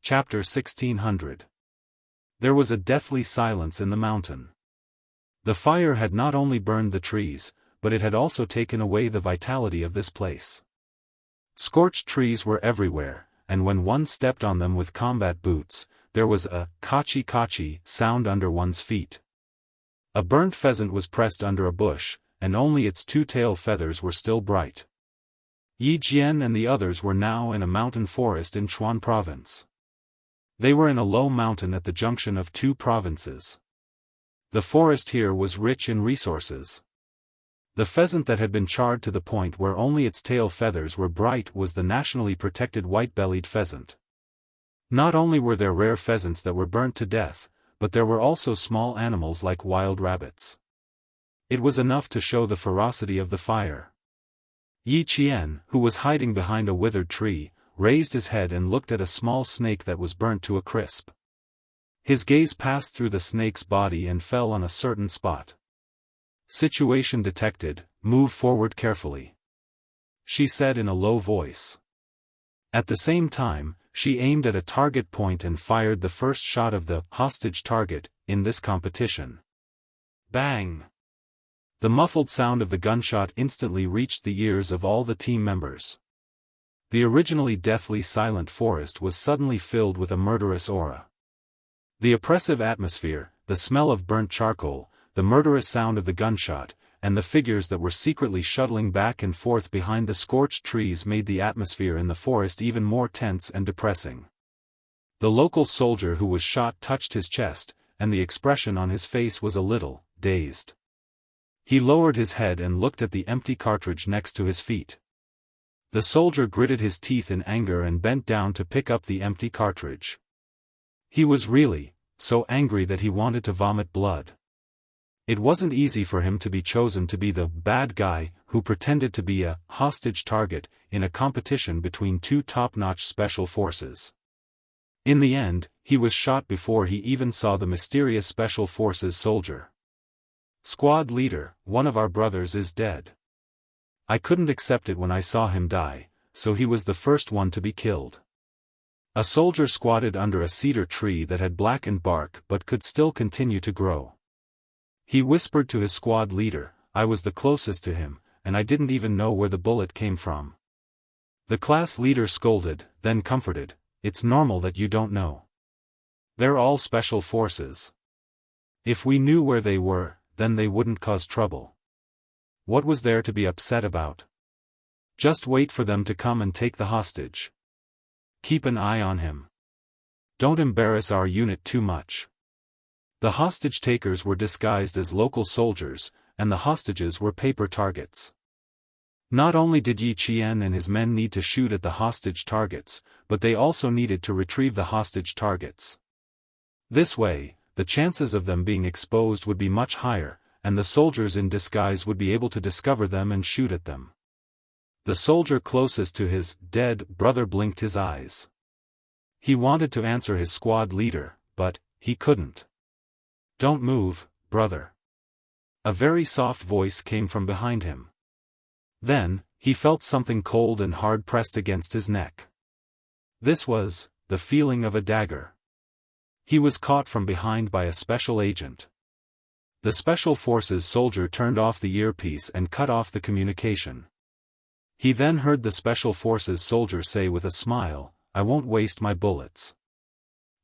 Chapter 1600. There was a deathly silence in the mountain. The fire had not only burned the trees, but it had also taken away the vitality of this place. Scorched trees were everywhere, and when one stepped on them with combat boots, there was a kachi-kachi sound under one's feet. A burnt pheasant was pressed under a bush, and only its two tail feathers were still bright. Yi Jian and the others were now in a mountain forest in Chuan province. They were in a low mountain at the junction of two provinces. The forest here was rich in resources. The pheasant that had been charred to the point where only its tail feathers were bright was the nationally protected white-bellied pheasant. Not only were there rare pheasants that were burnt to death, but there were also small animals like wild rabbits. It was enough to show the ferocity of the fire. Yi Qian, who was hiding behind a withered tree, raised his head and looked at a small snake that was burnt to a crisp. His gaze passed through the snake's body and fell on a certain spot. "Situation detected, move forward carefully," she said in a low voice. At the same time, she aimed at a target point and fired the first shot of the hostage target in this competition. Bang! The muffled sound of the gunshot instantly reached the ears of all the team members. The originally deathly silent forest was suddenly filled with a murderous aura. The oppressive atmosphere, the smell of burnt charcoal, the murderous sound of the gunshot, and the figures that were secretly shuttling back and forth behind the scorched trees made the atmosphere in the forest even more tense and depressing. The local soldier who was shot touched his chest, and the expression on his face was a little dazed. He lowered his head and looked at the empty cartridge next to his feet. The soldier gritted his teeth in anger and bent down to pick up the empty cartridge. He was really so angry that he wanted to vomit blood. It wasn't easy for him to be chosen to be the bad guy who pretended to be a hostage target in a competition between two top-notch special forces. In the end, he was shot before he even saw the mysterious special forces soldier. "Squad leader, one of our brothers is dead. I couldn't accept it when I saw him die, so he was the first one to be killed." A soldier squatted under a cedar tree that had blackened bark but could still continue to grow. He whispered to his squad leader, "I was the closest to him, and I didn't even know where the bullet came from." The class leader scolded, then comforted, "It's normal that you don't know. They're all special forces. If we knew where they were, then they wouldn't cause trouble. What was there to be upset about? Just wait for them to come and take the hostage. Keep an eye on him. Don't embarrass our unit too much." The hostage takers were disguised as local soldiers, and the hostages were paper targets. Not only did Yi Qian and his men need to shoot at the hostage targets, but they also needed to retrieve the hostage targets. This way, the chances of them being exposed would be much higher, and the soldiers in disguise would be able to discover them and shoot at them. The soldier closest to his dead brother blinked his eyes. He wanted to answer his squad leader, but he couldn't. "Don't move, brother." A very soft voice came from behind him. Then, he felt something cold and hard pressed against his neck. This was the feeling of a dagger. He was caught from behind by a special agent. The Special Forces soldier turned off the earpiece and cut off the communication. He then heard the Special Forces soldier say with a smile, "I won't waste my bullets.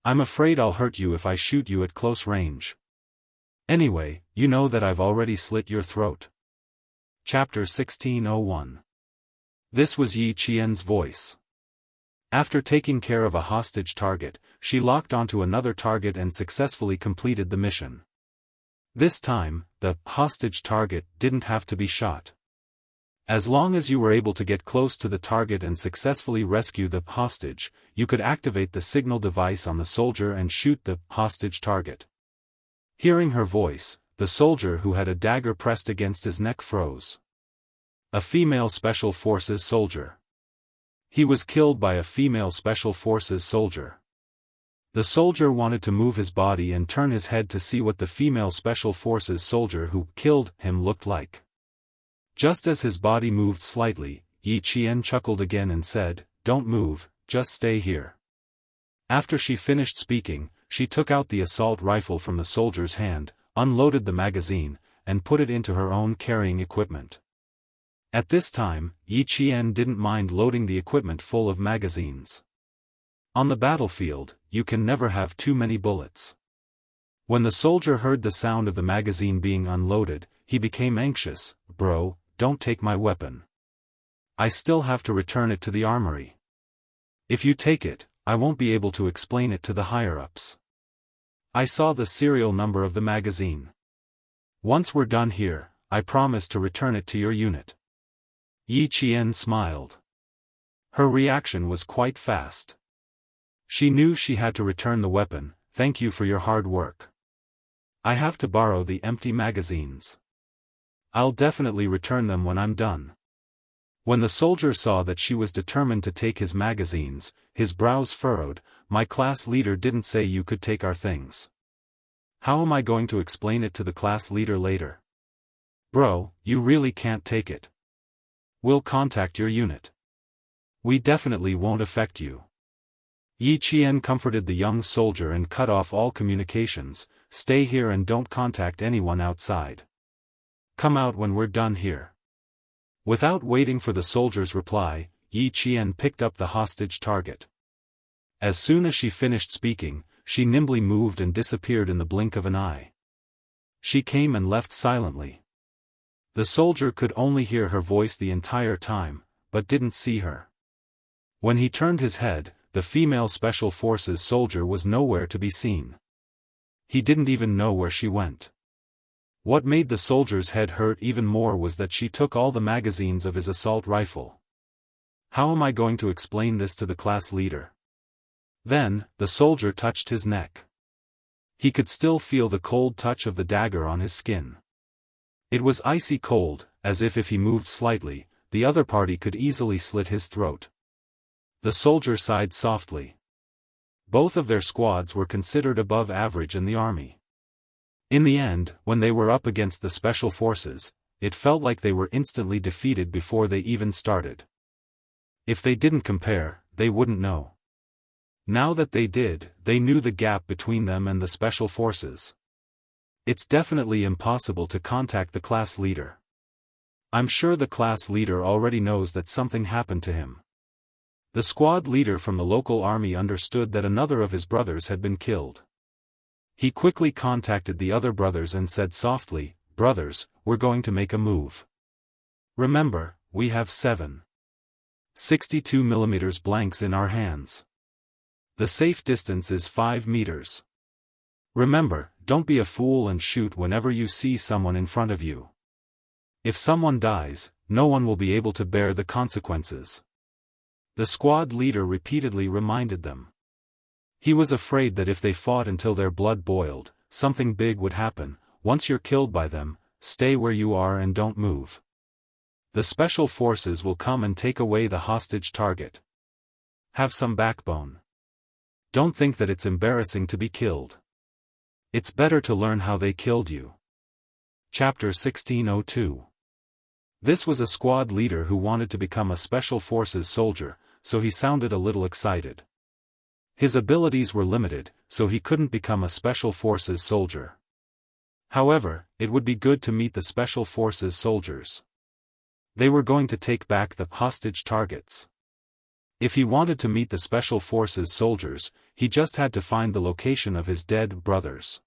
I'm afraid I'll hurt you if I shoot you at close range. Anyway, you know that I've already slit your throat." Chapter 1601. This was Yi Qian's voice. After taking care of a hostage target, she locked onto another target and successfully completed the mission. This time, the hostage target didn't have to be shot. As long as you were able to get close to the target and successfully rescue the hostage, you could activate the signal device on the soldier and shoot the hostage target. Hearing her voice, the soldier who had a dagger pressed against his neck froze. A female Special Forces soldier. He was killed by a female Special Forces soldier. The soldier wanted to move his body and turn his head to see what the female Special Forces soldier who killed him looked like. Just as his body moved slightly, Yi Qian chuckled again and said, "Don't move, just stay here." After she finished speaking, she took out the assault rifle from the soldier's hand, unloaded the magazine, and put it into her own carrying equipment. At this time, Yi Qian didn't mind loading the equipment full of magazines. On the battlefield, you can never have too many bullets. When the soldier heard the sound of the magazine being unloaded, he became anxious. "Bro, don't take my weapon. I still have to return it to the armory. If you take it, I won't be able to explain it to the higher-ups. I saw the serial number of the magazine. Once we're done here, I promise to return it to your unit." Yi Qian smiled. Her reaction was quite fast. She knew she had to return the weapon. "Thank you for your hard work. I have to borrow the empty magazines. I'll definitely return them when I'm done." When the soldier saw that she was determined to take his magazines, his brows furrowed. "My class leader didn't say you could take our things. How am I going to explain it to the class leader later? Bro, you really can't take it. We'll contact your unit. We definitely won't affect you." Yi Qian comforted the young soldier and cut off all communications. "Stay here and don't contact anyone outside. Come out when we're done here." Without waiting for the soldier's reply, Yi Qian picked up the hostage target. As soon as she finished speaking, she nimbly moved and disappeared in the blink of an eye. She came and left silently. The soldier could only hear her voice the entire time, but didn't see her. When he turned his head, the female Special Forces soldier was nowhere to be seen. He didn't even know where she went. What made the soldier's head hurt even more was that she took all the magazines of his assault rifle. How am I going to explain this to the class leader? Then, the soldier touched his neck. He could still feel the cold touch of the dagger on his skin. It was icy cold, as if he moved slightly, the other party could easily slit his throat. The soldier sighed softly. Both of their squads were considered above average in the army. In the end, when they were up against the Special Forces, it felt like they were instantly defeated before they even started. If they didn't compare, they wouldn't know. Now that they did, they knew the gap between them and the Special Forces. It's definitely impossible to contact the class leader. I'm sure the class leader already knows that something happened to him. The squad leader from the local army understood that another of his brothers had been killed. He quickly contacted the other brothers and said softly, "Brothers, we're going to make a move. Remember, we have 7.62mm blanks in our hands. The safe distance is 5 meters. Remember, don't be a fool and shoot whenever you see someone in front of you. If someone dies, no one will be able to bear the consequences." The squad leader repeatedly reminded them. He was afraid that if they fought until their blood boiled, something big would happen. "Once you're killed by them, stay where you are and don't move. The Special Forces will come and take away the hostage target. Have some backbone. Don't think that it's embarrassing to be killed. It's better to learn how they killed you." Chapter 1602. This was a squad leader who wanted to become a Special Forces soldier, so he sounded a little excited. His abilities were limited, so he couldn't become a Special Forces soldier. However, it would be good to meet the Special Forces soldiers. They were going to take back the hostage targets. If he wanted to meet the Special Forces soldiers, he just had to find the location of his dead brothers.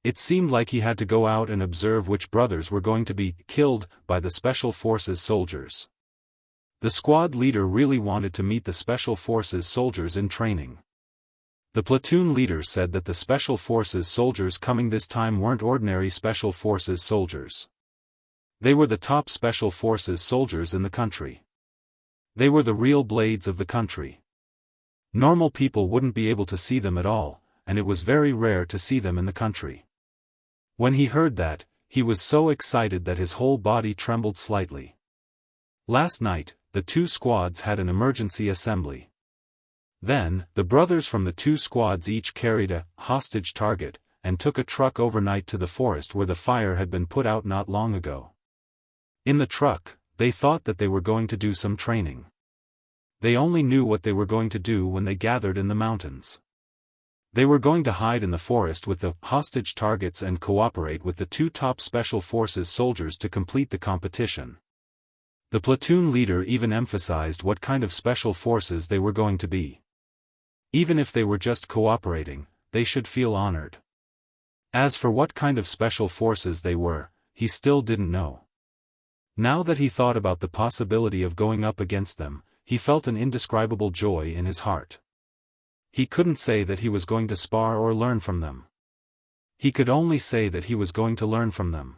It seemed like he had to go out and observe which brothers were going to be killed by the Special Forces soldiers. The squad leader really wanted to meet the Special Forces soldiers in training. The platoon leader said that the Special Forces soldiers coming this time weren't ordinary Special Forces soldiers. They were the top Special Forces soldiers in the country. They were the real blades of the country. Normal people wouldn't be able to see them at all, and it was very rare to see them in the country. When he heard that, he was so excited that his whole body trembled slightly. Last night, the two squads had an emergency assembly. Then, the brothers from the two squads each carried a hostage target, and took a truck overnight to the forest where the fire had been put out not long ago. In the truck, they thought that they were going to do some training. They only knew what they were going to do when they gathered in the mountains. They were going to hide in the forest with the hostage targets and cooperate with the two top Special Forces soldiers to complete the competition. The platoon leader even emphasized what kind of Special Forces they were going to be. Even if they were just cooperating, they should feel honored. As for what kind of Special Forces they were, he still didn't know. Now that he thought about the possibility of going up against them, he felt an indescribable joy in his heart. He couldn't say that he was going to spar or learn from them. He could only say that he was going to learn from them.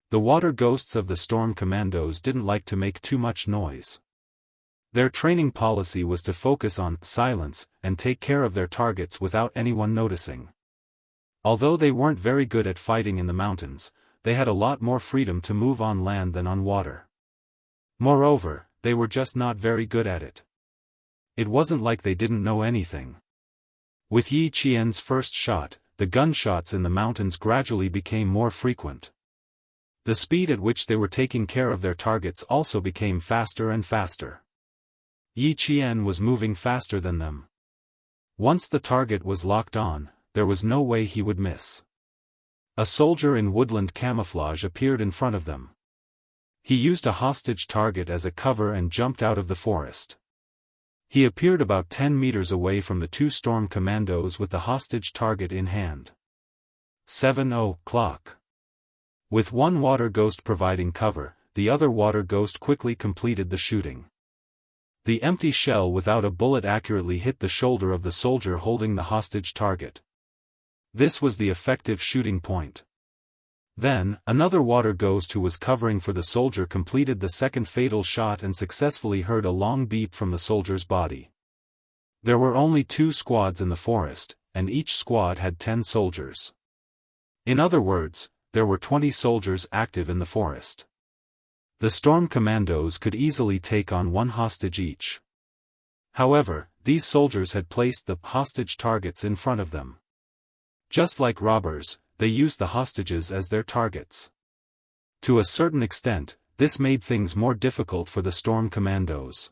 The water ghosts of the Storm Commandos didn't like to make too much noise. Their training policy was to focus on silence and take care of their targets without anyone noticing. Although they weren't very good at fighting in the mountains, they had a lot more freedom to move on land than on water. Moreover, they were just not very good at it. It wasn't like they didn't know anything. With Yi Qian's first shot, the gunshots in the mountains gradually became more frequent. The speed at which they were taking care of their targets also became faster and faster. Yi Qian was moving faster than them. Once the target was locked on, there was no way he would miss. A soldier in woodland camouflage appeared in front of them. He used a hostage target as a cover and jumped out of the forest. He appeared about 10 meters away from the two Storm Commandos with the hostage target in hand. 7:00. With one water ghost providing cover, the other water ghost quickly completed the shooting. The empty shell without a bullet accurately hit the shoulder of the soldier holding the hostage target. This was the effective shooting point. Then, another water ghost who was covering for the soldier completed the second fatal shot and successfully heard a long beep from the soldier's body. There were only 2 squads in the forest, and each squad had 10 soldiers. In other words, there were 20 soldiers active in the forest. The Storm Commandos could easily take on 1 hostage each. However, these soldiers had placed the hostage targets in front of them. Just like robbers, they used the hostages as their targets. To a certain extent, this made things more difficult for the Storm Commandos.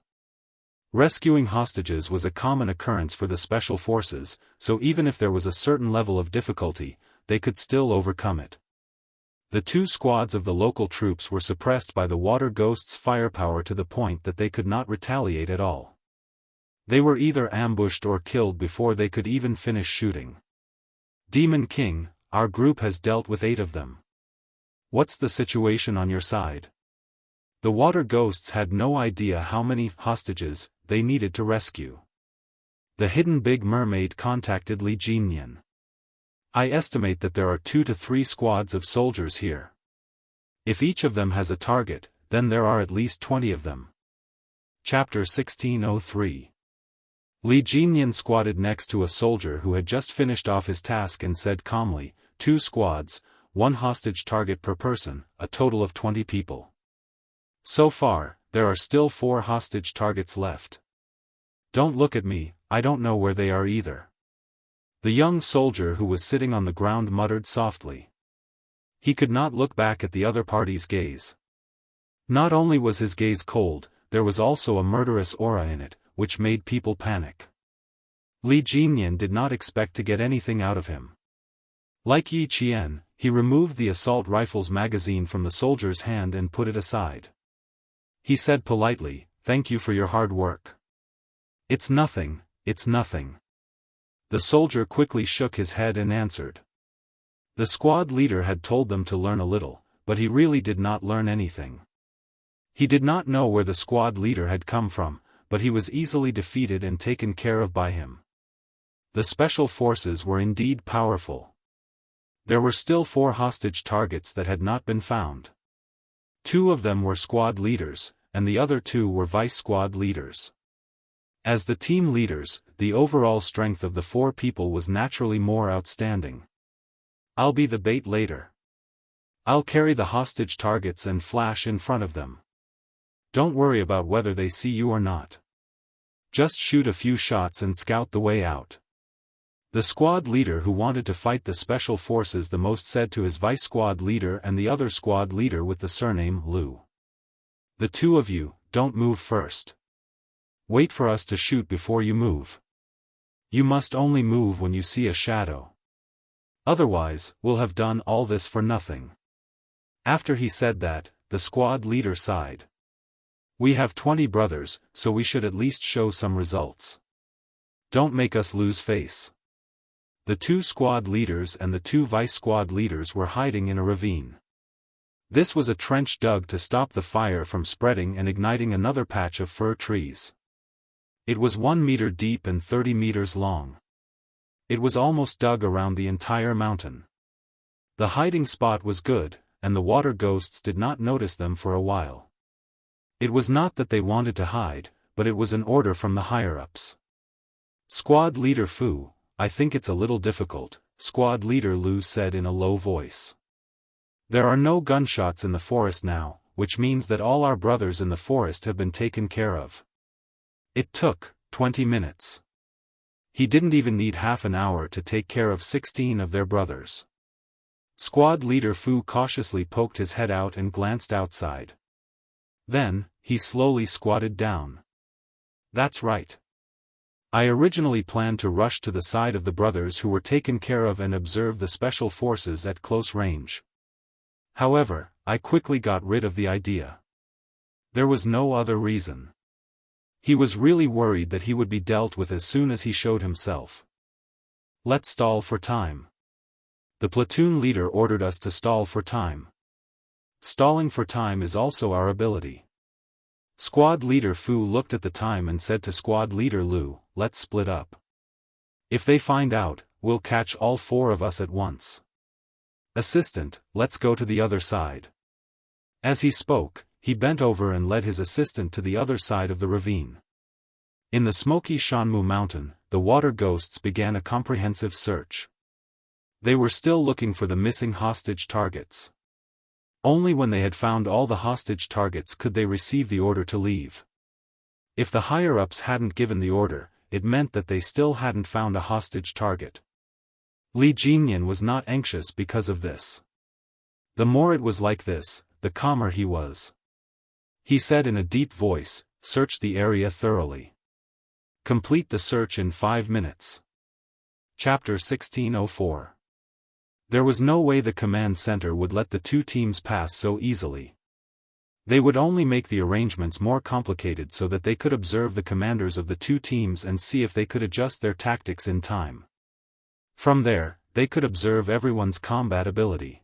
Rescuing hostages was a common occurrence for the Special Forces, so even if there was a certain level of difficulty, they could still overcome it. The 2 squads of the local troops were suppressed by the water ghosts' firepower to the point that they could not retaliate at all. They were either ambushed or killed before they could even finish shooting. Demon King, our group has dealt with 8 of them. What's the situation on your side? The water ghosts had no idea how many hostages they needed to rescue. The hidden big mermaid contacted Li Jinyan. I estimate that there are 2 to 3 squads of soldiers here. If each of them has a target, then there are at least 20 of them. Chapter 1603. Li Jinyan squatted next to a soldier who had just finished off his task and said calmly, 2 squads, 1 hostage target per person, a total of 20 people. So far, there are still 4 hostage targets left. Don't look at me, I don't know where they are either. The young soldier who was sitting on the ground muttered softly. He could not look back at the other party's gaze. Not only was his gaze cold, there was also a murderous aura in it, which made people panic. Li Jinyan did not expect to get anything out of him. Like Yi Qian, he removed the assault rifle's magazine from the soldier's hand and put it aside. He said politely, "Thank you for your hard work." "It's nothing, it's nothing." The soldier quickly shook his head and answered. The squad leader had told them to learn a little, but he really did not learn anything. He did not know where the squad leader had come from, but he was easily defeated and taken care of by him. The Special Forces were indeed powerful. There were still 4 hostage targets that had not been found. 2 of them were squad leaders, and the other 2 were vice squad leaders. As the team leaders, the overall strength of the 4 people was naturally more outstanding. "I'll be the bait later. I'll carry the hostage targets and flash in front of them. Don't worry about whether they see you or not. Just shoot a few shots and scout the way out." The squad leader who wanted to fight the Special Forces the most said to his vice squad leader and the other squad leader with the surname Liu. "The 2 of you, don't move first. Wait for us to shoot before you move. You must only move when you see a shadow. Otherwise, we'll have done all this for nothing." After he said that, the squad leader sighed. "We have 20 brothers, so we should at least show some results. Don't make us lose face." The 2 squad leaders and the 2 vice squad leaders were hiding in a ravine. This was a trench dug to stop the fire from spreading and igniting another patch of fir trees. It was 1 meter deep and 30 meters long. It was almost dug around the entire mountain. The hiding spot was good, and the water ghosts did not notice them for a while. It was not that they wanted to hide, but it was an order from the higher-ups. "Squad leader Fu, I think it's a little difficult," Squad leader Lu said in a low voice. "There are no gunshots in the forest now, which means that all our brothers in the forest have been taken care of." It took 20 minutes. He didn't even need half an hour to take care of 16 of their brothers. Squad leader Fu cautiously poked his head out and glanced outside. Then, he slowly squatted down. "That's right. I originally planned to rush to the side of the brothers who were taken care of and observe the special forces at close range. However, I quickly got rid of the idea. There was no other reason. He was really worried that he would be dealt with as soon as he showed himself. Let's stall for time." The platoon leader ordered us to stall for time. Stalling for time is also our ability. Squad leader Fu looked at the time and said to squad leader Lu, "Let's split up. If they find out, we'll catch all 4 of us at once. Assistant, let's go to the other side." As he spoke, he bent over and led his assistant to the other side of the ravine. In the smoky Shanmu mountain, the water ghosts began a comprehensive search. They were still looking for the missing hostage targets. Only when they had found all the hostage targets could they receive the order to leave. If the higher-ups hadn't given the order, it meant that they still hadn't found a hostage target. Li Jinyan was not anxious because of this. The more it was like this, the calmer he was. He said in a deep voice, "Search the area thoroughly. Complete the search in 5 minutes." Chapter 1604. There was no way the command center would let the 2 teams pass so easily. They would only make the arrangements more complicated so that they could observe the commanders of the 2 teams and see if they could adjust their tactics in time. From there, they could observe everyone's combat ability.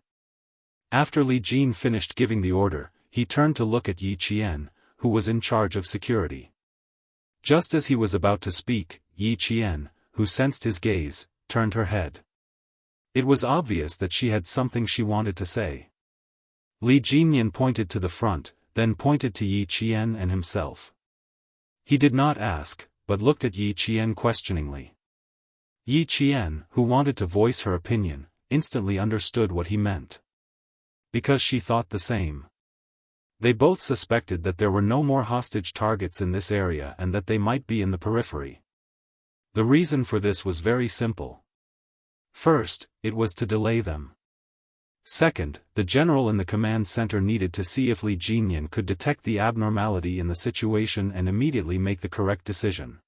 After Li Jin finished giving the order, he turned to look at Yi Qian, who was in charge of security. Just as he was about to speak, Yi Qian, who sensed his gaze, turned her head. It was obvious that she had something she wanted to say. Li Jinyan pointed to the front, then pointed to Yi Qian and himself. He did not ask, but looked at Yi Qian questioningly. Yi Qian, who wanted to voice her opinion, instantly understood what he meant. Because she thought the same. They both suspected that there were no more hostage targets in this area and that they might be in the periphery. The reason for this was very simple. First, it was to delay them. Second, the general in the command center needed to see if Li Jinyan could detect the abnormality in the situation and immediately make the correct decision.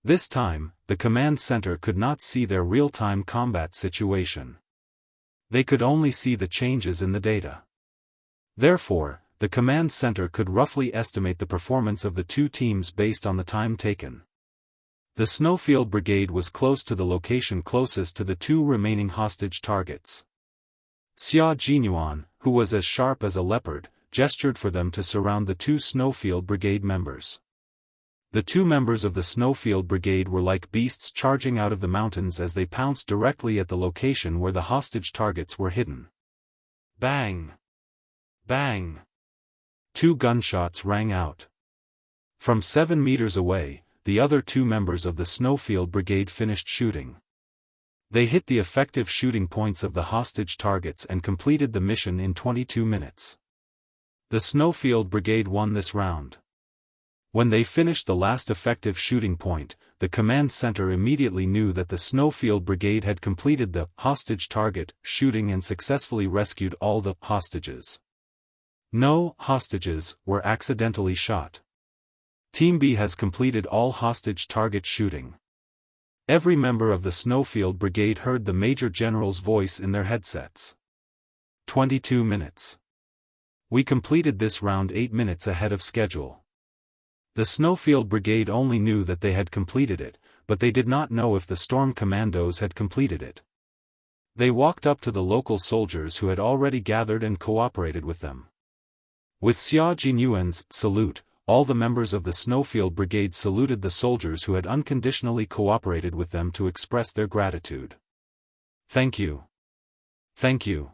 This time, the command center could not see their real-time combat situation. They could only see the changes in the data. Therefore, the command center could roughly estimate the performance of the 2 teams based on the time taken. The Snowfield Brigade was close to the location closest to the 2 remaining hostage targets. Xia Jinyuan, who was as sharp as a leopard, gestured for them to surround the 2 Snowfield Brigade members. The 2 members of the Snowfield Brigade were like beasts charging out of the mountains as they pounced directly at the location where the hostage targets were hidden. Bang! Bang! 2 gunshots rang out. From 7 meters away, the other 2 members of the Snowfield Brigade finished shooting. They hit the effective shooting points of the hostage targets and completed the mission in 22 minutes. The Snowfield Brigade won this round. When they finished the last effective shooting point, the command center immediately knew that the Snowfield Brigade had completed the hostage target shooting and successfully rescued all the hostages. No hostages were accidentally shot. Team B has completed all hostage target shooting. Every member of the Snowfield Brigade heard the Major General's voice in their headsets. 22 minutes. We completed this round 8 minutes ahead of schedule. The Snowfield Brigade only knew that they had completed it, but they did not know if the Storm Commandos had completed it. They walked up to the local soldiers who had already gathered and cooperated with them. With Xia Jinyuan's salute, all the members of the Snowfield Brigade saluted the soldiers who had unconditionally cooperated with them to express their gratitude. Thank you. Thank you.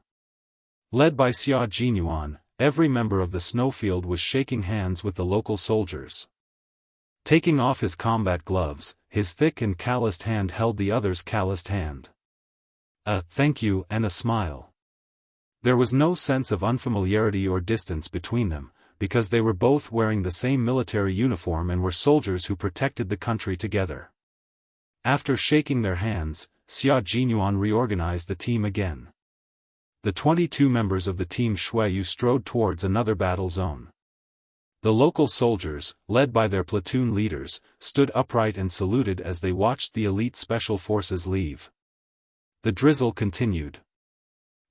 Led by Xia Jinyuan, every member of the Snowfield was shaking hands with the local soldiers. Taking off his combat gloves, his thick and calloused hand held the other's calloused hand. A thank you and a smile. There was no sense of unfamiliarity or distance between them, because they were both wearing the same military uniform and were soldiers who protected the country together. After shaking their hands, Xia Jinyuan reorganized the team again. The 22 members of the team Shuiyu strode towards another battle zone. The local soldiers, led by their platoon leaders, stood upright and saluted as they watched the elite special forces leave. The drizzle continued.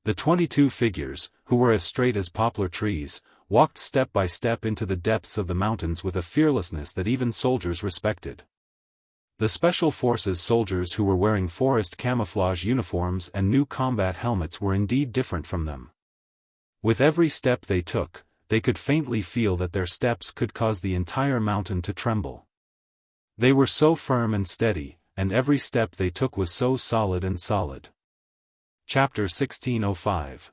The 22 figures, who were as straight as poplar trees, walked step by step into the depths of the mountains with a fearlessness that even soldiers respected. The Special Forces soldiers who were wearing forest camouflage uniforms and new combat helmets were indeed different from them. With every step they took, they could faintly feel that their steps could cause the entire mountain to tremble. They were so firm and steady, and every step they took was so solid and solid. Chapter 1605.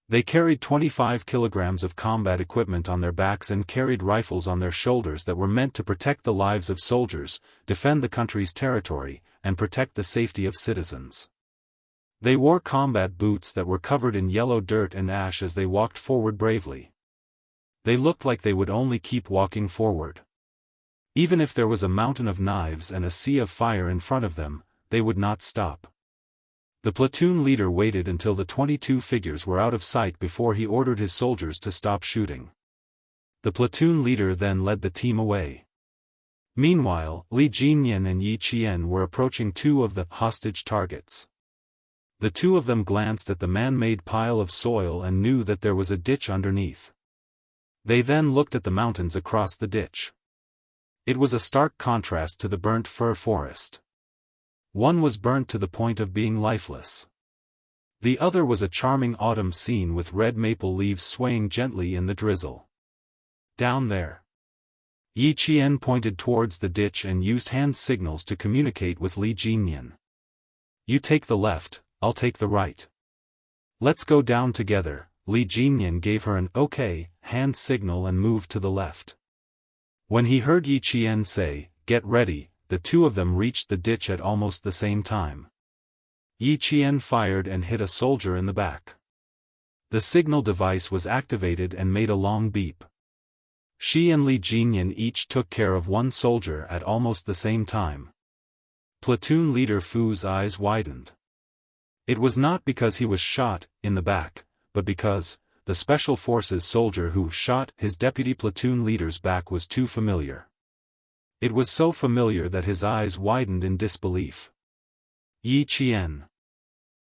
They carried 25 kilograms of combat equipment on their backs and carried rifles on their shoulders that were meant to protect the lives of soldiers, defend the country's territory, and protect the safety of citizens. They wore combat boots that were covered in yellow dirt and ash as they walked forward bravely. They looked like they would only keep walking forward. Even if there was a mountain of knives and a sea of fire in front of them, they would not stop. The platoon leader waited until the 22 figures were out of sight before he ordered his soldiers to stop shooting. The platoon leader then led the team away. Meanwhile, Li Jinyan and Yi Qian were approaching two of the hostage targets. The two of them glanced at the man-made pile of soil and knew that there was a ditch underneath. They then looked at the mountains across the ditch. It was a stark contrast to the burnt fir forest. One was burnt to the point of being lifeless. The other was a charming autumn scene with red maple leaves swaying gently in the drizzle. Down there. Yi Qian pointed towards the ditch and used hand signals to communicate with Li Jinyan. You take the left, I'll take the right. Let's go down together. Li Jinyan gave her an okay hand signal and moved to the left. When he heard Yi Qian say, get ready, the two of them reached the ditch at almost the same time. Yi Qian fired and hit a soldier in the back. The signal device was activated and made a long beep. She and Li Jinyan each took care of one soldier at almost the same time. Platoon leader Fu's eyes widened. It was not because he was shot in the back, but because the Special Forces soldier who shot his deputy platoon leader's back was too familiar. It was so familiar that his eyes widened in disbelief. Yi Qian.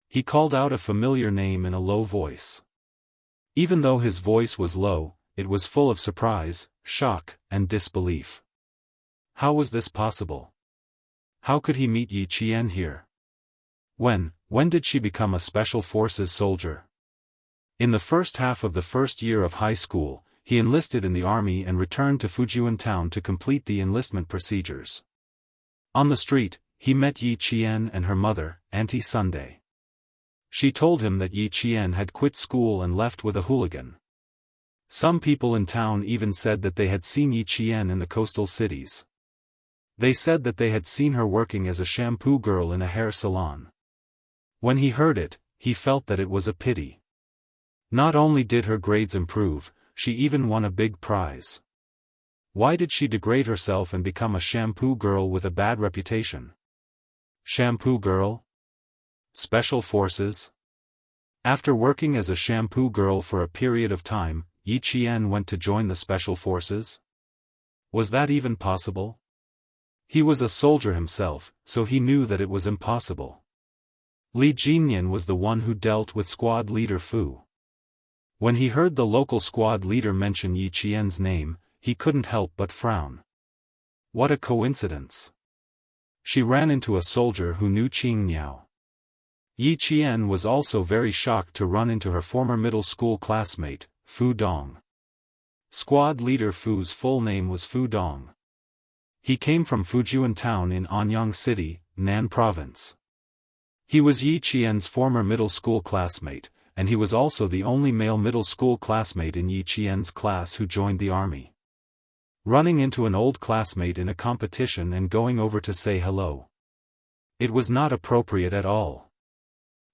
He called out a familiar name in a low voice. Even though his voice was low, it was full of surprise, shock, and disbelief. How was this possible? How could he meet Yi Qian here? When did she become a Special Forces soldier? In the first half of the first year of high school, he enlisted in the army and returned to Fujian town to complete the enlistment procedures. On the street, he met Yi Qian and her mother, Auntie Sunday. She told him that Yi Qian had quit school and left with a hooligan. Some people in town even said that they had seen Yi Qian in the coastal cities. They said that they had seen her working as a shampoo girl in a hair salon. When he heard it, he felt that it was a pity. Not only did her grades improve, she even won a big prize. Why did she degrade herself and become a shampoo girl with a bad reputation? Shampoo girl? Special Forces? After working as a shampoo girl for a period of time, Yi Qian went to join the Special Forces? Was that even possible? He was a soldier himself, so he knew that it was impossible. Li Jinyan was the one who dealt with squad leader Fu. When he heard the local squad leader mention Yi Qian's name, he couldn't help but frown. What a coincidence. She ran into a soldier who knew Xianxia. Yi Qian was also very shocked to run into her former middle school classmate, Fu Dong. Squad leader Fu's full name was Fu Dong. He came from Fujian town in Anyang City, Nan Province. He was Yi Qian's former middle school classmate, and he was also the only male middle school classmate in Yi Qian's class who joined the army. Running into an old classmate in a competition and going over to say hello. It was not appropriate at all.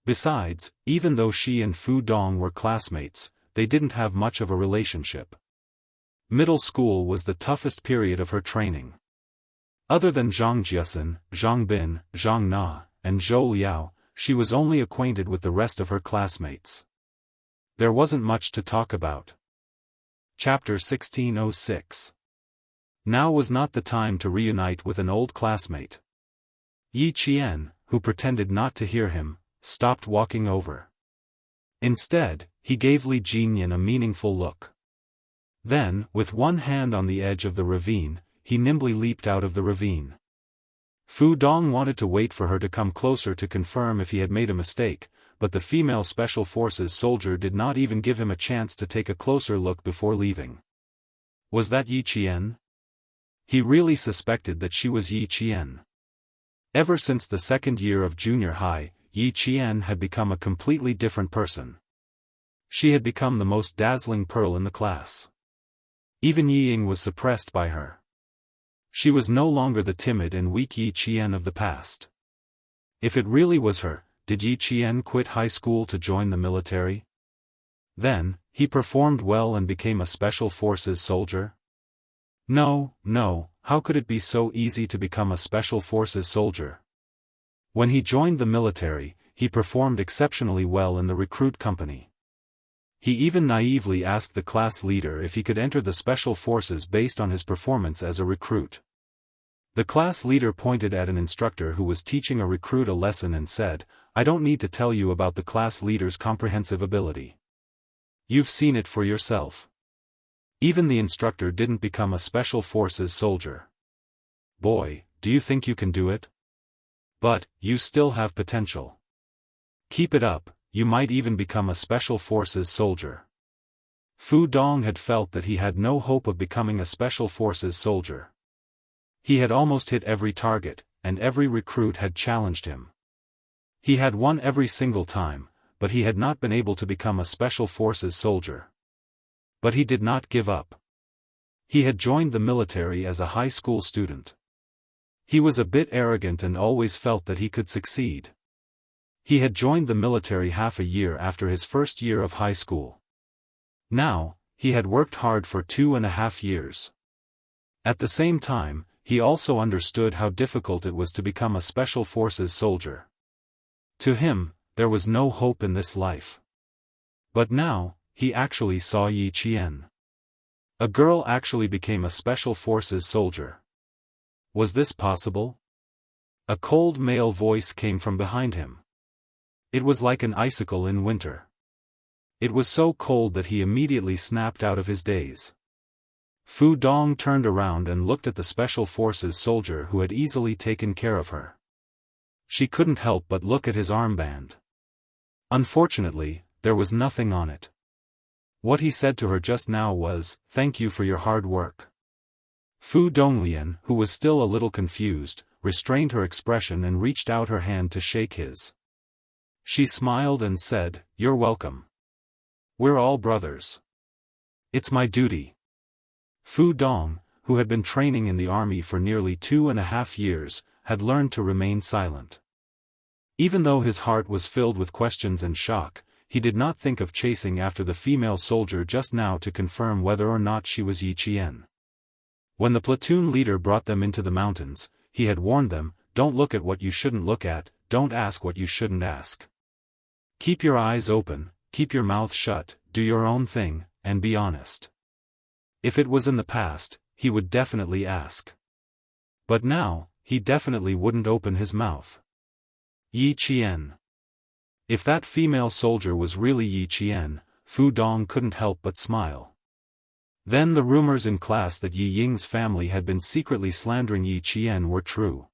Besides, even though she and Fu Dong were classmates, they didn't have much of a relationship. Middle school was the toughest period of her training. Other than Zhang Jiasen, Zhang Bin, Zhang Na, and Zhou Liao, she was only acquainted with the rest of her classmates. There wasn't much to talk about. Chapter 1606. Now was not the time to reunite with an old classmate. Yi Qian, who pretended not to hear him, stopped walking over. Instead, he gave Li Jinyan a meaningful look. Then, with one hand on the edge of the ravine, he nimbly leaped out of the ravine. Fu Dong wanted to wait for her to come closer to confirm if he had made a mistake, but the female Special Forces soldier did not even give him a chance to take a closer look before leaving. Was that Yi Qian? He really suspected that she was Yi Qian. Ever since the second year of junior high, Yi Qian had become a completely different person. She had become the most dazzling pearl in the class. Even Yi Ying was suppressed by her. She was no longer the timid and weak Yi Qian of the past. If it really was her, did Yi Qian quit high school to join the military? Then, he performed well and became a Special Forces soldier? No, how could it be so easy to become a Special Forces soldier? When he joined the military, he performed exceptionally well in the recruit company. He even naively asked the class leader if he could enter the Special Forces based on his performance as a recruit. The class leader pointed at an instructor who was teaching a recruit a lesson and said, "I don't need to tell you about the class leader's comprehensive ability. You've seen it for yourself." Even the instructor didn't become a Special Forces soldier. "Boy, do you think you can do it? But, you still have potential. Keep it up, you might even become a Special Forces soldier." Fu Dong had felt that he had no hope of becoming a Special Forces soldier. He had almost hit every target, and every recruit had challenged him. He had won every single time, but he had not been able to become a Special Forces soldier. But he did not give up. He had joined the military as a high school student. He was a bit arrogant and always felt that he could succeed. He had joined the military half a year after his first year of high school. Now, he had worked hard for 2.5 years. At the same time, he also understood how difficult it was to become a Special Forces soldier. To him, there was no hope in this life. But now, he actually saw Yi Qian. A girl actually became a Special Forces soldier. Was this possible? A cold male voice came from behind him. It was like an icicle in winter. It was so cold that he immediately snapped out of his daze. Fu Dong turned around and looked at the Special Forces soldier who had easily taken care of her. She couldn't help but look at his armband. Unfortunately, there was nothing on it. What he said to her just now was, "Thank you for your hard work." Fu Donglian, who was still a little confused, restrained her expression and reached out her hand to shake his. She smiled and said, "You're welcome. We're all brothers. It's my duty." Fu Dong, who had been training in the army for nearly 2.5 years, had learned to remain silent. Even though his heart was filled with questions and shock, he did not think of chasing after the female soldier just now to confirm whether or not she was Yi Qian. When the platoon leader brought them into the mountains, he had warned them, "Don't look at what you shouldn't look at, don't ask what you shouldn't ask. Keep your eyes open, keep your mouth shut, do your own thing, and be honest." If it was in the past, he would definitely ask. But now, he definitely wouldn't open his mouth. Yi Qian. If that female soldier was really Yi Qian, Fu Dong couldn't help but smile. Then the rumors in class that Yi Ying's family had been secretly slandering Yi Qian were true.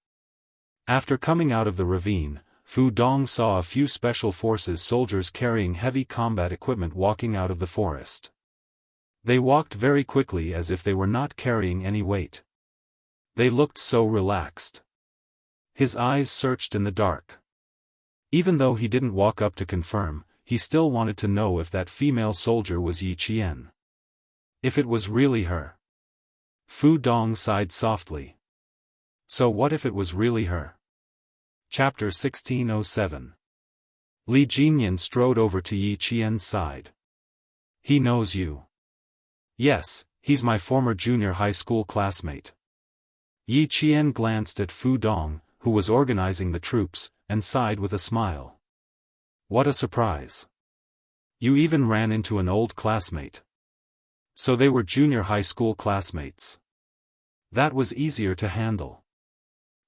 After coming out of the ravine, Fu Dong saw a few special forces soldiers carrying heavy combat equipment walking out of the forest. They walked very quickly as if they were not carrying any weight. They looked so relaxed. His eyes searched in the dark. Even though he didn't walk up to confirm, he still wanted to know if that female soldier was Yi Qian. If it was really her. Fu Dong sighed softly. So what if it was really her? Chapter 1607. Li Jinyan strode over to Yi Qian's side. He knows you. Yes, he's my former junior high school classmate. Yi Qian glanced at Fu Dong, who was organizing the troops, and sighed with a smile. What a surprise. You even ran into an old classmate. So they were junior high school classmates. That was easier to handle.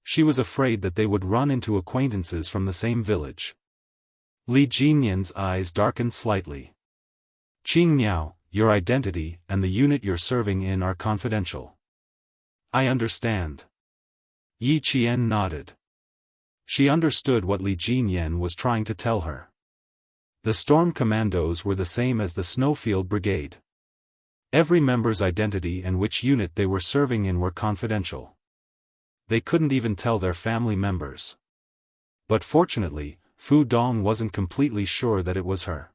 She was afraid that they would run into acquaintances from the same village. Li Jinyan's eyes darkened slightly. Qing Niao, your identity and the unit you're serving in are confidential. I understand. Yi Qian nodded. She understood what Li Jinyan was trying to tell her. The Storm Commandos were the same as the Snowfield Brigade. Every member's identity and which unit they were serving in were confidential. They couldn't even tell their family members. But fortunately, Fu Dong wasn't completely sure that it was her.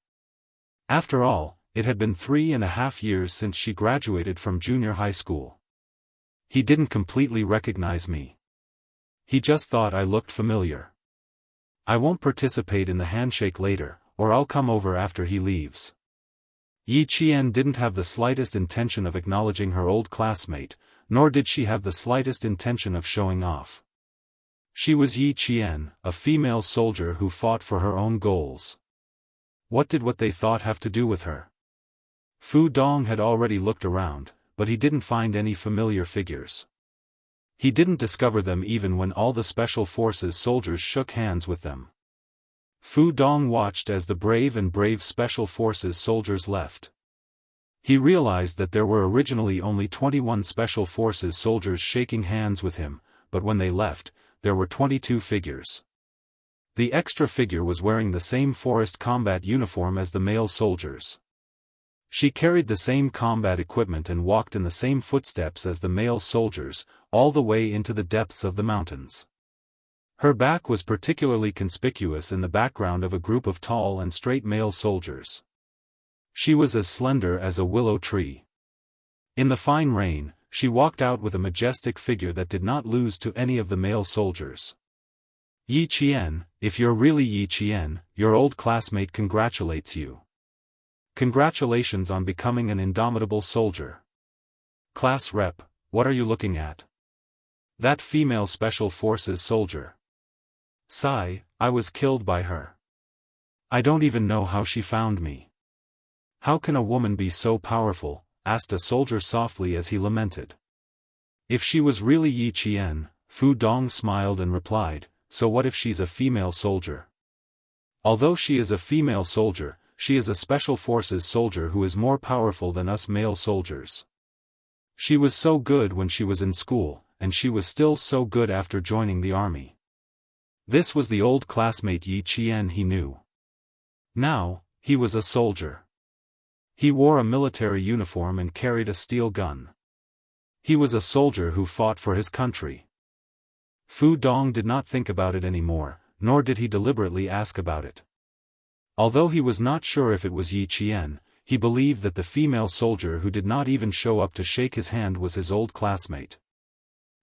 After all, it had been 3.5 years since she graduated from junior high school. He didn't completely recognize me. He just thought I looked familiar. I won't participate in the handshake later, or I'll come over after he leaves. Yi Qian didn't have the slightest intention of acknowledging her old classmate, nor did she have the slightest intention of showing off. She was Yi Qian, a female soldier who fought for her own goals. What did what they thought have to do with her? Fu Dong had already looked around, but he didn't find any familiar figures. He didn't discover them even when all the Special Forces soldiers shook hands with them. Fu Dong watched as the brave Special Forces soldiers left. He realized that there were originally only 21 Special Forces soldiers shaking hands with him, but when they left, there were 22 figures. The extra figure was wearing the same forest combat uniform as the male soldiers. She carried the same combat equipment and walked in the same footsteps as the male soldiers, all the way into the depths of the mountains. Her back was particularly conspicuous in the background of a group of tall and straight male soldiers. She was as slender as a willow tree. In the fine rain, she walked out with a majestic figure that did not lose to any of the male soldiers. Yi Qian, if you're really Yi Qian, your old classmate congratulates you. Congratulations on becoming an indomitable soldier. Class rep, what are you looking at? That female Special Forces soldier. Sigh, I was killed by her. I don't even know how she found me. How can a woman be so powerful? Asked a soldier softly as he lamented. If she was really Yi Qian, Fu Dong smiled and replied, so what if she's a female soldier? Although she is a female soldier, she is a Special Forces soldier who is more powerful than us male soldiers. She was so good when she was in school, and she was still so good after joining the army. This was the old classmate Yi Qian he knew. Now, he was a soldier. He wore a military uniform and carried a steel gun. He was a soldier who fought for his country. Fu Dong did not think about it anymore, nor did he deliberately ask about it. Although he was not sure if it was Yi Qian, he believed that the female soldier who did not even show up to shake his hand was his old classmate.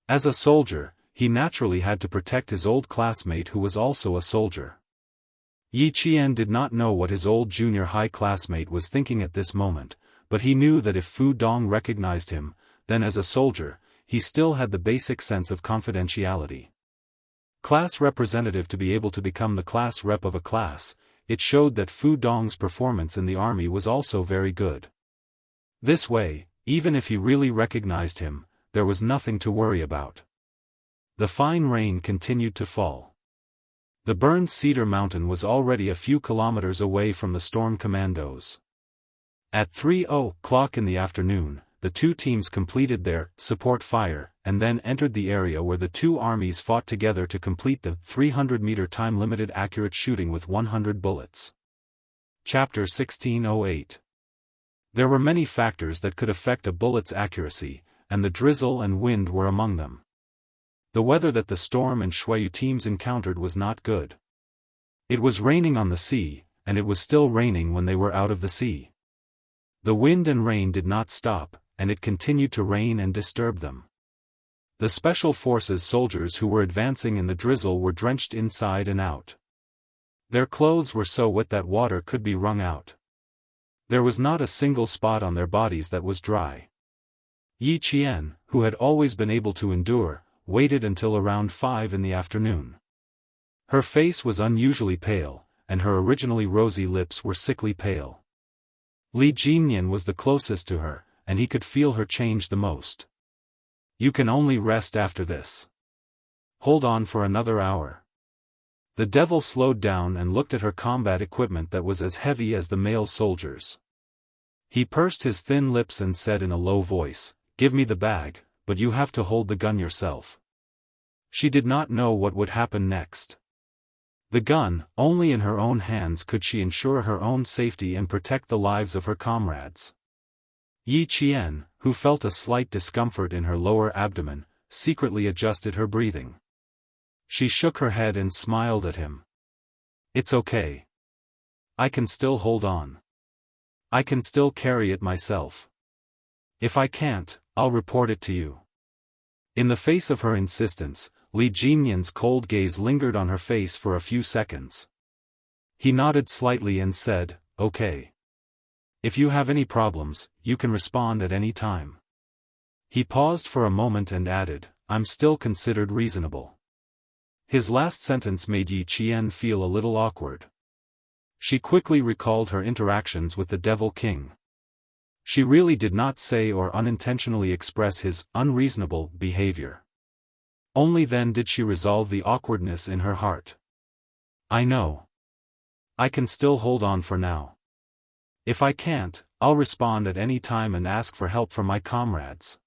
As a soldier, he naturally had to protect his old classmate who was also a soldier. Yi Qian did not know what his old junior high classmate was thinking at this moment, but he knew that if Fu Dong recognized him, then as a soldier, he still had the basic sense of confidentiality. Class representative to be able to become the class rep of a class, it showed that Fu Dong's performance in the army was also very good. This way, even if he really recognized him, there was nothing to worry about. The fine rain continued to fall. The burned cedar mountain was already a few kilometers away from the storm commandos. At 3:00 in the afternoon, the two teams completed their support fire, and then entered the area where the two armies fought together to complete the 300-meter time-limited accurate shooting with 100 bullets. Chapter 1608. There were many factors that could affect a bullet's accuracy, and the drizzle and wind were among them. The weather that the Storm and Shuayu teams encountered was not good. It was raining on the sea, and it was still raining when they were out of the sea. The wind and rain did not stop, and it continued to rain and disturb them. The Special Forces soldiers who were advancing in the drizzle were drenched inside and out. Their clothes were so wet that water could be wrung out. There was not a single spot on their bodies that was dry. Yi Qian, who had always been able to endure, waited until around 5 in the afternoon. Her face was unusually pale, and her originally rosy lips were sickly pale. Li Jinyan was the closest to her, and he could feel her change the most. You can only rest after this. Hold on for another hour. The devil slowed down and looked at her combat equipment that was as heavy as the male soldiers. He pursed his thin lips and said in a low voice, "Give me the bag, but you have to hold the gun yourself." She did not know what would happen next. The gun, only in her own hands could she ensure her own safety and protect the lives of her comrades. Yi Qian, who felt a slight discomfort in her lower abdomen, secretly adjusted her breathing. She shook her head and smiled at him. "It's okay. I can still hold on. I can still carry it myself. If I can't, I'll report it to you." In the face of her insistence, Li Jinyan's cold gaze lingered on her face for a few seconds. He nodded slightly and said, "Okay. If you have any problems, you can respond at any time." He paused for a moment and added, "I'm still considered reasonable." His last sentence made Yi Qian feel a little awkward. She quickly recalled her interactions with the Devil King. She really did not say or unintentionally express his unreasonable behavior. Only then did she resolve the awkwardness in her heart. "I know. I can still hold on for now. If I can't, I'll respond at any time and ask for help from my comrades."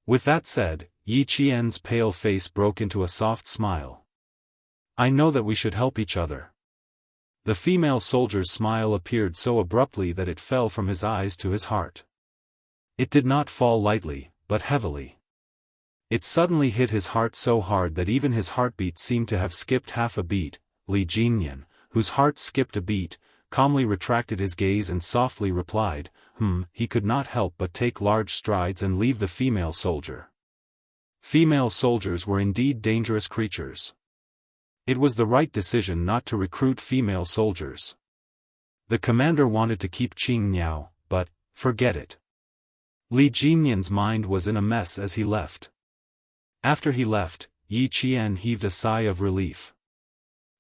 With that said, Yi Qian's pale face broke into a soft smile. "I know that we should help each other." The female soldier's smile appeared so abruptly that it fell from his eyes to his heart. It did not fall lightly, but heavily. It suddenly hit his heart so hard that even his heartbeat seemed to have skipped half a beat. Li Jinyan, whose heart skipped a beat, calmly retracted his gaze and softly replied, He could not help but take large strides and leave the female soldier. Female soldiers were indeed dangerous creatures. It was the right decision not to recruit female soldiers. The commander wanted to keep Qing Niao, but, forget it. Li Jinyan's mind was in a mess as he left. After he left, Yi Qian heaved a sigh of relief.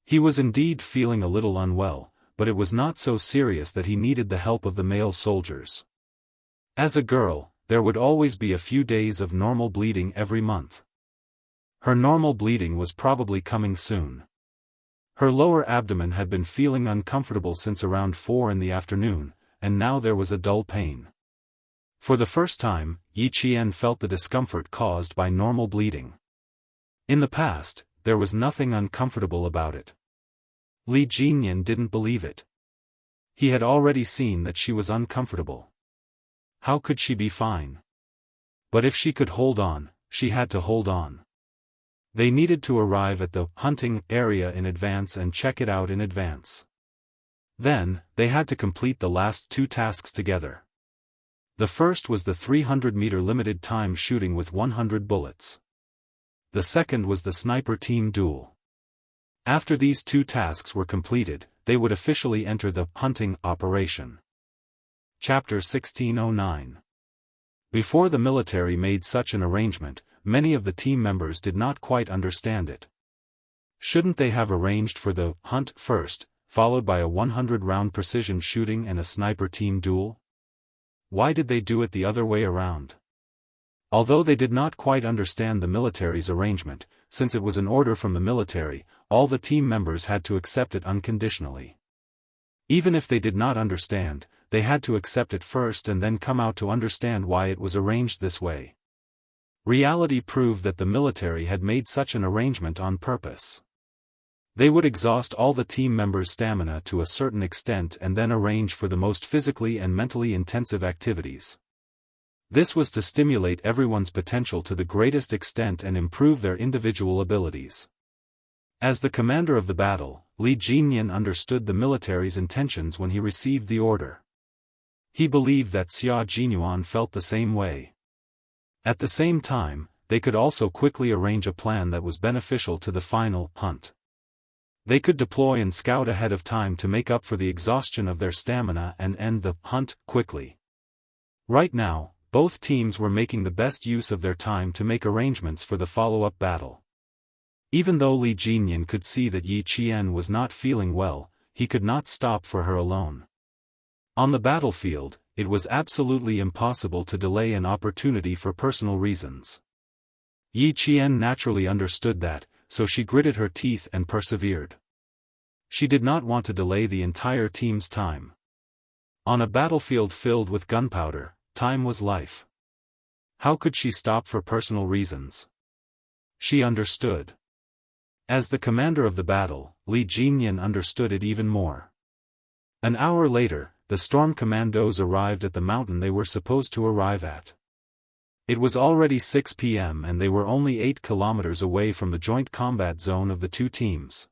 He was indeed feeling a little unwell, but it was not so serious that he needed the help of the male soldiers. As a girl, there would always be a few days of normal bleeding every month. Her normal bleeding was probably coming soon. Her lower abdomen had been feeling uncomfortable since around 4 in the afternoon, and now there was a dull pain. For the first time, Yi Qian felt the discomfort caused by normal bleeding. In the past, there was nothing uncomfortable about it. Li Jinyan didn't believe it. He had already seen that she was uncomfortable. How could she be fine? But if she could hold on, she had to hold on. They needed to arrive at the hunting area in advance and check it out in advance. Then, they had to complete the last 2 tasks together. The first was the 300-meter limited time shooting with 100 bullets. The second was the sniper team duel. After these 2 tasks were completed, they would officially enter the hunting operation. Chapter 1609. Before the military made such an arrangement, many of the team members did not quite understand it. Shouldn't they have arranged for the hunt first, followed by a 100-round precision shooting and a sniper team duel? Why did they do it the other way around? Although they did not quite understand the military's arrangement, since it was an order from the military, all the team members had to accept it unconditionally. Even if they did not understand, they had to accept it first and then come out to understand why it was arranged this way. Reality proved that the military had made such an arrangement on purpose. They would exhaust all the team members' stamina to a certain extent and then arrange for the most physically and mentally intensive activities. This was to stimulate everyone's potential to the greatest extent and improve their individual abilities. As the commander of the battle, Li Jinyan understood the military's intentions when he received the order. He believed that Xia Jinyuan felt the same way. At the same time, they could also quickly arrange a plan that was beneficial to the final hunt. They could deploy and scout ahead of time to make up for the exhaustion of their stamina and end the hunt quickly. Right now, both teams were making the best use of their time to make arrangements for the follow-up battle. Even though Li Jinyan could see that Yi Qian was not feeling well, he could not stop for her alone. On the battlefield, it was absolutely impossible to delay an opportunity for personal reasons. Yi Qian naturally understood that, so she gritted her teeth and persevered. She did not want to delay the entire team's time. On a battlefield filled with gunpowder, time was life. How could she stop for personal reasons? She understood. As the commander of the battle, Li Jinyan understood it even more. An hour later, the storm commandos arrived at the mountain they were supposed to arrive at. It was already 6 p.m. and they were only 8 kilometers away from the joint combat zone of the two teams.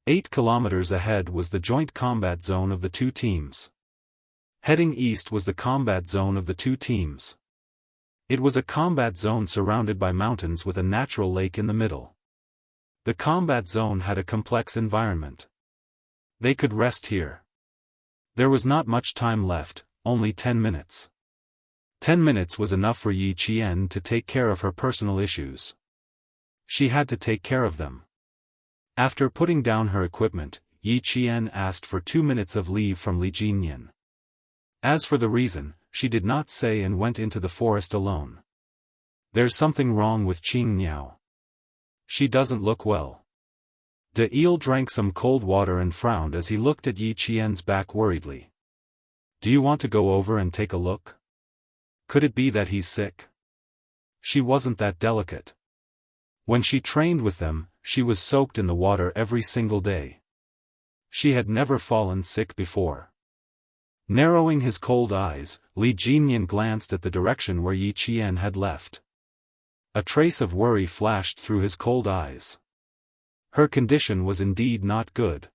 8 kilometers ahead was the joint combat zone of the two teams. Heading east was the combat zone of the two teams. It was a combat zone surrounded by mountains with a natural lake in the middle. The combat zone had a complex environment. They could rest here. There was not much time left, only 10 minutes. 10 minutes was enough for Yi Qian to take care of her personal issues. She had to take care of them. After putting down her equipment, Yi Qian asked for 2 minutes of leave from Li Jinyan. As for the reason, she did not say and went into the forest alone. There's something wrong with Xianxia. She doesn't look well. Daoist drank some cold water and frowned as he looked at Yi Qian's back worriedly. Do you want to go over and take a look? Could it be that he's sick? She wasn't that delicate. When she trained with them, she was soaked in the water every single day. She had never fallen sick before. Narrowing his cold eyes, Li Jinyan glanced at the direction where Yi Qian had left. A trace of worry flashed through his cold eyes. Her condition was indeed not good.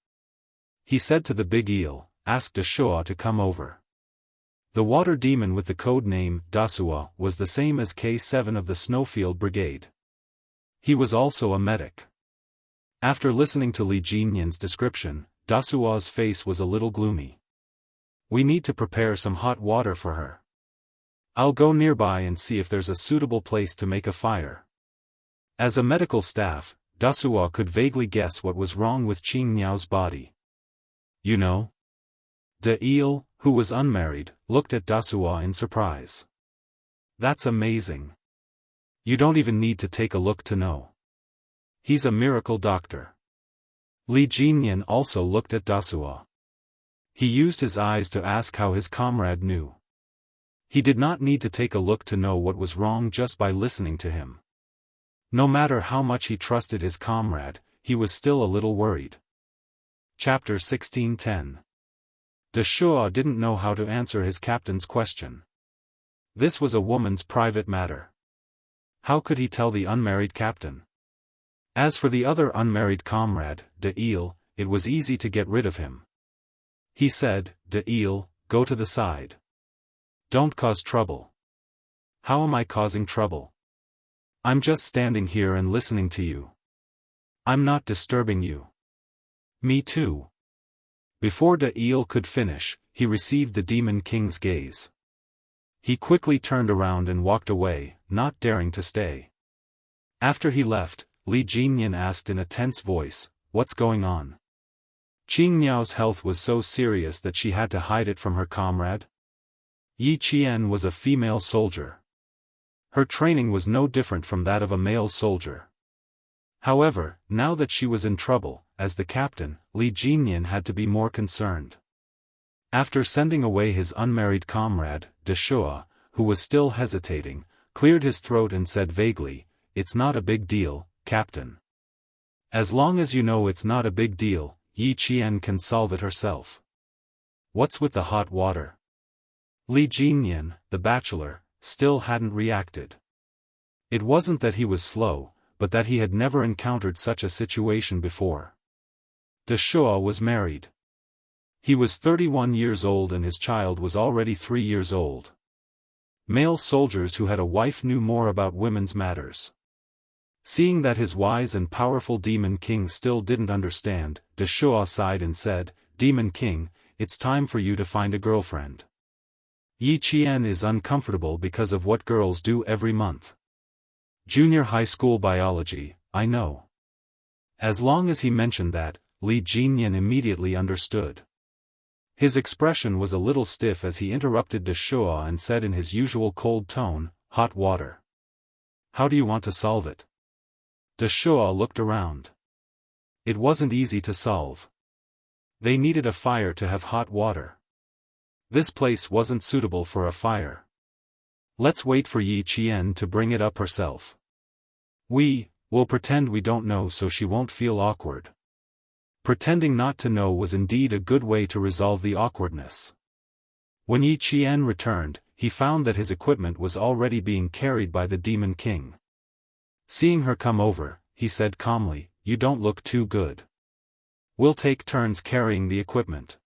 He said to the big eel, "Ask Dashua to come over." The water demon with the code name, Dasua, was the same as K7 of the Snowfield Brigade. He was also a medic. After listening to Li Jinyan's description, Dasua's face was a little gloomy. We need to prepare some hot water for her. I'll go nearby and see if there's a suitable place to make a fire. As a medical staff, Dasua could vaguely guess what was wrong with Xianxia's body. You know? Daoist, who was unmarried, looked at Dasua in surprise. That's amazing. You don't even need to take a look to know. He's a miracle doctor. Li Jinyan also looked at Dasua. He used his eyes to ask how his comrade knew. He did not need to take a look to know what was wrong just by listening to him. No matter how much he trusted his comrade, he was still a little worried. Chapter 16:10. Dashua didn't know how to answer his captain's question. This was a woman's private matter. How could he tell the unmarried captain? As for the other unmarried comrade, Daoist, it was easy to get rid of him. He said, "Daoist, go to the side. Don't cause trouble." How am I causing trouble? I'm just standing here and listening to you. I'm not disturbing you. Me too. Before Daoist could finish, he received the Demon King's gaze. He quickly turned around and walked away, not daring to stay. After he left, Li Jinyan asked in a tense voice, "What's going on?" Xianxia's health was so serious that she had to hide it from her comrade. Yi Qian was a female soldier. Her training was no different from that of a male soldier. However, now that she was in trouble, as the captain, Li Jinyan had to be more concerned. After sending away his unmarried comrade, Deshua, who was still hesitating, cleared his throat and said vaguely, "It's not a big deal, Captain. As long as you know it's not a big deal, Yi Qian can solve it herself." "What's with the hot water?" Li Jinyan, the bachelor, still hadn't reacted. It wasn't that he was slow, but that he had never encountered such a situation before. Deshua was married. He was 31 years old and his child was already 3 years old. Male soldiers who had a wife knew more about women's matters. Seeing that his wise and powerful Demon King still didn't understand, Deshua sighed and said, "Demon King, it's time for you to find a girlfriend. Yi Qian is uncomfortable because of what girls do every month. Junior high school biology, I know." As long as he mentioned that, Li Jinyan immediately understood. His expression was a little stiff as he interrupted Deshua and said in his usual cold tone, "Hot water. How do you want to solve it?" Deshua looked around. It wasn't easy to solve. They needed a fire to have hot water. This place wasn't suitable for a fire. "Let's wait for Yi Qian to bring it up herself. We'll pretend we don't know so she won't feel awkward." Pretending not to know was indeed a good way to resolve the awkwardness. When Yi Qian returned, he found that his equipment was already being carried by the Demon King. Seeing her come over, he said calmly, "You don't look too good. We'll take turns carrying the equipment."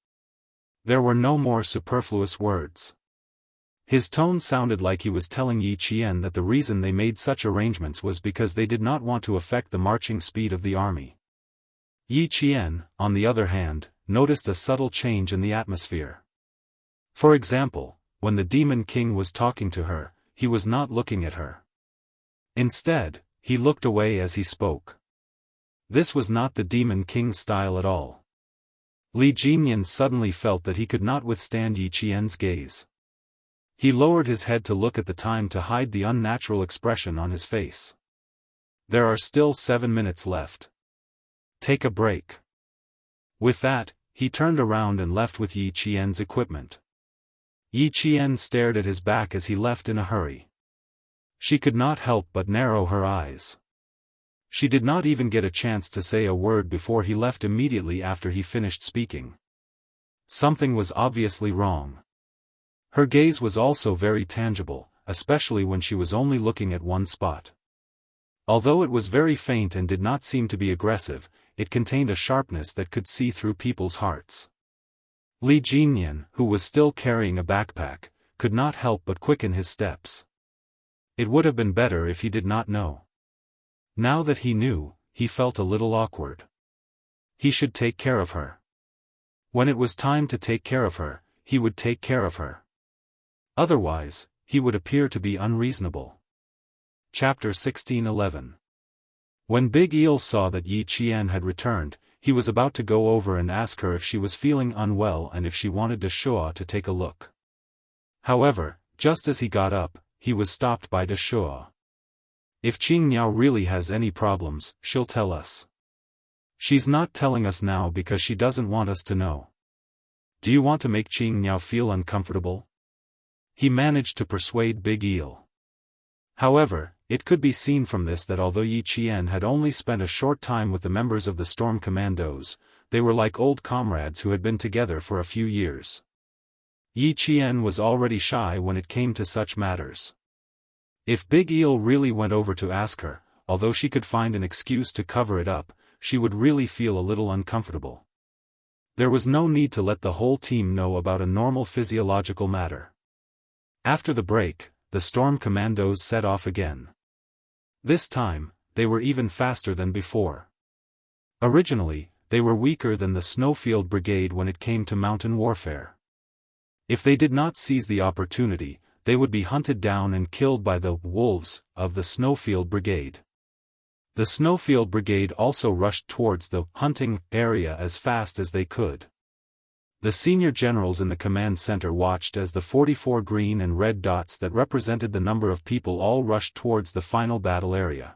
There were no more superfluous words. His tone sounded like he was telling Yi Qian that the reason they made such arrangements was because they did not want to affect the marching speed of the army. Yi Qian, on the other hand, noticed a subtle change in the atmosphere. For example, when the Demon King was talking to her, he was not looking at her. Instead, he looked away as he spoke. This was not the Demon King's style at all. Li Jinyan suddenly felt that he could not withstand Yi Qian's gaze. He lowered his head to look at the time to hide the unnatural expression on his face. "There are still 7 minutes left. Take a break." With that, he turned around and left with Yi Qian's equipment. Yi Qian stared at his back as he left in a hurry. She could not help but narrow her eyes. She did not even get a chance to say a word before he left immediately after he finished speaking. Something was obviously wrong. Her gaze was also very tangible, especially when she was only looking at one spot. Although it was very faint and did not seem to be aggressive, it contained a sharpness that could see through people's hearts. Li Jinyan, who was still carrying a backpack, could not help but quicken his steps. It would have been better if he did not know. Now that he knew, he felt a little awkward. He should take care of her. When it was time to take care of her, he would take care of her. Otherwise, he would appear to be unreasonable. Chapter 16:11. When Big Eel saw that Yi Qian had returned, he was about to go over and ask her if she was feeling unwell and if she wanted Deshua to take a look. However, just as he got up, he was stopped by Deshua. "If Qingniao really has any problems, she'll tell us. She's not telling us now because she doesn't want us to know. Do you want to make Qingniao feel uncomfortable?" He managed to persuade Big Eel. However, it could be seen from this that although Yi Qian had only spent a short time with the members of the Storm Commandos, they were like old comrades who had been together for a few years. Yi Qian was already shy when it came to such matters. If Big Eel really went over to ask her, although she could find an excuse to cover it up, she would really feel a little uncomfortable. There was no need to let the whole team know about a normal physiological matter. After the break, the Storm Commandos set off again. This time, they were even faster than before. Originally, they were weaker than the Snowfield Brigade when it came to mountain warfare. If they did not seize the opportunity, they would be hunted down and killed by the wolves of the Snowfield Brigade. The Snowfield Brigade also rushed towards the hunting area as fast as they could. The senior generals in the command center watched as the 44 green and red dots that represented the number of people all rushed towards the final battle area.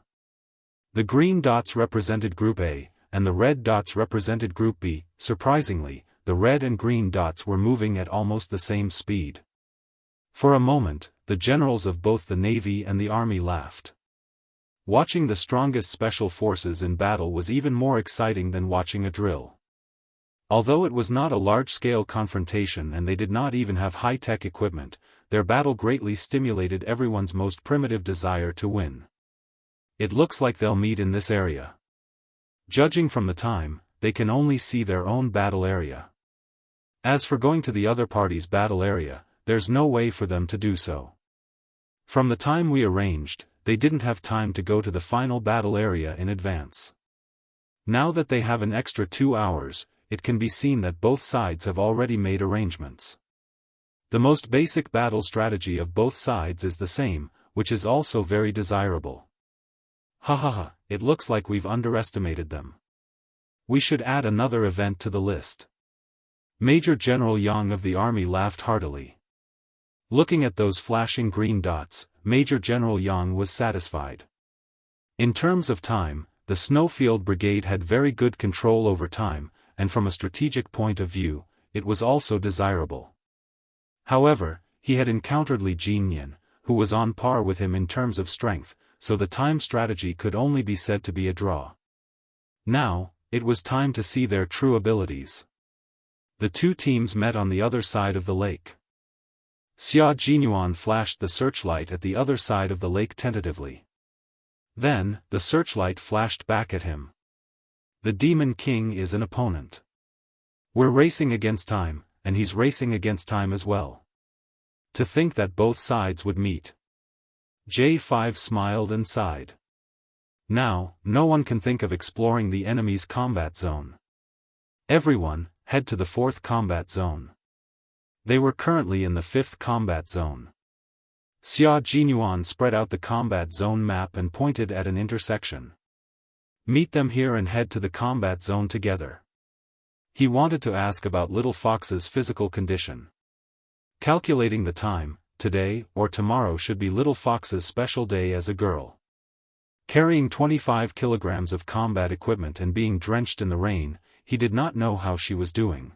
The green dots represented Group A, and the red dots represented Group B. Surprisingly, the red and green dots were moving at almost the same speed. For a moment, the generals of both the Navy and the Army laughed. Watching the strongest special forces in battle was even more exciting than watching a drill. Although it was not a large-scale confrontation and they did not even have high-tech equipment, their battle greatly stimulated everyone's most primitive desire to win. It looks like they'll meet in this area. Judging from the time, they can only see their own battle area. As for going to the other party's battle area, there's no way for them to do so. From the time we arranged, they didn't have time to go to the final battle area in advance. Now that they have an extra 2 hours, it can be seen that both sides have already made arrangements. The most basic battle strategy of both sides is the same, which is also very desirable. Ha, it looks like we've underestimated them. We should add another event to the list. Major General Yang of the Army laughed heartily. Looking at those flashing green dots, Major General Yang was satisfied. In terms of time, the Snowfield Brigade had very good control over time, and from a strategic point of view, it was also desirable. However, he had encountered Li Jinyan, who was on par with him in terms of strength, so the time strategy could only be said to be a draw. Now, it was time to see their true abilities. The two teams met on the other side of the lake. Xia Jinyuan flashed the searchlight at the other side of the lake tentatively. Then, the searchlight flashed back at him. The Demon King is an opponent. We're racing against time, and he's racing against time as well. To think that both sides would meet. J5 smiled and sighed. Now, no one can think of exploring the enemy's combat zone. Everyone, head to the 4th combat zone. They were currently in the 5th combat zone. Xia Jinyuan spread out the combat zone map and pointed at an intersection. Meet them here and head to the combat zone together. He wanted to ask about Little Fox's physical condition. Calculating the time, today or tomorrow should be Little Fox's special day as a girl. Carrying 25 kilograms of combat equipment and being drenched in the rain, he did not know how she was doing.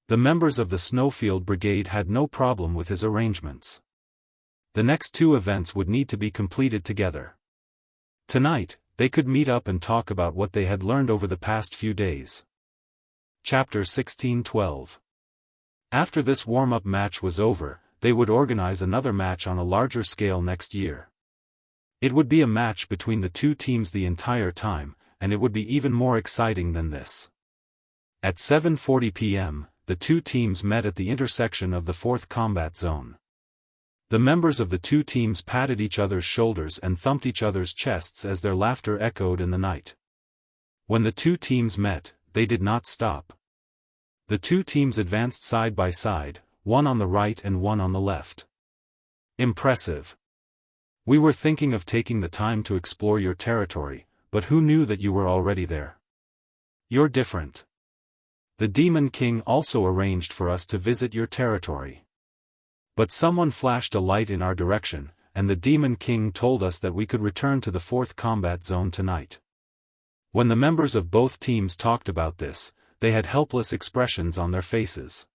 The members of the Snowfield Brigade had no problem with his arrangements. The next 2 events would need to be completed together. Tonight, they could meet up and talk about what they had learned over the past few days. Chapter 16:12. After this warm-up match was over, they would organize another match on a larger scale next year. It would be a match between the two teams the entire time, and it would be even more exciting than this. At 7:40 p.m., the two teams met at the intersection of the 4th combat zone. The members of the two teams patted each other's shoulders and thumped each other's chests as their laughter echoed in the night. When the two teams met, they did not stop. The two teams advanced side by side, one on the right and one on the left. Impressive. We were thinking of taking the time to explore your territory, but who knew that you were already there? You're different. The Demon King also arranged for us to visit your territory. But someone flashed a light in our direction, and the Demon King told us that we could return to the 4th combat zone tonight. When the members of both teams talked about this, they had helpless expressions on their faces.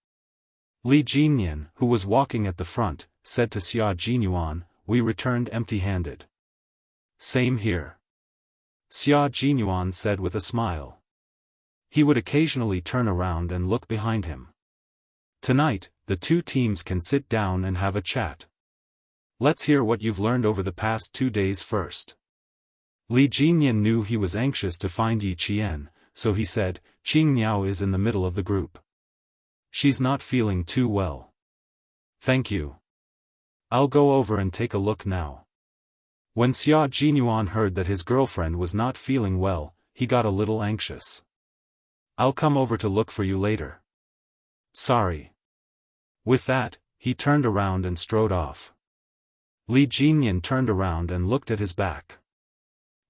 Li Jinyan, who was walking at the front, said to Xia Jinyuan, "We returned empty-handed." "Same here," Xia Jinyuan said with a smile. He would occasionally turn around and look behind him. Tonight, the two teams can sit down and have a chat. Let's hear what you've learned over the past 2 days first. Li Jinyan knew he was anxious to find Yi Qian, so he said, "Qing Niao is in the middle of the group. She's not feeling too well." "Thank you. I'll go over and take a look now." When Xia Jinyuan heard that his girlfriend was not feeling well, he got a little anxious. "I'll come over to look for you later." "Sorry." With that, he turned around and strode off. Li Jinyan turned around and looked at his back.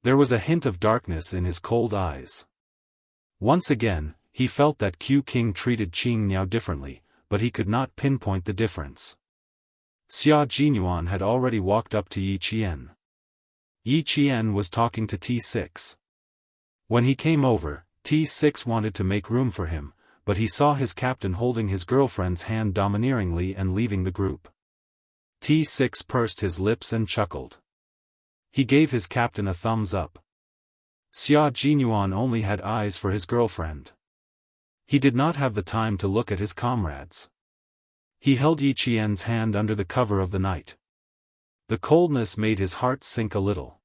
There was a hint of darkness in his cold eyes. Once again, he felt that Q King treated Xianxia differently, but he could not pinpoint the difference. Xia Jinyuan had already walked up to Yi Qian. Yi Qian was talking to T6. When he came over, T6 wanted to make room for him, but he saw his captain holding his girlfriend's hand domineeringly and leaving the group. T6 pursed his lips and chuckled. He gave his captain a thumbs up. Xia Jinyuan only had eyes for his girlfriend. He did not have the time to look at his comrades. He held Yi Qian's hand under the cover of the night. The coldness made his heart sink a little.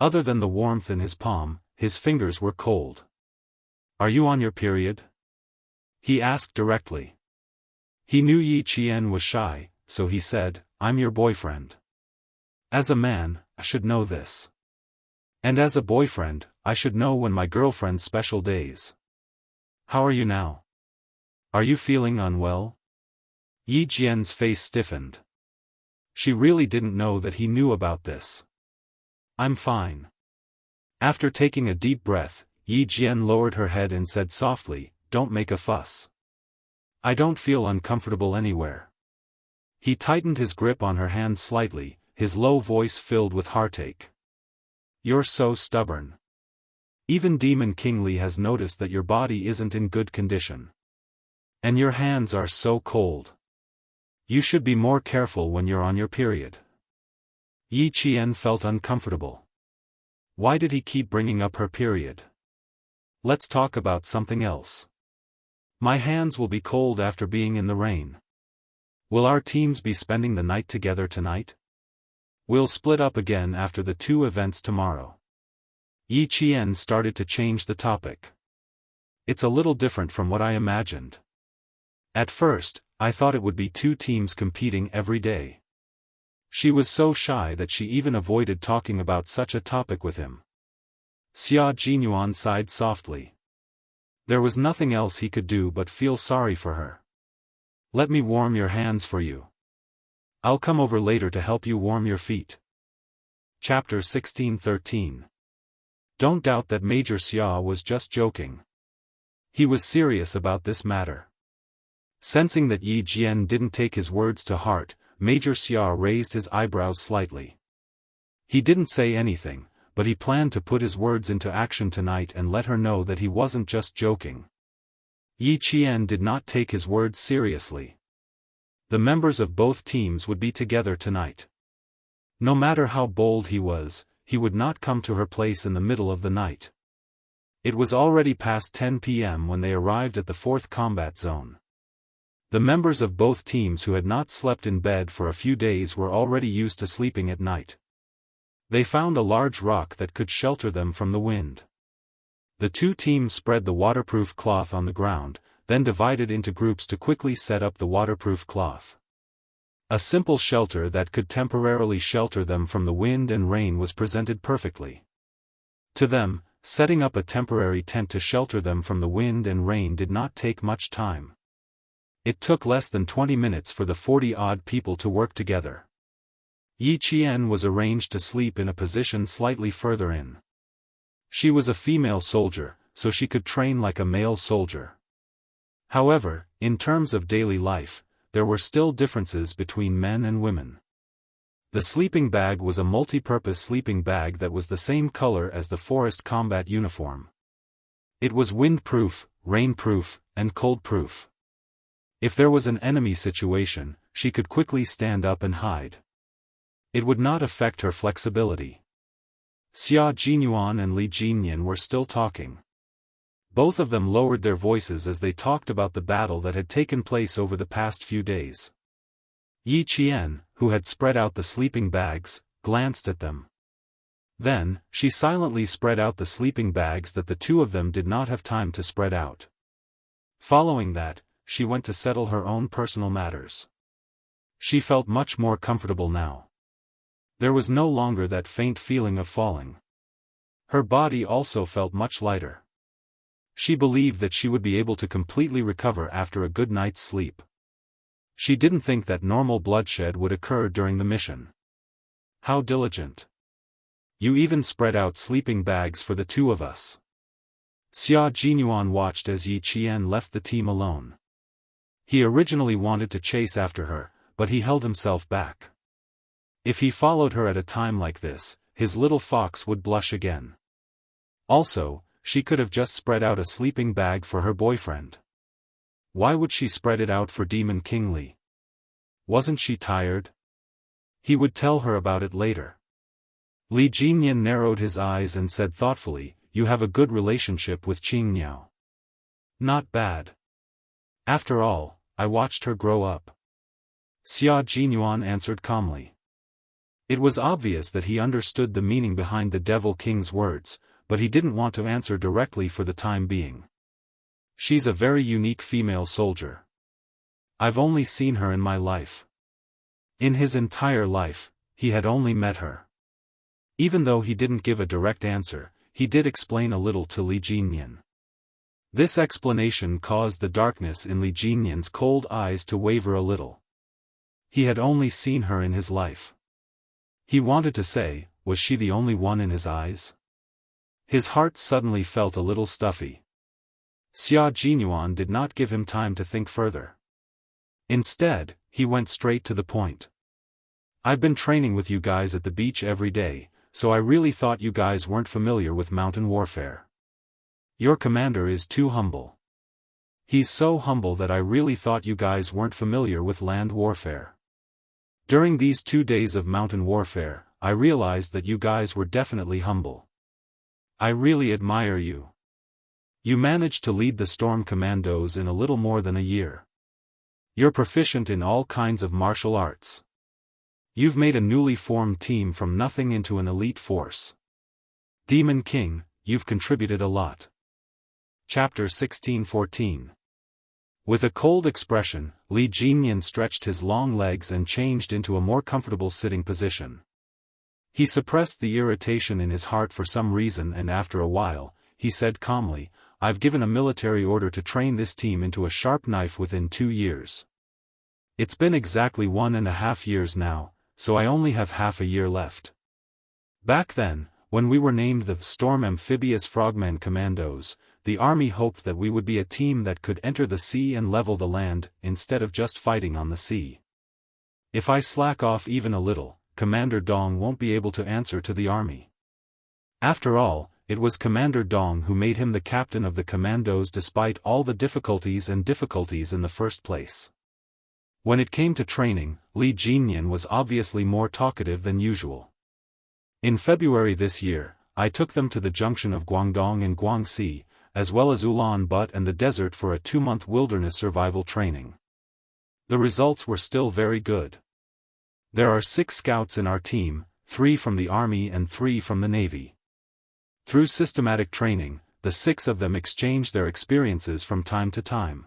Other than the warmth in his palm, his fingers were cold. "Are you on your period?" he asked directly. He knew Yi Qian was shy, so he said, "I'm your boyfriend. As a man, I should know this. And as a boyfriend, I should know when my girlfriend's special days. How are you now? Are you feeling unwell?" Yi Qian's face stiffened. She really didn't know that he knew about this. "I'm fine." After taking a deep breath, Yi Qian lowered her head and said softly, "Don't make a fuss. I don't feel uncomfortable anywhere." He tightened his grip on her hand slightly, his low voice filled with heartache. "You're so stubborn. Even Demon King Li has noticed that your body isn't in good condition. And your hands are so cold. You should be more careful when you're on your period." Yi Qian felt uncomfortable. Why did he keep bringing up her period? "Let's talk about something else. My hands will be cold after being in the rain. Will our teams be spending the night together tonight? We'll split up again after the 2 events tomorrow." Yi Qian started to change the topic. "It's a little different from what I imagined. At first, I thought it would be 2 teams competing every day." She was so shy that she even avoided talking about such a topic with him. Xia Jinyuan sighed softly. There was nothing else he could do but feel sorry for her. "Let me warm your hands for you. I'll come over later to help you warm your feet." Chapter 16:13. Don't doubt that Major Xia was just joking. He was serious about this matter. Sensing that Yi Qian didn't take his words to heart, Major Xia raised his eyebrows slightly. He didn't say anything, but he planned to put his words into action tonight and let her know that he wasn't just joking. Yi Qian did not take his words seriously. The members of both teams would be together tonight. No matter how bold he was, he would not come to her place in the middle of the night. It was already past 10 p.m. when they arrived at the 4th combat zone. The members of both teams who had not slept in bed for a few days were already used to sleeping at night. They found a large rock that could shelter them from the wind. The 2 teams spread the waterproof cloth on the ground, then divided into groups to quickly set up the waterproof cloth. A simple shelter that could temporarily shelter them from the wind and rain was presented perfectly. To them, setting up a temporary tent to shelter them from the wind and rain did not take much time. It took less than 20 minutes for the 40-odd people to work together. Yi Qian was arranged to sleep in a position slightly further in. She was a female soldier, so she could train like a male soldier. However, in terms of daily life, there were still differences between men and women. The sleeping bag was a multi-purpose sleeping bag that was the same color as the forest combat uniform. It was wind-proof, rain-proof, and cold-proof. If there was an enemy situation, she could quickly stand up and hide. It would not affect her flexibility. Xia Jinyuan and Li Jinyan were still talking. Both of them lowered their voices as they talked about the battle that had taken place over the past few days. Yi Qian, who had spread out the sleeping bags, glanced at them. Then, she silently spread out the sleeping bags that the 2 of them did not have time to spread out. Following that, she went to settle her own personal matters. She felt much more comfortable now. There was no longer that faint feeling of falling. Her body also felt much lighter. She believed that she would be able to completely recover after a good night's sleep. She didn't think that normal bloodshed would occur during the mission. How diligent. You even spread out sleeping bags for the 2 of us. Xia Jinyuan watched as Yi Qian left the team alone. He originally wanted to chase after her, but he held himself back. If he followed her at a time like this, his little fox would blush again. Also, she could have just spread out a sleeping bag for her boyfriend. Why would she spread it out for Demon King Li? Wasn't she tired? He would tell her about it later. Li Jinyan narrowed his eyes and said thoughtfully, "You have a good relationship with Qingniao." "Not bad. After all, I watched her grow up." Xia Jinyuan answered calmly. It was obvious that he understood the meaning behind the Devil King's words, but he didn't want to answer directly for the time being. "She's a very unique female soldier. I've only seen her in my life." In his entire life, he had only met her. Even though he didn't give a direct answer, he did explain a little to Li Jinyan. This explanation caused the darkness in Li Jinyan's cold eyes to waver a little. He had only seen her in his life. He wanted to say, was she the only one in his eyes? His heart suddenly felt a little stuffy. Xia Jinyuan did not give him time to think further. Instead, he went straight to the point. "I've been training with you guys at the beach every day, so I really thought you guys weren't familiar with mountain warfare. Your commander is too humble. He's so humble that I really thought you guys weren't familiar with land warfare. During these 2 days of mountain warfare, I realized that you guys were definitely humble. I really admire you. You managed to lead the Storm Commandos in a little more than a year. You're proficient in all kinds of martial arts. You've made a newly formed team from nothing into an elite force. Demon King, you've contributed a lot." Chapter 16-14. With a cold expression, Li Jinyan stretched his long legs and changed into a more comfortable sitting position. He suppressed the irritation in his heart for some reason and after a while, he said calmly, "I've given a military order to train this team into a sharp knife within 2 years. It's been exactly 1.5 years now, so I only have half a year left. Back then, when we were named the Storm Amphibious Frogmen Commandos, the army hoped that we would be a team that could enter the sea and level the land, instead of just fighting on the sea. If I slack off even a little, Commander Dong won't be able to answer to the army. After all, it was Commander Dong who made him the captain of the commandos despite all the difficulties in the first place." When it came to training, Li Jinyan was obviously more talkative than usual. "In February this year, I took them to the junction of Guangdong and Guangxi, as well as Ulaanbaatar and the desert for a 2-month wilderness survival training. The results were still very good. There are 6 scouts in our team, 3 from the army and 3 from the navy. Through systematic training, the 6 of them exchange their experiences from time to time.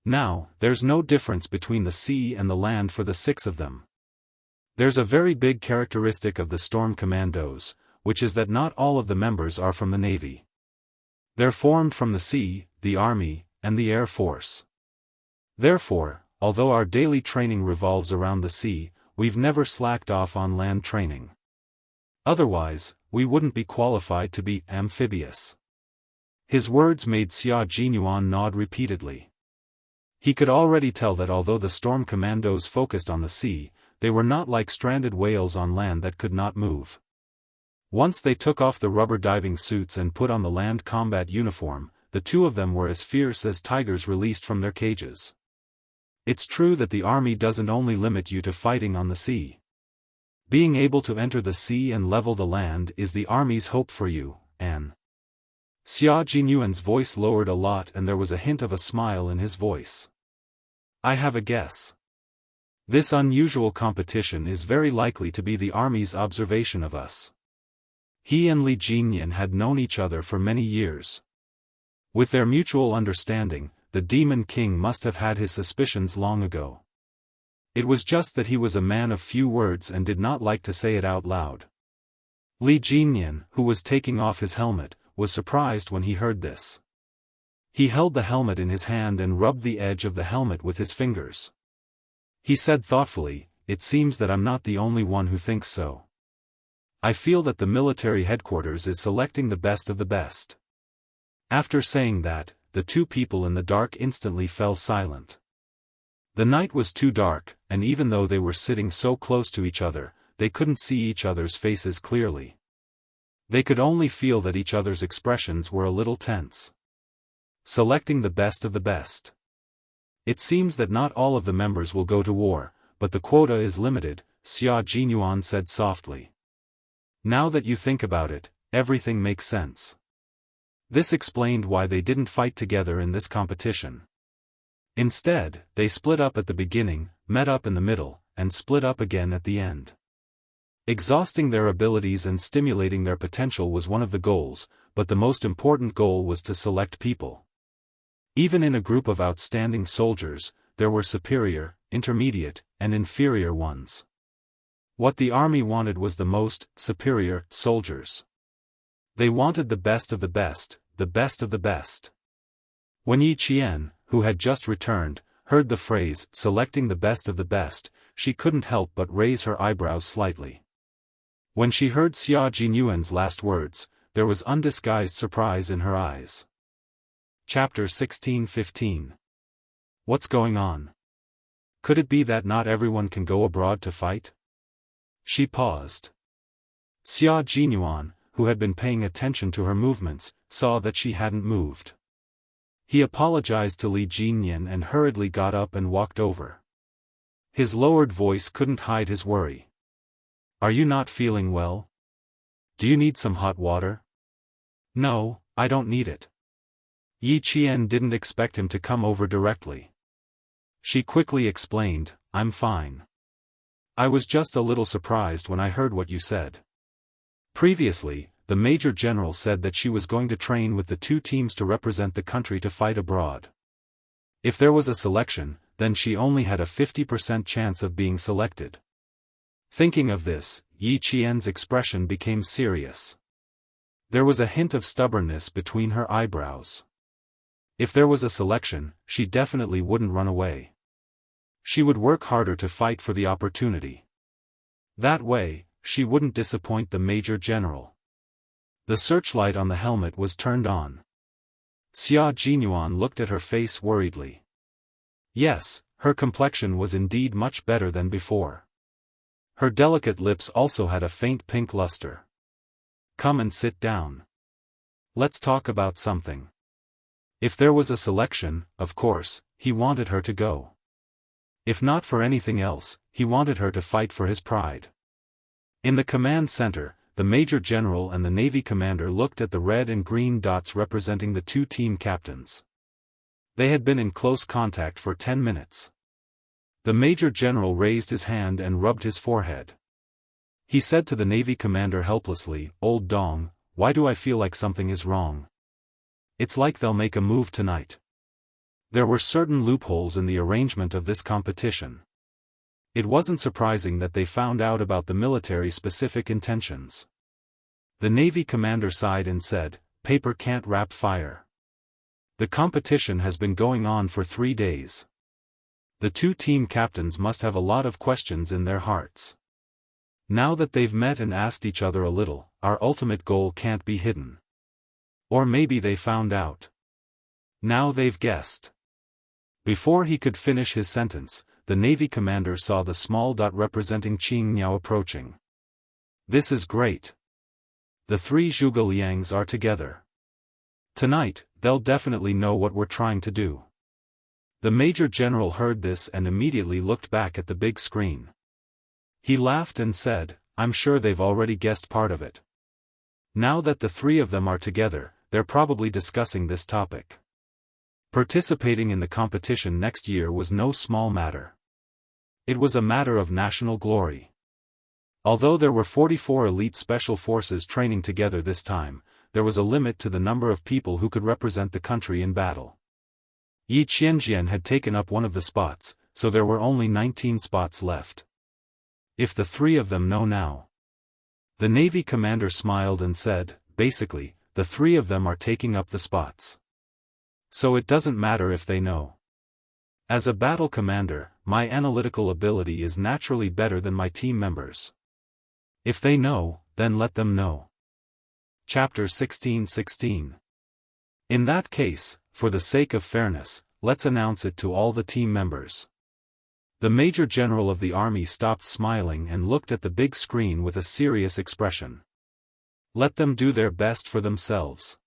Now, there's no difference between the sea and the land for the 6 of them. There's a very big characteristic of the Storm Commandos, which is that not all of the members are from the navy. They're formed from the sea, the army, and the air force. Therefore, although our daily training revolves around the sea, we've never slacked off on land training. Otherwise, we wouldn't be qualified to be amphibious." His words made Xia Jinyuan nod repeatedly. He could already tell that although the Storm Commandos focused on the sea, they were not like stranded whales on land that could not move. Once they took off the rubber diving suits and put on the land combat uniform, the 2 of them were as fierce as tigers released from their cages. It's true that the army doesn't only limit you to fighting on the sea. Being able to enter the sea and level the land is the army's hope for you, Anne. Xia Jinyuan's voice lowered a lot and there was a hint of a smile in his voice. "I have a guess. This unusual competition is very likely to be the army's observation of us." He and Li Jinyan had known each other for many years. With their mutual understanding, the Demon King must have had his suspicions long ago. It was just that he was a man of few words and did not like to say it out loud. Li Jinyan, who was taking off his helmet, was surprised when he heard this. He held the helmet in his hand and rubbed the edge of the helmet with his fingers. He said thoughtfully, "It seems that I'm not the only one who thinks so. I feel that the military headquarters is selecting the best of the best. After saying that, the two people in the dark instantly fell silent. The night was too dark, and even though they were sitting so close to each other, they couldn't see each other's faces clearly. They could only feel that each other's expressions were a little tense. Selecting the best of the best. It seems that not all of the members will go to war, but the quota is limited, Xia Jinyuan said softly. Now that you think about it, everything makes sense. This explained why they didn't fight together in this competition. Instead, they split up at the beginning, met up in the middle, and split up again at the end. Exhausting their abilities and stimulating their potential was one of the goals, but the most important goal was to select people. Even in a group of outstanding soldiers, there were superior, intermediate, and inferior ones. What the army wanted was the most superior soldiers. They wanted the best of the best, the best of the best. When Yi Qian, who had just returned, heard the phrase, selecting the best of the best, she couldn't help but raise her eyebrows slightly. When she heard Xia Jinyuan's last words, there was undisguised surprise in her eyes. Chapter 16:15. What's going on? Could it be that not everyone can go abroad to fight? She paused. Xia Jinyuan, who had been paying attention to her movements, saw that she hadn't moved. He apologized to Li Jinyan and hurriedly got up and walked over. His lowered voice couldn't hide his worry. Are you not feeling well? Do you need some hot water? No, I don't need it. Yi Qian didn't expect him to come over directly. She quickly explained, I'm fine. I was just a little surprised when I heard what you said. Previously, the Major General said that she was going to train with the two teams to represent the country to fight abroad. If there was a selection, then she only had a 50% chance of being selected. Thinking of this, Yi Qian's expression became serious. There was a hint of stubbornness between her eyebrows. If there was a selection, she definitely wouldn't run away. She would work harder to fight for the opportunity. That way, she wouldn't disappoint the Major General. The searchlight on the helmet was turned on. Xia Jinyuan looked at her face worriedly. Yes, her complexion was indeed much better than before. Her delicate lips also had a faint pink luster. Come and sit down. Let's talk about something. If there was a selection, of course, he wanted her to go. If not for anything else, he wanted her to fight for his pride. In the command center, the Major General and the Navy Commander looked at the red and green dots representing the two team captains. They had been in close contact for 10 minutes. The Major General raised his hand and rubbed his forehead. He said to the Navy Commander helplessly, Old Dong, why do I feel like something is wrong? It's like they'll make a move tonight. There were certain loopholes in the arrangement of this competition. It wasn't surprising that they found out about the military-specific intentions. The Navy Commander sighed and said, Paper can't wrap fire. The competition has been going on for 3 days. The two team captains must have a lot of questions in their hearts. Now that they've met and asked each other a little, our ultimate goal can't be hidden. Or maybe they found out. Now they've guessed. Before he could finish his sentence, the Navy Commander saw the small dot representing Xianxia approaching. This is great. The 3 Zhuge Liangs are together. Tonight, they'll definitely know what we're trying to do. The Major General heard this and immediately looked back at the big screen. He laughed and said, I'm sure they've already guessed part of it. Now that the 3 of them are together, they're probably discussing this topic. Participating in the competition next year was no small matter. It was a matter of national glory. Although there were 44 elite special forces training together this time, there was a limit to the number of people who could represent the country in battle. Yi Qianjian had taken up one of the spots, so there were only 19 spots left. If the 3 of them know now. The Navy Commander smiled and said, basically, the 3 of them are taking up the spots. So it doesn't matter if they know. As a battle commander, my analytical ability is naturally better than my team members. If they know, then let them know. Chapter 16:16. In that case, for the sake of fairness, let's announce it to all the team members. The Major General of the army stopped smiling and looked at the big screen with a serious expression. Let them do their best for themselves.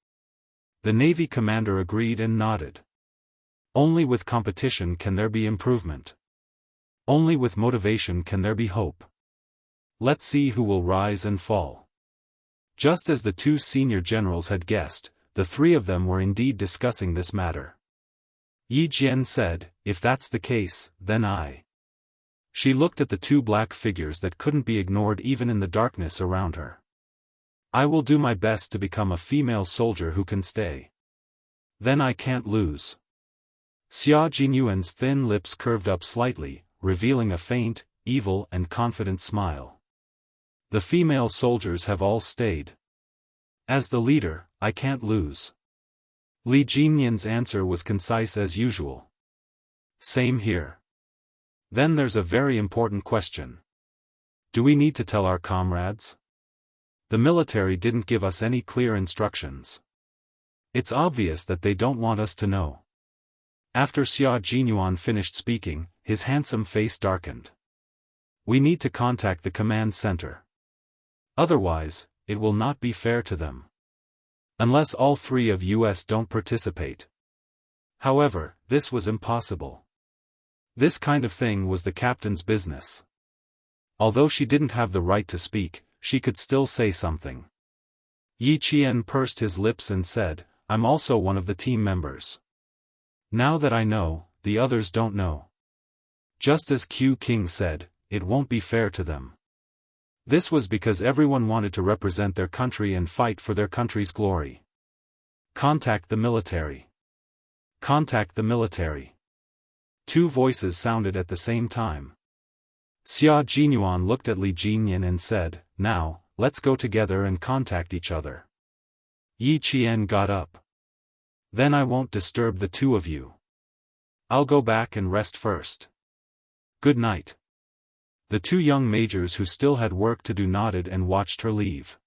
The Navy commander agreed and nodded. Only with competition can there be improvement. Only with motivation can there be hope. Let's see who will rise and fall. Just as the two senior generals had guessed, the three of them were indeed discussing this matter. Yi Jian said, "If that's the case, then I." She looked at the two black figures that couldn't be ignored even in the darkness around her. "I will do my best to become a female soldier who can stay. Then I can't lose." Xia Jinyuan's thin lips curved up slightly, revealing a faint, evil and confident smile. "The female soldiers have all stayed. As the leader, I can't lose." Li Jinyan's answer was concise as usual. "Same here." "Then there's a very important question. Do we need to tell our comrades? The military didn't give us any clear instructions. It's obvious that they don't want us to know." After Xia Jinyuan finished speaking, his handsome face darkened. "We need to contact the command center. Otherwise, it will not be fair to them. Unless all three of us don't participate." However, this was impossible. This kind of thing was the captain's business. Although she didn't have the right to speak, she could still say something. Yi Qian pursed his lips and said, "I'm also one of the team members. Now that I know, the others don't know." Just as Q King said, it won't be fair to them. This was because everyone wanted to represent their country and fight for their country's glory. Contact the military. Contact the military. Two voices sounded at the same time. Xia Jinyuan looked at Li Jinyan and said, "Now, let's go together and contact each other." Yi Qian got up. "Then I won't disturb the two of you. I'll go back and rest first. Good night." The two young majors who still had work to do nodded and watched her leave.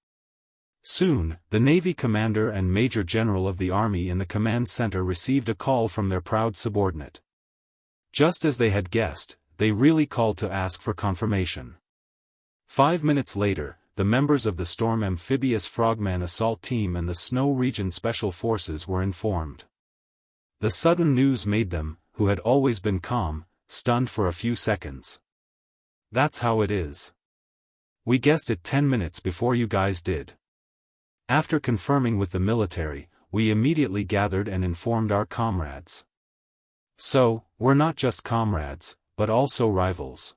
Soon, the Navy commander and Major General of the Army in the command center received a call from their proud subordinate. Just as they had guessed, they really called to ask for confirmation. 5 minutes later, the members of the Storm Amphibious Frogman Assault Team and the Snow Region Special Forces were informed. The sudden news made them, who had always been calm, stunned for a few seconds. "That's how it is. We guessed it 10 minutes before you guys did." After confirming with the military, we immediately gathered and informed our comrades. "So, we're not just comrades, but also rivals."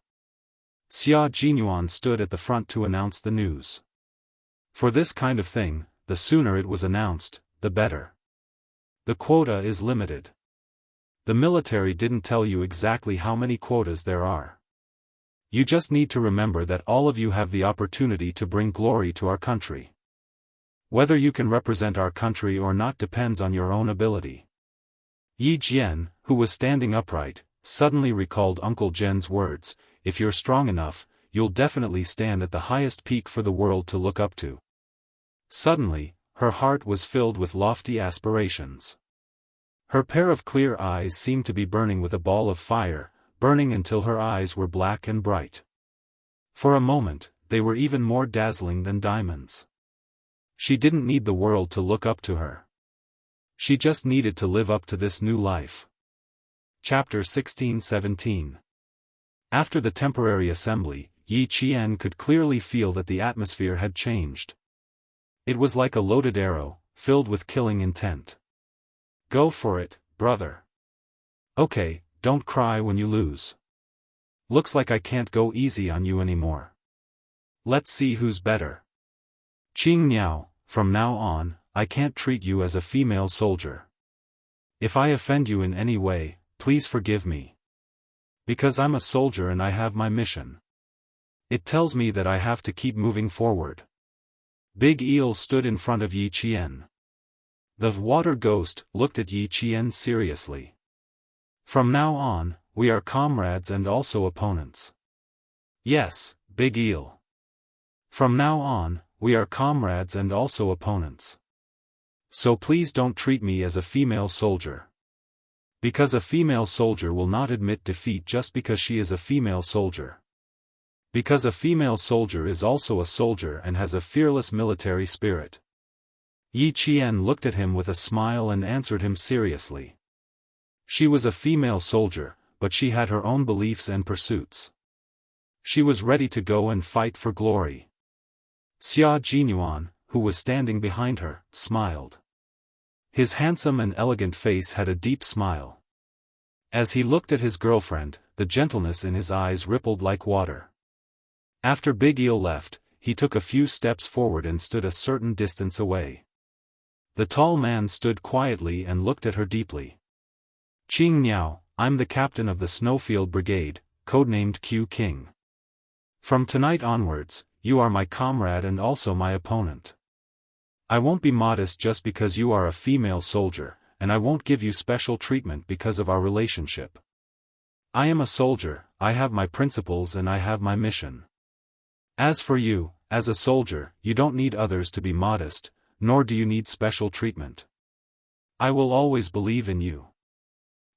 Xia Jinyuan stood at the front to announce the news. For this kind of thing, the sooner it was announced, the better. The quota is limited. The military didn't tell you exactly how many quotas there are. You just need to remember that all of you have the opportunity to bring glory to our country. Whether you can represent our country or not depends on your own ability. Yi Jian, who was standing upright, suddenly recalled Uncle Zhen's words, "If you're strong enough, you'll definitely stand at the highest peak for the world to look up to." Suddenly, her heart was filled with lofty aspirations. Her pair of clear eyes seemed to be burning with a ball of fire, burning until her eyes were black and bright. For a moment, they were even more dazzling than diamonds. She didn't need the world to look up to her. She just needed to live up to this new life. Chapter 16-17. After the temporary assembly, Yi Qian could clearly feel that the atmosphere had changed. It was like a loaded arrow, filled with killing intent. "Go for it, brother. Okay, don't cry when you lose. Looks like I can't go easy on you anymore. Let's see who's better. Qing Niao, from now on, I can't treat you as a female soldier. If I offend you in any way, please forgive me. Because I'm a soldier and I have my mission. It tells me that I have to keep moving forward." Big Eel stood in front of Yi Qian. The water ghost looked at Yi Qian seriously. "From now on, we are comrades and also opponents." "Yes, Big Eel. From now on, we are comrades and also opponents." So please don't treat me as a female soldier. Because a female soldier will not admit defeat just because she is a female soldier. Because a female soldier is also a soldier and has a fearless military spirit. Yi Qian looked at him with a smile and answered him seriously. She was a female soldier, but she had her own beliefs and pursuits. She was ready to go and fight for glory. Xia Jinyuan, who was standing behind her, smiled. His handsome and elegant face had a deep smile. As he looked at his girlfriend, the gentleness in his eyes rippled like water. After Big Eel left, he took a few steps forward and stood a certain distance away. The tall man stood quietly and looked at her deeply. Qing Niao, I'm the captain of the Snowfield Brigade, codenamed Q King. From tonight onwards, you are my comrade and also my opponent. I won't be modest just because you are a female soldier, and I won't give you special treatment because of our relationship. I am a soldier, I have my principles and I have my mission. As for you, as a soldier, you don't need others to be modest, nor do you need special treatment. I will always believe in you.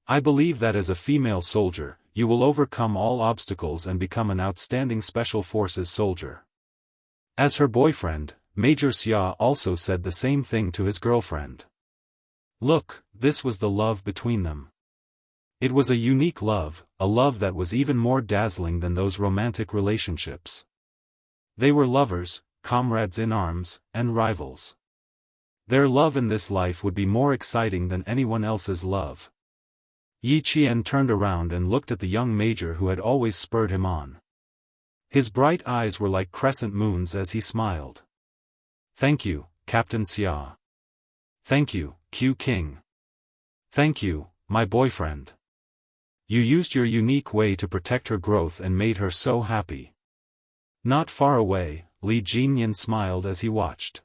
I believe that as a female soldier, you will overcome all obstacles and become an outstanding special forces soldier. As her boyfriend, Major Xia also said the same thing to his girlfriend. Look, this was the love between them. It was a unique love, a love that was even more dazzling than those romantic relationships. They were lovers, comrades in arms, and rivals. Their love in this life would be more exciting than anyone else's love. Yi Qian turned around and looked at the young major who had always spurred him on. His bright eyes were like crescent moons as he smiled. Thank you, Captain Xia. Thank you, Q King. Thank you, my boyfriend. You used your unique way to protect her growth and made her so happy. Not far away, Li Jinyan smiled as he watched.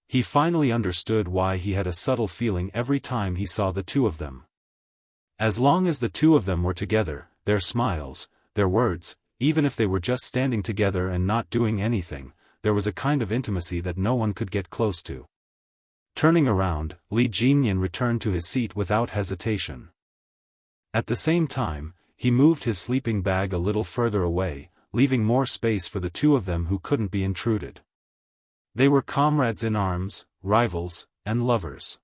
He finally understood why he had a subtle feeling every time he saw the two of them. As long as the two of them were together, their smiles, their words, even if they were just standing together and not doing anything, there was a kind of intimacy that no one could get close to. Turning around, Li Jinyan returned to his seat without hesitation. At the same time, he moved his sleeping bag a little further away, leaving more space for the two of them who couldn't be intruded. They were comrades in arms, rivals, and lovers.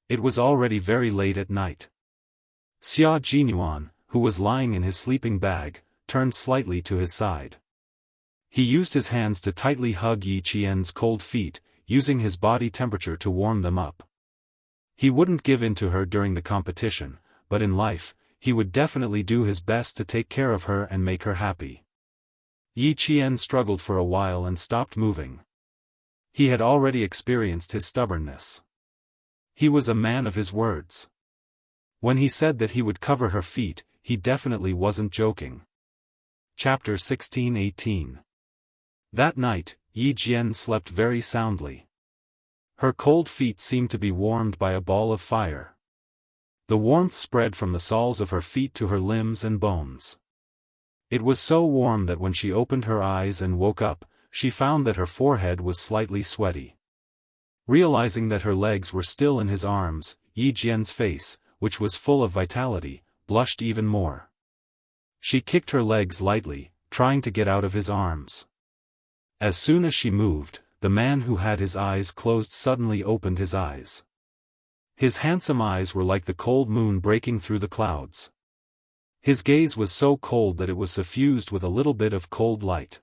It was already very late at night. Xia Jinyuan, who was lying in his sleeping bag, turned slightly to his side. He used his hands to tightly hug Yi Qian's cold feet, using his body temperature to warm them up. He wouldn't give in to her during the competition, but in life, he would definitely do his best to take care of her and make her happy. Yi Qian struggled for a while and stopped moving. He had already experienced his stubbornness. He was a man of his words. When he said that he would cover her feet, he definitely wasn't joking. Chapter 16-18. That night, Yi Jian slept very soundly. Her cold feet seemed to be warmed by a ball of fire. The warmth spread from the soles of her feet to her limbs and bones. It was so warm that when she opened her eyes and woke up, she found that her forehead was slightly sweaty. Realizing that her legs were still in his arms, Yi Jian's face, which was full of vitality, blushed even more. She kicked her legs lightly, trying to get out of his arms. As soon as she moved, the man who had his eyes closed suddenly opened his eyes. His handsome eyes were like the cold moon breaking through the clouds. His gaze was so cold that it was suffused with a little bit of cold light.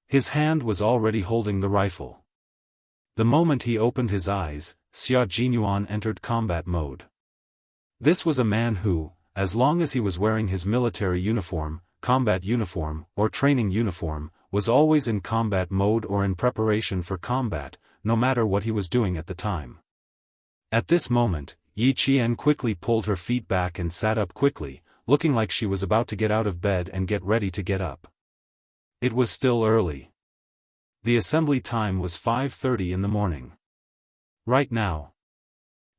His hand was already holding the rifle. The moment he opened his eyes, Xia Jinyuan entered combat mode. This was a man who, as long as he was wearing his military uniform, combat uniform, or training uniform, was always in combat mode or in preparation for combat, no matter what he was doing at the time. At this moment, Yi Qian quickly pulled her feet back and sat up quickly, looking like she was about to get out of bed and get ready to get up. It was still early. The assembly time was 5:30 in the morning. Right now.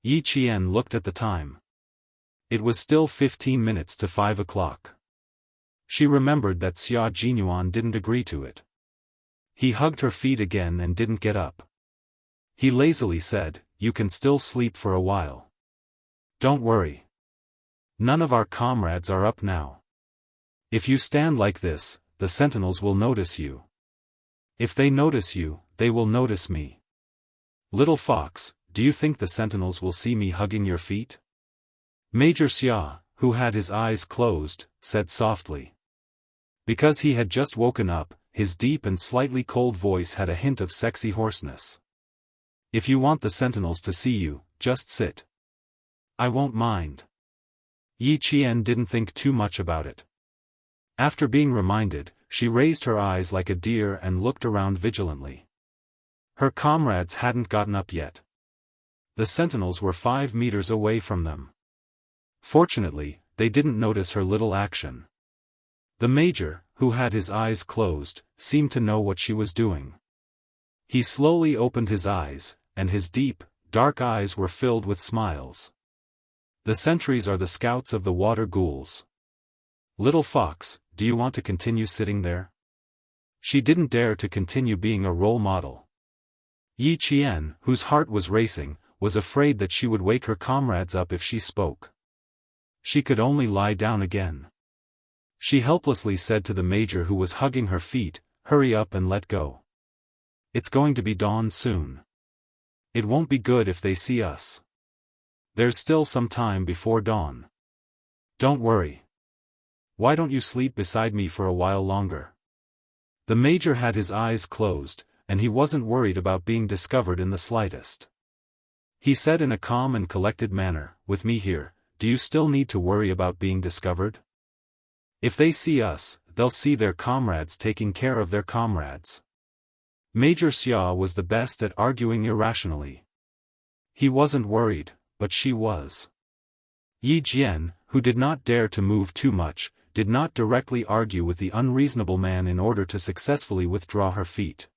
Yi Qian looked at the time. It was still 15 minutes to 5 o'clock. She remembered that Xia Jinyuan didn't agree to it. He hugged her feet again and didn't get up. He lazily said, you can still sleep for a while. Don't worry. None of our comrades are up now. If you stand like this, the sentinels will notice you. If they notice you, they will notice me. Little fox, do you think the sentinels will see me hugging your feet? Major Xia, who had his eyes closed, said softly. Because he had just woken up, his deep and slightly cold voice had a hint of sexy hoarseness. If you want the sentinels to see you, just sit. I won't mind. Yi Qian didn't think too much about it. After being reminded, she raised her eyes like a deer and looked around vigilantly. Her comrades hadn't gotten up yet. The sentinels were 5 meters away from them. Fortunately, they didn't notice her little action. The major, who had his eyes closed, seemed to know what she was doing. He slowly opened his eyes, and his deep, dark eyes were filled with smiles. The sentries are the scouts of the water ghouls. Little fox, do you want to continue sitting there? She didn't dare to continue being a role model. Yi Qian, whose heart was racing, was afraid that she would wake her comrades up if she spoke. She could only lie down again. She helplessly said to the major who was hugging her feet, "Hurry up and let go. It's going to be dawn soon. It won't be good if they see us. There's still some time before dawn. Don't worry. Why don't you sleep beside me for a while longer?" The major had his eyes closed, and he wasn't worried about being discovered in the slightest. He said in a calm and collected manner, "With me here, do you still need to worry about being discovered? If they see us, they'll see their comrades taking care of their comrades." Major Xia was the best at arguing irrationally. He wasn't worried, but she was. Yi Jian, who did not dare to move too much, did not directly argue with the unreasonable man in order to successfully withdraw her feet.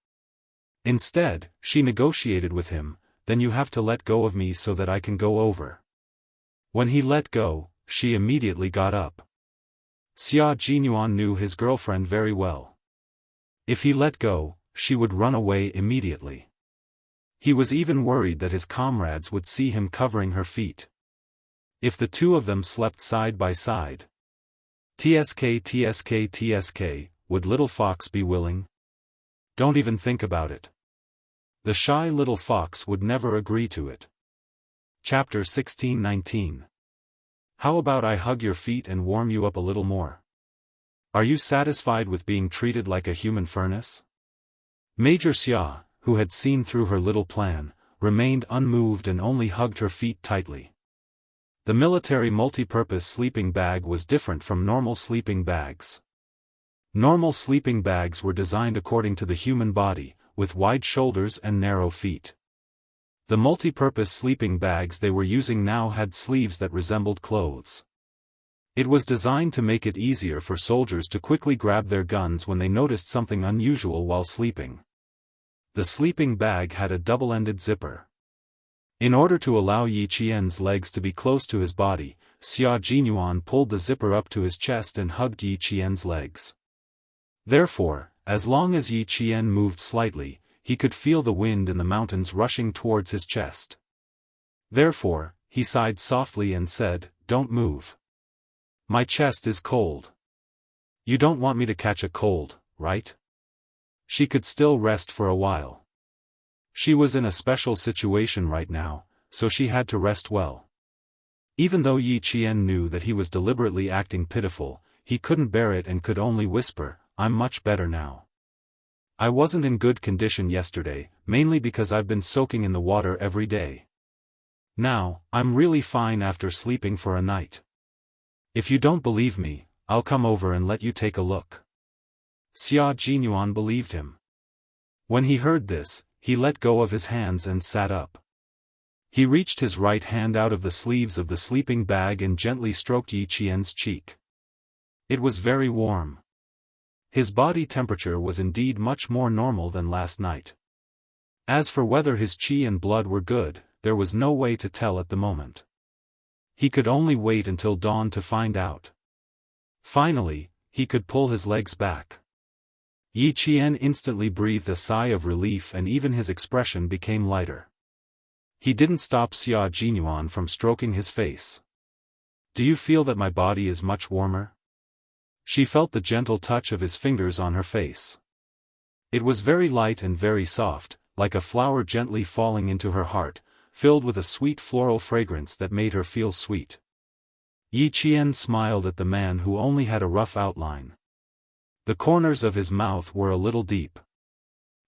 Instead, she negotiated with him, "Then you have to let go of me so that I can go over." When he let go, she immediately got up. Xia Jinyuan knew his girlfriend very well. If he let go, she would run away immediately. He was even worried that his comrades would see him covering her feet. If the two of them slept side by side. TSK, would Little Fox be willing? Don't even think about it. The shy little fox would never agree to it. Chapter 16-19. How about I hug your feet and warm you up a little more? Are you satisfied with being treated like a human furnace? Major Xia, who had seen through her little plan, remained unmoved and only hugged her feet tightly. The military multipurpose sleeping bag was different from normal sleeping bags. Normal sleeping bags were designed according to the human body, with wide shoulders and narrow feet. The multipurpose sleeping bags they were using now had sleeves that resembled clothes. It was designed to make it easier for soldiers to quickly grab their guns when they noticed something unusual while sleeping. The sleeping bag had a double-ended zipper. In order to allow Yi Qian's legs to be close to his body, Xia Jinyuan pulled the zipper up to his chest and hugged Yi Qian's legs. Therefore, as long as Yi Qian moved slightly, he could feel the wind in the mountains rushing towards his chest. Therefore, he sighed softly and said, "Don't move. My chest is cold. You don't want me to catch a cold, right?" She could still rest for a while. She was in a special situation right now, so she had to rest well. Even though Yi Qian knew that he was deliberately acting pitiful, he couldn't bear it and could only whisper, "I'm much better now. I wasn't in good condition yesterday, mainly because I've been soaking in the water every day. Now, I'm really fine after sleeping for a night. If you don't believe me, I'll come over and let you take a look." Xia Jinyuan believed him. When he heard this, he let go of his hands and sat up. He reached his right hand out of the sleeves of the sleeping bag and gently stroked Yi Qian's cheek. It was very warm. His body temperature was indeed much more normal than last night. As for whether his qi and blood were good, there was no way to tell at the moment. He could only wait until dawn to find out. Finally, he could pull his legs back. Yi Qian instantly breathed a sigh of relief and even his expression became lighter. He didn't stop Xia Jinyuan from stroking his face. Do you feel that my body is much warmer? She felt the gentle touch of his fingers on her face. It was very light and very soft, like a flower gently falling into her heart, filled with a sweet floral fragrance that made her feel sweet. Yi Qian smiled at the man who only had a rough outline. The corners of his mouth were a little deep.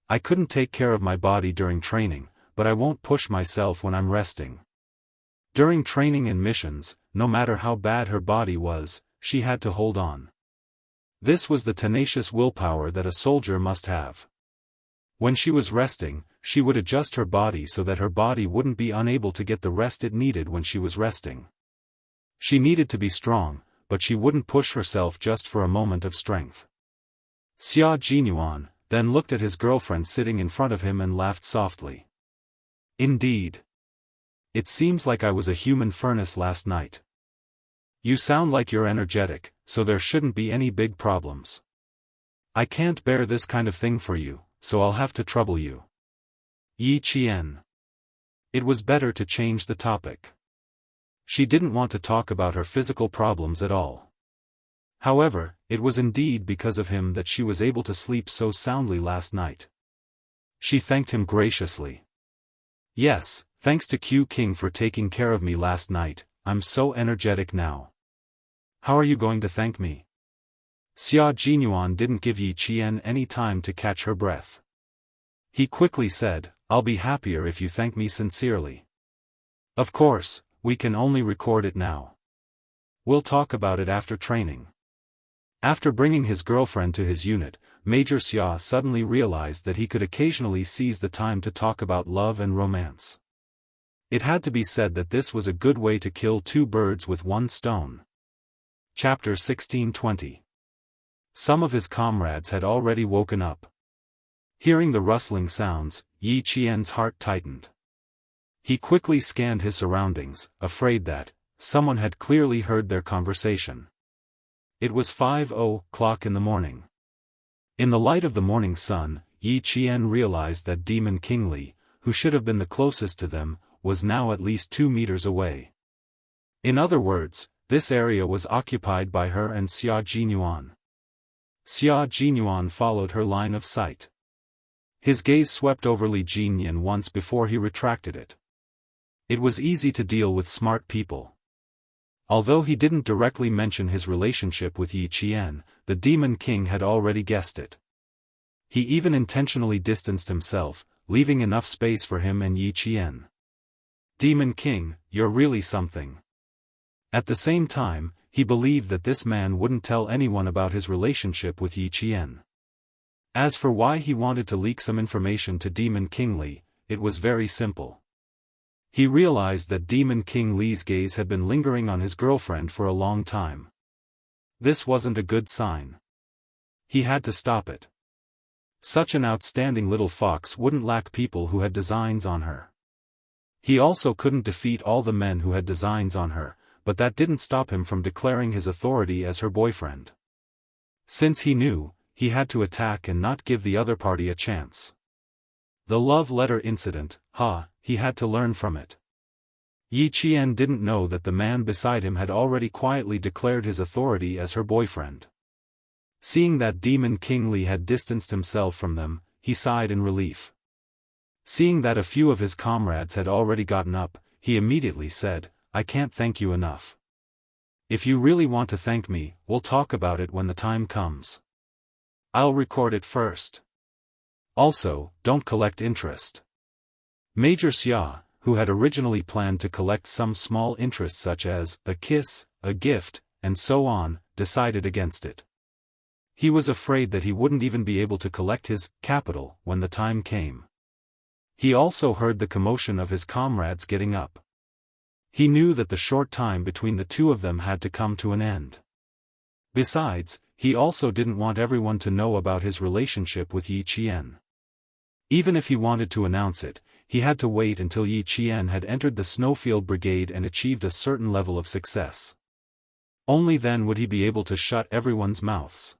I couldn't take care of my body during training, but I won't push myself when I'm resting. During training and missions, no matter how bad her body was, she had to hold on. This was the tenacious willpower that a soldier must have. When she was resting, she would adjust her body so that her body wouldn't be unable to get the rest it needed when she was resting. She needed to be strong, but she wouldn't push herself just for a moment of strength. Xia Jinyuan then looked at his girlfriend sitting in front of him and laughed softly. Indeed. It seems like I was a human furnace last night. You sound like you're energetic, so there shouldn't be any big problems. I can't bear this kind of thing for you, so I'll have to trouble you. Yi Qian. It was better to change the topic. She didn't want to talk about her physical problems at all. However, it was indeed because of him that she was able to sleep so soundly last night. She thanked him graciously. Yes, thanks to Q King for taking care of me last night, I'm so energetic now. How are you going to thank me? Xia Jinyuan didn't give Yi Qian any time to catch her breath. He quickly said, I'll be happier if you thank me sincerely. Of course, we can only record it now. We'll talk about it after training. After bringing his girlfriend to his unit, Major Xia suddenly realized that he could occasionally seize the time to talk about love and romance. It had to be said that this was a good way to kill two birds with one stone. Chapter 1620. Some of his comrades had already woken up. Hearing the rustling sounds, Yi Qian's heart tightened. He quickly scanned his surroundings, afraid that someone had clearly heard their conversation. It was 5:00 in the morning. In the light of the morning sun, Yi Qian realized that Demon King Li, who should have been the closest to them, was now at least 2 meters away. In other words, this area was occupied by her and Xia Jinyuan. Xia Jinyuan followed her line of sight. His gaze swept over Li Jinyan once before he retracted it. It was easy to deal with smart people. Although he didn't directly mention his relationship with Yi Qian, the Demon King had already guessed it. He even intentionally distanced himself, leaving enough space for him and Yi Qian. Demon King, you're really something. At the same time, he believed that this man wouldn't tell anyone about his relationship with Yi Qian. As for why he wanted to leak some information to Demon King Li, it was very simple. He realized that Demon King Li's gaze had been lingering on his girlfriend for a long time. This wasn't a good sign. He had to stop it. Such an outstanding little fox wouldn't lack people who had designs on her. He also couldn't defeat all the men who had designs on her, but that didn't stop him from declaring his authority as her boyfriend. Since he knew, he had to attack and not give the other party a chance. The love letter incident, he had to learn from it. Yi Qian didn't know that the man beside him had already quietly declared his authority as her boyfriend. Seeing that Demon King Li had distanced himself from them, he sighed in relief. Seeing that a few of his comrades had already gotten up, he immediately said, I can't thank you enough. If you really want to thank me, we'll talk about it when the time comes. I'll record it first. Also, don't collect interest. Major Xia, who had originally planned to collect some small interest such as a kiss, a gift, and so on, decided against it. He was afraid that he wouldn't even be able to collect his capital when the time came. He also heard the commotion of his comrades getting up. He knew that the short time between the two of them had to come to an end. Besides, he also didn't want everyone to know about his relationship with Yi Qian. Even if he wanted to announce it, he had to wait until Yi Qian had entered the Snowfield Brigade and achieved a certain level of success. Only then would he be able to shut everyone's mouths.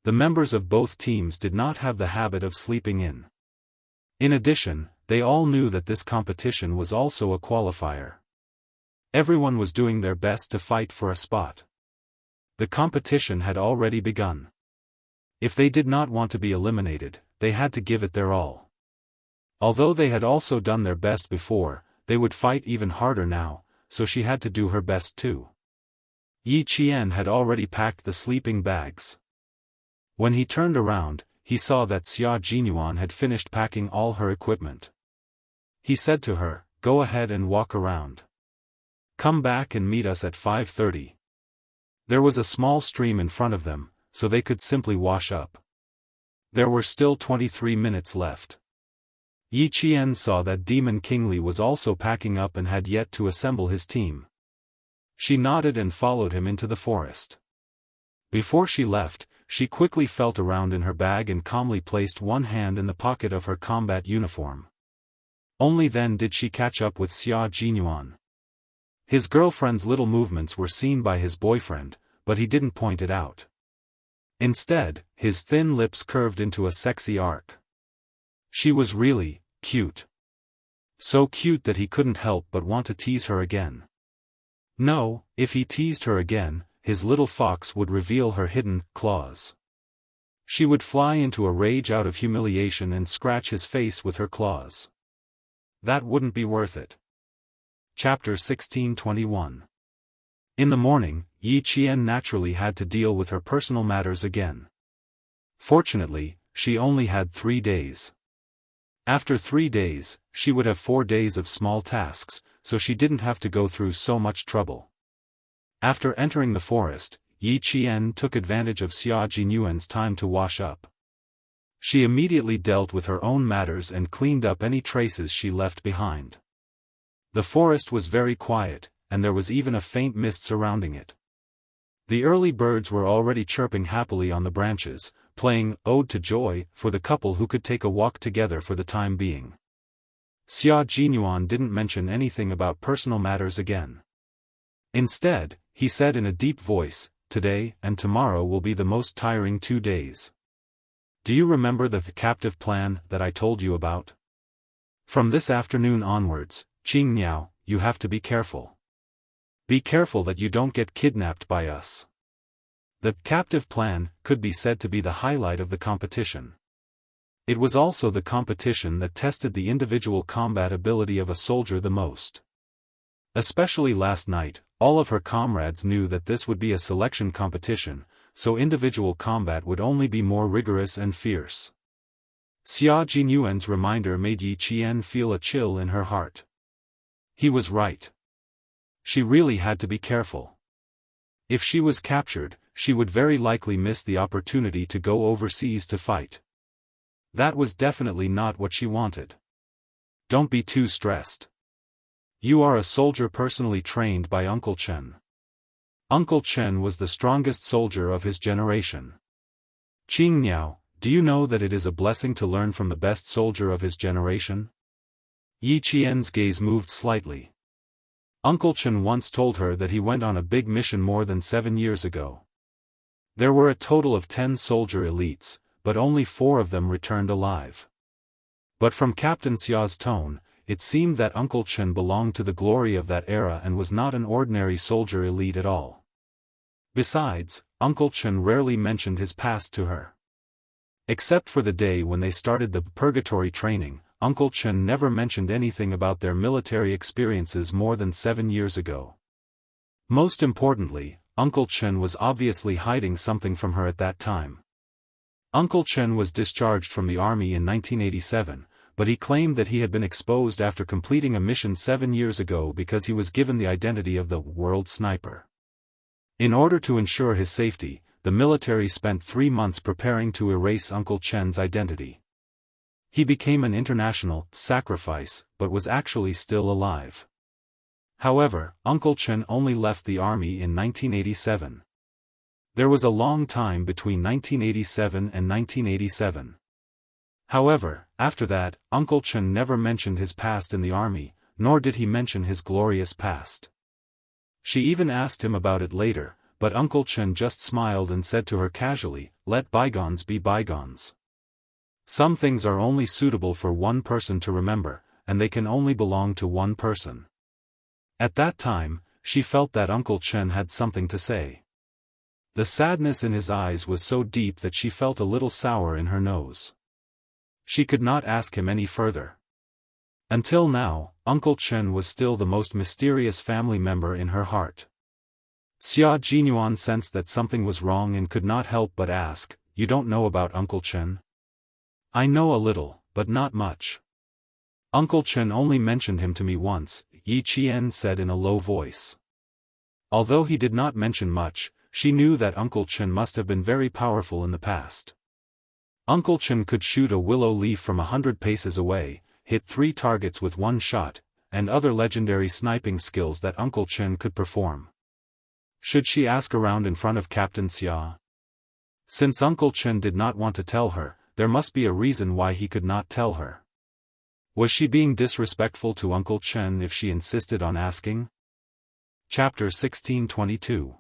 The members of both teams did not have the habit of sleeping in. In addition, they all knew that this competition was also a qualifier. Everyone was doing their best to fight for a spot. The competition had already begun. If they did not want to be eliminated, they had to give it their all. Although they had also done their best before, they would fight even harder now, so she had to do her best too. Yi Qian had already packed the sleeping bags. When he turned around, he saw that Xia Jinyuan had finished packing all her equipment. He said to her, "Go ahead and walk around. Come back and meet us at 5:30. There was a small stream in front of them, so they could simply wash up. There were still 23 minutes left. Yi Qian saw that Demon King Li was also packing up and had yet to assemble his team. She nodded and followed him into the forest. Before she left, she quickly felt around in her bag and calmly placed one hand in the pocket of her combat uniform. Only then did she catch up with Xia Jinyuan. His girlfriend's little movements were seen by his boyfriend, but he didn't point it out. Instead, his thin lips curved into a sexy arc. She was really cute. So cute that he couldn't help but want to tease her again. No, if he teased her again, his little fox would reveal her hidden claws. She would fly into a rage out of humiliation and scratch his face with her claws. That wouldn't be worth it. Chapter 1621. In the morning, Yi Qian naturally had to deal with her personal matters again. Fortunately, she only had 3 days. After 3 days, she would have 4 days of small tasks, so she didn't have to go through so much trouble. After entering the forest, Yi Qian took advantage of Xia Jinyuan's time to wash up. She immediately dealt with her own matters and cleaned up any traces she left behind. The forest was very quiet, and there was even a faint mist surrounding it. The early birds were already chirping happily on the branches, playing Ode to Joy for the couple who could take a walk together for the time being. Xia Jinyuan didn't mention anything about personal matters again. Instead, he said in a deep voice, "Today and tomorrow will be the most tiring 2 days. Do you remember the captive plan that I told you about? From this afternoon onwards, Qingniao, you have to be careful. Be careful that you don't get kidnapped by us." The captive plan could be said to be the highlight of the competition. It was also the competition that tested the individual combat ability of a soldier the most. Especially last night, all of her comrades knew that this would be a selection competition, so individual combat would only be more rigorous and fierce. Xia Jinyuan's reminder made Yi Qian feel a chill in her heart. He was right. She really had to be careful. If she was captured, she would very likely miss the opportunity to go overseas to fight. That was definitely not what she wanted. Don't be too stressed. You are a soldier personally trained by Uncle Chen. Uncle Chen was the strongest soldier of his generation. Qingniao, do you know that it is a blessing to learn from the best soldier of his generation? Yi Qian's gaze moved slightly. Uncle Chen once told her that he went on a big mission more than 7 years ago. There were a total of 10 soldier elites, but only 4 of them returned alive. But from Captain Xia's tone, it seemed that Uncle Chen belonged to the glory of that era and was not an ordinary soldier elite at all. Besides, Uncle Chen rarely mentioned his past to her. Except for the day when they started the purgatory training, Uncle Chen never mentioned anything about their military experiences more than 7 years ago. Most importantly, Uncle Chen was obviously hiding something from her at that time. Uncle Chen was discharged from the army in 1987, but he claimed that he had been exposed after completing a mission 7 years ago because he was given the identity of the World Sniper. In order to ensure his safety, the military spent 3 months preparing to erase Uncle Chen's identity. He became an international sacrifice, but was actually still alive. However, Uncle Chen only left the army in 1987. There was a long time between 1987 and 1987. However, after that, Uncle Chen never mentioned his past in the army, nor did he mention his glorious past. She even asked him about it later, but Uncle Chen just smiled and said to her casually, "Let bygones be bygones." Some things are only suitable for one person to remember, and they can only belong to one person. At that time, she felt that Uncle Chen had something to say. The sadness in his eyes was so deep that she felt a little sour in her nose. She could not ask him any further. Until now, Uncle Chen was still the most mysterious family member in her heart. Xia Jinyuan sensed that something was wrong and could not help but ask, "You don't know about Uncle Chen?" "I know a little, but not much. Uncle Chen only mentioned him to me once," Yi Qian said in a low voice. Although he did not mention much, she knew that Uncle Chen must have been very powerful in the past. Uncle Chen could shoot a willow leaf from 100 paces away, hit 3 targets with one shot, and other legendary sniping skills that Uncle Chen could perform. Should she ask around in front of Captain Xia? Since Uncle Chen did not want to tell her, there must be a reason why he could not tell her. Was she being disrespectful to Uncle Chen if she insisted on asking? Chapter 1622.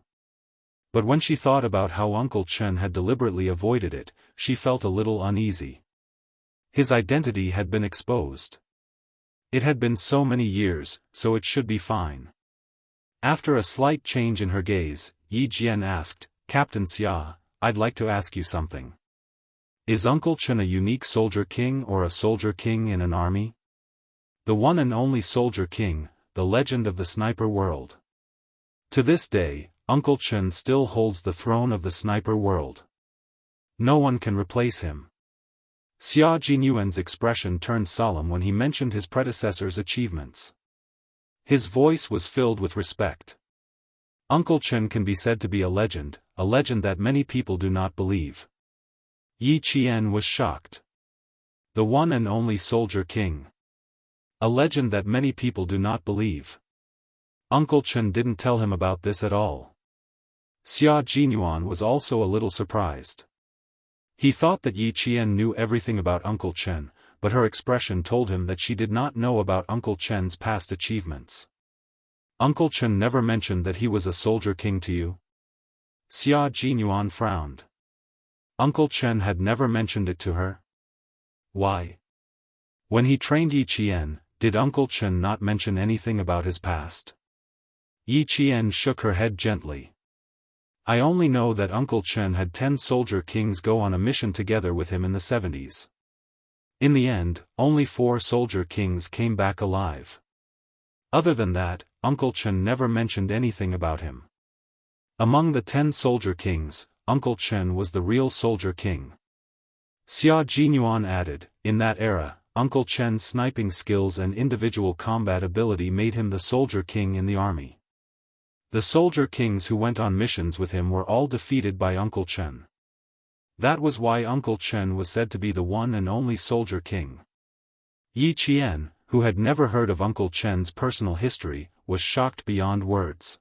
But when she thought about how Uncle Chen had deliberately avoided it, she felt a little uneasy. His identity had been exposed. It had been so many years, so it should be fine. After a slight change in her gaze, Yi Jian asked, "Captain Xia, I'd like to ask you something. Is Uncle Chen a unique soldier king or a soldier king in an army? The one and only soldier king, the legend of the sniper world. To this day, Uncle Chen still holds the throne of the sniper world. No one can replace him." Xia Jinyuan's expression turned solemn when he mentioned his predecessor's achievements. His voice was filled with respect. Uncle Chen can be said to be a legend that many people do not believe. Yi Qian was shocked. The one and only soldier king. A legend that many people do not believe. Uncle Chen didn't tell him about this at all. Xia Jinyuan was also a little surprised. He thought that Yi Qian knew everything about Uncle Chen, but her expression told him that she did not know about Uncle Chen's past achievements. "Uncle Chen never mentioned that he was a soldier king to you?" Xia Jinyuan frowned. Uncle Chen had never mentioned it to her? Why? When he trained Yi Qian, did Uncle Chen not mention anything about his past? Yi Qian shook her head gently. "I only know that Uncle Chen had 10 soldier kings go on a mission together with him in the 70s. In the end, only 4 soldier kings came back alive. Other than that, Uncle Chen never mentioned anything about him. Among the 10 soldier kings, Uncle Chen was the real soldier king." Xia Jinyuan added, "In that era, Uncle Chen's sniping skills and individual combat ability made him the soldier king in the army. The soldier kings who went on missions with him were all defeated by Uncle Chen. That was why Uncle Chen was said to be the one and only soldier king." Yi Qian, who had never heard of Uncle Chen's personal history, was shocked beyond words.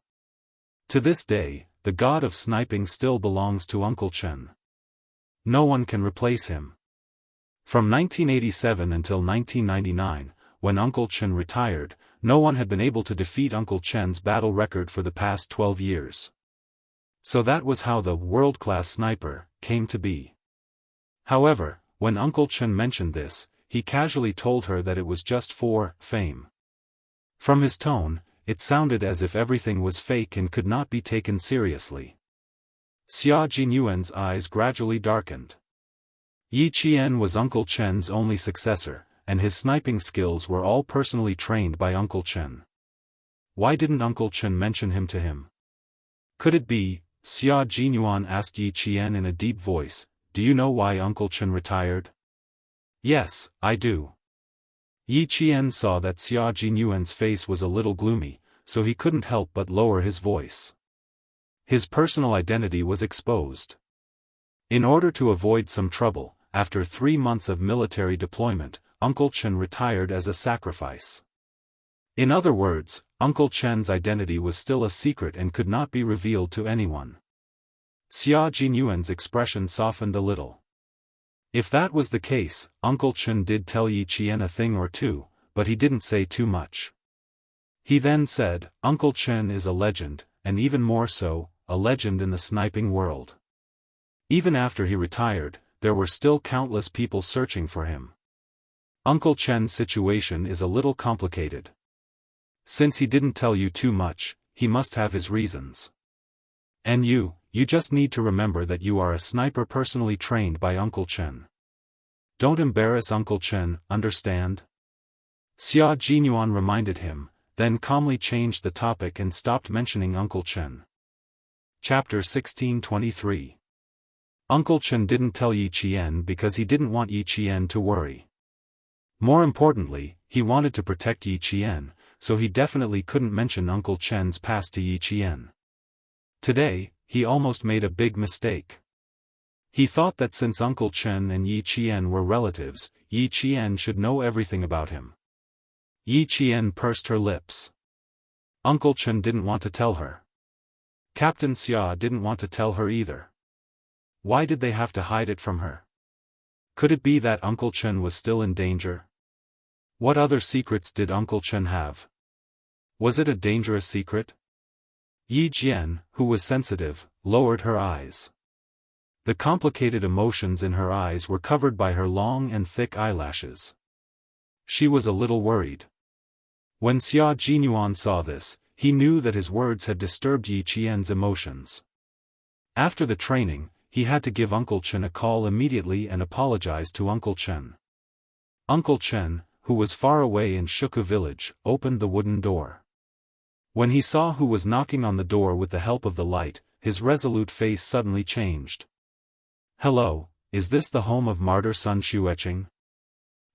To this day, the god of sniping still belongs to Uncle Chen. No one can replace him. From 1987 until 1999, when Uncle Chen retired, no one had been able to defeat Uncle Chen's battle record for the past 12 years. So that was how the world-class sniper came to be. However, when Uncle Chen mentioned this, he casually told her that it was just for fame. From his tone, it sounded as if everything was fake and could not be taken seriously. Xia Jinyuan's eyes gradually darkened. Yi Qian was Uncle Chen's only successor, and his sniping skills were all personally trained by Uncle Chen. Why didn't Uncle Chen mention him to him? Could it be, Xia Jinyuan asked Yi Qian in a deep voice, "Do you know why Uncle Chen retired?" "Yes, I do." Yi Qian saw that Xia Jinyuan's face was a little gloomy, so he couldn't help but lower his voice. His personal identity was exposed. In order to avoid some trouble, after 3 months of military deployment, Uncle Chen retired as a sacrifice. In other words, Uncle Chen's identity was still a secret and could not be revealed to anyone. Xia Jinyuan's expression softened a little. If that was the case, Uncle Chen did tell Yi Qian a thing or two, but he didn't say too much. He then said, "Uncle Chen is a legend, and even more so, a legend in the sniping world. Even after he retired, there were still countless people searching for him. Uncle Chen's situation is a little complicated. Since he didn't tell you too much, he must have his reasons. And you just need to remember that you are a sniper personally trained by Uncle Chen. Don't embarrass Uncle Chen, understand? Xia Jinyuan reminded him, then calmly changed the topic and stopped mentioning Uncle Chen. Chapter 1623. Uncle Chen didn't tell Yi Qian because he didn't want Yi Qian to worry. More importantly, he wanted to protect Yi Qian, so he definitely couldn't mention Uncle Chen's past to Yi Qian. Today, he almost made a big mistake. He thought that since Uncle Chen and Yi Qian were relatives, Yi Qian should know everything about him. Yi Qian pursed her lips. Uncle Chen didn't want to tell her. Captain Xia didn't want to tell her either. Why did they have to hide it from her? Could it be that Uncle Chen was still in danger? What other secrets did Uncle Chen have? Was it a dangerous secret? Yi Jian, who was sensitive, lowered her eyes. The complicated emotions in her eyes were covered by her long and thick eyelashes. She was a little worried. When Xia Jinyuan saw this, he knew that his words had disturbed Yi Qian's emotions. After the training, he had to give Uncle Chen a call immediately and apologize to Uncle Chen. Uncle Chen, who was far away in Shuku village, opened the wooden door. When he saw who was knocking on the door with the help of the light, his resolute face suddenly changed. "Hello, is this the home of martyr Sun Xueqing?"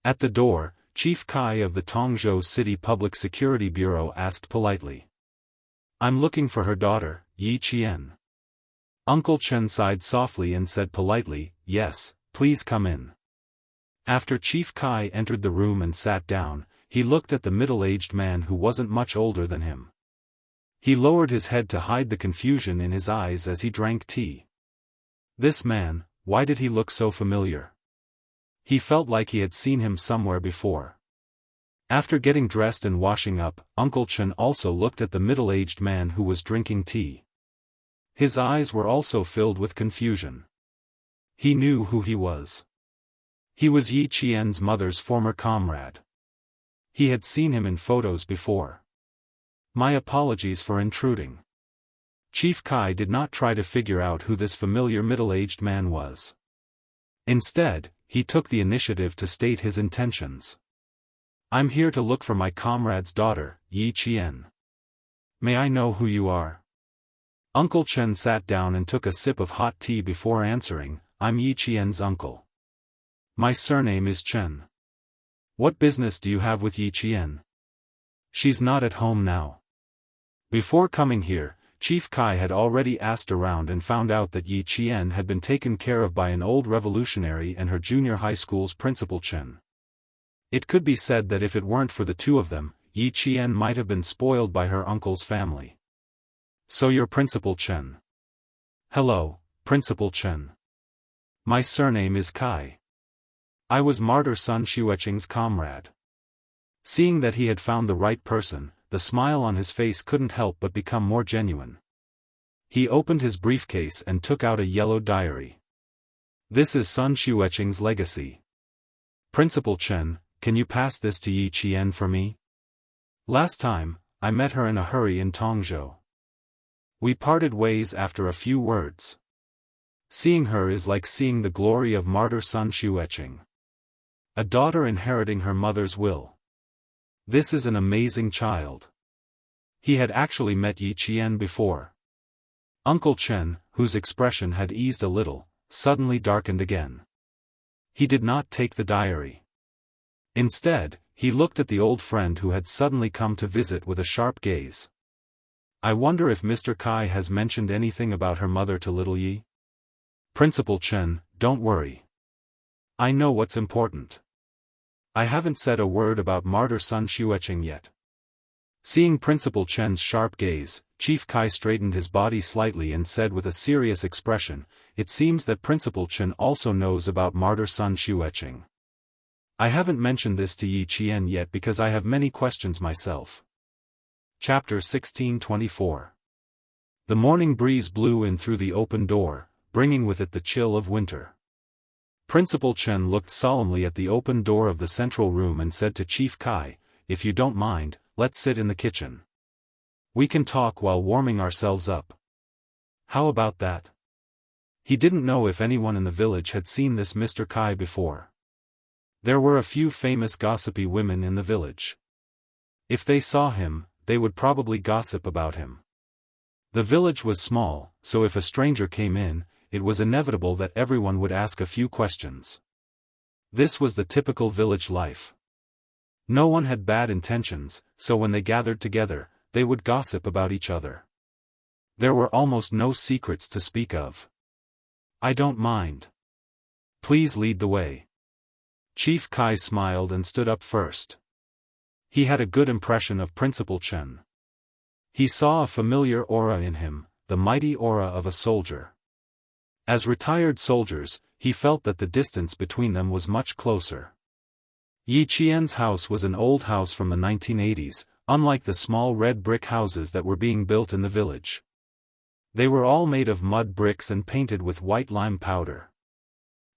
At the door, Chief Kai of the Tongzhou City Public Security Bureau asked politely. "I'm looking for her daughter, Yi Qian." Uncle Chen sighed softly and said politely, "Yes, please come in." After Chief Kai entered the room and sat down, he looked at the middle-aged man who wasn't much older than him. He lowered his head to hide the confusion in his eyes as he drank tea. This man, why did he look so familiar? He felt like he had seen him somewhere before. After getting dressed and washing up, Uncle Chen also looked at the middle-aged man who was drinking tea. His eyes were also filled with confusion. He knew who he was. He was Yi Qian's mother's former comrade. He had seen him in photos before. My apologies for intruding. Chief Kai did not try to figure out who this familiar middle-aged man was. Instead, he took the initiative to state his intentions. "I'm here to look for my comrade's daughter, Yi Qian. May I know who you are?" Uncle Chen sat down and took a sip of hot tea before answering, "I'm Yi Qian's uncle. My surname is Chen. What business do you have with Yi Qian? She's not at home now." Before coming here, Chief Kai had already asked around and found out that Yi Qian had been taken care of by an old revolutionary and her junior high school's principal Chen. It could be said that if it weren't for the two of them, Yi Qian might have been spoiled by her uncle's family. "So you're Principal Chen." "Hello, Principal Chen. My surname is Kai. I was martyr Sun Xueqing's comrade." Seeing that he had found the right person, the smile on his face couldn't help but become more genuine. He opened his briefcase and took out a yellow diary. "This is Sun Xueqing's legacy. Principal Chen, can you pass this to Yi Qian for me? Last time, I met her in a hurry in Tongzhou. We parted ways after a few words. Seeing her is like seeing the glory of martyr Sun Xueqing. A daughter inheriting her mother's will. This is an amazing child." He had actually met Yi Qian before. Uncle Chen, whose expression had eased a little, suddenly darkened again. He did not take the diary. Instead, he looked at the old friend who had suddenly come to visit with a sharp gaze. "I wonder if Mr. Kai has mentioned anything about her mother to little Yi?" "Principal Chen, don't worry. I know what's important. I haven't said a word about martyr Sun Xueqing yet." Seeing Principal Chen's sharp gaze, Chief Kai straightened his body slightly and said with a serious expression, "It seems that Principal Chen also knows about martyr Sun Xueqing. I haven't mentioned this to Yi Qian yet because I have many questions myself." Chapter 1624. The morning breeze blew in through the open door, bringing with it the chill of winter. Principal Chen looked solemnly at the open door of the central room and said to Chief Kai, "If you don't mind, let's sit in the kitchen. We can talk while warming ourselves up. How about that?" He didn't know if anyone in the village had seen this Mr. Kai before. There were a few famous gossipy women in the village. If they saw him, they would probably gossip about him. The village was small, so if a stranger came in, it was inevitable that everyone would ask a few questions. This was the typical village life. No one had bad intentions, so when they gathered together, they would gossip about each other. There were almost no secrets to speak of. "I don't mind. Please lead the way." Chief Kai smiled and stood up first. He had a good impression of Principal Chen. He saw a familiar aura in him, the mighty aura of a soldier. As retired soldiers, he felt that the distance between them was much closer. Yi Qian's house was an old house from the 1980s, unlike the small red brick houses that were being built in the village. They were all made of mud bricks and painted with white lime powder.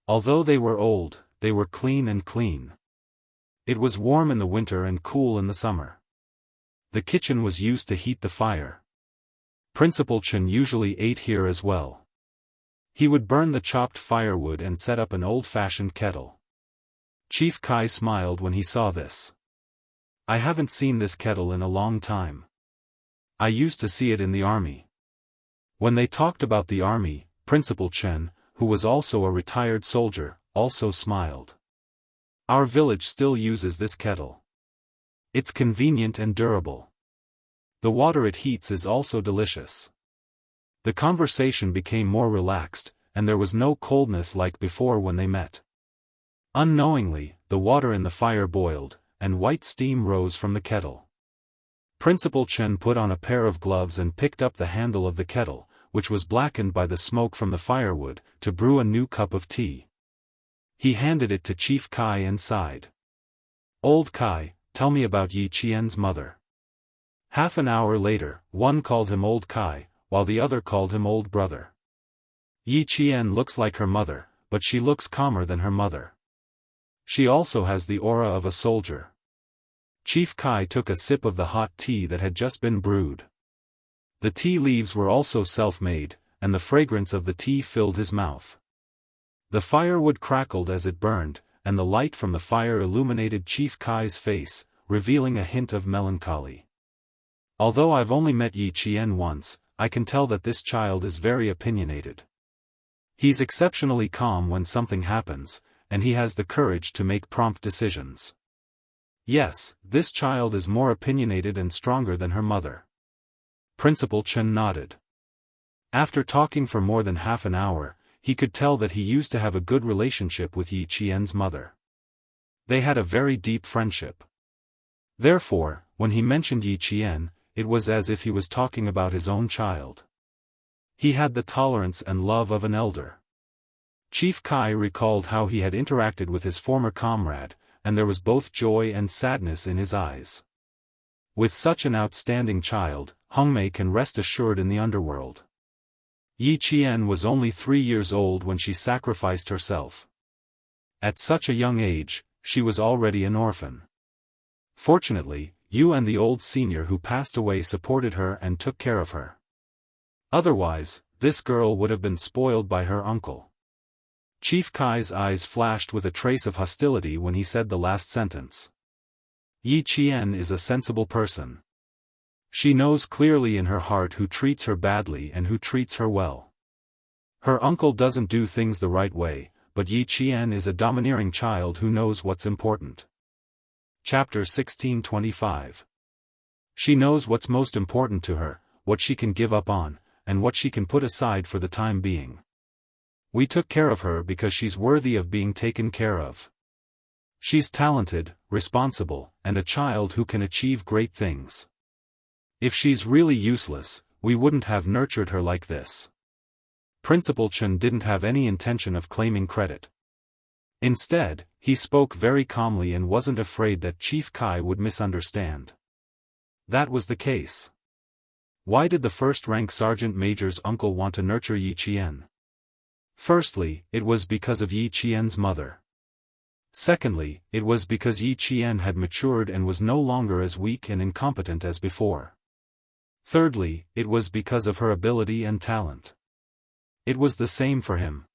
Although they were old, they were clean and clean. It was warm in the winter and cool in the summer. The kitchen was used to heat the fire. Principal Chen usually ate here as well. He would burn the chopped firewood and set up an old-fashioned kettle. Chief Kai smiled when he saw this. "I haven't seen this kettle in a long time. I used to see it in the army." When they talked about the army, Principal Chen, who was also a retired soldier, also smiled. "Our village still uses this kettle. It's convenient and durable. The water it heats is also delicious." The conversation became more relaxed, and there was no coldness like before when they met. Unknowingly, the water in the fire boiled, and white steam rose from the kettle. Principal Chen put on a pair of gloves and picked up the handle of the kettle, which was blackened by the smoke from the firewood, to brew a new cup of tea. He handed it to Chief Kai and sighed. "Old Kai, tell me about Yi Qian's mother." Half an hour later, one called him Old Kai, while the other called him Old Brother. "Yi Qian looks like her mother, but she looks calmer than her mother. She also has the aura of a soldier." Chief Kai took a sip of the hot tea that had just been brewed. The tea leaves were also self-made, and the fragrance of the tea filled his mouth. The firewood crackled as it burned, and the light from the fire illuminated Chief Kai's face, revealing a hint of melancholy. "Although I've only met Yi Qian once, I can tell that this child is very opinionated. He's exceptionally calm when something happens, and he has the courage to make prompt decisions. Yes, this child is more opinionated and stronger than her mother." Principal Chen nodded. After talking for more than half an hour, he could tell that he used to have a good relationship with Yi Qian's mother. They had a very deep friendship. Therefore, when he mentioned Yi Qian, it was as if he was talking about his own child. He had the tolerance and love of an elder. Chief Kai recalled how he had interacted with his former comrade, and there was both joy and sadness in his eyes. With such an outstanding child, Hongmei can rest assured in the underworld. Yi Qian was only 3 years old when she sacrificed herself. At such a young age, she was already an orphan. Fortunately, you and the old senior who passed away supported her and took care of her. Otherwise, this girl would have been spoiled by her uncle. Chief Kai's eyes flashed with a trace of hostility when he said the last sentence. Yi Qian is a sensible person. She knows clearly in her heart who treats her badly and who treats her well. Her uncle doesn't do things the right way, but Yi Qian is a domineering child who knows what's important. Chapter 1625. She knows what's most important to her, what she can give up on, and what she can put aside for the time being. We took care of her because she's worthy of being taken care of. She's talented, responsible, and a child who can achieve great things. If she's really useless, we wouldn't have nurtured her like this. Principal Chen didn't have any intention of claiming credit. Instead, he spoke very calmly and wasn't afraid that Chief Kai would misunderstand. That was the case. Why did the first-rank sergeant major's uncle want to nurture Yi Qian? Firstly, it was because of Yi Qian's mother. Secondly, it was because Yi Qian had matured and was no longer as weak and incompetent as before. Thirdly, it was because of her ability and talent. It was the same for him.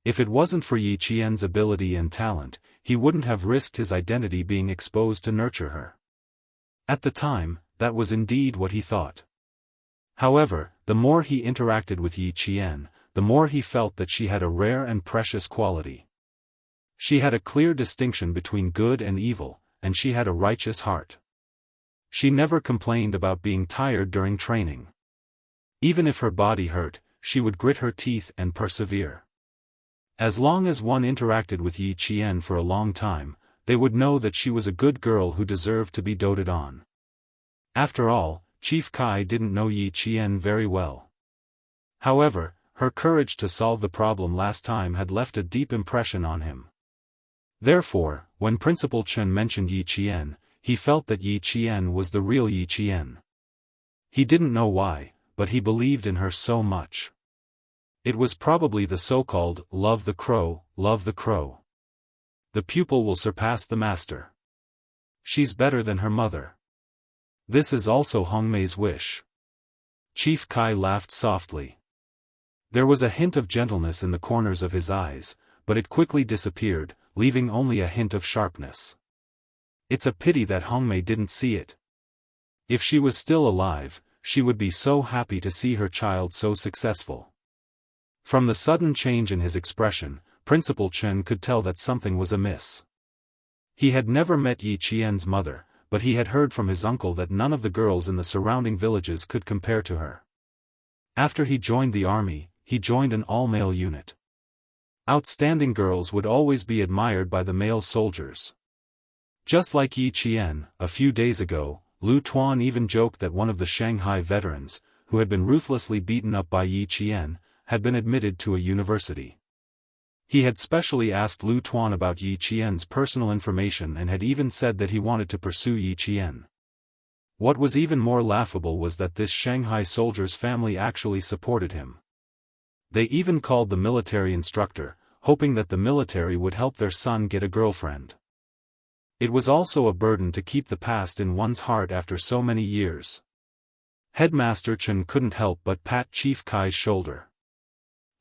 If it wasn't for Yi Qian's ability and talent, he wouldn't have risked his identity being exposed to nurture her. At the time, that was indeed what he thought. However, the more he interacted with Yi Qian, the more he felt that she had a rare and precious quality. She had a clear distinction between good and evil, and she had a righteous heart. She never complained about being tired during training. Even if her body hurt, she would grit her teeth and persevere. As long as one interacted with Yi Qian for a long time, they would know that she was a good girl who deserved to be doted on. After all, Chief Kai didn't know Yi Qian very well. However, her courage to solve the problem last time had left a deep impression on him. Therefore, when Principal Chen mentioned Yi Qian, he felt that Yi Qian was the real Yi Qian. He didn't know why, but he believed in her so much. It was probably the so-called love the crow, love the crow. The pupil will surpass the master. She's better than her mother. This is also Hongmei's wish. Chief Kai laughed softly. There was a hint of gentleness in the corners of his eyes, but it quickly disappeared, leaving only a hint of sharpness. It's a pity that Hongmei didn't see it. If she was still alive, she would be so happy to see her child so successful. From the sudden change in his expression, Principal Chen could tell that something was amiss. He had never met Yi Qian's mother, but he had heard from his uncle that none of the girls in the surrounding villages could compare to her. After he joined the army, he joined an all-male unit. Outstanding girls would always be admired by the male soldiers. Just like Yi Qian, a few days ago, Lu Tuan even joked that one of the Shanghai veterans, who had been ruthlessly beaten up by Yi Qian, had been admitted to a university. He had specially asked Lu Tuan about Yi Qian's personal information and had even said that he wanted to pursue Yi Qian. What was even more laughable was that this Shanghai soldier's family actually supported him. They even called the military instructor, hoping that the military would help their son get a girlfriend. It was also a burden to keep the past in one's heart after so many years. Headmaster Chen couldn't help but pat Chief Kai's shoulder.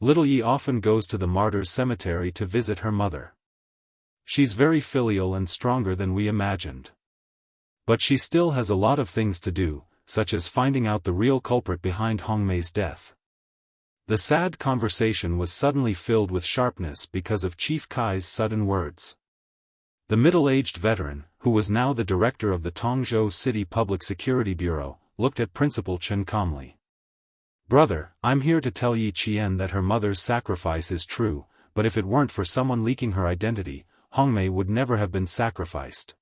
Little Yi often goes to the martyrs' cemetery to visit her mother. She's very filial and stronger than we imagined. But she still has a lot of things to do, such as finding out the real culprit behind Hongmei's death. The sad conversation was suddenly filled with sharpness because of Chief Kai's sudden words. The middle-aged veteran, who was now the director of the Tongzhou City Public Security Bureau, looked at Principal Chen calmly. "Brother, I'm here to tell Yi Qian that her mother's sacrifice is true, but if it weren't for someone leaking her identity, Hongmei would never have been sacrificed."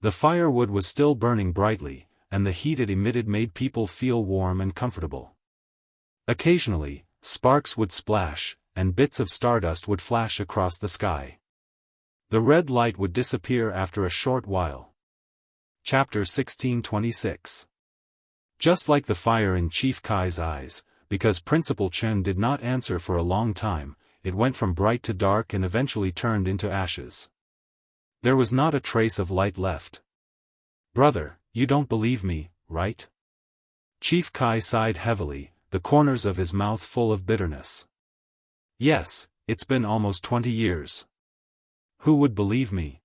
The firewood was still burning brightly, and the heat it emitted made people feel warm and comfortable. Occasionally, sparks would splash, and bits of stardust would flash across the sky. The red light would disappear after a short while. Chapter 1626. Just like the fire in Chief Kai's eyes, because Principal Chen did not answer for a long time, it went from bright to dark and eventually turned into ashes. There was not a trace of light left. "Brother, you don't believe me, right?" Chief Kai sighed heavily, the corners of his mouth full of bitterness. "Yes, it's been almost 20 years. Who would believe me?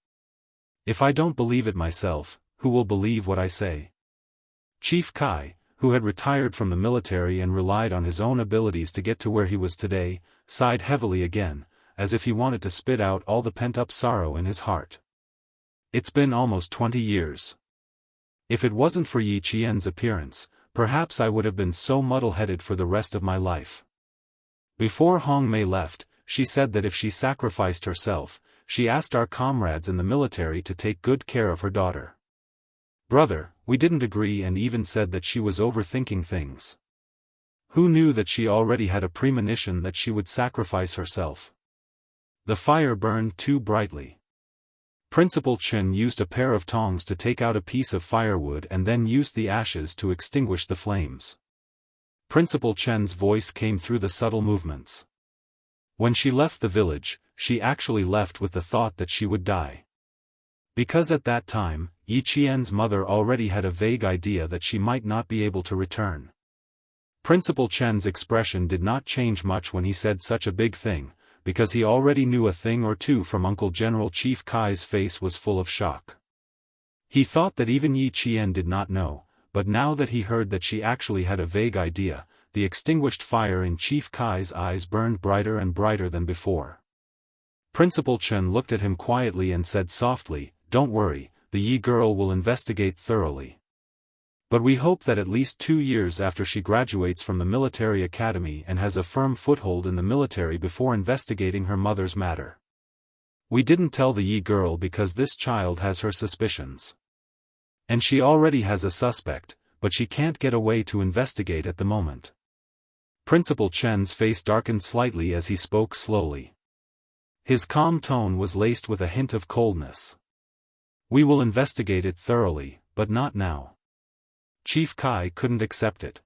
If I don't believe it myself, who will believe what I say?" Chief Kai, who had retired from the military and relied on his own abilities to get to where he was today, sighed heavily again, as if he wanted to spit out all the pent-up sorrow in his heart. It's been almost 20 years. If it wasn't for Yi Qian's appearance, perhaps I would have been so muddle-headed for the rest of my life. Before Hongmei left, she said that if she sacrificed herself, she asked our comrades in the military to take good care of her daughter. Brother, we didn't agree and even said that she was overthinking things. Who knew that she already had a premonition that she would sacrifice herself? The fire burned too brightly. Principal Chen used a pair of tongs to take out a piece of firewood and then used the ashes to extinguish the flames. Principal Chen's voice came through the subtle movements. When she left the village, she actually left with the thought that she would die. Because at that time, Yi Qian's mother already had a vague idea that she might not be able to return. Principal Chen's expression did not change much when he said such a big thing, because he already knew a thing or two from Uncle General Chief Kai's face was full of shock. He thought that even Yi Qian did not know, but now that he heard that she actually had a vague idea, the extinguished fire in Chief Kai's eyes burned brighter and brighter than before. Principal Chen looked at him quietly and said softly, "Don't worry, the Yi girl will investigate thoroughly. But we hope that at least 2 years after she graduates from the military academy and has a firm foothold in the military before investigating her mother's matter. We didn't tell the Yi girl because this child has her suspicions. And she already has a suspect, but she can't get away to investigate at the moment." Principal Chen's face darkened slightly as he spoke slowly. His calm tone was laced with a hint of coldness. "We will investigate it thoroughly, but not now." Chief Kai couldn't accept it.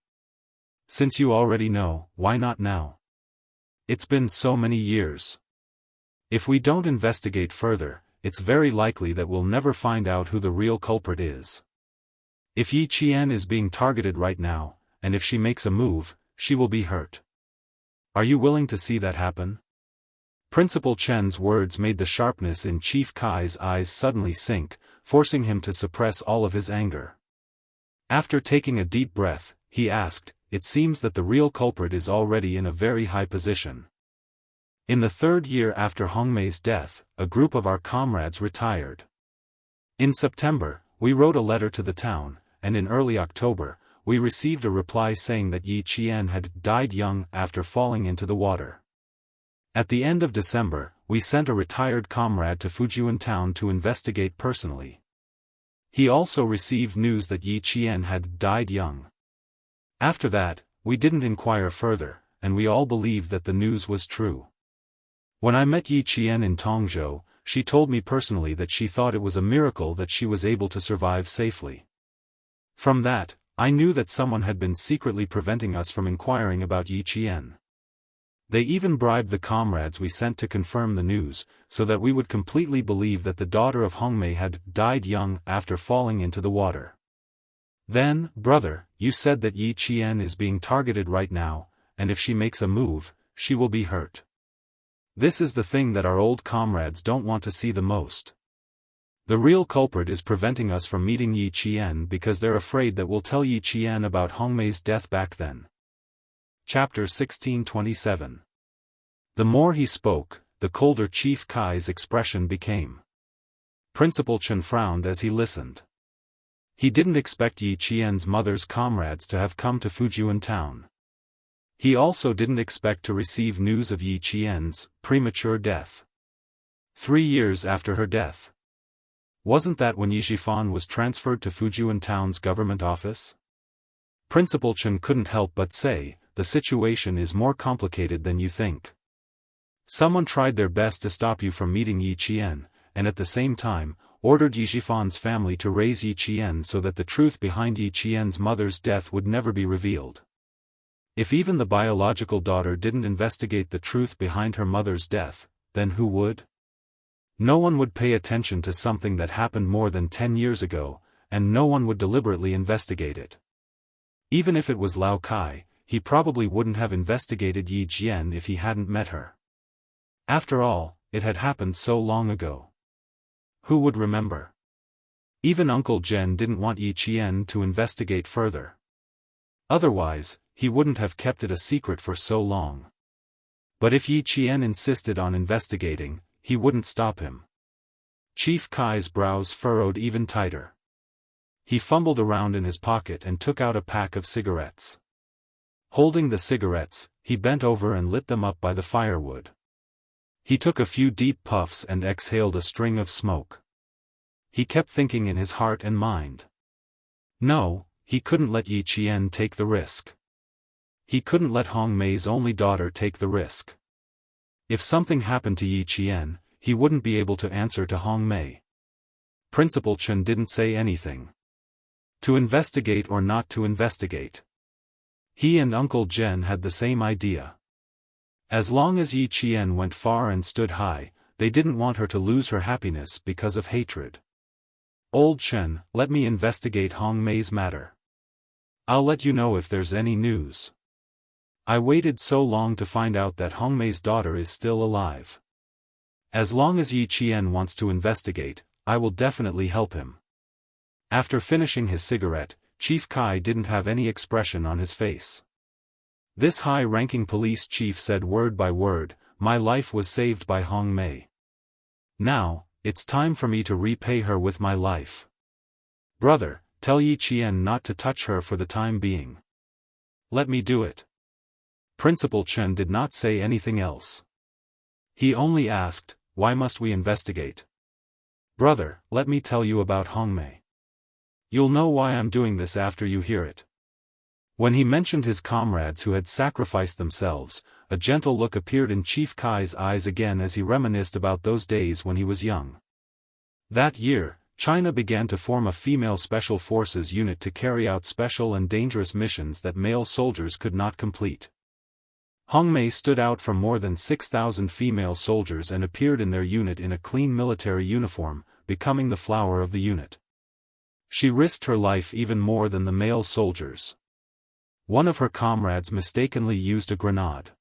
"Since you already know, why not now? It's been so many years. If we don't investigate further, it's very likely that we'll never find out who the real culprit is. If Yi Qian is being targeted right now, and if she makes a move, she will be hurt. Are you willing to see that happen?" Principal Chen's words made the sharpness in Chief Kai's eyes suddenly sink, forcing him to suppress all of his anger. After taking a deep breath, he asked, "It seems that the real culprit is already in a very high position. In the 3rd year after Hongmei's death, a group of our comrades retired. In September, we wrote a letter to the town, and in early October, we received a reply saying that Yi Qian had died young after falling into the water. At the end of December, we sent a retired comrade to Fujian town to investigate personally. He also received news that Yi Qian had died young. After that, we didn't inquire further, and we all believed that the news was true. When I met Yi Qian in Tongzhou, she told me personally that she thought it was a miracle that she was able to survive safely. From that, I knew that someone had been secretly preventing us from inquiring about Yi Qian. They even bribed the comrades we sent to confirm the news, so that we would completely believe that the daughter of Hongmei had died young after falling into the water. Then, brother, you said that Yi Qian is being targeted right now, and if she makes a move, she will be hurt. This is the thing that our old comrades don't want to see the most. The real culprit is preventing us from meeting Yi Qian because they're afraid that we'll tell Yi Qian about Hongmei's death back then." Chapter 1627. The more he spoke, the colder Chief Kai's expression became. Principal Chen frowned as he listened. He didn't expect Yi Qian's mother's comrades to have come to Fujian town. He also didn't expect to receive news of Yi Qian's premature death. 3 years after her death. Wasn't that when Yi Shifan was transferred to Fujian town's government office? Principal Chen couldn't help but say, "The situation is more complicated than you think. Someone tried their best to stop you from meeting Yi Qian, and at the same time, ordered Yi Shifan's family to raise Yi Qian so that the truth behind Yi Qian's mother's death would never be revealed. If even the biological daughter didn't investigate the truth behind her mother's death, then who would? No one would pay attention to something that happened more than 10 years ago, and no one would deliberately investigate it. Even if it was Lao Kai, he probably wouldn't have investigated Yi Qian if he hadn't met her. After all, it had happened so long ago. Who would remember? Even Uncle Jen didn't want Yi Qian to investigate further. Otherwise, he wouldn't have kept it a secret for so long. But if Yi Qian insisted on investigating, he wouldn't stop him. Chief Kai's brows furrowed even tighter. He fumbled around in his pocket and took out a pack of cigarettes. Holding the cigarettes, he bent over and lit them up by the firewood. He took a few deep puffs and exhaled a string of smoke. He kept thinking in his heart and mind. No, he couldn't let Yi Qian take the risk. He couldn't let Hongmei's only daughter take the risk. If something happened to Yi Qian, he wouldn't be able to answer to Hongmei. Principal Chen didn't say anything. To investigate or not to investigate. He and Uncle Jen had the same idea. As long as Yi Qian went far and stood high, they didn't want her to lose her happiness because of hatred. Old Chen, let me investigate Hong Mei's matter. I'll let you know if there's any news. I waited so long to find out that Hong Mei's daughter is still alive. As long as Yi Qian wants to investigate, I will definitely help him. After finishing his cigarette, Chief Kai didn't have any expression on his face. This high-ranking police chief said word by word, my life was saved by Hong Mei. Now, it's time for me to repay her with my life. Brother, tell Yi Qian not to touch her for the time being. Let me do it. Principal Chen did not say anything else. He only asked, why must we investigate? Brother, let me tell you about Hong Mei. You'll know why I'm doing this after you hear it. When he mentioned his comrades who had sacrificed themselves, a gentle look appeared in Chief Kai's eyes again as he reminisced about those days when he was young. That year, China began to form a female special forces unit to carry out special and dangerous missions that male soldiers could not complete. Hong Mei stood out from more than 6,000 female soldiers and appeared in their unit in a clean military uniform, becoming the flower of the unit. She risked her life even more than the male soldiers. One of her comrades mistakenly used a grenade.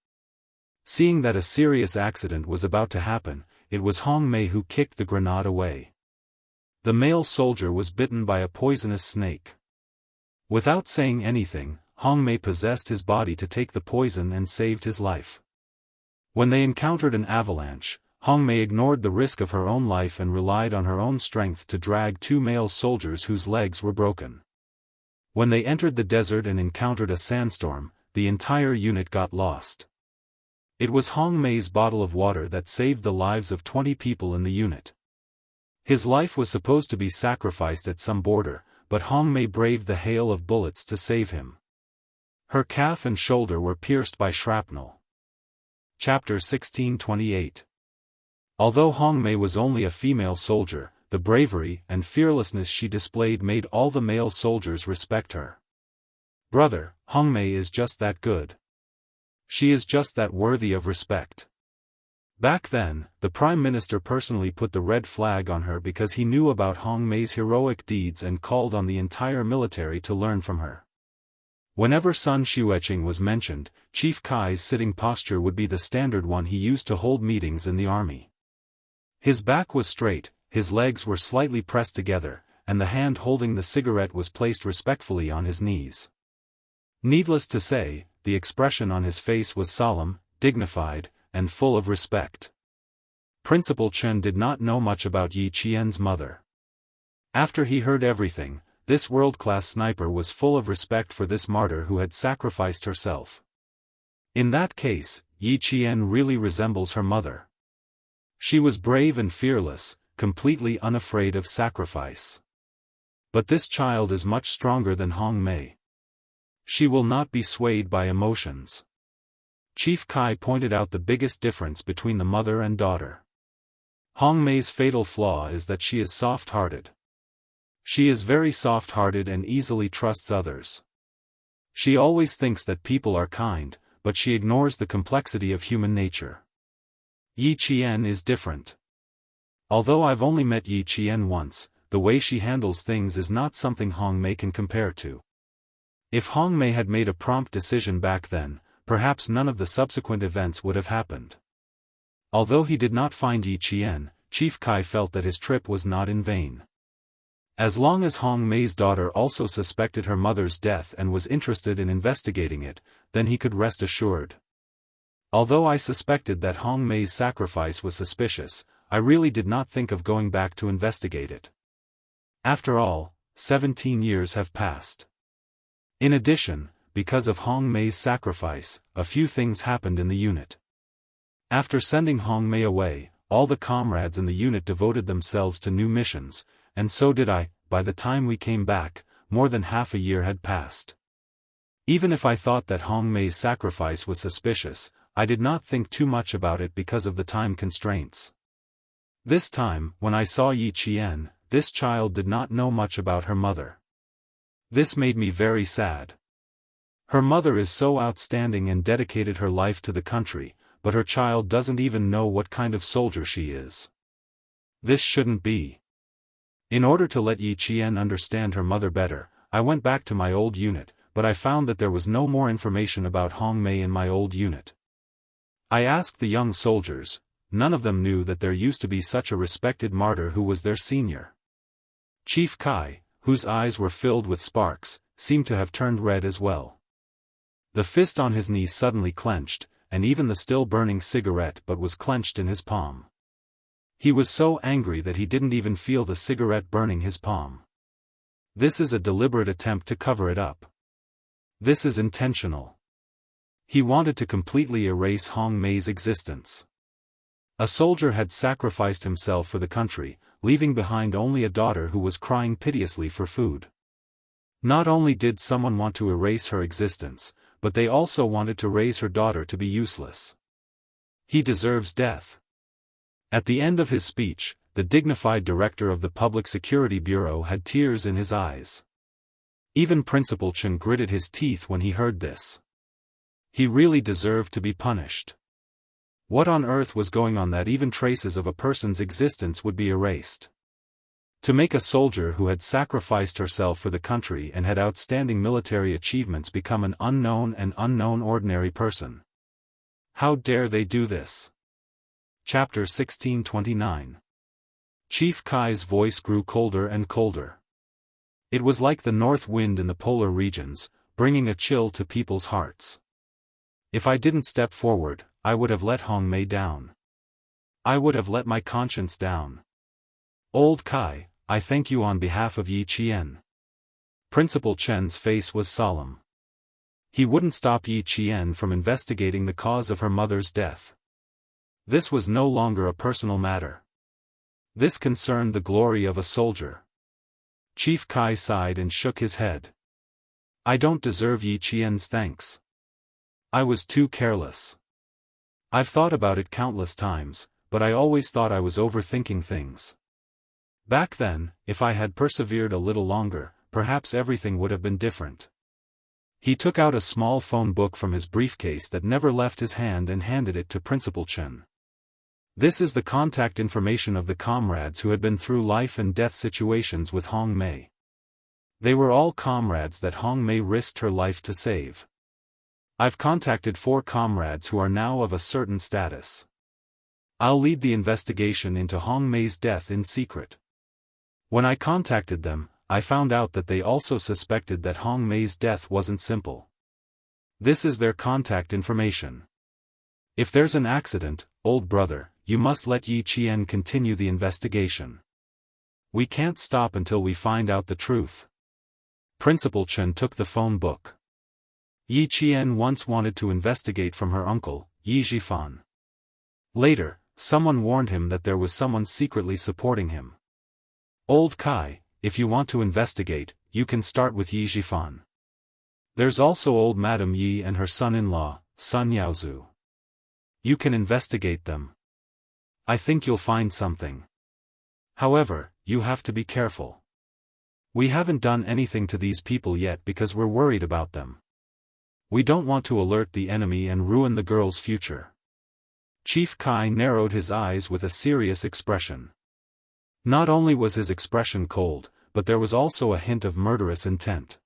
Seeing that a serious accident was about to happen, it was Hong Mei who kicked the grenade away. The male soldier was bitten by a poisonous snake. Without saying anything, Hong Mei possessed his body to take the poison and saved his life. When they encountered an avalanche, Hong Mei ignored the risk of her own life and relied on her own strength to drag two male soldiers whose legs were broken. When they entered the desert and encountered a sandstorm, the entire unit got lost. It was Hong Mei's bottle of water that saved the lives of 20 people in the unit. His life was supposed to be sacrificed at some border, but Hong Mei braved the hail of bullets to save him. Her calf and shoulder were pierced by shrapnel. Chapter 1628. Although Hong Mei was only a female soldier, the bravery and fearlessness she displayed made all the male soldiers respect her. Brother, Hong Mei is just that good. She is just that worthy of respect. Back then, the Prime Minister personally put the red flag on her because he knew about Hong Mei's heroic deeds and called on the entire military to learn from her. Whenever Sun Xueqing was mentioned, Chief Kai's sitting posture would be the standard one he used to hold meetings in the army. His back was straight, his legs were slightly pressed together, and the hand holding the cigarette was placed respectfully on his knees. Needless to say, the expression on his face was solemn, dignified, and full of respect. Principal Chen did not know much about Yi Qian's mother. After he heard everything, this world-class sniper was full of respect for this martyr who had sacrificed herself. In that case, Yi Qian really resembles her mother. She was brave and fearless, completely unafraid of sacrifice. But this child is much stronger than Hong Mei. She will not be swayed by emotions. Chief Kai pointed out the biggest difference between the mother and daughter. Hong Mei's fatal flaw is that she is soft-hearted. She is very soft-hearted and easily trusts others. She always thinks that people are kind, but she ignores the complexity of human nature. Yi Qian is different. Although I've only met Yi Qian once, the way she handles things is not something Hong Mei can compare to. If Hong Mei had made a prompt decision back then, perhaps none of the subsequent events would have happened. Although he did not find Yi Qian, Chief Kai felt that his trip was not in vain. As long as Hong Mei's daughter also suspected her mother's death and was interested in investigating it, then he could rest assured. Although I suspected that Hong Mei's sacrifice was suspicious, I really did not think of going back to investigate it. After all, 17 years have passed. In addition, because of Hong Mei's sacrifice, a few things happened in the unit. After sending Hong Mei away, all the comrades in the unit devoted themselves to new missions, and so did I. By the time we came back, more than half a year had passed. Even if I thought that Hong Mei's sacrifice was suspicious, I did not think too much about it because of the time constraints. This time, when I saw Yi Qian, this child did not know much about her mother. This made me very sad. Her mother is so outstanding and dedicated her life to the country, but her child doesn't even know what kind of soldier she is. This shouldn't be. In order to let Yi Qian understand her mother better, I went back to my old unit, but I found that there was no more information about Hong Mei in my old unit. I asked the young soldiers, none of them knew that there used to be such a respected martyr who was their senior. Chief Kai, whose eyes were filled with sparks, seemed to have turned red as well. The fist on his knee suddenly clenched, and even the still burning cigarette butt was clenched in his palm. He was so angry that he didn't even feel the cigarette burning his palm. This is a deliberate attempt to cover it up. This is intentional. He wanted to completely erase Hong Mei's existence. A soldier had sacrificed himself for the country, leaving behind only a daughter who was crying piteously for food. Not only did someone want to erase her existence, but they also wanted to raise her daughter to be useless. He deserves death. At the end of his speech, the dignified director of the Public Security Bureau had tears in his eyes. Even Principal Chen gritted his teeth when he heard this. He really deserved to be punished. What on earth was going on that even traces of a person's existence would be erased? To make a soldier who had sacrificed herself for the country and had outstanding military achievements become an unknown and unknown ordinary person. How dare they do this? Chapter 1629. Chief Kai's voice grew colder and colder. It was like the north wind in the polar regions, bringing a chill to people's hearts. If I didn't step forward, I would have let Hong Mei down. I would have let my conscience down. Old Kai, I thank you on behalf of Yi Qian. Principal Chen's face was solemn. He wouldn't stop Yi Qian from investigating the cause of her mother's death. This was no longer a personal matter. This concerned the glory of a soldier. Chief Kai sighed and shook his head. I don't deserve Yi Qian's thanks. I was too careless. I've thought about it countless times, but I always thought I was overthinking things. Back then, if I had persevered a little longer, perhaps everything would have been different. He took out a small phone book from his briefcase that never left his hand and handed it to Principal Chen. This is the contact information of the comrades who had been through life and death situations with Hong Mei. They were all comrades that Hong Mei risked her life to save. I've contacted 4 comrades who are now of a certain status. I'll lead the investigation into Hong Mei's death in secret. When I contacted them, I found out that they also suspected that Hong Mei's death wasn't simple. This is their contact information. If there's an accident, old brother, you must let Yi Qian continue the investigation. We can't stop until we find out the truth. Principal Chen took the phone book. Yi Qian once wanted to investigate from her uncle, Yi Zhifan. Later, someone warned him that there was someone secretly supporting him. Old Kai, if you want to investigate, you can start with Yi Zhifan. There's also old Madame Yi and her son-in-law, Sun Yaozu. You can investigate them. I think you'll find something. However, you have to be careful. We haven't done anything to these people yet because we're worried about them. We don't want to alert the enemy and ruin the girl's future. Chief Kai narrowed his eyes with a serious expression. Not only was his expression cold, but there was also a hint of murderous intent.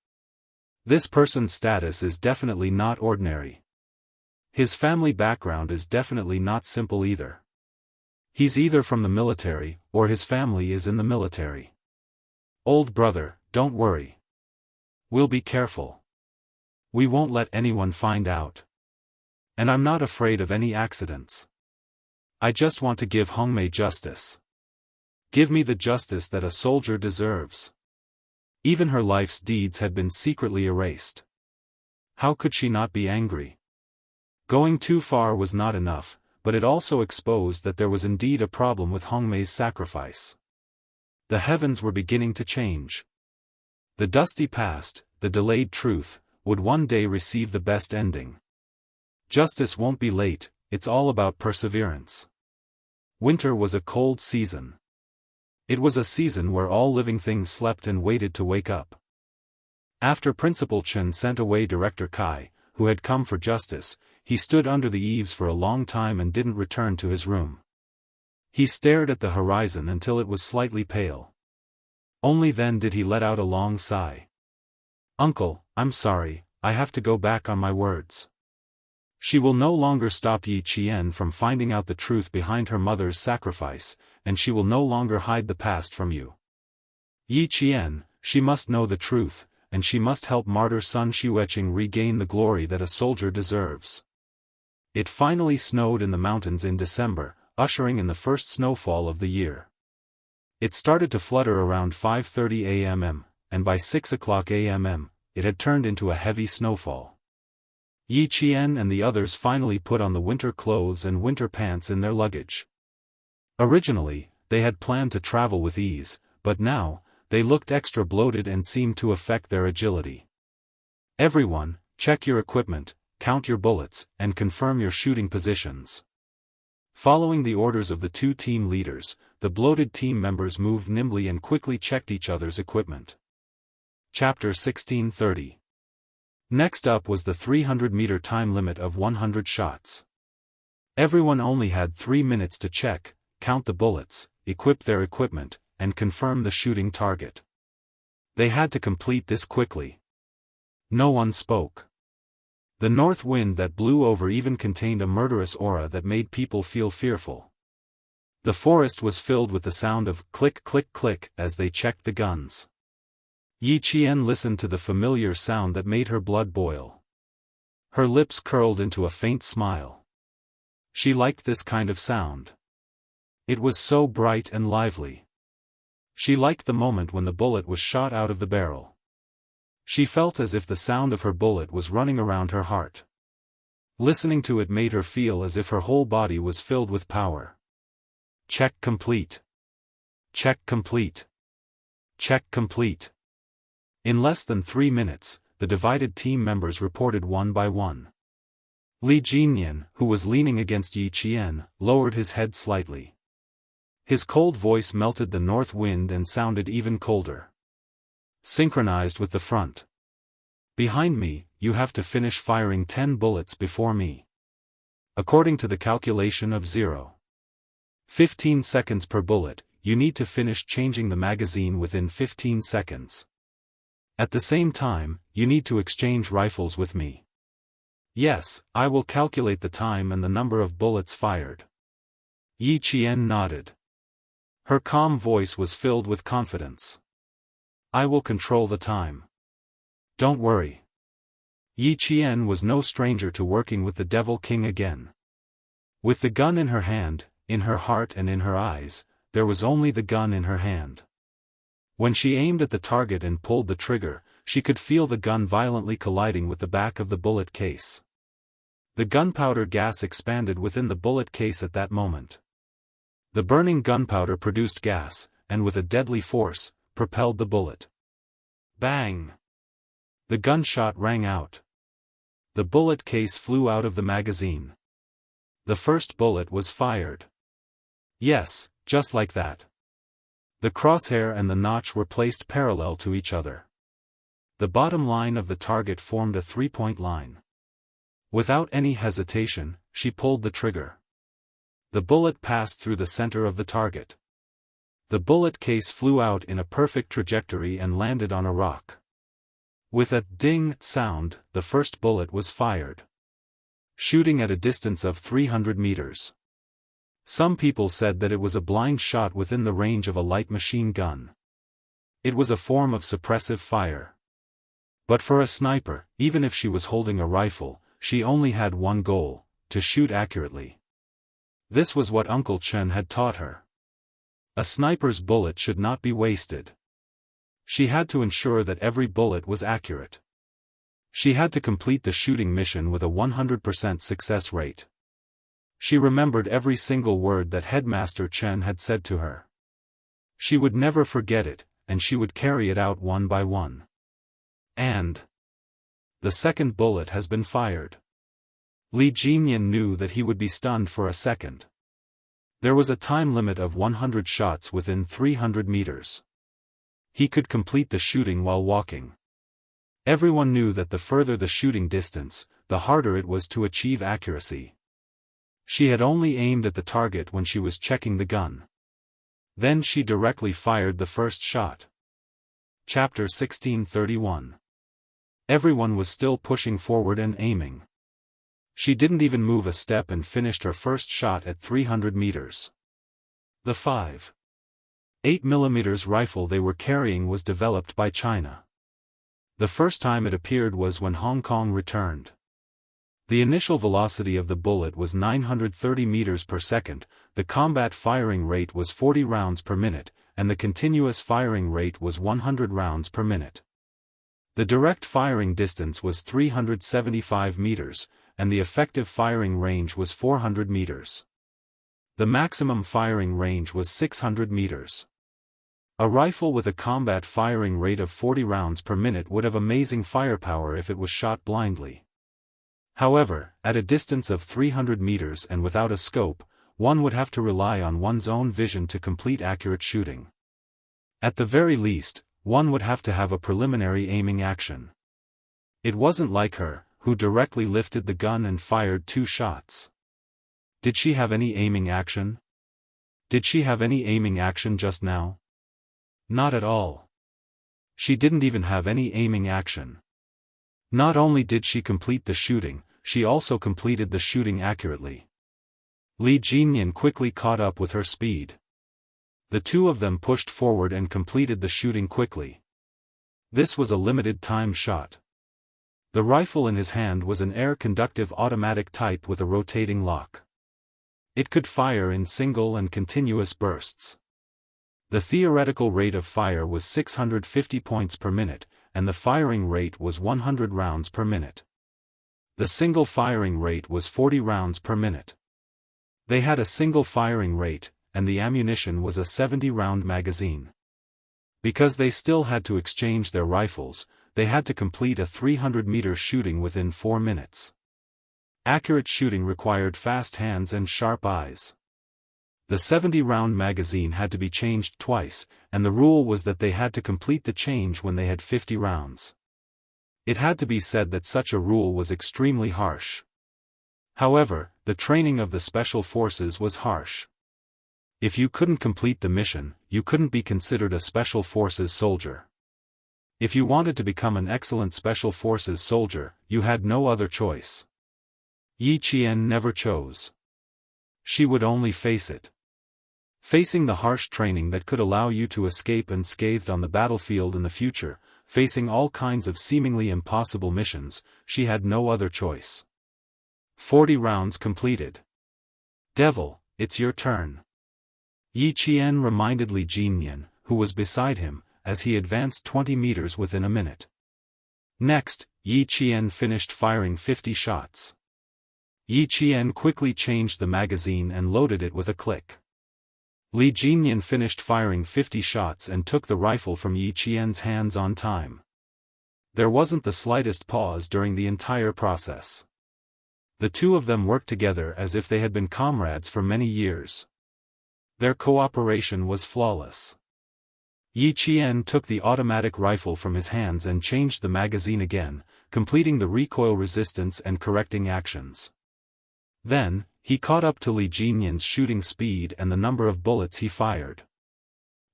This person's status is definitely not ordinary. His family background is definitely not simple either. He's either from the military, or his family is in the military. Old brother, don't worry. We'll be careful. We won't let anyone find out. And I'm not afraid of any accidents. I just want to give Hong Mei justice. Give me the justice that a soldier deserves. Even her life's deeds had been secretly erased. How could she not be angry? Going too far was not enough, but it also exposed that there was indeed a problem with Hong Mei's sacrifice. The heavens were beginning to change. The dusty past, the delayed truth, would one day receive the best ending. Justice won't be late, it's all about perseverance. Winter was a cold season. It was a season where all living things slept and waited to wake up. After Principal Chen sent away Director Kai, who had come for justice, he stood under the eaves for a long time and didn't return to his room. He stared at the horizon until it was slightly pale. Only then did he let out a long sigh. "Uncle, I'm sorry, I have to go back on my words. She will no longer stop Yi Qian from finding out the truth behind her mother's sacrifice, and she will no longer hide the past from you. Yi Qian, she must know the truth, and she must help martyr Sun Xueqing regain the glory that a soldier deserves." It finally snowed in the mountains in December, ushering in the first snowfall of the year. It started to flutter around 5:30 a.m., and by 6 o'clock a.m., it had turned into a heavy snowfall. Yi Qian and the others finally put on the winter clothes and winter pants in their luggage. Originally, they had planned to travel with ease, but now, they looked extra bloated and seemed to affect their agility. "Everyone, check your equipment, count your bullets, and confirm your shooting positions." Following the orders of the two team leaders, the bloated team members moved nimbly and quickly checked each other's equipment. Chapter 1630. Next up was the 300-meter time limit of 100 shots. Everyone only had 3 minutes to check, count the bullets, equip their equipment, and confirm the shooting target. They had to complete this quickly. No one spoke. The north wind that blew over even contained a murderous aura that made people feel fearful. The forest was filled with the sound of click click click as they checked the guns. Yi Qian listened to the familiar sound that made her blood boil. Her lips curled into a faint smile. She liked this kind of sound. It was so bright and lively. She liked the moment when the bullet was shot out of the barrel. She felt as if the sound of her bullet was running around her heart. Listening to it made her feel as if her whole body was filled with power. Check complete. Check complete. Check complete. In less than 3 minutes, the divided team members reported one by one. Li Jinyan, who was leaning against Yi Qian, lowered his head slightly. His cold voice melted the north wind and sounded even colder. "Synchronized with the front. Behind me, you have to finish firing 10 bullets before me. According to the calculation of 0.15 seconds per bullet, you need to finish changing the magazine within 15 seconds. At the same time, you need to exchange rifles with me." "Yes, I will calculate the time and the number of bullets fired." Yi Qian nodded. Her calm voice was filled with confidence. "I will control the time. Don't worry." Yi Qian was no stranger to working with the Devil King again. With the gun in her hand, in her heart and in her eyes, there was only the gun in her hand. When she aimed at the target and pulled the trigger, she could feel the gun violently colliding with the back of the bullet case. The gunpowder gas expanded within the bullet case at that moment. The burning gunpowder produced gas, and with a deadly force, propelled the bullet. Bang! The gunshot rang out. The bullet case flew out of the magazine. The first bullet was fired. Yes, just like that. The crosshair and the notch were placed parallel to each other. The bottom line of the target formed a 3-point line. Without any hesitation, she pulled the trigger. The bullet passed through the center of the target. The bullet case flew out in a perfect trajectory and landed on a rock. With a ding sound, the first bullet was fired. Shooting at a distance of 300 meters. Some people said that it was a blind shot within the range of a light machine gun. It was a form of suppressive fire. But for a sniper, even if she was holding a rifle, she only had one goal: to shoot accurately. This was what Uncle Chen had taught her. A sniper's bullet should not be wasted. She had to ensure that every bullet was accurate. She had to complete the shooting mission with a 100% success rate. She remembered every single word that Headmaster Chen had said to her. She would never forget it, and she would carry it out one by one. And the second bullet has been fired. Li Jinyan knew that he would be stunned for a second. There was a time limit of 100 shots within 300 meters. He could complete the shooting while walking. Everyone knew that the further the shooting distance, the harder it was to achieve accuracy. She had only aimed at the target when she was checking the gun. Then she directly fired the first shot. Chapter 1631. Everyone was still pushing forward and aiming. She didn't even move a step and finished her first shot at 300 meters. The 5.8 mm rifle they were carrying was developed by China. The first time it appeared was when Hong Kong returned. The initial velocity of the bullet was 930 meters per second, the combat firing rate was 40 rounds per minute, and the continuous firing rate was 100 rounds per minute. The direct firing distance was 375 meters, and the effective firing range was 400 meters. The maximum firing range was 600 meters. A rifle with a combat firing rate of 40 rounds per minute would have amazing firepower if it was shot blindly. However, at a distance of 300 meters and without a scope, one would have to rely on one's own vision to complete accurate shooting. At the very least, one would have to have a preliminary aiming action. It wasn't like her, who directly lifted the gun and fired 2 shots. Did she have any aiming action? Did she have any aiming action just now? Not at all. She didn't even have any aiming action. Not only did she complete the shooting, she also completed the shooting accurately. Li Jinyan quickly caught up with her speed. The two of them pushed forward and completed the shooting quickly. This was a limited-time shot. The rifle in his hand was an air-conductive automatic type with a rotating lock. It could fire in single and continuous bursts. The theoretical rate of fire was 650 points per minute, and the firing rate was 100 rounds per minute. The single firing rate was 40 rounds per minute. They had a single firing rate, and the ammunition was a 70-round magazine. Because they still had to exchange their rifles, they had to complete a 300-meter shooting within 4 minutes. Accurate shooting required fast hands and sharp eyes. The 70-round magazine had to be changed twice, and the rule was that they had to complete the change when they had 50 rounds. It had to be said that such a rule was extremely harsh. However, the training of the Special Forces was harsh. If you couldn't complete the mission, you couldn't be considered a Special Forces soldier. If you wanted to become an excellent Special Forces soldier, you had no other choice. Yi Qian never chose. She would only face it. Facing the harsh training that could allow you to escape unscathed on the battlefield in the future, facing all kinds of seemingly impossible missions, she had no other choice. 40 rounds completed. Devil, it's your turn. Yi Qian reminded Li Jinyan, who was beside him, as he advanced 20 meters within a minute. Next, Yi Qian finished firing 50 shots. Yi Qian quickly changed the magazine and loaded it with a click. Li Jinyan finished firing 50 shots and took the rifle from Yi Qian's hands on time. There wasn't the slightest pause during the entire process. The two of them worked together as if they had been comrades for many years. Their cooperation was flawless. Yi Qian took the automatic rifle from his hands and changed the magazine again, completing the recoil resistance and correcting actions. Then, he caught up to Li Jinyan's shooting speed and the number of bullets he fired.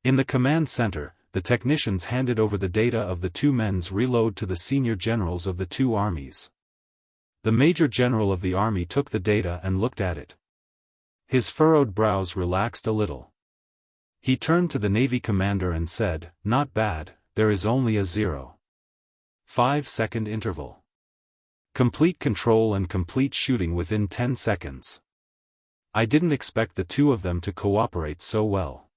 In the command center, the technicians handed over the data of the two men's reload to the senior generals of the two armies. The major general of the army took the data and looked at it. His furrowed brows relaxed a little. He turned to the Navy commander and said, "Not bad, there is only a 0.5-second interval. Complete control and complete shooting within 10 seconds. I didn't expect the two of them to cooperate so well.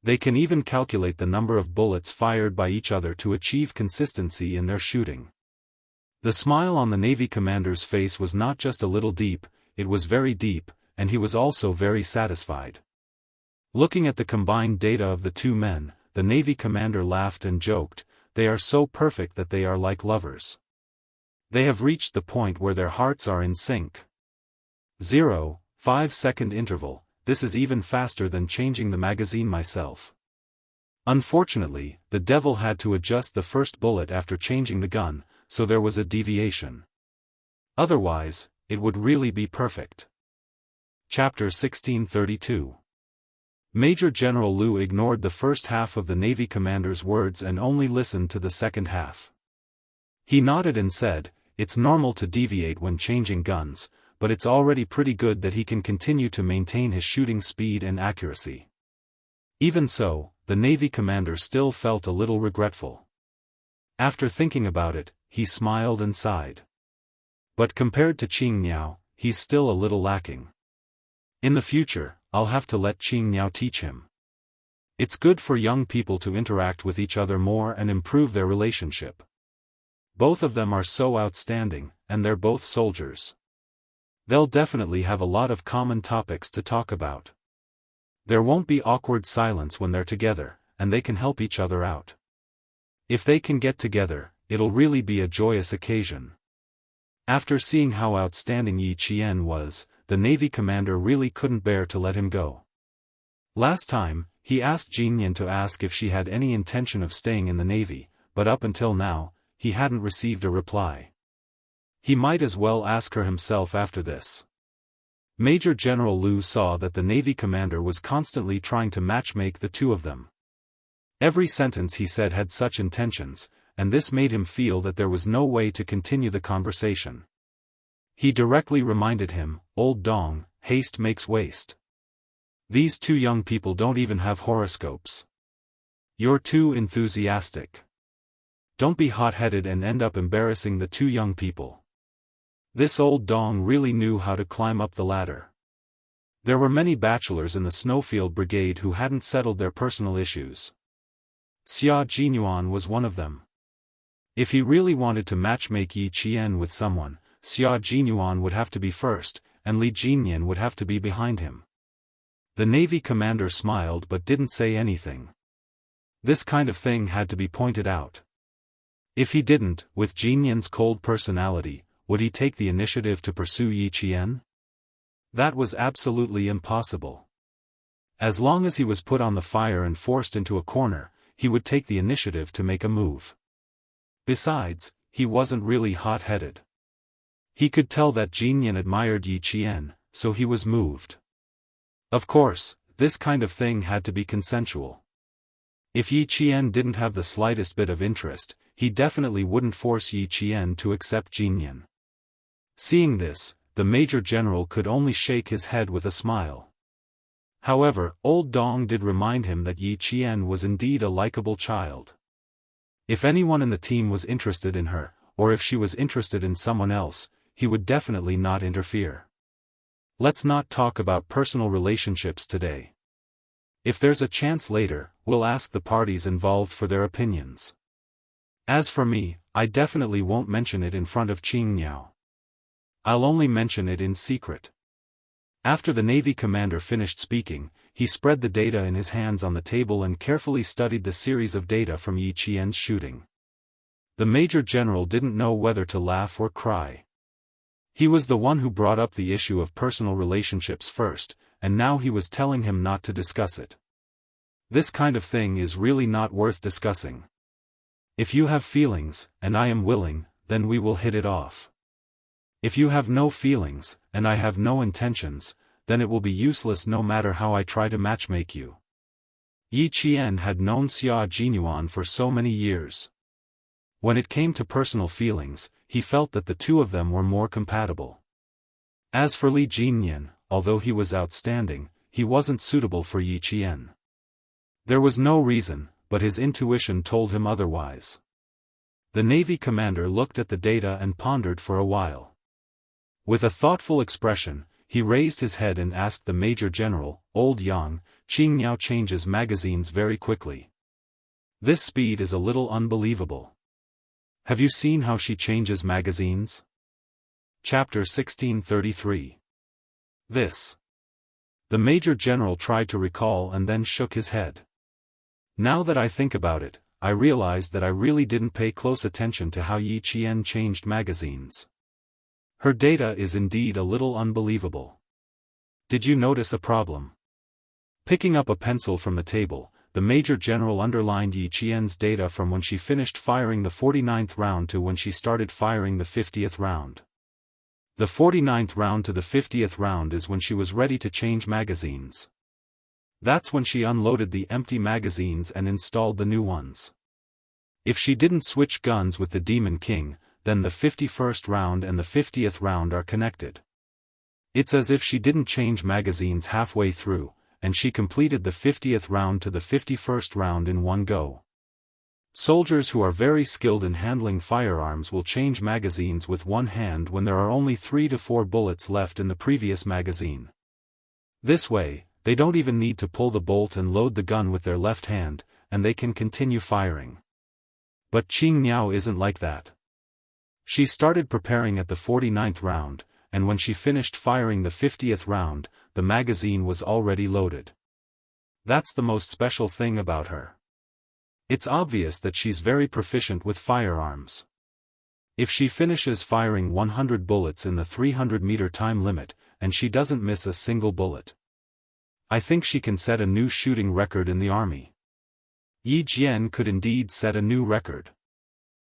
They can even calculate the number of bullets fired by each other to achieve consistency in their shooting." The smile on the Navy commander's face was not just a little deep, it was very deep, and he was also very satisfied. Looking at the combined data of the two men, the Navy commander laughed and joked, "They are so perfect that they are like lovers. They have reached the point where their hearts are in sync." 0.5-second interval, this is even faster than changing the magazine myself. Unfortunately, the devil had to adjust the first bullet after changing the gun, so there was a deviation. Otherwise, it would really be perfect. Chapter 1632. Major General Liu ignored the first half of the Navy commander's words and only listened to the second half. He nodded and said, "It's normal to deviate when changing guns, but it's already pretty good that he can continue to maintain his shooting speed and accuracy." Even so, the Navy commander still felt a little regretful. After thinking about it, he smiled and sighed. But compared to Xianxia, he's still a little lacking. In the future, I'll have to let Xianxia teach him. It's good for young people to interact with each other more and improve their relationship. Both of them are so outstanding, and they're both soldiers. They'll definitely have a lot of common topics to talk about. There won't be awkward silence when they're together, and they can help each other out. If they can get together, it'll really be a joyous occasion. After seeing how outstanding Yi Qian was, the Navy commander really couldn't bear to let him go. Last time, he asked Jianghu to ask if she had any intention of staying in the Navy, but up until now, he hadn't received a reply. He might as well ask her himself after this. Major General Liu saw that the Navy commander was constantly trying to matchmake the two of them. Every sentence he said had such intentions, and this made him feel that there was no way to continue the conversation. He directly reminded him, "Old Dong, haste makes waste. These two young people don't even have horoscopes. You're too enthusiastic. Don't be hot-headed and end up embarrassing the two young people." This old Dong really knew how to climb up the ladder. There were many bachelors in the Snowfield Brigade who hadn't settled their personal issues. Xia Jinyuan was one of them. If he really wanted to matchmake Yi Qian with someone, Xia Jinyuan would have to be first, and Li Jinyan would have to be behind him. The Navy commander smiled but didn't say anything. This kind of thing had to be pointed out. If he didn't, with Jinyan's cold personality, would he take the initiative to pursue Yi Qian? That was absolutely impossible. As long as he was put on the fire and forced into a corner, he would take the initiative to make a move. Besides, he wasn't really hot-headed. He could tell that Jinyan admired Yi Qian, so he was moved. Of course, this kind of thing had to be consensual. If Yi Qian didn't have the slightest bit of interest, he definitely wouldn't force Yi Qian to accept Jinyan. Seeing this, the Major General could only shake his head with a smile. However, old Dong did remind him that Yi Qian was indeed a likable child. If anyone in the team was interested in her, or if she was interested in someone else, he would definitely not interfere. Let's not talk about personal relationships today. If there's a chance later, we'll ask the parties involved for their opinions. As for me, I definitely won't mention it in front of Xianxia. I'll only mention it in secret. After the Navy commander finished speaking, he spread the data in his hands on the table and carefully studied the series of data from Yi Qian's shooting. The Major General didn't know whether to laugh or cry. He was the one who brought up the issue of personal relationships first, and now he was telling him not to discuss it. This kind of thing is really not worth discussing. If you have feelings, and I am willing, then we will hit it off. If you have no feelings, and I have no intentions, then it will be useless no matter how I try to matchmake you. Yi Qian had known Xia Jinyuan for so many years. When it came to personal feelings, he felt that the two of them were more compatible. As for Li Jinyan, although he was outstanding, he wasn't suitable for Yi Qian. There was no reason, but his intuition told him otherwise. The Navy commander looked at the data and pondered for a while. With a thoughtful expression, he raised his head and asked the Major General, "Old Yang, Xianxia changes magazines very quickly. This speed is a little unbelievable. Have you seen how she changes magazines?" Chapter 1633. This. The Major General tried to recall and then shook his head. Now that I think about it, I realize that I really didn't pay close attention to how Yi Qian changed magazines. Her data is indeed a little unbelievable. Did you notice a problem? Picking up a pencil from the table, the Major General underlined Yi Qian's data from when she finished firing the 49th round to when she started firing the 50th round. The 49th round to the 50th round is when she was ready to change magazines. That's when she unloaded the empty magazines and installed the new ones. If she didn't switch guns with the Demon King, then the 51st round and the 50th round are connected. It's as if she didn't change magazines halfway through, and she completed the 50th round to the 51st round in one go. Soldiers who are very skilled in handling firearms will change magazines with one hand when there are only 3 to 4 bullets left in the previous magazine. This way, they don't even need to pull the bolt and load the gun with their left hand, and they can continue firing. But Qingniao isn't like that. She started preparing at the 49th round, and when she finished firing the 50th round, the magazine was already loaded. That's the most special thing about her. It's obvious that she's very proficient with firearms. If she finishes firing 100 bullets in the 300-meter time limit, and she doesn't miss a single bullet, I think she can set a new shooting record in the army. Yi Jian could indeed set a new record.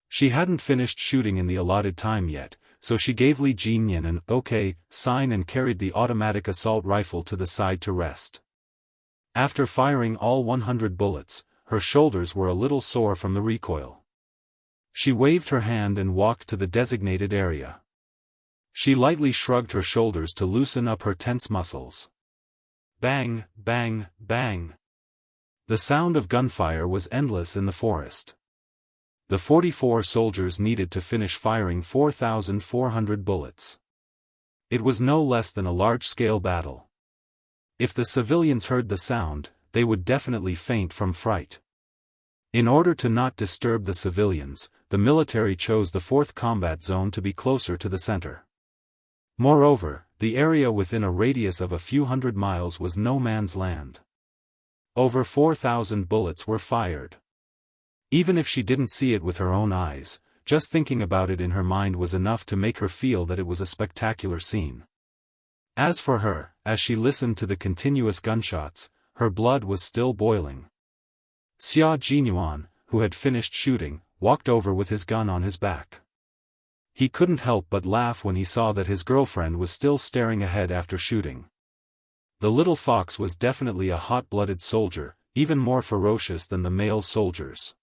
She hadn't finished shooting in the allotted time yet, so she gave Li Jinyan an "okay" sign and carried the automatic assault rifle to the side to rest. After firing all 100 bullets, her shoulders were a little sore from the recoil. She waved her hand and walked to the designated area. She lightly shrugged her shoulders to loosen up her tense muscles. Bang, bang, bang. The sound of gunfire was endless in the forest. The 44 soldiers needed to finish firing 4,400 bullets. It was no less than a large-scale battle. If the civilians heard the sound, they would definitely faint from fright. In order to not disturb the civilians, the military chose the 4th combat zone to be closer to the center. Moreover, the area within a radius of a few hundred miles was no man's land. Over 4,000 bullets were fired. Even if she didn't see it with her own eyes, just thinking about it in her mind was enough to make her feel that it was a spectacular scene. As for her, as she listened to the continuous gunshots, her blood was still boiling. Xia Jinyuan, who had finished shooting, walked over with his gun on his back. He couldn't help but laugh when he saw that his girlfriend was still staring ahead after shooting. The little fox was definitely a hot-blooded soldier, even more ferocious than the male soldiers.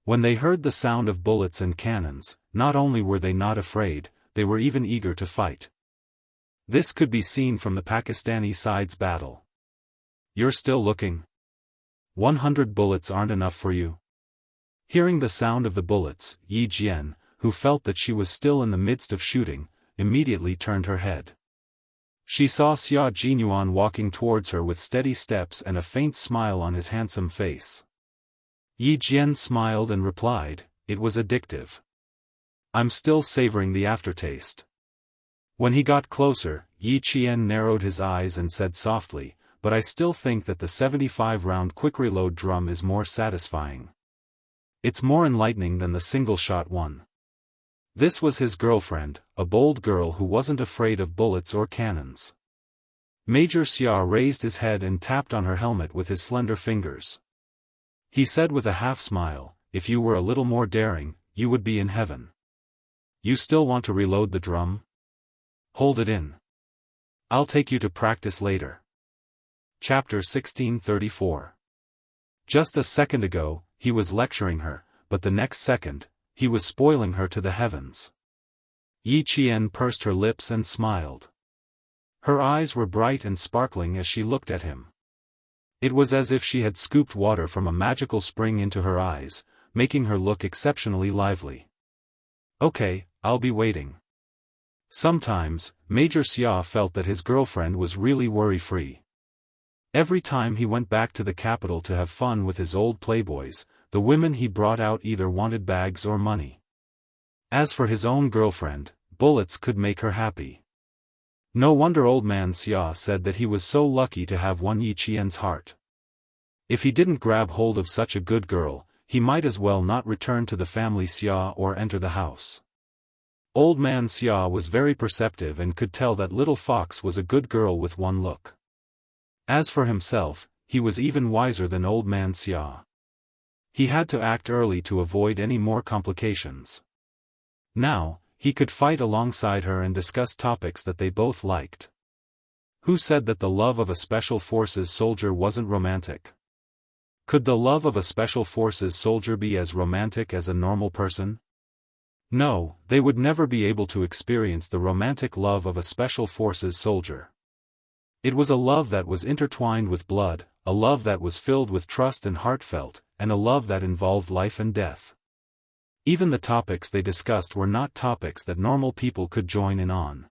When they heard the sound of bullets and cannons, not only were they not afraid, they were even eager to fight. This could be seen from the Pakistani side's battle. "You're still looking? 100 bullets aren't enough for you?" Hearing the sound of the bullets, Yi Jian, who felt that she was still in the midst of shooting, immediately turned her head. She saw Xia Jinyuan walking towards her with steady steps and a faint smile on his handsome face. Yi Jian smiled and replied, "It was addictive. I'm still savoring the aftertaste." When he got closer, Yi Qian narrowed his eyes and said softly, "But I still think that the 75-round quick-reload drum is more satisfying. It's more enlightening than the single-shot one." This was his girlfriend, a bold girl who wasn't afraid of bullets or cannons. Major Xia raised his head and tapped on her helmet with his slender fingers. He said with a half-smile, "If you were a little more daring, you would be in heaven. You still want to reload the drum? Hold it in. I'll take you to practice later." Chapter 1634. Just a second ago, he was lecturing her, but the next second, he was spoiling her to the heavens. Yi Qian pursed her lips and smiled. Her eyes were bright and sparkling as she looked at him. It was as if she had scooped water from a magical spring into her eyes, making her look exceptionally lively. "Okay, I'll be waiting." Sometimes, Major Xia felt that his girlfriend was really worry-free. Every time he went back to the capital to have fun with his old playboys, the women he brought out either wanted bags or money. As for his own girlfriend, bullets could make her happy. No wonder old man Xia said that he was so lucky to have won Yi Qian's heart. If he didn't grab hold of such a good girl, he might as well not return to the family Xia or enter the house. Old man Xia was very perceptive and could tell that little fox was a good girl with one look. As for himself, he was even wiser than old man Xia. He had to act early to avoid any more complications. Now, he could fight alongside her and discuss topics that they both liked. Who said that the love of a Special Forces soldier wasn't romantic? Could the love of a Special Forces soldier be as romantic as a normal person? No, they would never be able to experience the romantic love of a Special Forces soldier. It was a love that was intertwined with blood, a love that was filled with trust and heartfelt, and a love that involved life and death. Even the topics they discussed were not topics that normal people could join in on.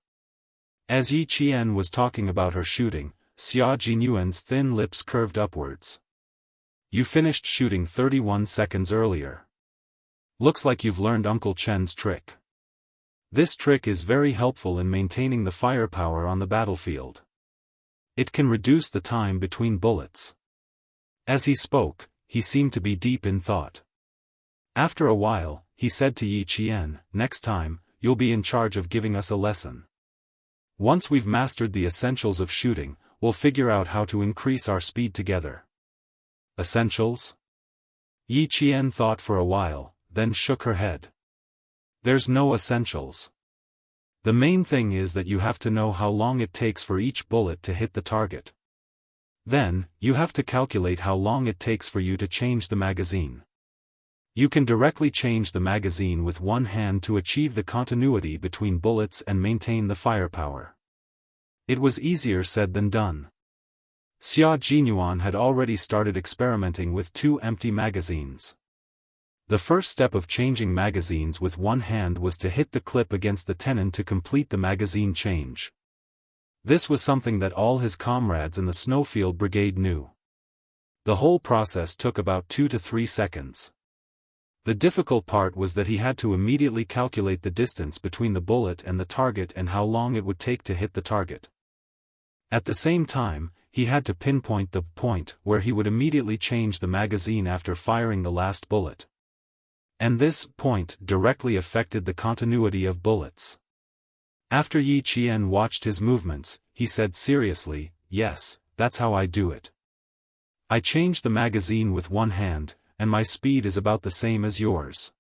As Yi Qian was talking about her shooting, Xia Jinyuan's thin lips curved upwards. You finished shooting 31 seconds earlier. Looks like you've learned Uncle Chen's trick. This trick is very helpful in maintaining the firepower on the battlefield. It can reduce the time between bullets. As he spoke, he seemed to be deep in thought. After a while, he said to Yi Qian, next time, you'll be in charge of giving us a lesson. Once we've mastered the essentials of shooting, we'll figure out how to increase our speed together. Essentials? Yi Qian thought for a while, then shook her head. There's no essentials. The main thing is that you have to know how long it takes for each bullet to hit the target. Then, you have to calculate how long it takes for you to change the magazine. You can directly change the magazine with one hand to achieve the continuity between bullets and maintain the firepower. It was easier said than done. Xia Jinyuan had already started experimenting with 2 empty magazines. The first step of changing magazines with one hand was to hit the clip against the tenon to complete the magazine change. This was something that all his comrades in the Snowfield Brigade knew. The whole process took about 2 to 3 seconds. The difficult part was that he had to immediately calculate the distance between the bullet and the target and how long it would take to hit the target. At the same time, he had to pinpoint the point where he would immediately change the magazine after firing the last bullet. And this point directly affected the continuity of bullets. After Yi Qian watched his movements, he said seriously, yes, that's how I do it. I change the magazine with one hand, and my speed is about the same as yours.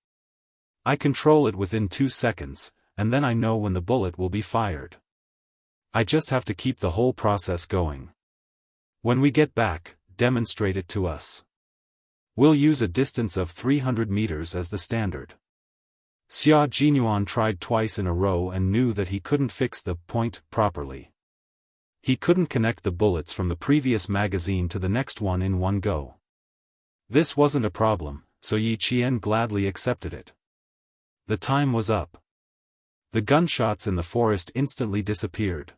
I control it within 2 seconds, and then I know when the bullet will be fired. I just have to keep the whole process going. When we get back, demonstrate it to us. We'll use a distance of 300 meters as the standard. Xia Jinyuan tried twice in a row and knew that he couldn't fix the point properly. He couldn't connect the bullets from the previous magazine to the next one in one go. This wasn't a problem, so Yi Qian gladly accepted it. The time was up. The gunshots in the forest instantly disappeared.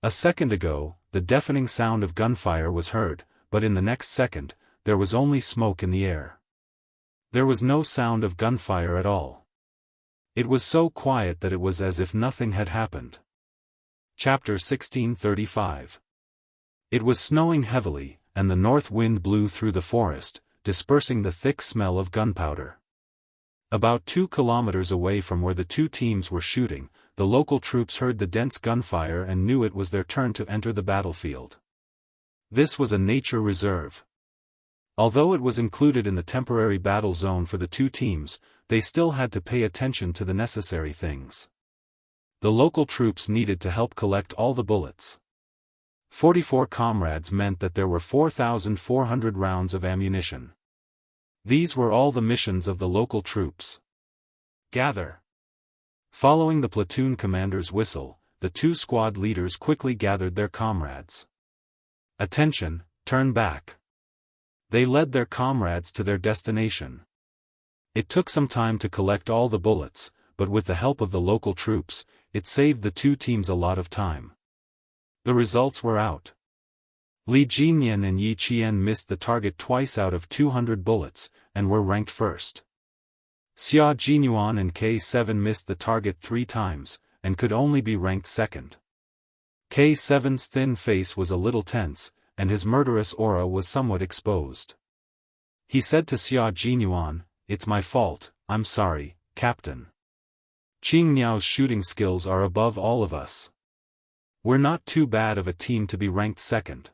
A second ago, the deafening sound of gunfire was heard, but in the next second, there was only smoke in the air. There was no sound of gunfire at all. It was so quiet that it was as if nothing had happened. Chapter 1635. It was snowing heavily, and the north wind blew through the forest, dispersing the thick smell of gunpowder. About 2 kilometers away from where the 2 teams were shooting, the local troops heard the dense gunfire and knew it was their turn to enter the battlefield. This was a nature reserve. Although it was included in the temporary battle zone for the 2 teams, they still had to pay attention to the necessary things. The local troops needed to help collect all the bullets. 44 comrades meant that there were 4,400 rounds of ammunition. These were all the missions of the local troops. Gather. Following the platoon commander's whistle, the 2 squad leaders quickly gathered their comrades. Attention, turn back. They led their comrades to their destination. It took some time to collect all the bullets, but with the help of the local troops, it saved the 2 teams a lot of time. The results were out. Li Jinyan and Yi Qian missed the target twice out of 200 bullets, and were ranked first. Xia Jinyuan and K7 missed the target 3 times, and could only be ranked second. K7's thin face was a little tense, and his murderous aura was somewhat exposed. He said to Xia Jinyuan, "It's my fault, I'm sorry, Captain. Qing Niao's shooting skills are above all of us. We're not too bad of a team to be ranked second."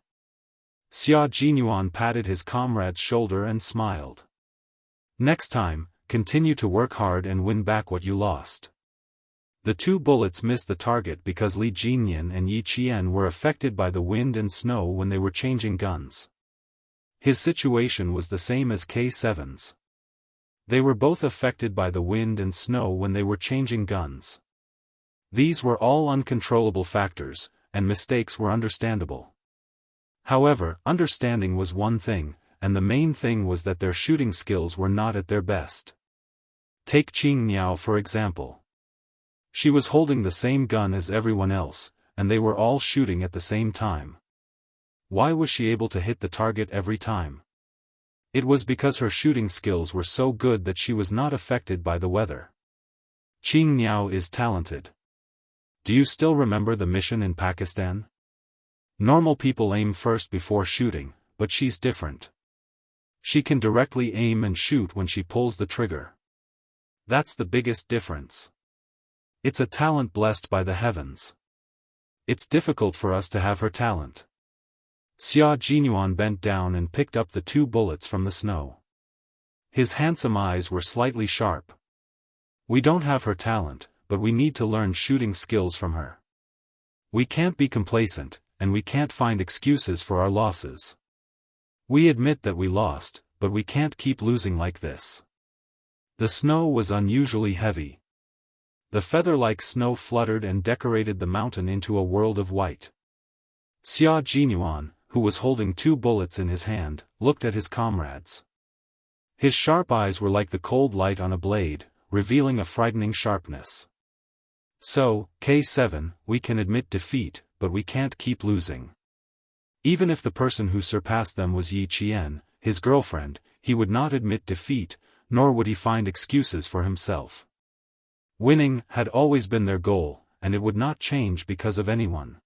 Xia Jinyuan patted his comrade's shoulder and smiled. "Next time, continue to work hard and win back what you lost." The two bullets missed the target because Li Jinyan and Yi Qian were affected by the wind and snow when they were changing guns. His situation was the same as K7's. They were both affected by the wind and snow when they were changing guns. These were all uncontrollable factors, and mistakes were understandable. However, understanding was one thing, and the main thing was that their shooting skills were not at their best. Take Xianxia for example. She was holding the same gun as everyone else, and they were all shooting at the same time. Why was she able to hit the target every time? It was because her shooting skills were so good that she was not affected by the weather. Xianxia is talented. Do you still remember the mission in Pakistan? Normal people aim first before shooting, but she's different. She can directly aim and shoot when she pulls the trigger. That's the biggest difference. It's a talent blessed by the heavens. It's difficult for us to have her talent. Xia Jinyuan bent down and picked up the two bullets from the snow. His handsome eyes were slightly sharp. We don't have her talent, but we need to learn shooting skills from her. We can't be complacent, and we can't find excuses for our losses. We admit that we lost, but we can't keep losing like this. The snow was unusually heavy. The feather-like snow fluttered and decorated the mountain into a world of white. Xia Jinyuan, who was holding two bullets in his hand, looked at his comrades. His sharp eyes were like the cold light on a blade, revealing a frightening sharpness. So, K7, we can admit defeat, but we can't keep losing. Even if the person who surpassed them was Yi Qian, his girlfriend, he would not admit defeat, nor would he find excuses for himself. Winning had always been their goal, and it would not change because of anyone.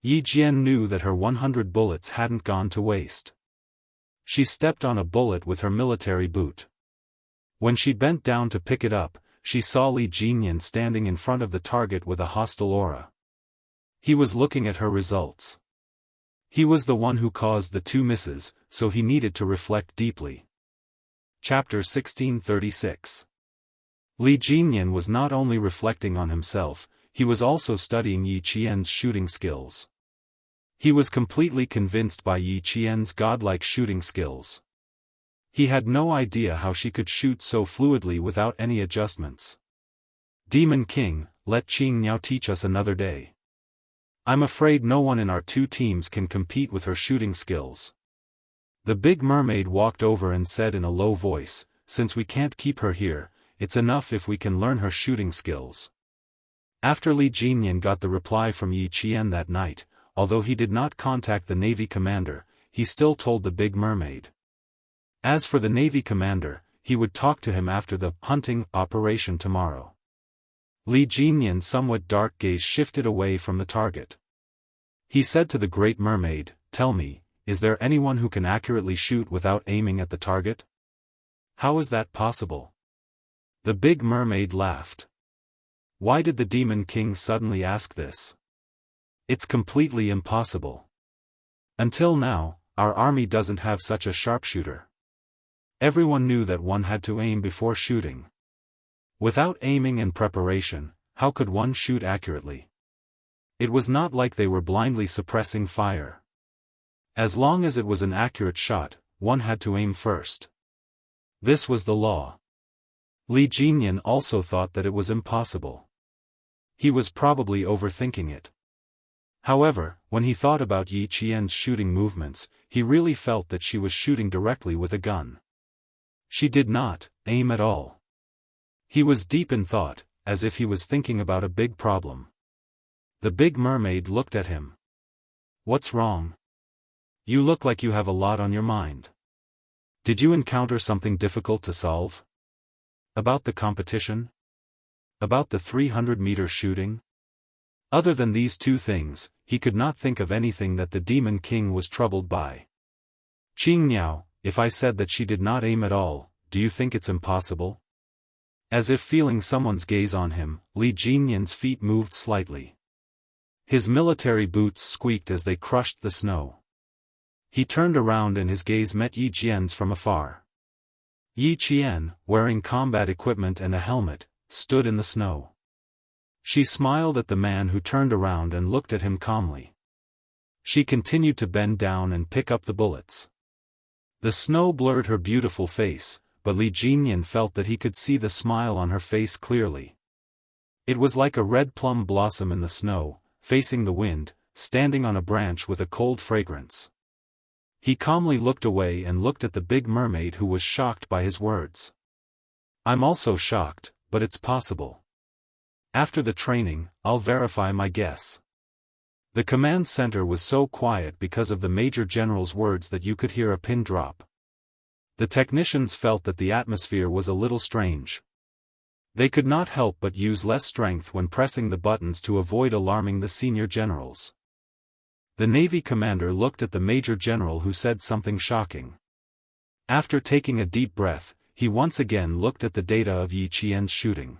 Yi Jian knew that her 100 bullets hadn't gone to waste. She stepped on a bullet with her military boot. When she bent down to pick it up, she saw Li Jinyan standing in front of the target with a hostile aura. He was looking at her results. He was the one who caused the two misses, so he needed to reflect deeply. Chapter 1636. Li Jinyan was not only reflecting on himself, he was also studying Yi Qian's shooting skills. He was completely convinced by Yi Qian's godlike shooting skills. He had no idea how she could shoot so fluidly without any adjustments. Demon King, let Xianxia teach us another day. I'm afraid no one in our two teams can compete with her shooting skills. The big mermaid walked over and said in a low voice, since we can't keep her here, it's enough if we can learn her shooting skills. After Li Jinyan got the reply from Yi Qian that night, although he did not contact the Navy commander, he still told the big mermaid. As for the Navy commander, he would talk to him after the hunting operation tomorrow. Li Jinyan's somewhat dark gaze shifted away from the target. He said to the Great Mermaid, "Tell me, is there anyone who can accurately shoot without aiming at the target? How is that possible?" The big mermaid laughed. Why did the Demon King suddenly ask this? It's completely impossible. Until now, our army doesn't have such a sharpshooter. Everyone knew that one had to aim before shooting. Without aiming and preparation, how could one shoot accurately? It was not like they were blindly suppressing fire. As long as it was an accurate shot, one had to aim first. This was the law. Li Jinyan also thought that it was impossible. He was probably overthinking it. However, when he thought about Yi Qian's shooting movements, he really felt that she was shooting directly with a gun. She did not aim at all. He was deep in thought, as if he was thinking about a big problem. The big mermaid looked at him. What's wrong? You look like you have a lot on your mind. Did you encounter something difficult to solve? About the competition? About the 300-meter shooting? Other than these two things, he could not think of anything that the Demon King was troubled by. Xianxia, if I said that she did not aim at all, do you think it's impossible? As if feeling someone's gaze on him, Li Jinyan's feet moved slightly. His military boots squeaked as they crushed the snow. He turned around and his gaze met Yi Jian's from afar. Yi Qian, wearing combat equipment and a helmet, stood in the snow. She smiled at the man who turned around and looked at him calmly. She continued to bend down and pick up the bullets. The snow blurred her beautiful face, but Li Jinyan felt that he could see the smile on her face clearly. It was like a red plum blossom in the snow, facing the wind, standing on a branch with a cold fragrance. He calmly looked away and looked at the big mermaid, who was shocked by his words. "I'm also shocked, but it's possible. After the training, I'll verify my guess." The command center was so quiet because of the Major General's words that you could hear a pin drop. The technicians felt that the atmosphere was a little strange. They could not help but use less strength when pressing the buttons to avoid alarming the senior generals. The Navy commander looked at the Major General, who said something shocking. After taking a deep breath, he once again looked at the data of Yi Qian's shooting.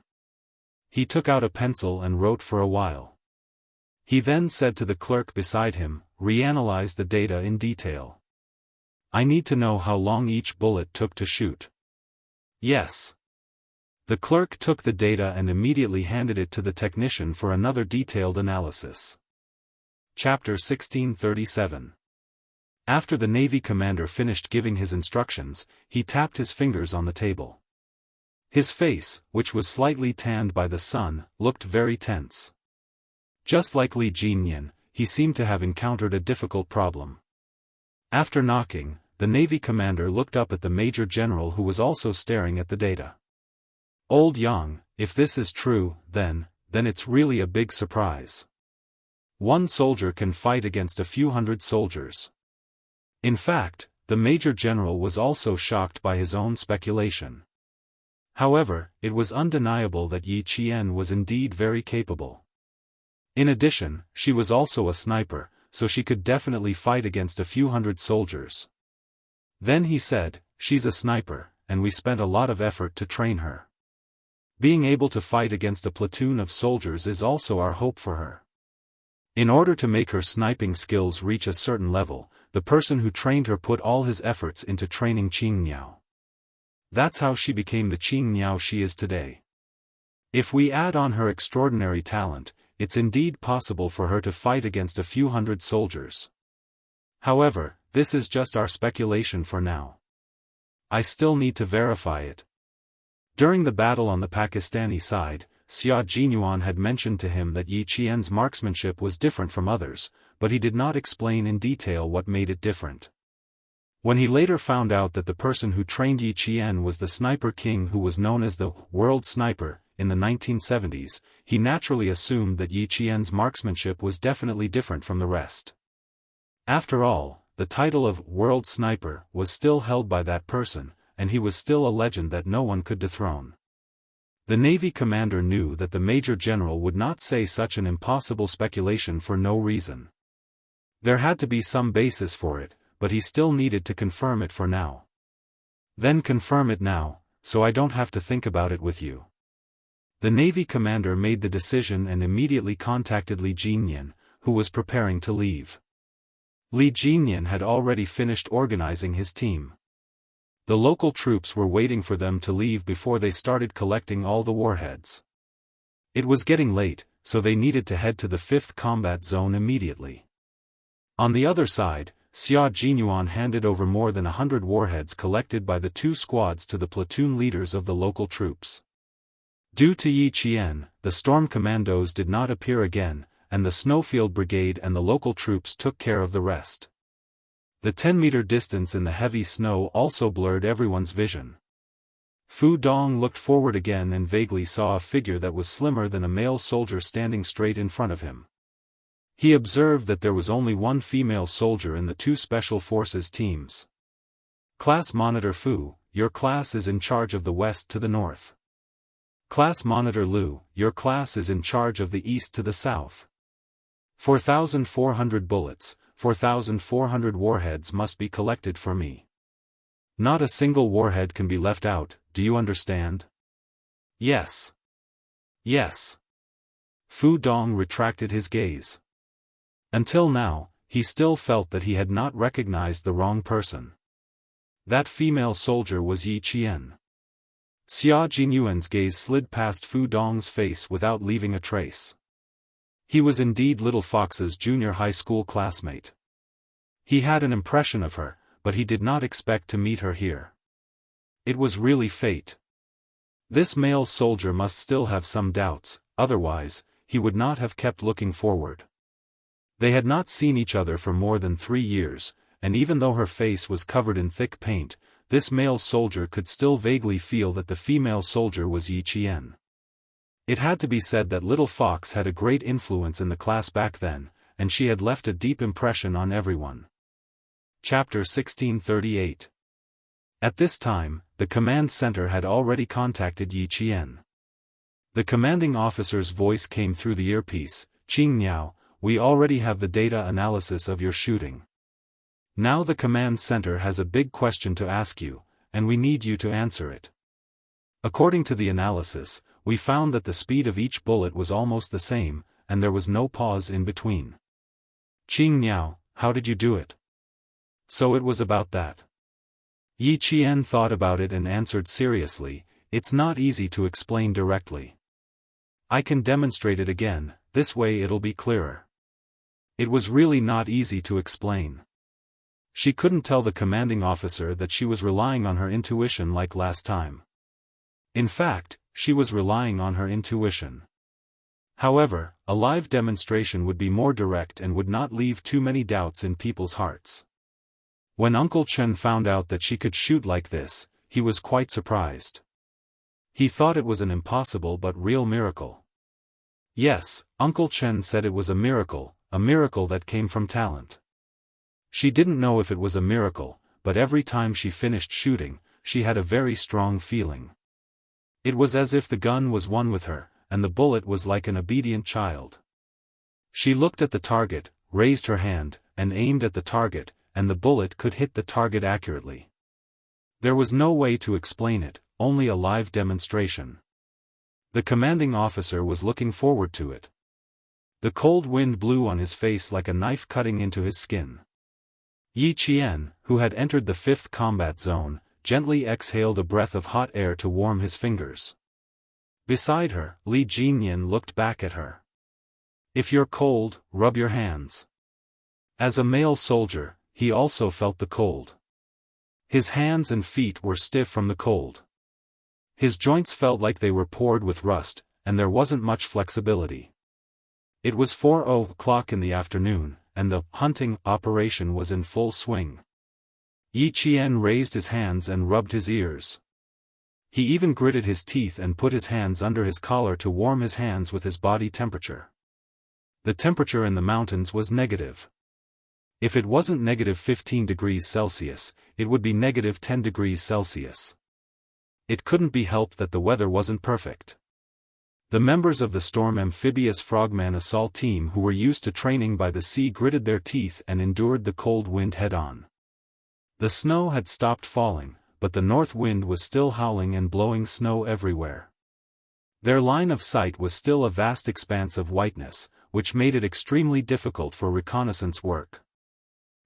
He took out a pencil and wrote for a while. He then said to the clerk beside him, "Reanalyze the data in detail. I need to know how long each bullet took to shoot." "Yes." The clerk took the data and immediately handed it to the technician for another detailed analysis. Chapter 1637. After the Navy commander finished giving his instructions, he tapped his fingers on the table. His face, which was slightly tanned by the sun, looked very tense. Just like Li Jinyan, he seemed to have encountered a difficult problem. After knocking, the Navy commander looked up at the Major General, who was also staring at the data. "Old Yang, if this is true, then it's really a big surprise. One soldier can fight against a few hundred soldiers." In fact, the Major General was also shocked by his own speculation. However, it was undeniable that Yi Qian was indeed very capable. In addition, she was also a sniper, so she could definitely fight against a few hundred soldiers. Then he said, "She's a sniper, and we spent a lot of effort to train her. Being able to fight against a platoon of soldiers is also our hope for her. In order to make her sniping skills reach a certain level, the person who trained her put all his efforts into training Qingniao. That's how she became the Qingniao she is today. If we add on her extraordinary talent, it's indeed possible for her to fight against a few hundred soldiers. However, this is just our speculation for now. I still need to verify it." During the battle on the Pakistani side, Xia Jinyuan had mentioned to him that Yi Qian's marksmanship was different from others, but he did not explain in detail what made it different. When he later found out that the person who trained Yi Qian was the Sniper King, who was known as the World Sniper in the 1970s, he naturally assumed that Yi Qian's marksmanship was definitely different from the rest. After all, the title of World Sniper was still held by that person, and he was still a legend that no one could dethrone. The Navy commander knew that the Major General would not say such an impossible speculation for no reason. There had to be some basis for it, but he still needed to confirm it for now. "Then confirm it now, so I don't have to think about it with you." The Navy commander made the decision and immediately contacted Li Jinyan, who was preparing to leave. Li Jinyan had already finished organizing his team. The local troops were waiting for them to leave before they started collecting all the warheads. It was getting late, so they needed to head to the 5th Combat Zone immediately. On the other side, Xia Jinyuan handed over more than 100 warheads collected by the two squads to the platoon leaders of the local troops. Due to Yi Qian, the Storm Commandos did not appear again, and the Snowfield Brigade and the local troops took care of the rest. The 10-meter distance in the heavy snow also blurred everyone's vision. Fu Dong looked forward again and vaguely saw a figure that was slimmer than a male soldier standing straight in front of him. He observed that there was only one female soldier in the two Special Forces teams. "Class Monitor Fu, your class is in charge of the west to the north. Class Monitor Lu, your class is in charge of the east to the south. 4,400 bullets, 4,400 warheads must be collected for me. Not a single warhead can be left out, do you understand?" "Yes. Yes." Fu Dong retracted his gaze. Until now, he still felt that he had not recognized the wrong person. That female soldier was Yi Qian. Xia Jinyuan's gaze slid past Fu Dong's face without leaving a trace. He was indeed Little Fox's junior high school classmate. He had an impression of her, but he did not expect to meet her here. It was really fate. This male soldier must still have some doubts, otherwise, he would not have kept looking forward. They had not seen each other for more than 3 years, and even though her face was covered in thick paint, this male soldier could still vaguely feel that the female soldier was Yi Qian. It had to be said that Little Fox had a great influence in the class back then, and she had left a deep impression on everyone. Chapter 1638. At this time, the command center had already contacted Yi Qian. The commanding officer's voice came through the earpiece. "Qingniao, we already have the data analysis of your shooting. Now the command center has a big question to ask you, and we need you to answer it. According to the analysis, we found that the speed of each bullet was almost the same, and there was no pause in between. Qingniao, how did you do it?" So it was about that. Yi Qian thought about it and answered seriously, "It's not easy to explain directly. I can demonstrate it again, this way it'll be clearer." It was really not easy to explain. She couldn't tell the commanding officer that she was relying on her intuition like last time. In fact, she was relying on her intuition. However, a live demonstration would be more direct and would not leave too many doubts in people's hearts. When Uncle Chen found out that she could shoot like this, he was quite surprised. He thought it was an impossible but real miracle. Yes, Uncle Chen said it was a miracle that came from talent. She didn't know if it was a miracle, but every time she finished shooting, she had a very strong feeling. It was as if the gun was one with her, and the bullet was like an obedient child. She looked at the target, raised her hand, and aimed at the target, and the bullet could hit the target accurately. There was no way to explain it, only a live demonstration. The commanding officer was looking forward to it. The cold wind blew on his face like a knife cutting into his skin. Yi Qian, who had entered the 5th combat zone, gently exhaled a breath of hot air to warm his fingers. Beside her, Li Jinyan looked back at her. "If you're cold, rub your hands." As a male soldier, he also felt the cold. His hands and feet were stiff from the cold. His joints felt like they were poured with rust, and there wasn't much flexibility. It was 4:00 in the afternoon, and the hunting operation was in full swing. Yi Qian raised his hands and rubbed his ears. He even gritted his teeth and put his hands under his collar to warm his hands with his body temperature. The temperature in the mountains was negative. If it wasn't -15 degrees Celsius, it would be -10 degrees Celsius. It couldn't be helped that the weather wasn't perfect. The members of the Storm Amphibious Frogman assault team who were used to training by the sea gritted their teeth and endured the cold wind head-on. The snow had stopped falling, but the north wind was still howling and blowing snow everywhere. Their line of sight was still a vast expanse of whiteness, which made it extremely difficult for reconnaissance work.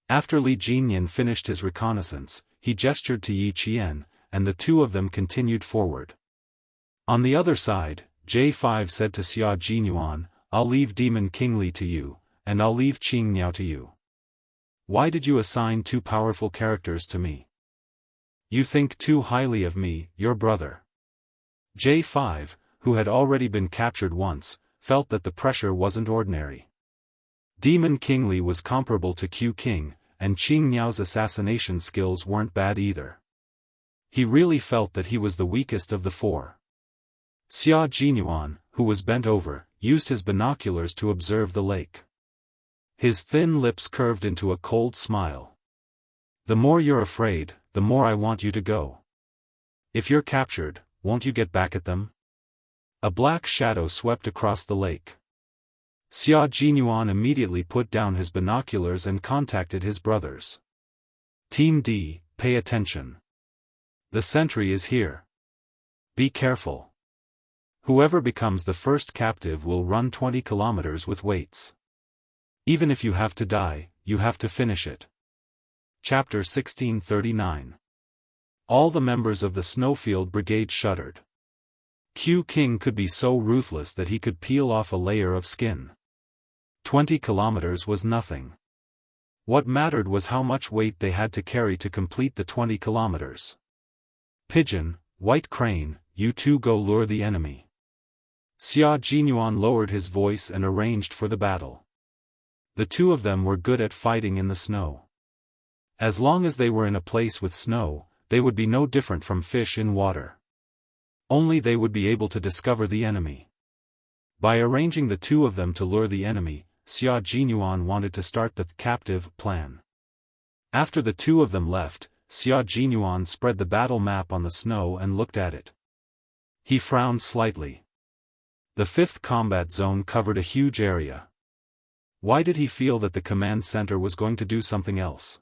After Li Jinyan finished his reconnaissance, he gestured to Yi Qian, and the two of them continued forward. On the other side, J5 said to Xia Jinyuan, "I'll leave Demon King Li to you, and I'll leave Qingniao to you. Why did you assign 2 powerful characters to me? You think too highly of me, your brother." J5, who had already been captured once, felt that the pressure wasn't ordinary. Demon King Li was comparable to Q King, and Qingniao's assassination skills weren't bad either. He really felt that he was the weakest of the 4. Xia Jinyuan, who was bent over, used his binoculars to observe the lake. His thin lips curved into a cold smile. "The more you're afraid, the more I want you to go. If you're captured, won't you get back at them?" A black shadow swept across the lake. Xia Jinyuan immediately put down his binoculars and contacted his brothers. "Team D, pay attention. The sentry is here. Be careful. Whoever becomes the first captive will run 20 kilometers with weights. Even if you have to die, you have to finish it." Chapter 1639. All the members of the Snowfield Brigade shuddered. Q King could be so ruthless that he could peel off a layer of skin. 20 kilometers was nothing. What mattered was how much weight they had to carry to complete the 20 kilometers. Pigeon, White Crane, you two go lure the enemy. Xia Jinyuan lowered his voice and arranged for the battle. The two of them were good at fighting in the snow. As long as they were in a place with snow, they would be no different from fish in water. Only they would be able to discover the enemy. By arranging the two of them to lure the enemy, Xia Jinyuan wanted to start the captive plan. After the two of them left, Xia Jinyuan spread the battle map on the snow and looked at it. He frowned slightly. The fifth combat zone covered a huge area. Why did he feel that the command center was going to do something else?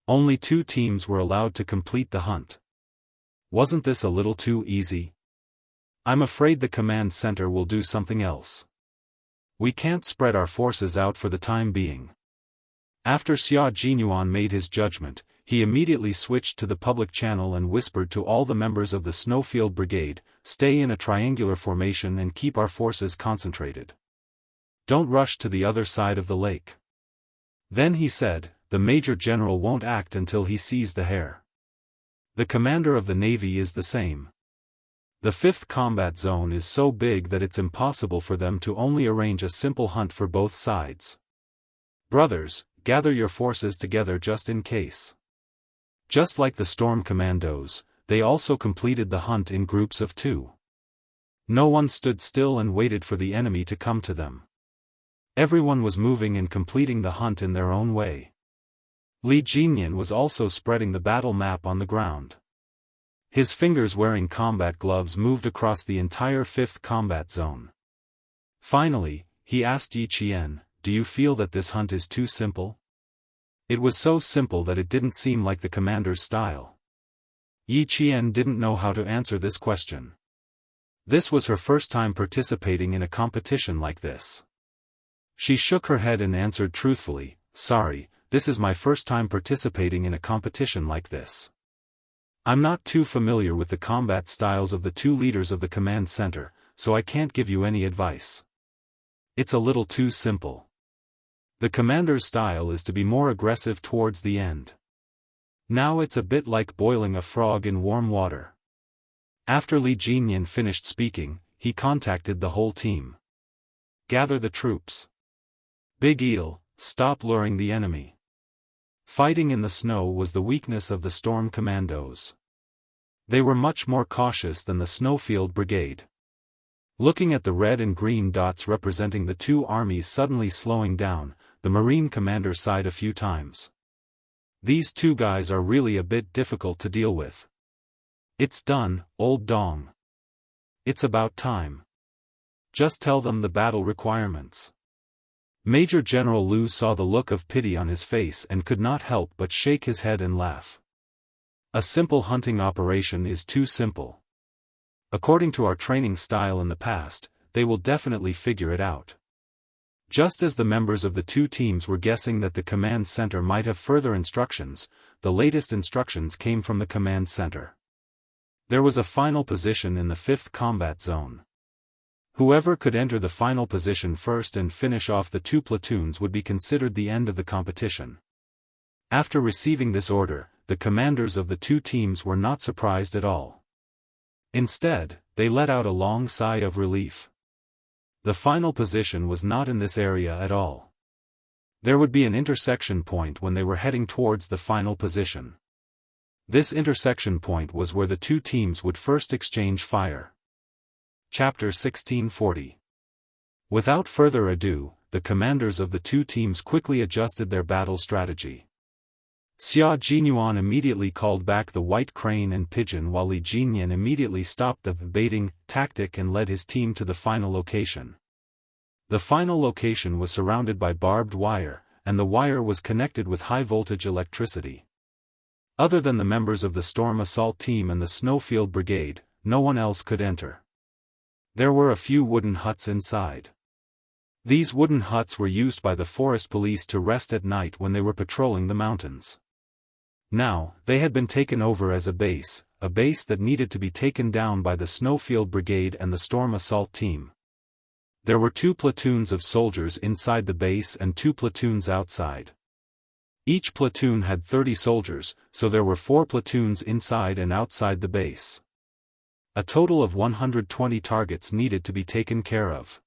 Only 2 teams were allowed to complete the hunt. Wasn't this a little too easy? I'm afraid the command center will do something else. We can't spread our forces out for the time being. After Xia Jinyuan made his judgment, he immediately switched to the public channel and whispered to all the members of the Snowfield Brigade, stay in a triangular formation and keep our forces concentrated. Don't rush to the other side of the lake. Then he said, the Major General won't act until he sees the hare. The commander of the Navy is the same. The 5th combat zone is so big that it's impossible for them to only arrange a simple hunt for both sides. Brothers, gather your forces together just in case. Just like the Storm Commandos, they also completed the hunt in groups of 2. No one stood still and waited for the enemy to come to them. Everyone was moving and completing the hunt in their own way. Li Jinyan was also spreading the battle map on the ground. His fingers wearing combat gloves moved across the entire 5th combat zone. Finally, he asked Yi Qian, do you feel that this hunt is too simple? It was so simple that it didn't seem like the commander's style. Yi Qian didn't know how to answer this question. This was her first time participating in a competition like this. She shook her head and answered truthfully, sorry, this is my first time participating in a competition like this. I'm not too familiar with the combat styles of the 2 leaders of the command center, so I can't give you any advice. It's a little too simple. The commander's style is to be more aggressive towards the end. Now it's a bit like boiling a frog in warm water. After Li Jinyan finished speaking, he contacted the whole team. Gather the troops. Big Eel, stop luring the enemy. Fighting in the snow was the weakness of the Storm Commandos. They were much more cautious than the Snowfield Brigade. Looking at the red and green dots representing the 2 armies suddenly slowing down, the Marine commander sighed a few times. These 2 guys are really a bit difficult to deal with. It's done, old Dong. It's about time. Just tell them the battle requirements. Major General Liu saw the look of pity on his face and could not help but shake his head and laugh. A simple hunting operation is too simple. According to our training style in the past, they will definitely figure it out. Just as the members of the 2 teams were guessing that the command center might have further instructions, the latest instructions came from the command center. There was a final position in the 5th combat zone. Whoever could enter the final position first and finish off the 2 platoons would be considered the end of the competition. After receiving this order, the commanders of the 2 teams were not surprised at all. Instead, they let out a long sigh of relief. The final position was not in this area at all. There would be an intersection point when they were heading towards the final position. This intersection point was where the 2 teams would first exchange fire. Chapter 1640. Without further ado, the commanders of the 2 teams quickly adjusted their battle strategy. Xia Jinyuan immediately called back the White Crane and Pigeon while Li Jinyan immediately stopped the baiting tactic and led his team to the final location. The final location was surrounded by barbed wire, and the wire was connected with high-voltage electricity. Other than the members of the Storm Assault Team and the Snowfield Brigade, no one else could enter. There were a few wooden huts inside. These wooden huts were used by the forest police to rest at night when they were patrolling the mountains. Now, they had been taken over as a base that needed to be taken down by the Snowfield Brigade and the Storm Assault Team. There were 2 platoons of soldiers inside the base and 2 platoons outside. Each platoon had 30 soldiers, so there were 4 platoons inside and outside the base. A total of 120 targets needed to be taken care of.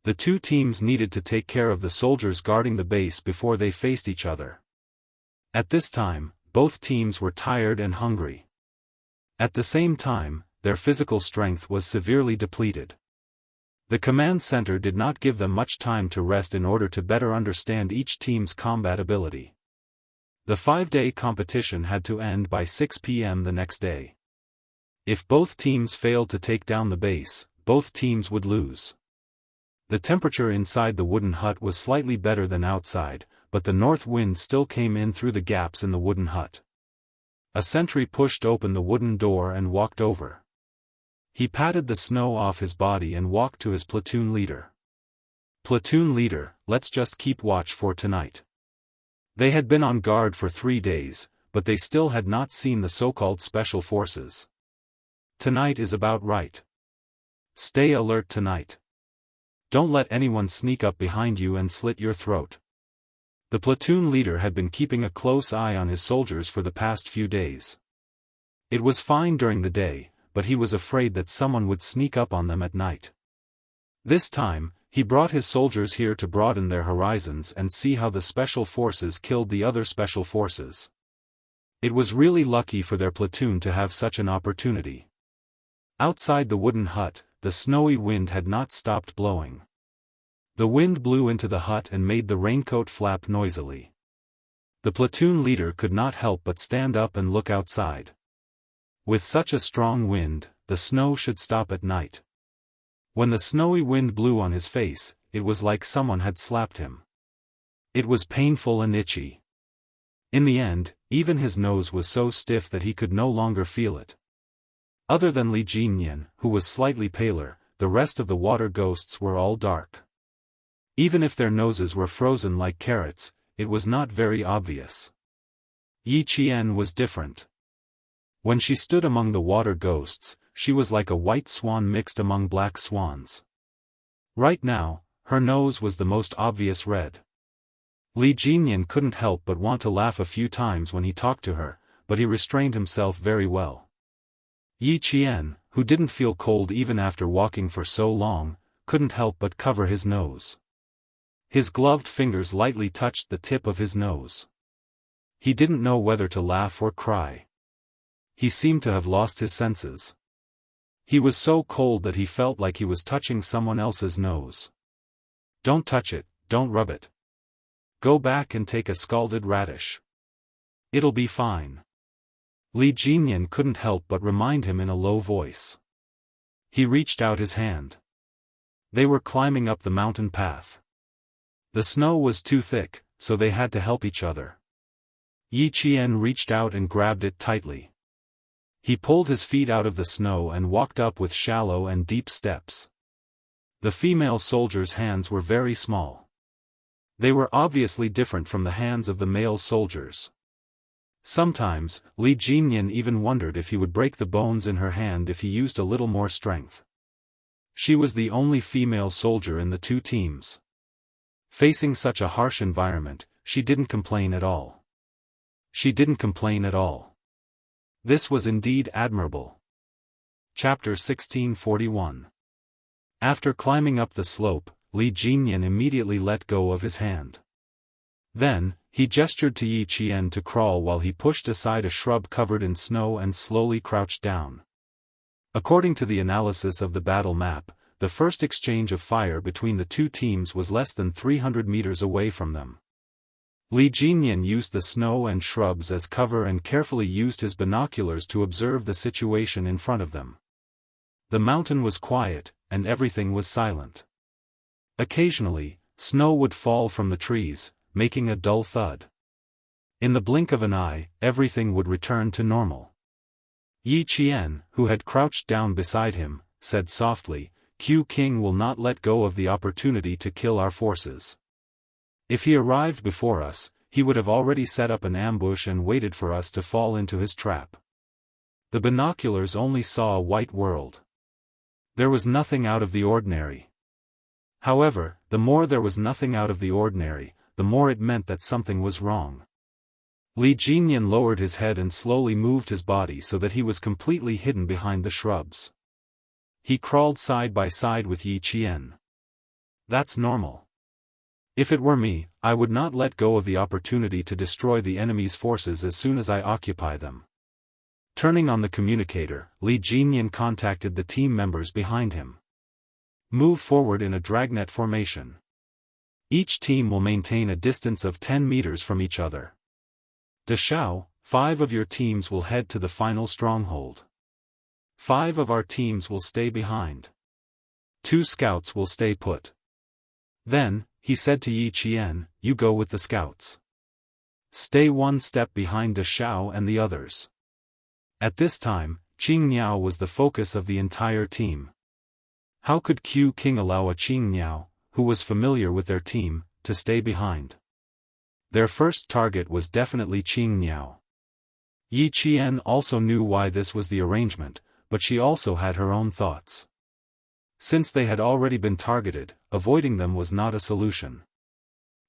The 2 teams needed to take care of the soldiers guarding the base before they faced each other. At this time, both teams were tired and hungry. At the same time, their physical strength was severely depleted. The command center did not give them much time to rest in order to better understand each team's combat ability. The 5-day competition had to end by 6 p.m. the next day. If both teams failed to take down the base, both teams would lose. The temperature inside the wooden hut was slightly better than outside, but the north wind still came in through the gaps in the wooden hut. A sentry pushed open the wooden door and walked over. He patted the snow off his body and walked to his platoon leader. "Platoon leader, let's just keep watch for tonight." They had been on guard for 3 days, but they still had not seen the so-called special forces. Tonight is about right. Stay alert tonight. Don't let anyone sneak up behind you and slit your throat. The platoon leader had been keeping a close eye on his soldiers for the past few days. It was fine during the day, but he was afraid that someone would sneak up on them at night. This time, he brought his soldiers here to broaden their horizons and see how the special forces killed the other special forces. It was really lucky for their platoon to have such an opportunity. Outside the wooden hut, the snowy wind had not stopped blowing. The wind blew into the hut and made the raincoat flap noisily. The platoon leader could not help but stand up and look outside. With such a strong wind, the snow should stop at night. When the snowy wind blew on his face, it was like someone had slapped him. It was painful and itchy. In the end, even his nose was so stiff that he could no longer feel it. Other than Li Jinyan, who was slightly paler, the rest of the water ghosts were all dark. Even if their noses were frozen like carrots, it was not very obvious. Yi Qian was different. When she stood among the water ghosts, she was like a white swan mixed among black swans. Right now, her nose was the most obvious red. Li Jinyan couldn't help but want to laugh a few times when he talked to her, but he restrained himself very well. Yi Qian, who didn't feel cold even after walking for so long, couldn't help but cover his nose. His gloved fingers lightly touched the tip of his nose. He didn't know whether to laugh or cry. He seemed to have lost his senses. He was so cold that he felt like he was touching someone else's nose. "Don't touch it, don't rub it. Go back and take a scalded radish. It'll be fine." Li Jinyan couldn't help but remind him in a low voice. He reached out his hand. They were climbing up the mountain path. The snow was too thick, so they had to help each other. Yi Qian reached out and grabbed it tightly. He pulled his feet out of the snow and walked up with shallow and deep steps. The female soldiers' hands were very small. They were obviously different from the hands of the male soldiers. Sometimes, Li Jinyan even wondered if he would break the bones in her hand if he used a little more strength. She was the only female soldier in the 2 teams. Facing such a harsh environment, she didn't complain at all. She didn't complain at all. This was indeed admirable. Chapter 1641. After climbing up the slope, Li Jinyan immediately let go of his hand. Then, he gestured to Yi Qian to crawl while he pushed aside a shrub covered in snow and slowly crouched down. According to the analysis of the battle map, the first exchange of fire between the 2 teams was less than 300 meters away from them. Li Jinyan used the snow and shrubs as cover and carefully used his binoculars to observe the situation in front of them. The mountain was quiet, and everything was silent. Occasionally, snow would fall from the trees, making a dull thud. In the blink of an eye, everything would return to normal. Yi Qian, who had crouched down beside him, said softly, "Q King will not let go of the opportunity to kill our forces. If he arrived before us, he would have already set up an ambush and waited for us to fall into his trap. The binoculars only saw a white world. There was nothing out of the ordinary. However, the more there was nothing out of the ordinary, the more it meant that something was wrong. Li Jinyan lowered his head and slowly moved his body so that he was completely hidden behind the shrubs. He crawled side by side with Yi Qian. That's normal. If it were me, I would not let go of the opportunity to destroy the enemy's forces as soon as I occupy them. Turning on the communicator, Li Jinyan contacted the team members behind him. Move forward in a dragnet formation. Each team will maintain a distance of 10 meters from each other. De Shao, 5 of your teams will head to the final stronghold. 5 of our teams will stay behind. 2 scouts will stay put. Then, he said to Yi Qian, you go with the scouts. Stay 1 step behind De Shao and the others. At this time, Qing Niao was the focus of the entire team. How could Q King allow a Qing Niao, who was familiar with their team, to stay behind? Their first target was definitely Qing Niao. Yi Qian also knew why this was the arrangement, but she also had her own thoughts. Since they had already been targeted, avoiding them was not a solution.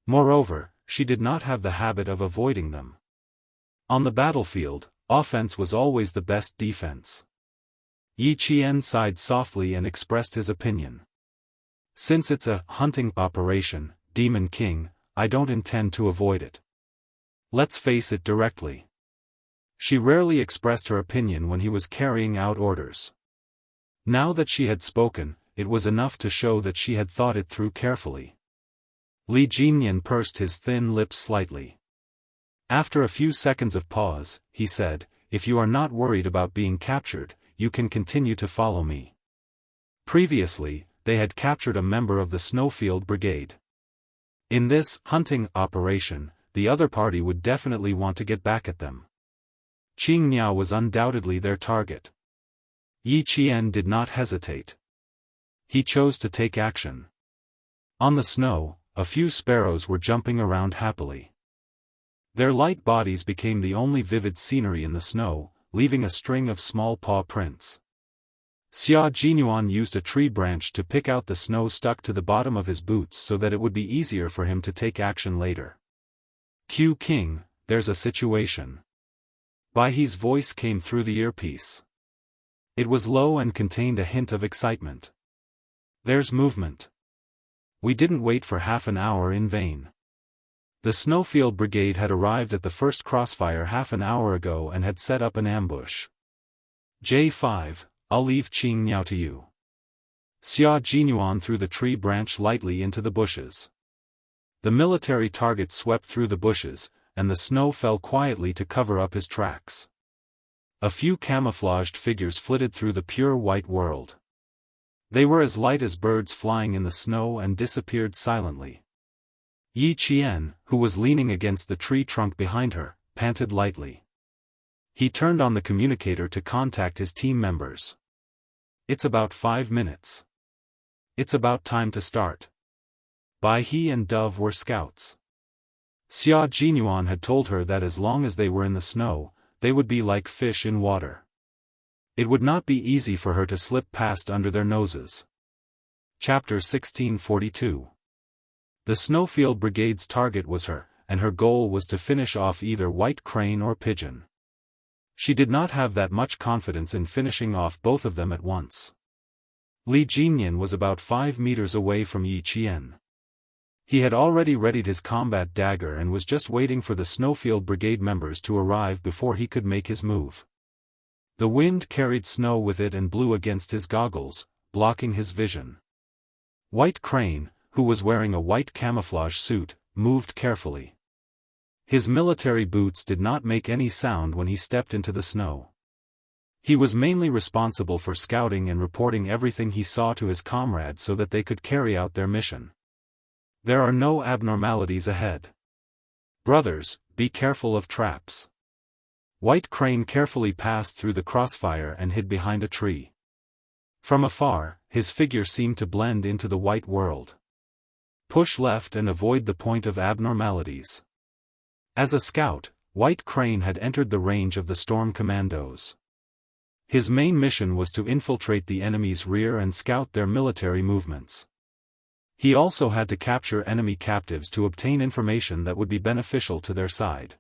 Moreover, she did not have the habit of avoiding them. On the battlefield, offense was always the best defense. Yi Qian sighed softly and expressed his opinion. Since it's a hunting operation, Demon King, I don't intend to avoid it. Let's face it directly. She rarely expressed her opinion when he was carrying out orders. Now that she had spoken, it was enough to show that she had thought it through carefully. Li Jinyan pursed his thin lips slightly. After a few seconds of pause, he said, if you are not worried about being captured, you can continue to follow me. Previously, they had captured a member of the Snowfield Brigade. In this hunting operation, the other party would definitely want to get back at them. Qing Niao was undoubtedly their target. Yi Qian did not hesitate. He chose to take action. On the snow, a few sparrows were jumping around happily. Their light bodies became the only vivid scenery in the snow, leaving a string of small paw prints. Xia Jinyuan used a tree branch to pick out the snow stuck to the bottom of his boots so that it would be easier for him to take action later. Q King, there's a situation. Bai He's voice came through the earpiece. It was low and contained a hint of excitement. There's movement. We didn't wait for half an hour in vain. The Snowfield Brigade had arrived at the first crossfire half an hour ago and had set up an ambush. J5, I'll leave Qing Niao to you. Xia Jinyuan threw the tree branch lightly into the bushes. The military target swept through the bushes, and the snow fell quietly to cover up his tracks. A few camouflaged figures flitted through the pure white world. They were as light as birds flying in the snow and disappeared silently. Yi Qian, who was leaning against the tree trunk behind her, panted lightly. He turned on the communicator to contact his team members. It's about 5 minutes. It's about time to start. Bai He and Dove were scouts. Xia Jinyuan had told her that as long as they were in the snow, they would be like fish in water. It would not be easy for her to slip past under their noses. Chapter 1642. The Snowfield Brigade's target was her, and her goal was to finish off either White Crane or Pigeon. She did not have that much confidence in finishing off both of them at once. Li Jinyan was about 5 meters away from Yi Qian. He had already readied his combat dagger and was just waiting for the Snowfield Brigade members to arrive before he could make his move. The wind carried snow with it and blew against his goggles, blocking his vision. White Crane, who was wearing a white camouflage suit, moved carefully. His military boots did not make any sound when he stepped into the snow. He was mainly responsible for scouting and reporting everything he saw to his comrades so that they could carry out their mission. There are no abnormalities ahead. Brothers, be careful of traps. White Crane carefully passed through the crossfire and hid behind a tree. From afar, his figure seemed to blend into the white world. Push left and avoid the point of abnormalities. As a scout, White Crane had entered the range of the Storm Commandos. His main mission was to infiltrate the enemy's rear and scout their military movements. He also had to capture enemy captives to obtain information that would be beneficial to their side.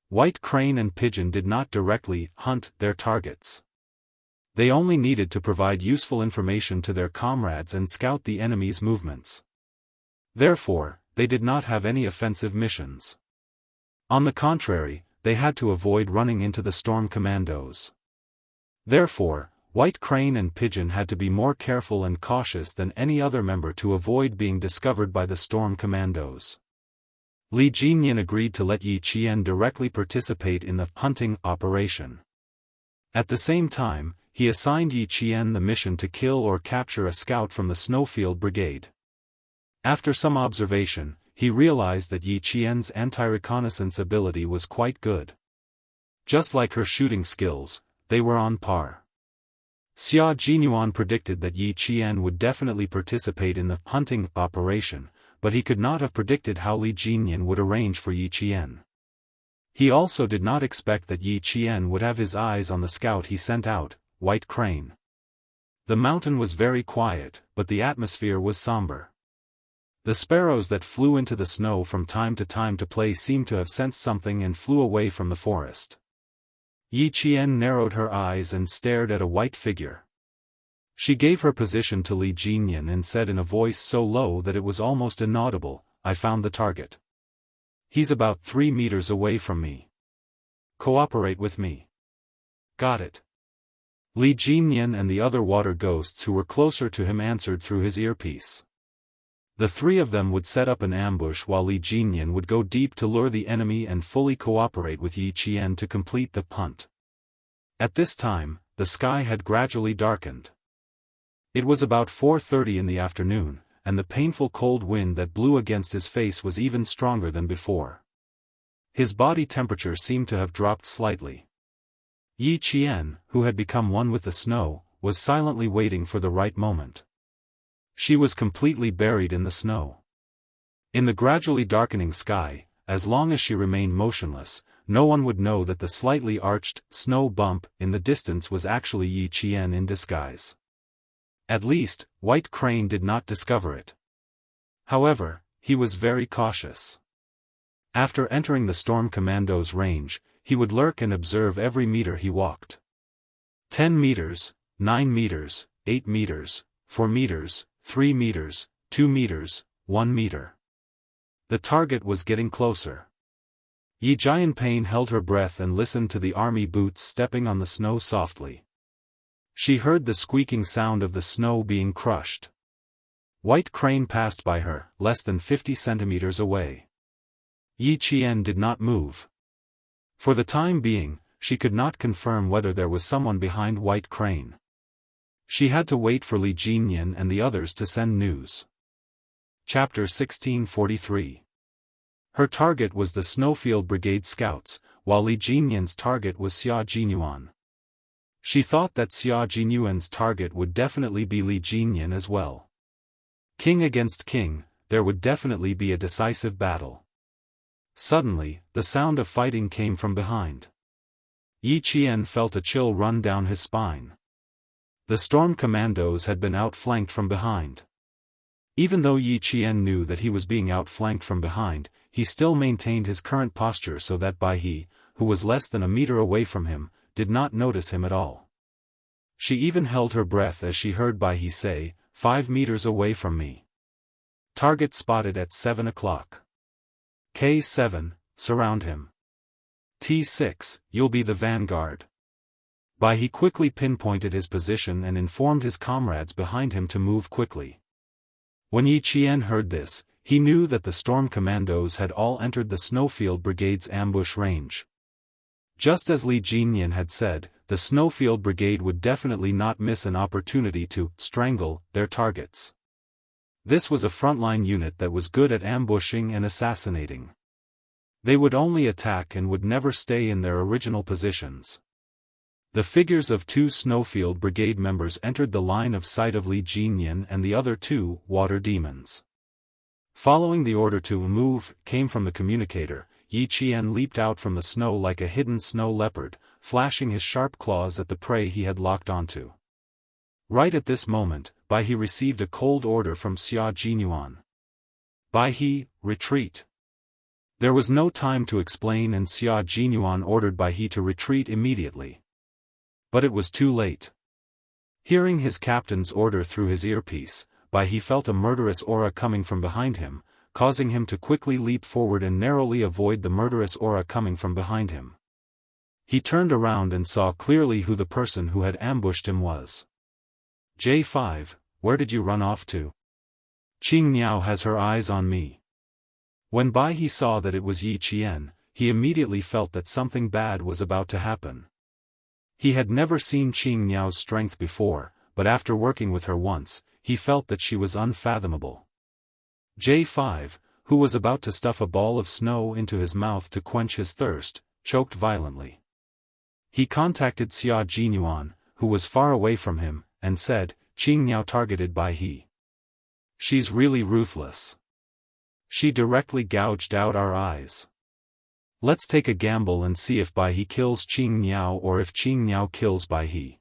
White Crane and Pigeon did not directly hunt their targets. They only needed to provide useful information to their comrades and scout the enemy's movements. Therefore, they did not have any offensive missions. On the contrary, they had to avoid running into the Storm Commandos. Therefore, White Crane and Pigeon had to be more careful and cautious than any other member to avoid being discovered by the Storm Commandos. Li Jinyan agreed to let Yi Qian directly participate in the hunting operation. At the same time, he assigned Yi Qian the mission to kill or capture a scout from the Snowfield Brigade. After some observation, he realized that Yi Qian's anti-reconnaissance ability was quite good. Just like her shooting skills, they were on par. Xia Jinyuan predicted that Yi Qian would definitely participate in the hunting operation, but he could not have predicted how Li Jinyan would arrange for Yi Qian. He also did not expect that Yi Qian would have his eyes on the scout he sent out, White Crane. The mountain was very quiet, but the atmosphere was somber. The sparrows that flew into the snow from time to play seemed to have sensed something and flew away from the forest. Yi Qian narrowed her eyes and stared at a white figure. She gave her position to Li Jinyan and said in a voice so low that it was almost inaudible, "I found the target. He's about 3 meters away from me. Cooperate with me." "Got it." Li Jinyan and the other water ghosts who were closer to him answered through his earpiece. The three of them would set up an ambush while Li Jinyan would go deep to lure the enemy and fully cooperate with Yi Qian to complete the hunt. At this time, the sky had gradually darkened. It was about 4:30 in the afternoon, and the painful cold wind that blew against his face was even stronger than before. His body temperature seemed to have dropped slightly. Yi Qian, who had become one with the snow, was silently waiting for the right moment. She was completely buried in the snow. In the gradually darkening sky, as long as she remained motionless, no one would know that the slightly arched snow bump in the distance was actually Yi Qian in disguise. At least, White Crane did not discover it. However, he was very cautious. After entering the Storm Commando's range, he would lurk and observe every meter he walked. 10 meters, 9 meters, 8 meters, 4 meters, 3 meters, 2 meters, 1 meter. The target was getting closer. Yi Jianpain held her breath and listened to the army boots stepping on the snow softly. She heard the squeaking sound of the snow being crushed. White Crane passed by her, less than 50 centimeters away. Yi Qian did not move. For the time being, she could not confirm whether there was someone behind White Crane. She had to wait for Li Jinyan and the others to send news. Chapter 1643. Her target was the Snowfield Brigade scouts, while Li Jinyan's target was Xia Jinyuan. She thought that Xia Jinyuan's target would definitely be Li Jinyan as well. King against king, there would definitely be a decisive battle. Suddenly, the sound of fighting came from behind. Yi Qian felt a chill run down his spine. The Storm Commandos had been outflanked from behind. Even though Yi Qian knew that he was being outflanked from behind, he still maintained his current posture so that Bai He, who was less than a meter away from him, did not notice him at all. She even held her breath as she heard Bai He say, 5 meters away from me. Target spotted at 7 o'clock. K7, surround him. T6, you'll be the vanguard. Bai He quickly pinpointed his position and informed his comrades behind him to move quickly. When Yi Qian heard this, he knew that the Storm Commandos had all entered the Snowfield Brigade's ambush range. Just as Li Jinyan had said, the Snowfield Brigade would definitely not miss an opportunity to strangle their targets. This was a frontline unit that was good at ambushing and assassinating. They would only attack and would never stay in their original positions. The figures of 2 Snowfield Brigade members entered the line of sight of Li Jinyan and the other 2 water demons. Following the order to move came from the communicator, Yi Qian leaped out from the snow like a hidden snow leopard, flashing his sharp claws at the prey he had locked onto. Right at this moment, Bai He received a cold order from Xia Jinyuan. Bai He, retreat. There was no time to explain, and Xia Jinyuan ordered Bai He to retreat immediately. But it was too late. Hearing his captain's order through his earpiece, Bai He felt a murderous aura coming from behind him, causing him to quickly leap forward and narrowly avoid the murderous aura coming from behind him. He turned around and saw clearly who the person who had ambushed him was. J5, where did you run off to? Qing Niao has her eyes on me. When Bai He saw that it was Yi Qian, he immediately felt that something bad was about to happen. He had never seen Qing Niao's strength before, but after working with her once, he felt that she was unfathomable. J5, who was about to stuff a ball of snow into his mouth to quench his thirst, choked violently. He contacted Xia Jinyuan, who was far away from him, and said, Qing Niao targeted Bai He. She's really ruthless. She directly gouged out our eyes. Let's take a gamble and see if Bai He kills Qing Niao or if Qing Niao kills Bai He.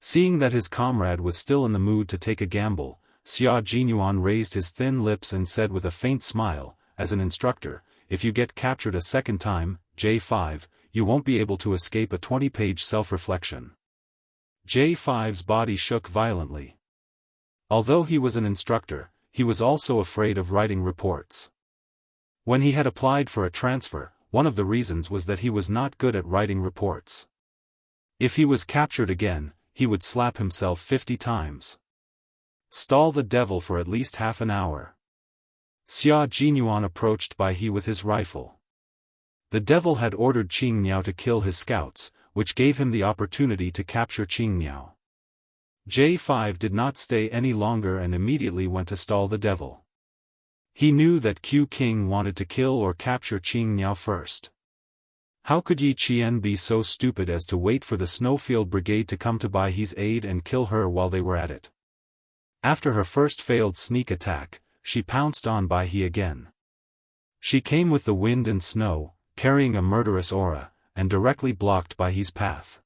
Seeing that his comrade was still in the mood to take a gamble, Xia Jinyuan raised his thin lips and said with a faint smile, as an instructor, if you get captured a second time, J5, you won't be able to escape a 20-page self-reflection. J5's body shook violently. Although he was an instructor, he was also afraid of writing reports. When he had applied for a transfer, one of the reasons was that he was not good at writing reports. If he was captured again, he would slap himself 50 times. Stall the devil for at least half an hour. Xia Jinyuan approached Bai He with his rifle. The devil had ordered Qing Niao to kill his scouts, which gave him the opportunity to capture Qing Niao. J5 did not stay any longer and immediately went to stall the devil. He knew that Q King wanted to kill or capture Qing Niao first. How could Yi Qian be so stupid as to wait for the Snowfield Brigade to come to Bai He's aid and kill her while they were at it? After her first failed sneak attack, she pounced on Bai He again. She came with the wind and snow, carrying a murderous aura, and directly blocked Bai He's path.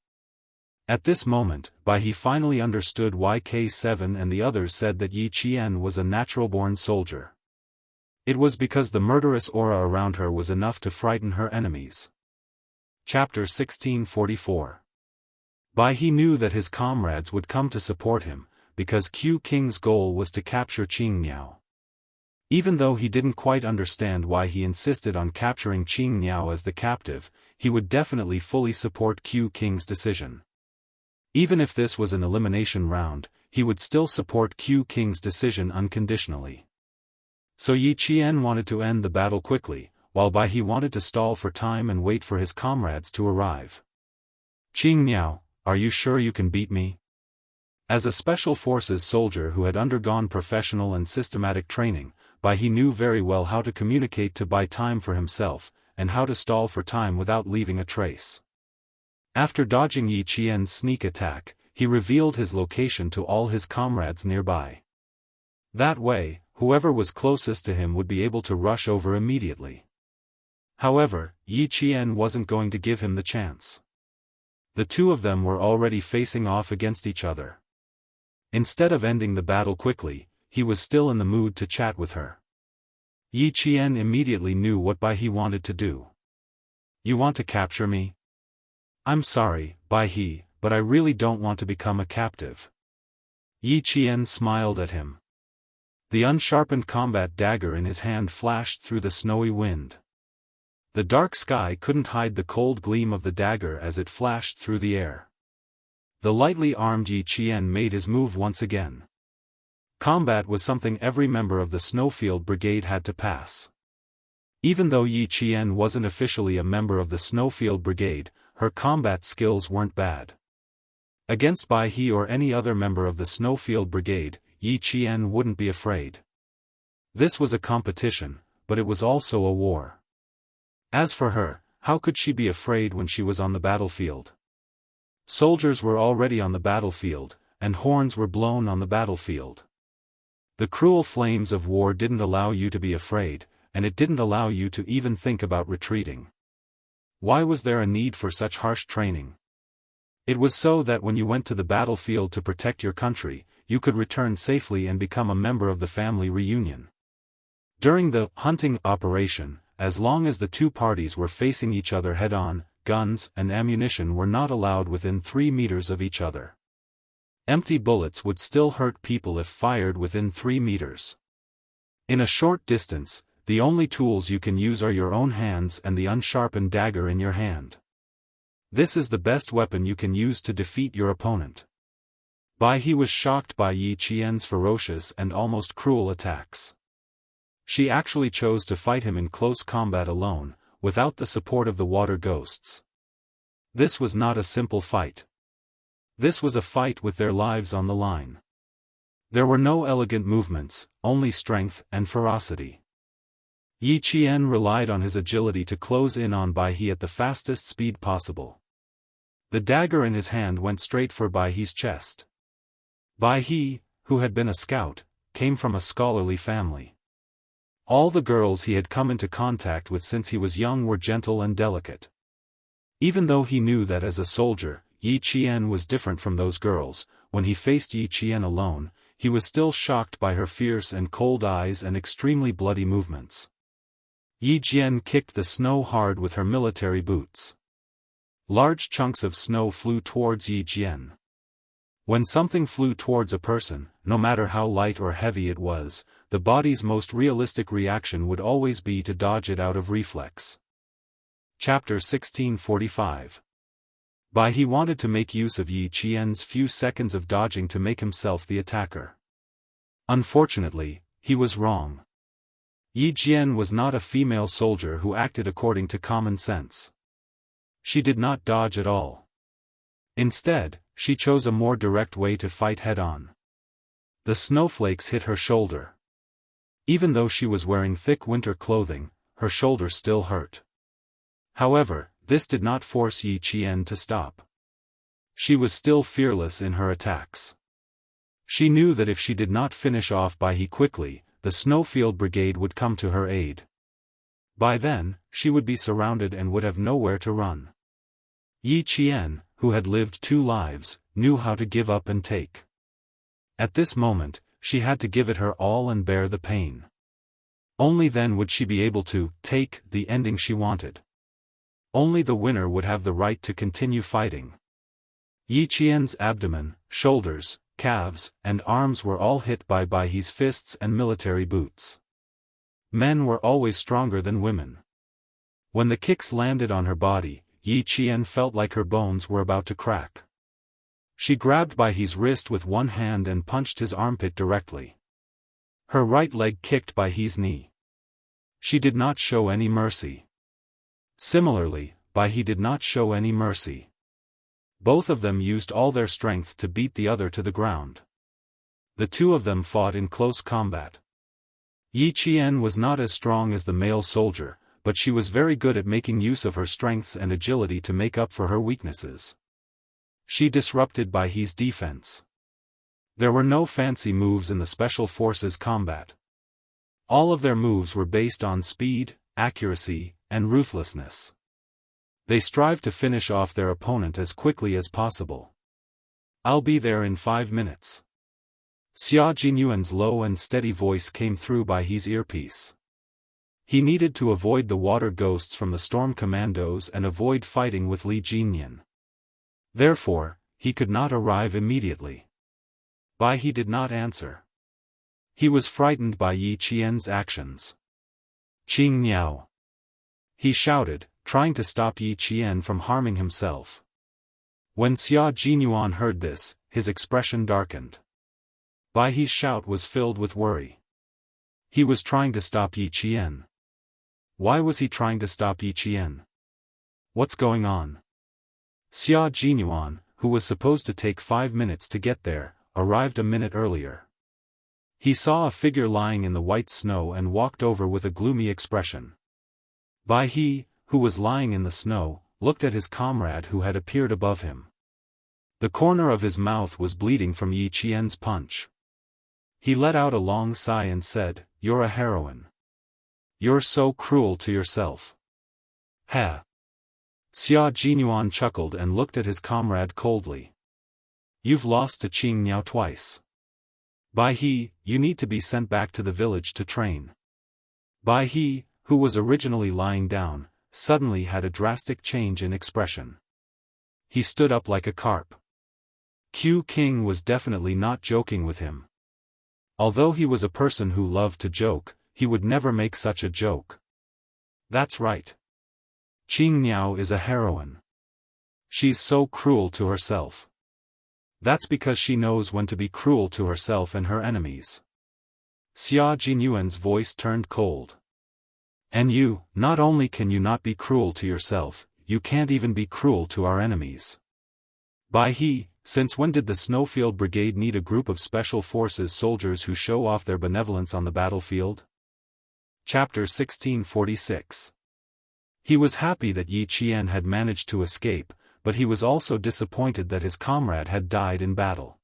At this moment, Bai He finally understood why K7 and the others said that Yi Qian was a natural-born soldier. It was because the murderous aura around her was enough to frighten her enemies. Chapter 1644. Bai He knew that his comrades would come to support him, because Q King's goal was to capture Qing Niao. Even though he didn't quite understand why he insisted on capturing Qing Niao as the captive, he would definitely fully support Q King's decision. Even if this was an elimination round, he would still support Q King's decision unconditionally. So Yi Qian wanted to end the battle quickly, while Bai He wanted to stall for time and wait for his comrades to arrive. Qing Niao, are you sure you can beat me? As a Special Forces soldier who had undergone professional and systematic training, Bai He knew very well how to communicate to buy time for himself, and how to stall for time without leaving a trace. After dodging Yi Qian's sneak attack, he revealed his location to all his comrades nearby. That way, whoever was closest to him would be able to rush over immediately. However, Yi Qian wasn't going to give him the chance. The two of them were already facing off against each other. Instead of ending the battle quickly, he was still in the mood to chat with her. Yi Qian immediately knew what Bai He wanted to do. You want to capture me? I'm sorry, Bai He, but I really don't want to become a captive. Yi Qian smiled at him. The unsharpened combat dagger in his hand flashed through the snowy wind. The dark sky couldn't hide the cold gleam of the dagger as it flashed through the air. The lightly armed Yi Qian made his move once again. Combat was something every member of the Snowfield Brigade had to pass. Even though Yi Qian wasn't officially a member of the Snowfield Brigade, her combat skills weren't bad. Against Bai He or any other member of the Snowfield Brigade, Yi Qian wouldn't be afraid. This was a competition, but it was also a war. As for her, how could she be afraid when she was on the battlefield? Soldiers were already on the battlefield, and horns were blown on the battlefield. The cruel flames of war didn't allow you to be afraid, and it didn't allow you to even think about retreating. Why was there a need for such harsh training? It was so that when you went to the battlefield to protect your country, you could return safely and become a member of the family reunion. During the hunting operation, as long as the two parties were facing each other head-on, guns and ammunition were not allowed within 3 meters of each other. Empty bullets would still hurt people if fired within 3 meters. In a short distance, the only tools you can use are your own hands and the unsharpened dagger in your hand. This is the best weapon you can use to defeat your opponent. Bai He was shocked by Yi Qian's ferocious and almost cruel attacks. She actually chose to fight him in close combat alone, without the support of the water ghosts. This was not a simple fight. This was a fight with their lives on the line. There were no elegant movements, only strength and ferocity. Yi Qian relied on his agility to close in on Bai He at the fastest speed possible. The dagger in his hand went straight for Bai He's chest. Bai He, who had been a scout, came from a scholarly family. All the girls he had come into contact with since he was young were gentle and delicate. Even though he knew that as a soldier, Yi Qian was different from those girls, when he faced Yi Qian alone, he was still shocked by her fierce and cold eyes and extremely bloody movements. Yi Qian kicked the snow hard with her military boots. Large chunks of snow flew towards Yi Qian. When something flew towards a person, no matter how light or heavy it was, the body's most realistic reaction would always be to dodge it out of reflex. Chapter 1645. Bai He wanted to make use of Yi Qian's few seconds of dodging to make himself the attacker. Unfortunately, he was wrong. Yi Qian was not a female soldier who acted according to common sense. She did not dodge at all. Instead, she chose a more direct way to fight head-on. The snowflakes hit her shoulder. Even though she was wearing thick winter clothing, her shoulder still hurt. However, this did not force Yi Qian to stop. She was still fearless in her attacks. She knew that if she did not finish off Bai He quickly, the Snowfield Brigade would come to her aid. By then, she would be surrounded and would have nowhere to run. Yi Qian, who had lived 2 lives, knew how to give up and take. At this moment, she had to give it her all and bear the pain. Only then would she be able to take the ending she wanted. Only the winner would have the right to continue fighting. Yi Qian's abdomen, shoulders, calves, and arms were all hit by Bai He's fists and military boots. Men were always stronger than women. When the kicks landed on her body, Yi Qian felt like her bones were about to crack. She grabbed Bai He's wrist with one hand and punched his armpit directly. Her right leg kicked Bai He's knee. She did not show any mercy. Similarly, Bai He did not show any mercy. Both of them used all their strength to beat the other to the ground. The two of them fought in close combat. Yi Qian was not as strong as the male soldier, but she was very good at making use of her strengths and agility to make up for her weaknesses. She disrupted Bai He's defense. There were no fancy moves in the Special Forces combat. All of their moves were based on speed, accuracy, and ruthlessness. They strived to finish off their opponent as quickly as possible. "I'll be there in 5 minutes." Xia Jinyuan's low and steady voice came through Bai He's earpiece. He needed to avoid the water ghosts from the storm commandos and avoid fighting with Li Jinyan. Therefore, he could not arrive immediately. Bai He did not answer. He was frightened by Yi Qian's actions. "Qing Niao!" he shouted, trying to stop Yi Qian from harming himself. When Xia Jinyuan heard this, his expression darkened. Bai He's shout was filled with worry. He was trying to stop Yi Qian. Why was he trying to stop Yi Qian? What's going on? Xia Jinyuan, who was supposed to take 5 minutes to get there, arrived a minute earlier. He saw a figure lying in the white snow and walked over with a gloomy expression. Bai He, who was lying in the snow, looked at his comrade who had appeared above him. The corner of his mouth was bleeding from Yi Qian's punch. He let out a long sigh and said, "You're a heroine." You're so cruel to yourself. Ha! Xia Jinyuan chuckled and looked at his comrade coldly. You've lost to Qing Niao twice. Bai He, you need to be sent back to the village to train. Bai He, who was originally lying down, suddenly had a drastic change in expression. He stood up like a carp. Q King was definitely not joking with him. Although he was a person who loved to joke, he would never make such a joke. That's right. Qing Niao is a heroine. She's so cruel to herself. That's because she knows when to be cruel to herself and her enemies. Xia Jinyuan's voice turned cold. And you, not only can you not be cruel to yourself, you can't even be cruel to our enemies. Bai He, since when did the Snowfield Brigade need a group of Special Forces soldiers who show off their benevolence on the battlefield? Chapter 1646. He was happy that Yi Qian had managed to escape, but he was also disappointed that his comrade had died in battle.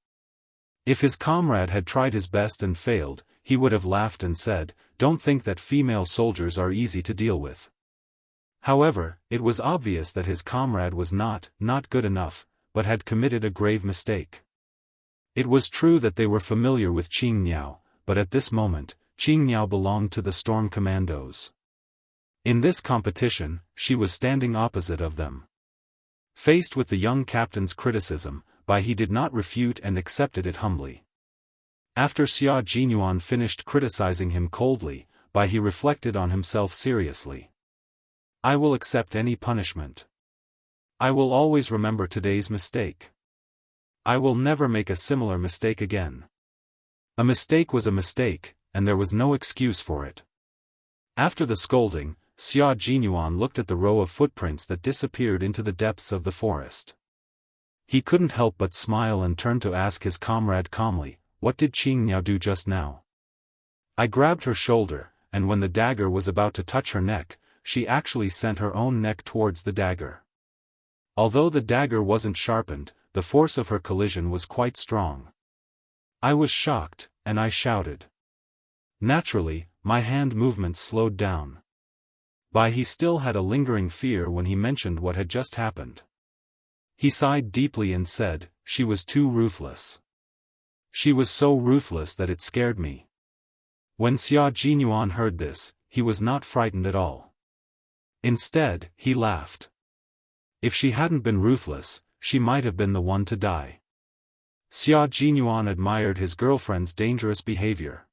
If his comrade had tried his best and failed, he would have laughed and said, "Don't think that female soldiers are easy to deal with." However, it was obvious that his comrade was not good enough, but had committed a grave mistake. It was true that they were familiar with Qing Niao, but at this moment, Qing Niao belonged to the Storm Commandos. In this competition, she was standing opposite of them. Faced with the young captain's criticism, Bai He did not refute and accepted it humbly. After Xia Jinyuan finished criticizing him coldly, Bai He reflected on himself seriously. I will accept any punishment. I will always remember today's mistake. I will never make a similar mistake again. A mistake was a mistake, and there was no excuse for it. After the scolding, Xia Jinyuan looked at the row of footprints that disappeared into the depths of the forest. He couldn't help but smile and turned to ask his comrade calmly, "What did Qing Niao do just now?" I grabbed her shoulder, and when the dagger was about to touch her neck, she actually sent her own neck towards the dagger. Although the dagger wasn't sharpened, the force of her collision was quite strong. I was shocked, and I shouted. Naturally, my hand movements slowed down. Bai He still had a lingering fear when he mentioned what had just happened. He sighed deeply and said, "She was too ruthless. She was so ruthless that it scared me." When Xia Jinyuan heard this, he was not frightened at all. Instead, he laughed. If she hadn't been ruthless, she might have been the one to die. Xia Jinyuan admired his girlfriend's dangerous behavior.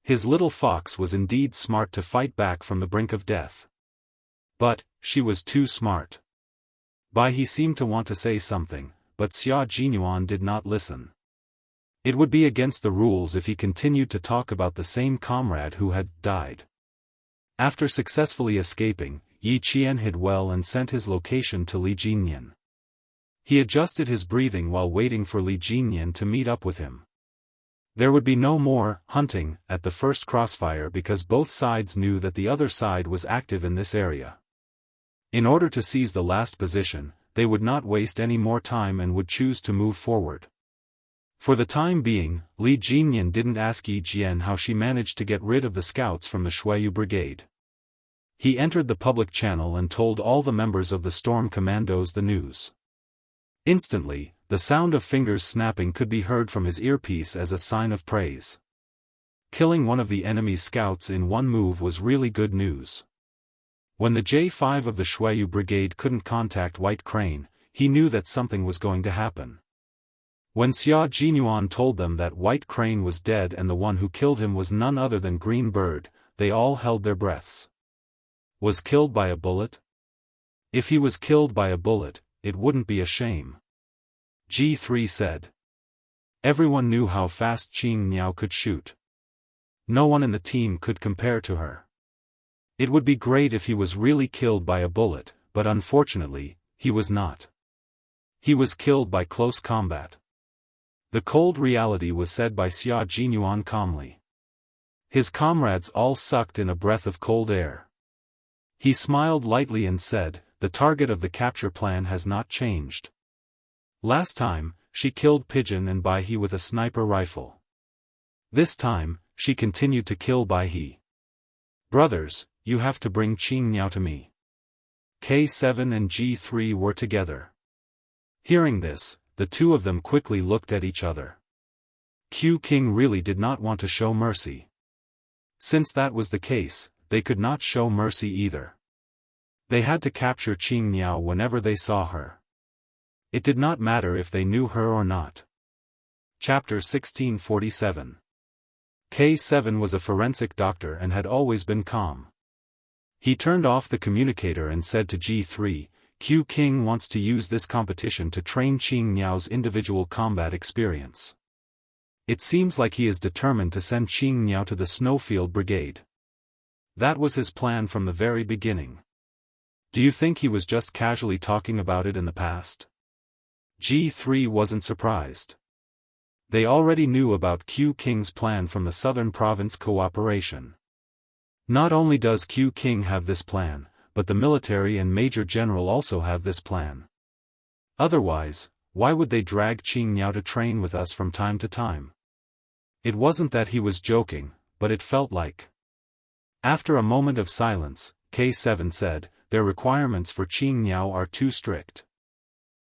His little fox was indeed smart to fight back from the brink of death. But, she was too smart. Bai He seemed to want to say something, but Xia Jinyuan did not listen. It would be against the rules if he continued to talk about the same comrade who had died. After successfully escaping, Yi Qian hid well and sent his location to Li Jinyan. He adjusted his breathing while waiting for Li Jinyan to meet up with him. There would be no more hunting at the first crossfire because both sides knew that the other side was active in this area. In order to seize the last position, they would not waste any more time and would choose to move forward. For the time being, Li Jinyan didn't ask Yi Jian how she managed to get rid of the scouts from the Shuiyu Brigade. He entered the public channel and told all the members of the Storm Commandos the news. Instantly, the sound of fingers snapping could be heard from his earpiece as a sign of praise. Killing one of the enemy's scouts in one move was really good news. When the J5 of the Shuiyu Brigade couldn't contact White Crane, he knew that something was going to happen. When Xia Jinyuan told them that White Crane was dead and the one who killed him was none other than Green Bird, they all held their breaths. Was killed by a bullet? If he was killed by a bullet, it wouldn't be a shame. G3 said. Everyone knew how fast Qing Niao could shoot. No one in the team could compare to her. It would be great if he was really killed by a bullet, but unfortunately, he was not. He was killed by close combat. The cold reality was said by Xia Jinyuan calmly. His comrades all sucked in a breath of cold air. He smiled lightly and said, "The target of the capture plan has not changed. Last time, she killed Pigeon and Bai He with a sniper rifle. This time, she continued to kill Bai He. Brothers, you have to bring Xianxia to me. K7 and G3 were together. Hearing this, the two of them quickly looked at each other. Q King really did not want to show mercy. Since that was the case, they could not show mercy either. They had to capture Xianxia whenever they saw her. It did not matter if they knew her or not. Chapter 1647. K7 was a forensic doctor and had always been calm. He turned off the communicator and said to G3, Q King wants to use this competition to train Xianxia's individual combat experience. It seems like he is determined to send Xianxia to the Snowfield Brigade. That was his plan from the very beginning. Do you think he was just casually talking about it in the past? G3 wasn't surprised. They already knew about Q King's plan from the Southern Province cooperation. Not only does Q King have this plan, but the military and Major General also have this plan. Otherwise, why would they drag Xianxia to train with us from time to time? It wasn't that he was joking, but it felt like. After a moment of silence, K7 said, their requirements for Xianxia are too strict.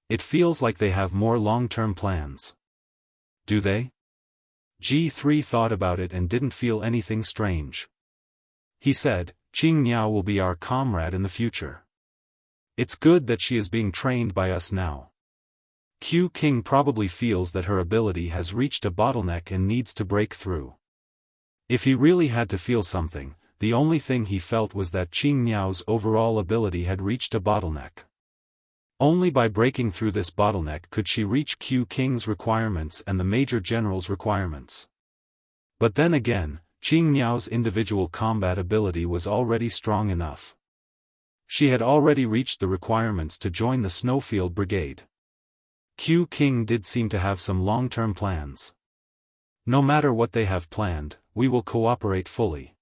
It feels like they have more long-term plans. Do they? G3 thought about it and didn't feel anything strange. He said, Xianxia will be our comrade in the future. It's good that she is being trained by us now. Q King probably feels that her ability has reached a bottleneck and needs to break through. If he really had to feel something, the only thing he felt was that Xianxia's overall ability had reached a bottleneck. Only by breaking through this bottleneck could she reach Q King's requirements and the Major General's requirements. But then again, Xianxia's individual combat ability was already strong enough. She had already reached the requirements to join the Snowfield Brigade. Q King did seem to have some long-term plans. No matter what they have planned, we will cooperate fully.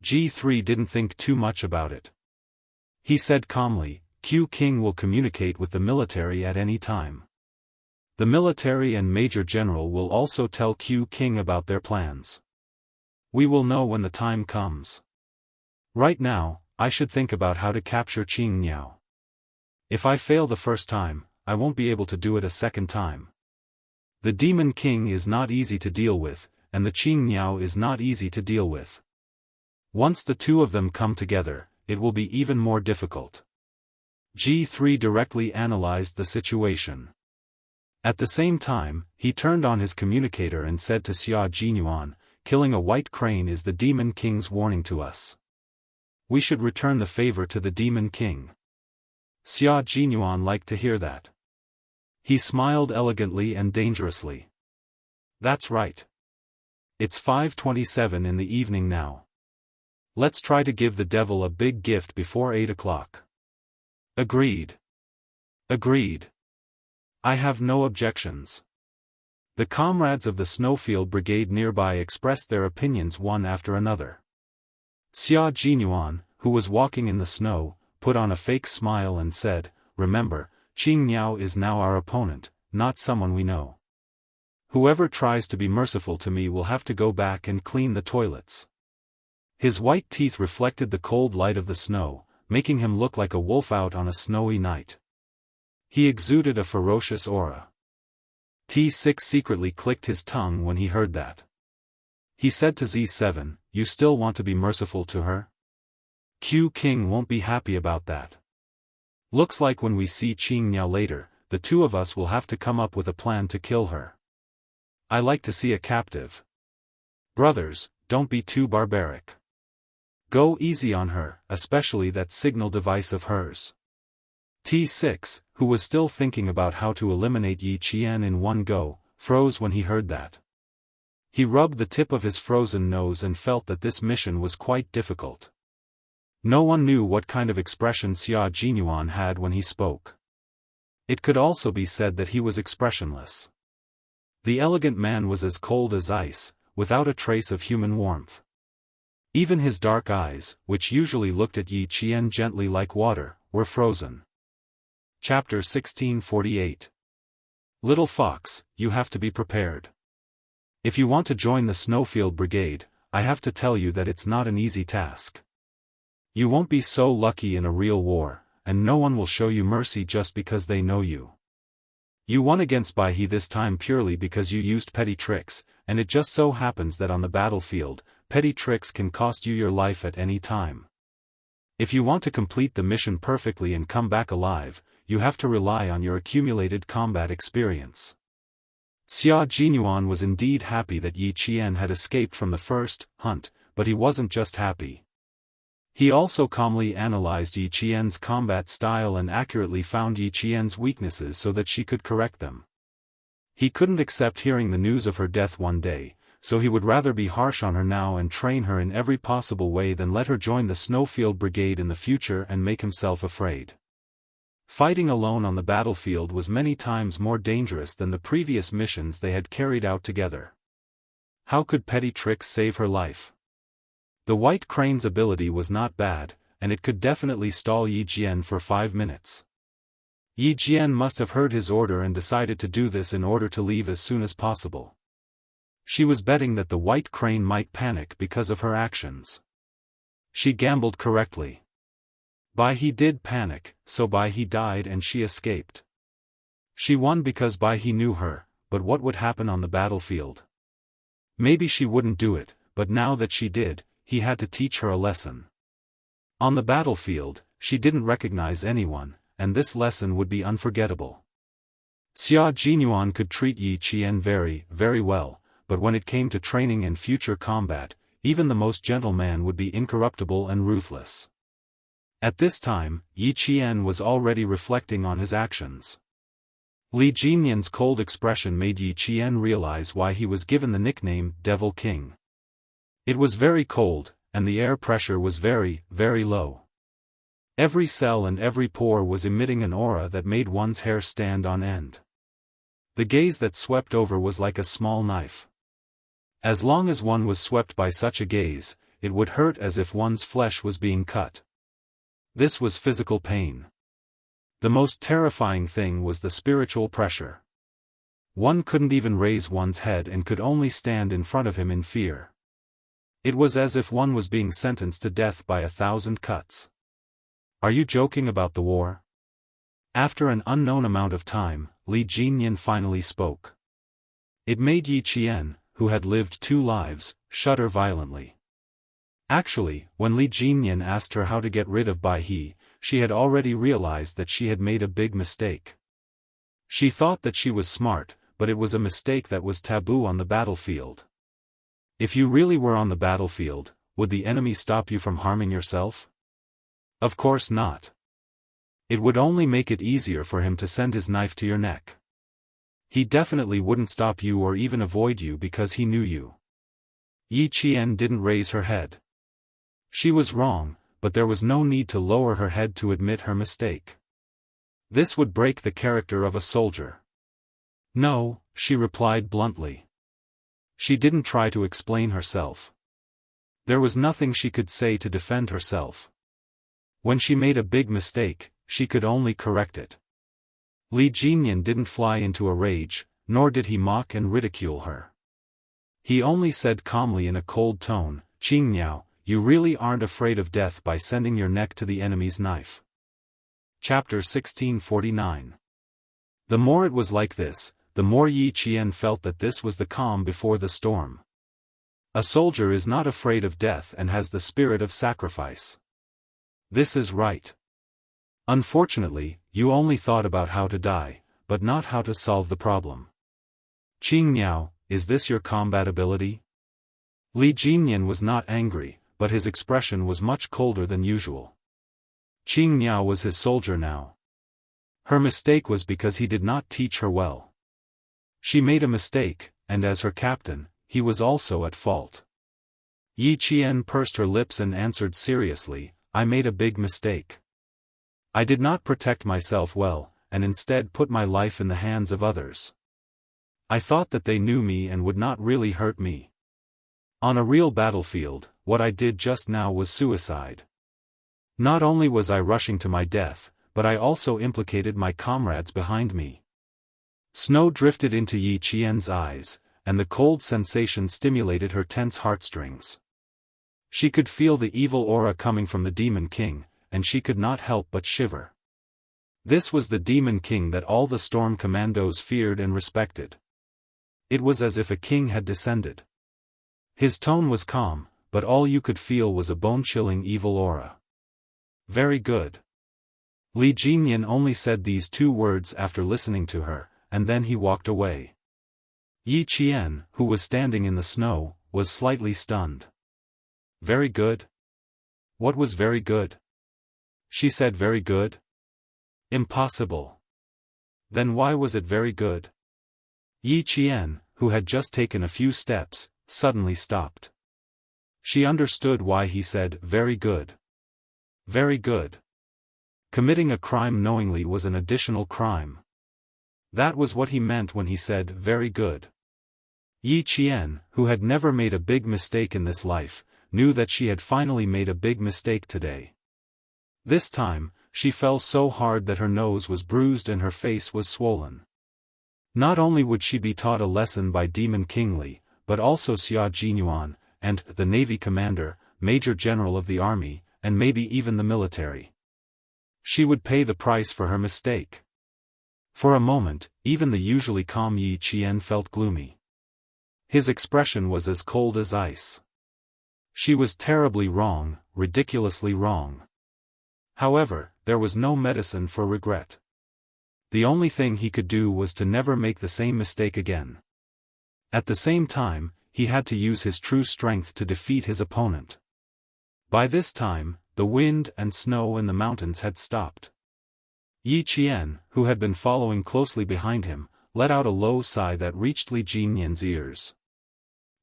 G3 didn't think too much about it. He said calmly, Q King will communicate with the military at any time. The military and Major General will also tell Q King about their plans. We will know when the time comes. Right now, I should think about how to capture Xianxia. If I fail the first time, I won't be able to do it a second time. The Demon King is not easy to deal with, and the Xianxia is not easy to deal with. Once the two of them come together, it will be even more difficult. G3 directly analyzed the situation. At the same time, he turned on his communicator and said to Xia Jinyuan, killing a white crane is the Demon King's warning to us. We should return the favor to the Demon King. Xia Jinyuan liked to hear that. He smiled elegantly and dangerously. That's right. It's 5:27 in the evening now. Let's try to give the devil a big gift before 8 o'clock. Agreed. Agreed. I have no objections. The comrades of the Snowfield Brigade nearby expressed their opinions one after another. Xia Jinyuan, who was walking in the snow, put on a fake smile and said, remember, Xianxia is now our opponent, not someone we know. Whoever tries to be merciful to me will have to go back and clean the toilets. His white teeth reflected the cold light of the snow, making him look like a wolf out on a snowy night. He exuded a ferocious aura. T6 secretly clicked his tongue when he heard that. He said to Z7, you still want to be merciful to her? Q King won't be happy about that. Looks like when we see Xianxia later, the two of us will have to come up with a plan to kill her. I like to see a captive. Brothers, don't be too barbaric. Go easy on her, especially that signal device of hers. T6, who was still thinking about how to eliminate Yi Qian in one go, froze when he heard that. He rubbed the tip of his frozen nose and felt that this mission was quite difficult. No one knew what kind of expression Xia Jinyuan had when he spoke. It could also be said that he was expressionless. The elegant man was as cold as ice, without a trace of human warmth. Even his dark eyes, which usually looked at Yi Qian gently like water, were frozen. Chapter 1648. Little Fox, you have to be prepared. If you want to join the Snowfield Brigade, I have to tell you that it's not an easy task. You won't be so lucky in a real war, and no one will show you mercy just because they know you. You won against Bai He this time purely because you used petty tricks, and it just so happens that on the battlefield, petty tricks can cost you your life at any time. If you want to complete the mission perfectly and come back alive, you have to rely on your accumulated combat experience. Xia Jinyuan was indeed happy that Yi Qian had escaped from the first hunt, but he wasn't just happy. He also calmly analyzed Yi Qian's combat style and accurately found Yi Qian's weaknesses so that she could correct them. He couldn't accept hearing the news of her death one day, so he would rather be harsh on her now and train her in every possible way than let her join the Snowfield Brigade in the future and make himself afraid. Fighting alone on the battlefield was many times more dangerous than the previous missions they had carried out together. How could petty tricks save her life? The White Crane's ability was not bad, and it could definitely stall Yi Jian for 5 minutes. Yi Jian must have heard his order and decided to do this in order to leave as soon as possible. She was betting that the White Crane might panic because of her actions. She gambled correctly. Bai He did panic, so Bai He died and she escaped. She won because Bai He knew her, but what would happen on the battlefield? Maybe she wouldn't do it, but now that she did, he had to teach her a lesson. On the battlefield, she didn't recognize anyone, and this lesson would be unforgettable. Xia Jinyuan could treat Yi Qian very, very well, but when it came to training and future combat, even the most gentle man would be incorruptible and ruthless. At this time, Yi Qian was already reflecting on his actions. Li Jinyan's cold expression made Yi Qian realize why he was given the nickname Devil King. It was very cold, and the air pressure was very, very low. Every cell and every pore was emitting an aura that made one's hair stand on end. The gaze that swept over was like a small knife. As long as one was swept by such a gaze, it would hurt as if one's flesh was being cut. This was physical pain. The most terrifying thing was the spiritual pressure. One couldn't even raise one's head and could only stand in front of him in fear. It was as if one was being sentenced to death by 1,000 cuts. Are you joking about the war? After an unknown amount of time, Li Jinyan finally spoke. It made Yi Qian, who had lived 2 lives, shudder violently. Actually, when Li Jinyan asked her how to get rid of Bai He, she had already realized that she had made a big mistake. She thought that she was smart, but it was a mistake that was taboo on the battlefield. If you really were on the battlefield, would the enemy stop you from harming yourself? Of course not. It would only make it easier for him to send his knife to your neck. He definitely wouldn't stop you or even avoid you because he knew you. Yi Qian didn't raise her head. She was wrong, but there was no need to lower her head to admit her mistake. This would break the character of a soldier. No, she replied bluntly. She didn't try to explain herself. There was nothing she could say to defend herself. When she made a big mistake, she could only correct it. Li Jinyan didn't fly into a rage, nor did he mock and ridicule her. He only said calmly in a cold tone, "Qingniao, you really aren't afraid of death by sending your neck to the enemy's knife." Chapter 1649. The more it was like this, the more Yi Qian felt that this was the calm before the storm. A soldier is not afraid of death and has the spirit of sacrifice. This is right. Unfortunately, you only thought about how to die, but not how to solve the problem. Qingniao, is this your combat ability? Li Jinyan was not angry, but his expression was much colder than usual. Qingniao was his soldier now. Her mistake was because he did not teach her well. She made a mistake, and as her captain, he was also at fault. Yi Qian pursed her lips and answered seriously, "I made a big mistake. I did not protect myself well, and instead put my life in the hands of others. I thought that they knew me and would not really hurt me. On a real battlefield, what I did just now was suicide. Not only was I rushing to my death, but I also implicated my comrades behind me." Snow drifted into Yi Qian's eyes, and the cold sensation stimulated her tense heartstrings. She could feel the evil aura coming from the Demon King, and she could not help but shiver. This was the Demon King that all the Storm Commandos feared and respected. It was as if a king had descended. His tone was calm, but all you could feel was a bone-chilling evil aura. Very good. Li Jinyan only said these two words after listening to her, and then he walked away. Yi Qian, who was standing in the snow, was slightly stunned. Very good? What was very good? She said very good? Impossible. Then why was it very good? Yi Qian, who had just taken a few steps, suddenly stopped. She understood why he said very good. Very good. Committing a crime knowingly was an additional crime. That was what he meant when he said very good. Yi Qian, who had never made a big mistake in this life, knew that she had finally made a big mistake today. This time, she fell so hard that her nose was bruised and her face was swollen. Not only would she be taught a lesson by Demon King Li, but also Xia Jinyuan, and the Navy Commander, Major General of the Army, and maybe even the military. She would pay the price for her mistake. For a moment, even the usually calm Yi Qian felt gloomy. His expression was as cold as ice. She was terribly wrong, ridiculously wrong. However, there was no medicine for regret. The only thing he could do was to never make the same mistake again. At the same time, he had to use his true strength to defeat his opponent. By this time, the wind and snow in the mountains had stopped. Yi Qian, who had been following closely behind him, let out a low sigh that reached Li Jinyan's ears.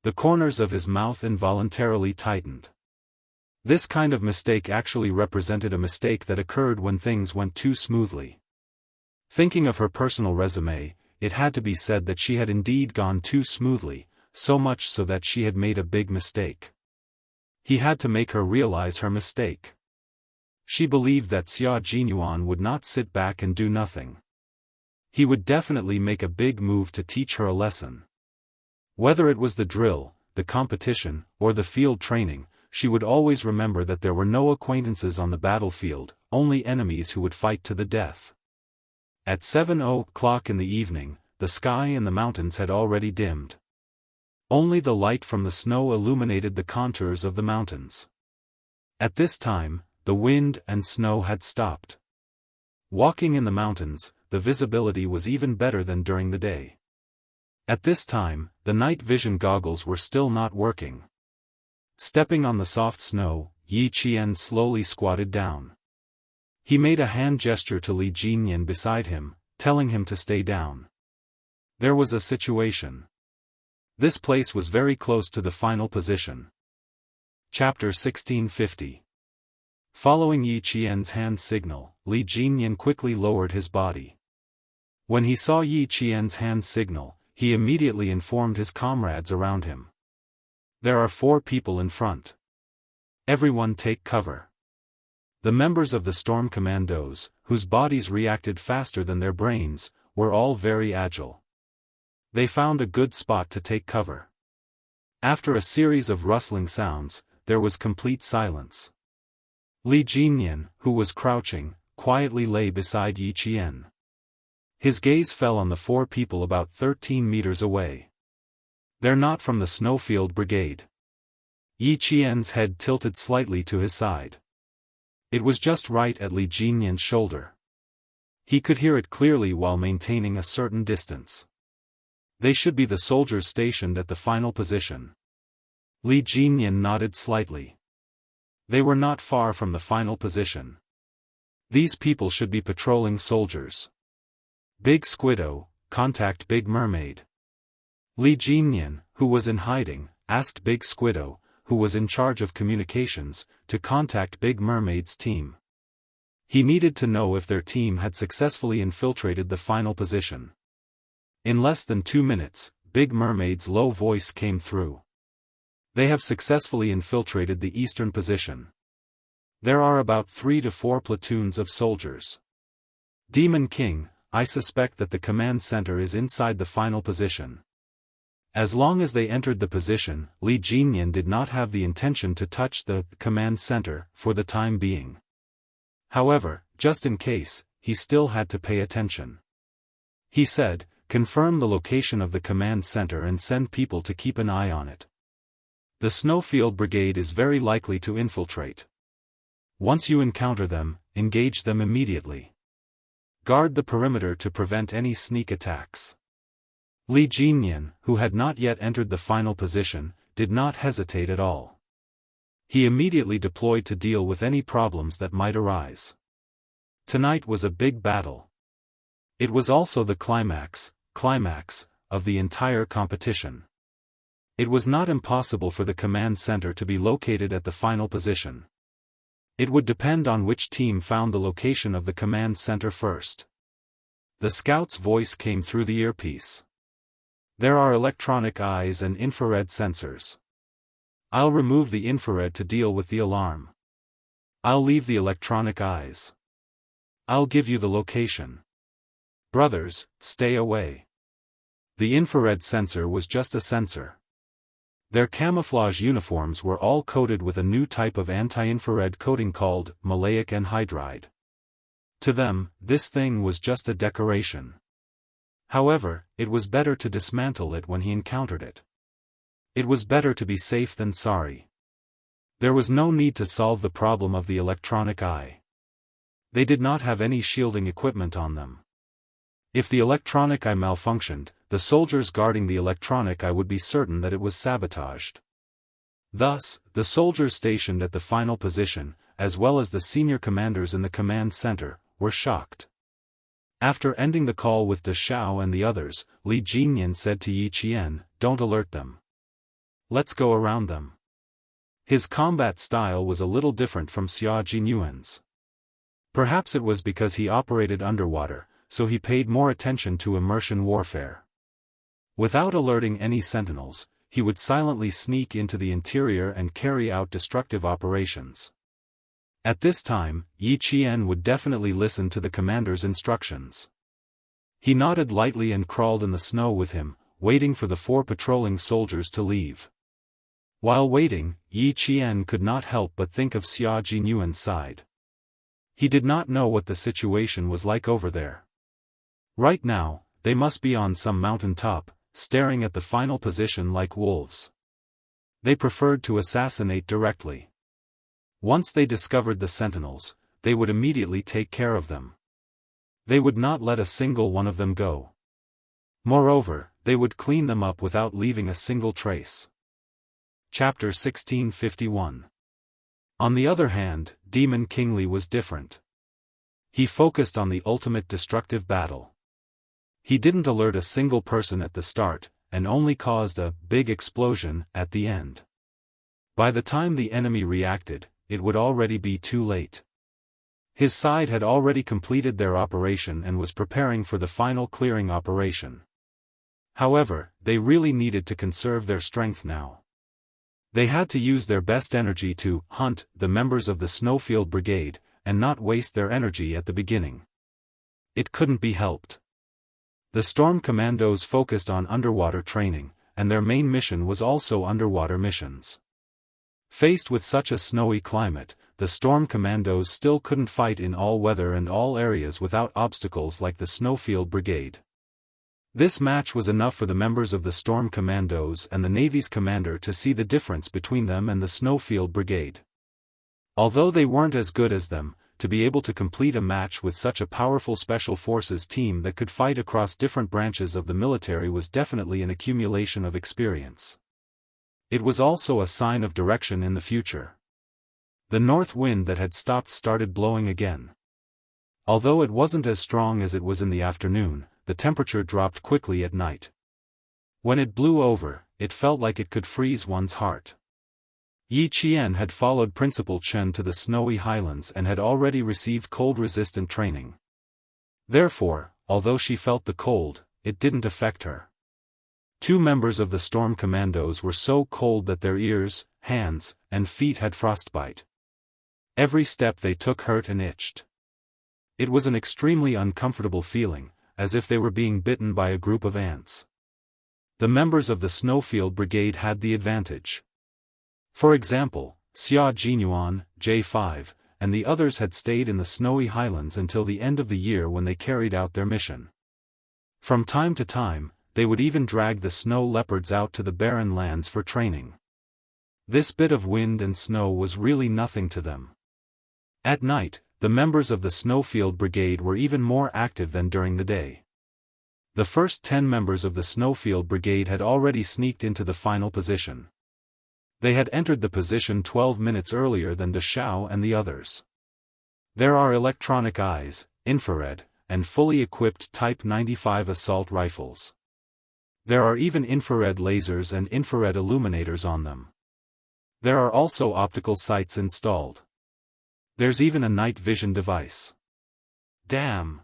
The corners of his mouth involuntarily tightened. This kind of mistake actually represented a mistake that occurred when things went too smoothly. Thinking of her personal resume, it had to be said that she had indeed gone too smoothly, so much so that she had made a big mistake. He had to make her realize her mistake. She believed that Xia Jinyuan would not sit back and do nothing. He would definitely make a big move to teach her a lesson. Whether it was the drill, the competition, or the field training, she would always remember that there were no acquaintances on the battlefield, only enemies who would fight to the death. At 7:00 in the evening, the sky and the mountains had already dimmed. Only the light from the snow illuminated the contours of the mountains. At this time, the wind and snow had stopped. Walking in the mountains, the visibility was even better than during the day. At this time, the night vision goggles were still not working. Stepping on the soft snow, Yi Qian slowly squatted down. He made a hand gesture to Li Jinyan beside him, telling him to stay down. There was a situation. This place was very close to the final position. Chapter 1650. Following Yi Qian's hand signal, Li Jinyan quickly lowered his body. When he saw Yi Qian's hand signal, he immediately informed his comrades around him. There are 4 people in front. Everyone take cover. The members of the Storm Commandos, whose bodies reacted faster than their brains, were all very agile. They found a good spot to take cover. After a series of rustling sounds, there was complete silence. Li Jinyan, who was crouching, quietly lay beside Yi Qian. His gaze fell on the 4 people about 13 meters away. They're not from the Snowfield Brigade. Yi Qian's head tilted slightly to his side. It was just right at Li Jinyan's shoulder. He could hear it clearly while maintaining a certain distance. They should be the soldiers stationed at the final position. Li Jinyan nodded slightly. They were not far from the final position. These people should be patrolling soldiers. Big Squiddo, contact Big Mermaid. Li Jinyan, who was in hiding, asked Big Squiddo, who was in charge of communications, to contact Big Mermaid's team. He needed to know if their team had successfully infiltrated the final position. In less than 2 minutes, Big Mermaid's low voice came through. They have successfully infiltrated the eastern position. There are about 3 to 4 platoons of soldiers. Demon King, I suspect that the command center is inside the final position. As long as they entered the position, Li Jinyan did not have the intention to touch the command center for the time being. However, just in case, he still had to pay attention. He said, "Confirm the location of the command center and send people to keep an eye on it. The Snowfield Brigade is very likely to infiltrate. Once you encounter them, engage them immediately. Guard the perimeter to prevent any sneak attacks." Li Jinyan, who had not yet entered the final position, did not hesitate at all. He immediately deployed to deal with any problems that might arise. Tonight was a big battle. It was also the climax of the entire competition. It was not impossible for the command center to be located at the final position. It would depend on which team found the location of the command center first. The scout's voice came through the earpiece. "There are electronic eyes and infrared sensors. I'll remove the infrared to deal with the alarm. I'll leave the electronic eyes. I'll give you the location. Brothers, stay away." The infrared sensor was just a sensor. Their camouflage uniforms were all coated with a new type of anti-infrared coating called maleic anhydride. To them, this thing was just a decoration. However, it was better to dismantle it when he encountered it. It was better to be safe than sorry. There was no need to solve the problem of the electronic eye. They did not have any shielding equipment on them. If the electronic eye malfunctioned, the soldiers guarding the electronic eye would be certain that it was sabotaged. Thus, the soldiers stationed at the final position, as well as the senior commanders in the command center, were shocked. After ending the call with De Xiao and the others, Li Jinyan said to Yi Qian, "Don't alert them. Let's go around them." His combat style was a little different from Xia Jinyuan's. Perhaps it was because he operated underwater, so he paid more attention to immersion warfare. Without alerting any sentinels, he would silently sneak into the interior and carry out destructive operations. At this time, Yi Qian would definitely listen to the commander's instructions. He nodded lightly and crawled in the snow with him, waiting for the 4 patrolling soldiers to leave. While waiting, Yi Qian could not help but think of Xia Jinyuan's side. He did not know what the situation was like over there. Right now, they must be on some mountain top, staring at the final position like wolves. They preferred to assassinate directly. Once they discovered the sentinels, they would immediately take care of them. They would not let a single one of them go. Moreover, they would clean them up without leaving a single trace. Chapter 1651. On the other hand, Demon King Li was different. He focused on the ultimate destructive battle. He didn't alert a single person at the start, and only caused a big explosion at the end. By the time the enemy reacted, it would already be too late. His side had already completed their operation and was preparing for the final clearing operation. However, they really needed to conserve their strength now. They had to use their best energy to hunt the members of the Snowfield Brigade, and not waste their energy at the beginning. It couldn't be helped. The Storm Commandos focused on underwater training, and their main mission was also underwater missions. Faced with such a snowy climate, the Storm Commandos still couldn't fight in all weather and all areas without obstacles like the Snowfield Brigade. This match was enough for the members of the Storm Commandos and the Navy's commander to see the difference between them and the Snowfield Brigade. Although they weren't as good as them, to be able to complete a match with such a powerful Special Forces team that could fight across different branches of the military was definitely an accumulation of experience. It was also a sign of direction in the future. The north wind that had stopped started blowing again. Although it wasn't as strong as it was in the afternoon, the temperature dropped quickly at night. When it blew over, it felt like it could freeze one's heart. Yi Qian had followed Principal Chen to the snowy highlands and had already received cold-resistant training. Therefore, although she felt the cold, it didn't affect her. 2 members of the Storm Commandos were so cold that their ears, hands, and feet had frostbite. Every step they took hurt and itched. It was an extremely uncomfortable feeling, as if they were being bitten by a group of ants. the members of the Snowfield Brigade had the advantage. For example, Xia Jinyuan, J5, and the others had stayed in the snowy highlands until the end of the year when they carried out their mission. From time to time, they would even drag the snow leopards out to the barren lands for training. This bit of wind and snow was really nothing to them. At night, the members of the Snowfield Brigade were even more active than during the day. The first 10 members of the Snowfield Brigade had already sneaked into the final position. They had entered the position 12 minutes earlier than Deshao and the others. There are electronic eyes, infrared, and fully equipped Type 95 assault rifles. There are even infrared lasers and infrared illuminators on them. There are also optical sights installed. There's even a night vision device. Damn!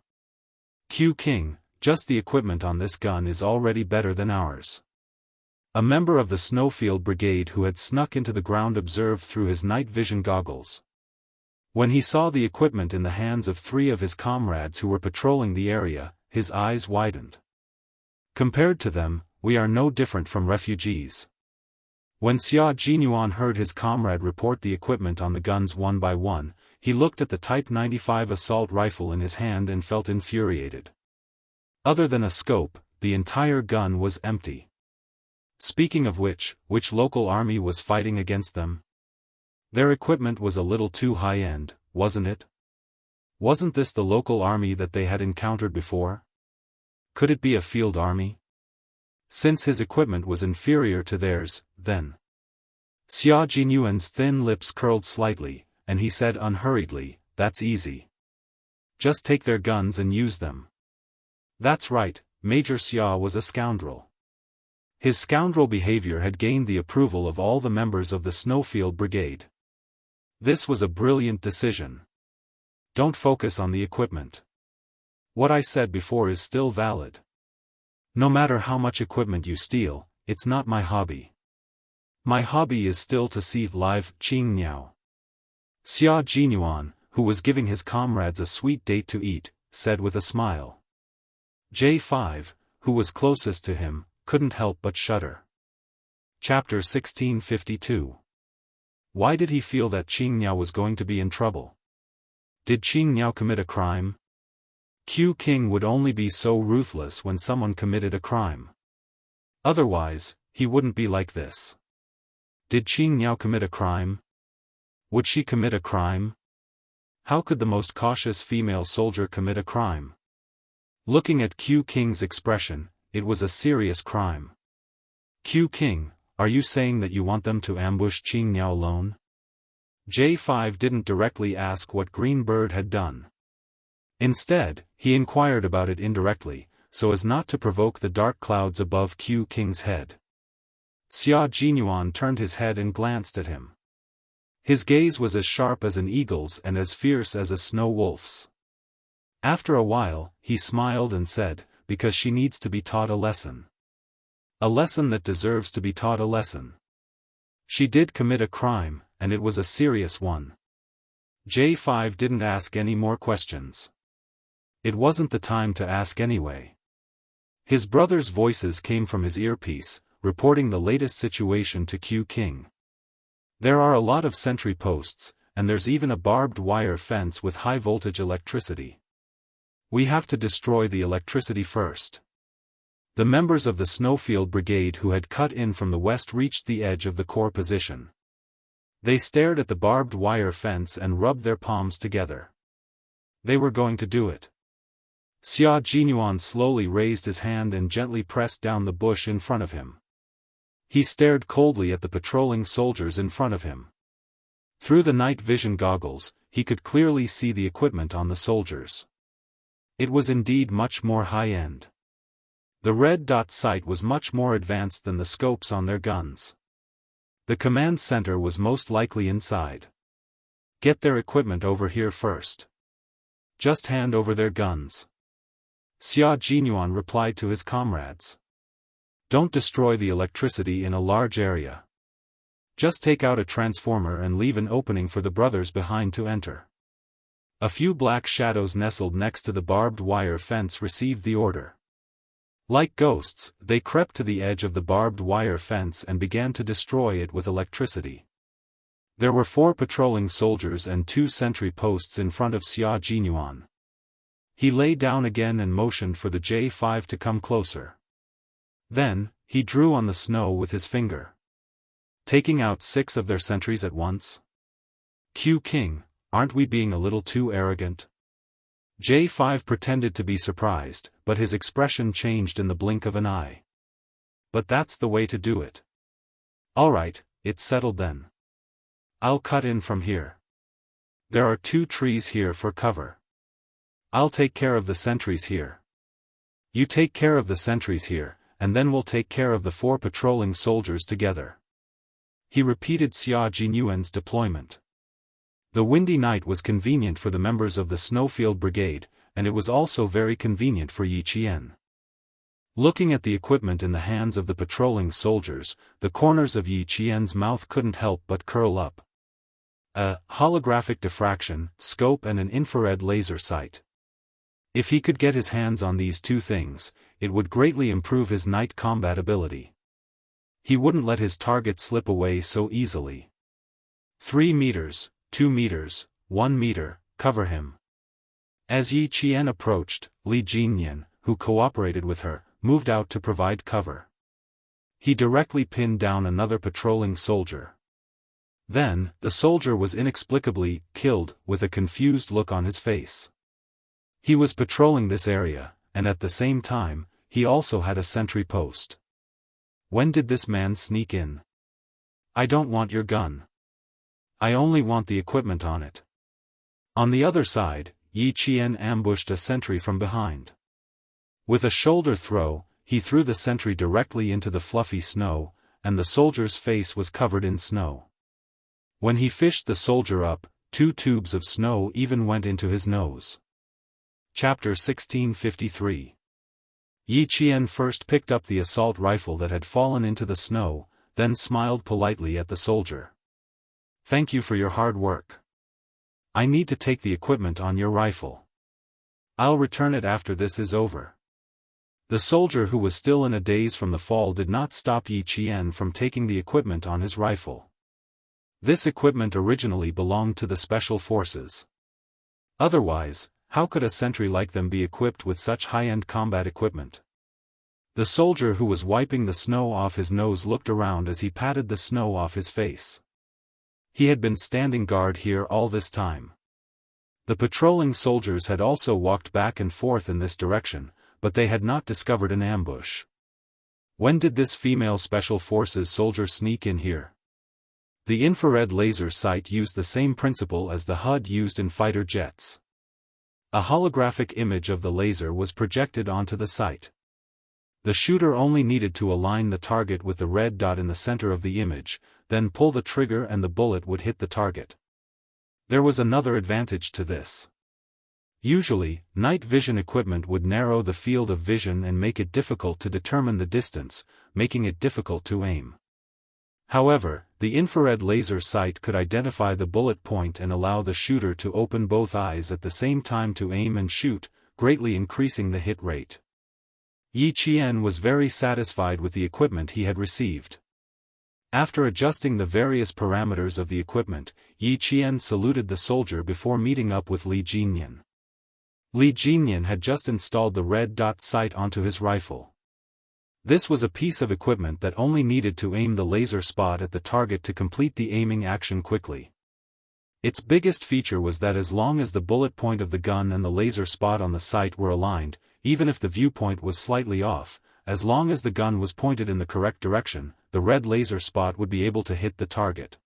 Q King, just the equipment on this gun is already better than ours. A member of the Snowfield Brigade who had snuck into the ground observed through his night vision goggles. When he saw the equipment in the hands of 3 of his comrades who were patrolling the area, his eyes widened. Compared to them, we are no different from refugees. When Xia Jinyuan heard his comrade report the equipment on the guns one by one, he looked at the Type 95 assault rifle in his hand and felt infuriated. Other than a scope, the entire gun was empty. Speaking of which local army was fighting against them? Their equipment was a little too high-end, wasn't it? Wasn't this the local army that they had encountered before? Could it be a field army? Since his equipment was inferior to theirs, then. Xia Jinyuan's thin lips curled slightly, and he said unhurriedly, "That's easy. Just take their guns and use them." That's right, Major Xia was a scoundrel. His scoundrel behavior had gained the approval of all the members of the Snowfield Brigade. This was a brilliant decision. Don't focus on the equipment. What I said before is still valid. No matter how much equipment you steal, it's not my hobby. My hobby is still to see live Qingniao. Xia Jinyuan, who was giving his comrades a sweet date to eat, said with a smile. J5, who was closest to him, couldn't help but shudder. Chapter 1652. Why did he feel that Qingniao was going to be in trouble? Did Qingniao commit a crime? Q King would only be so ruthless when someone committed a crime. Otherwise, he wouldn't be like this. Did Qingniao commit a crime? Would she commit a crime? How could the most cautious female soldier commit a crime? Looking at Q King's expression, it was a serious crime. Q King, are you saying that you want them to ambush Qingniao alone? J5 didn't directly ask what Greenbird had done. Instead, he inquired about it indirectly, so as not to provoke the dark clouds above Q King's head. Xia Jinyuan turned his head and glanced at him. His gaze was as sharp as an eagle's and as fierce as a snow wolf's. After a while, he smiled and said, "Because she needs to be taught a lesson. A lesson that deserves to be taught a lesson. She did commit a crime, and it was a serious one." J5 didn't ask any more questions. It wasn't the time to ask anyway. His brothers' voices came from his earpiece, reporting the latest situation to Q King. There are a lot of sentry posts, and there's even a barbed wire fence with high-voltage electricity. We have to destroy the electricity first. The members of the Snowfield Brigade who had cut in from the west reached the edge of the core position. They stared at the barbed wire fence and rubbed their palms together. They were going to do it. Xia Jinyuan slowly raised his hand and gently pressed down the bush in front of him. He stared coldly at the patrolling soldiers in front of him. Through the night vision goggles, he could clearly see the equipment on the soldiers. It was indeed much more high-end. The red dot sight was much more advanced than the scopes on their guns. The command center was most likely inside. Get their equipment over here first. Just hand over their guns. Xia Jinyuan replied to his comrades. Don't destroy the electricity in a large area. Just take out a transformer and leave an opening for the brothers behind to enter. A few black shadows nestled next to the barbed wire fence received the order. Like ghosts, they crept to the edge of the barbed wire fence and began to destroy it with electricity. There were 4 patrolling soldiers and 2 sentry posts in front of Xia Jinyuan. He lay down again and motioned for the J5 to come closer. Then, he drew on the snow with his finger. Taking out 6 of their sentries at once? Q King, aren't we being a little too arrogant? J5 pretended to be surprised, but his expression changed in the blink of an eye. But that's the way to do it. Alright, it's settled then. I'll cut in from here. There are 2 trees here for cover. I'll take care of the sentries here. You take care of the sentries here, and then we'll take care of the 4 patrolling soldiers together. He repeated Xia Jinyuan's deployment. The windy night was convenient for the members of the Snowfield Brigade, and it was also very convenient for Yi Qian. Looking at the equipment in the hands of the patrolling soldiers, the corners of Yi Qian's mouth couldn't help but curl up. A holographic diffraction, scope and an infrared laser sight. If he could get his hands on these 2 things, it would greatly improve his night combat ability. He wouldn't let his target slip away so easily. 3 meters, 2 meters, 1 meter, cover him. As Yi Qian approached, Li Jinyan, who cooperated with her, moved out to provide cover. He directly pinned down another patrolling soldier. Then, the soldier was inexplicably killed, with a confused look on his face. He was patrolling this area, and at the same time, he also had a sentry post. When did this man sneak in? I don't want your gun. I only want the equipment on it. On the other side, Yi Qian ambushed a sentry from behind. With a shoulder throw, he threw the sentry directly into the fluffy snow, and the soldier's face was covered in snow. When he fished the soldier up, 2 tubes of snow even went into his nose. Chapter 1653. Yi Qian first picked up the assault rifle that had fallen into the snow, then smiled politely at the soldier. Thank you for your hard work. I need to take the equipment on your rifle. I'll return it after this is over. The soldier, who was still in a daze from the fall, did not stop Yi Qian from taking the equipment on his rifle. This equipment originally belonged to the special forces. Otherwise, how could a sentry like them be equipped with such high-end combat equipment? The soldier who was wiping the snow off his nose looked around as he patted the snow off his face. He had been standing guard here all this time. The patrolling soldiers had also walked back and forth in this direction, but they had not discovered an ambush. When did this female special forces soldier sneak in here? The infrared laser sight used the same principle as the HUD used in fighter jets. A holographic image of the laser was projected onto the sight. The shooter only needed to align the target with the red dot in the center of the image, then pull the trigger and the bullet would hit the target. There was another advantage to this. Usually, night vision equipment would narrow the field of vision and make it difficult to determine the distance, making it difficult to aim. However, the infrared laser sight could identify the bullet point and allow the shooter to open both eyes at the same time to aim and shoot, greatly increasing the hit rate. Yi Qian was very satisfied with the equipment he had received. After adjusting the various parameters of the equipment, Yi Qian saluted the soldier before meeting up with Li Jinyan. Li Jinyan had just installed the red dot sight onto his rifle. This was a piece of equipment that only needed to aim the laser spot at the target to complete the aiming action quickly. Its biggest feature was that as long as the bullet point of the gun and the laser spot on the sight were aligned, even if the viewpoint was slightly off, as long as the gun was pointed in the correct direction, the red laser spot would be able to hit the target.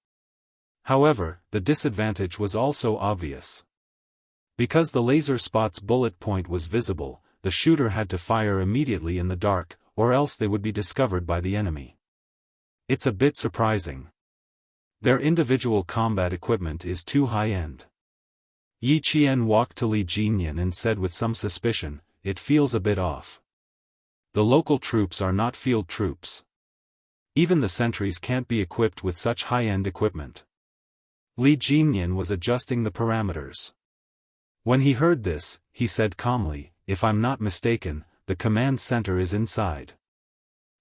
However, the disadvantage was also obvious. Because the laser spot's bullet point was visible, the shooter had to fire immediately in the dark, or else they would be discovered by the enemy. It's a bit surprising. Their individual combat equipment is too high-end. Yi Qian walked to Li Jinyan and said with some suspicion, "It feels a bit off. The local troops are not field troops. Even the sentries can't be equipped with such high-end equipment." Li Jinyan was adjusting the parameters. When he heard this, he said calmly, "If I'm not mistaken, the command center is inside.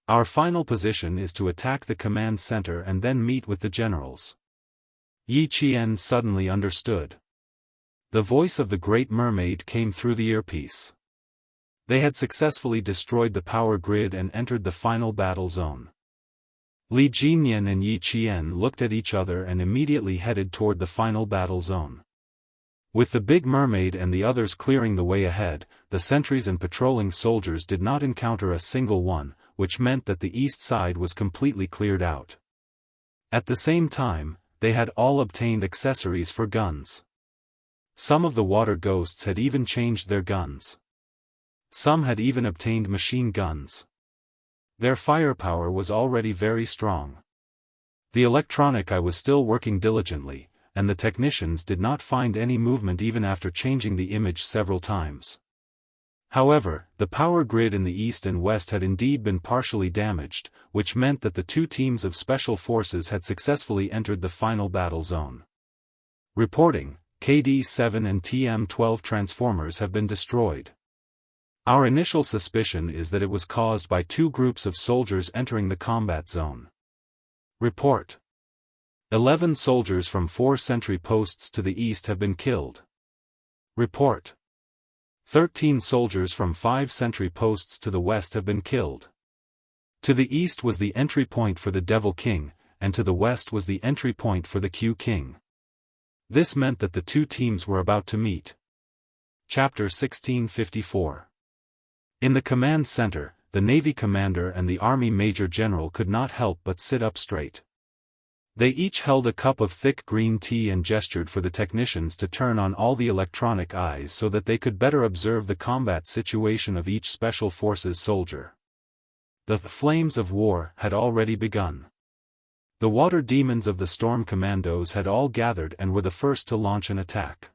Our final position is to attack the command center and then meet with the generals. Yi Qian suddenly understood. The voice of the Great Mermaid came through the earpiece. They had successfully destroyed the power grid and entered the final battle zone. Li Jinyan and Yi Qian looked at each other and immediately headed toward the final battle zone. With the Big Mermaid and the others clearing the way ahead, the sentries and patrolling soldiers did not encounter a single one, which meant that the east side was completely cleared out. At the same time, they had all obtained accessories for guns. Some of the water ghosts had even changed their guns. Some had even obtained machine guns. Their firepower was already very strong. The electronic eye was still working diligently, and the technicians did not find any movement even after changing the image several times. However, the power grid in the east and west had indeed been partially damaged, which meant that the two teams of special forces had successfully entered the final battle zone. Reporting, KD-7 and TM-12 transformers have been destroyed. Our initial suspicion is that it was caused by two groups of soldiers entering the combat zone. Report. 11 soldiers from 4 sentry posts to the east have been killed. Report. 13 soldiers from 5 sentry posts to the west have been killed. To the east was the entry point for the Devil King, and to the west was the entry point for the Q King. This meant that the two teams were about to meet. Chapter 1654. In the command center, the Navy commander and the Army Major General could not help but sit up straight. They each held a cup of thick green tea and gestured for the technicians to turn on all the electronic eyes so that they could better observe the combat situation of each Special Forces soldier. The flames of war had already begun. The water demons of the Storm Commandos had all gathered and were the first to launch an attack.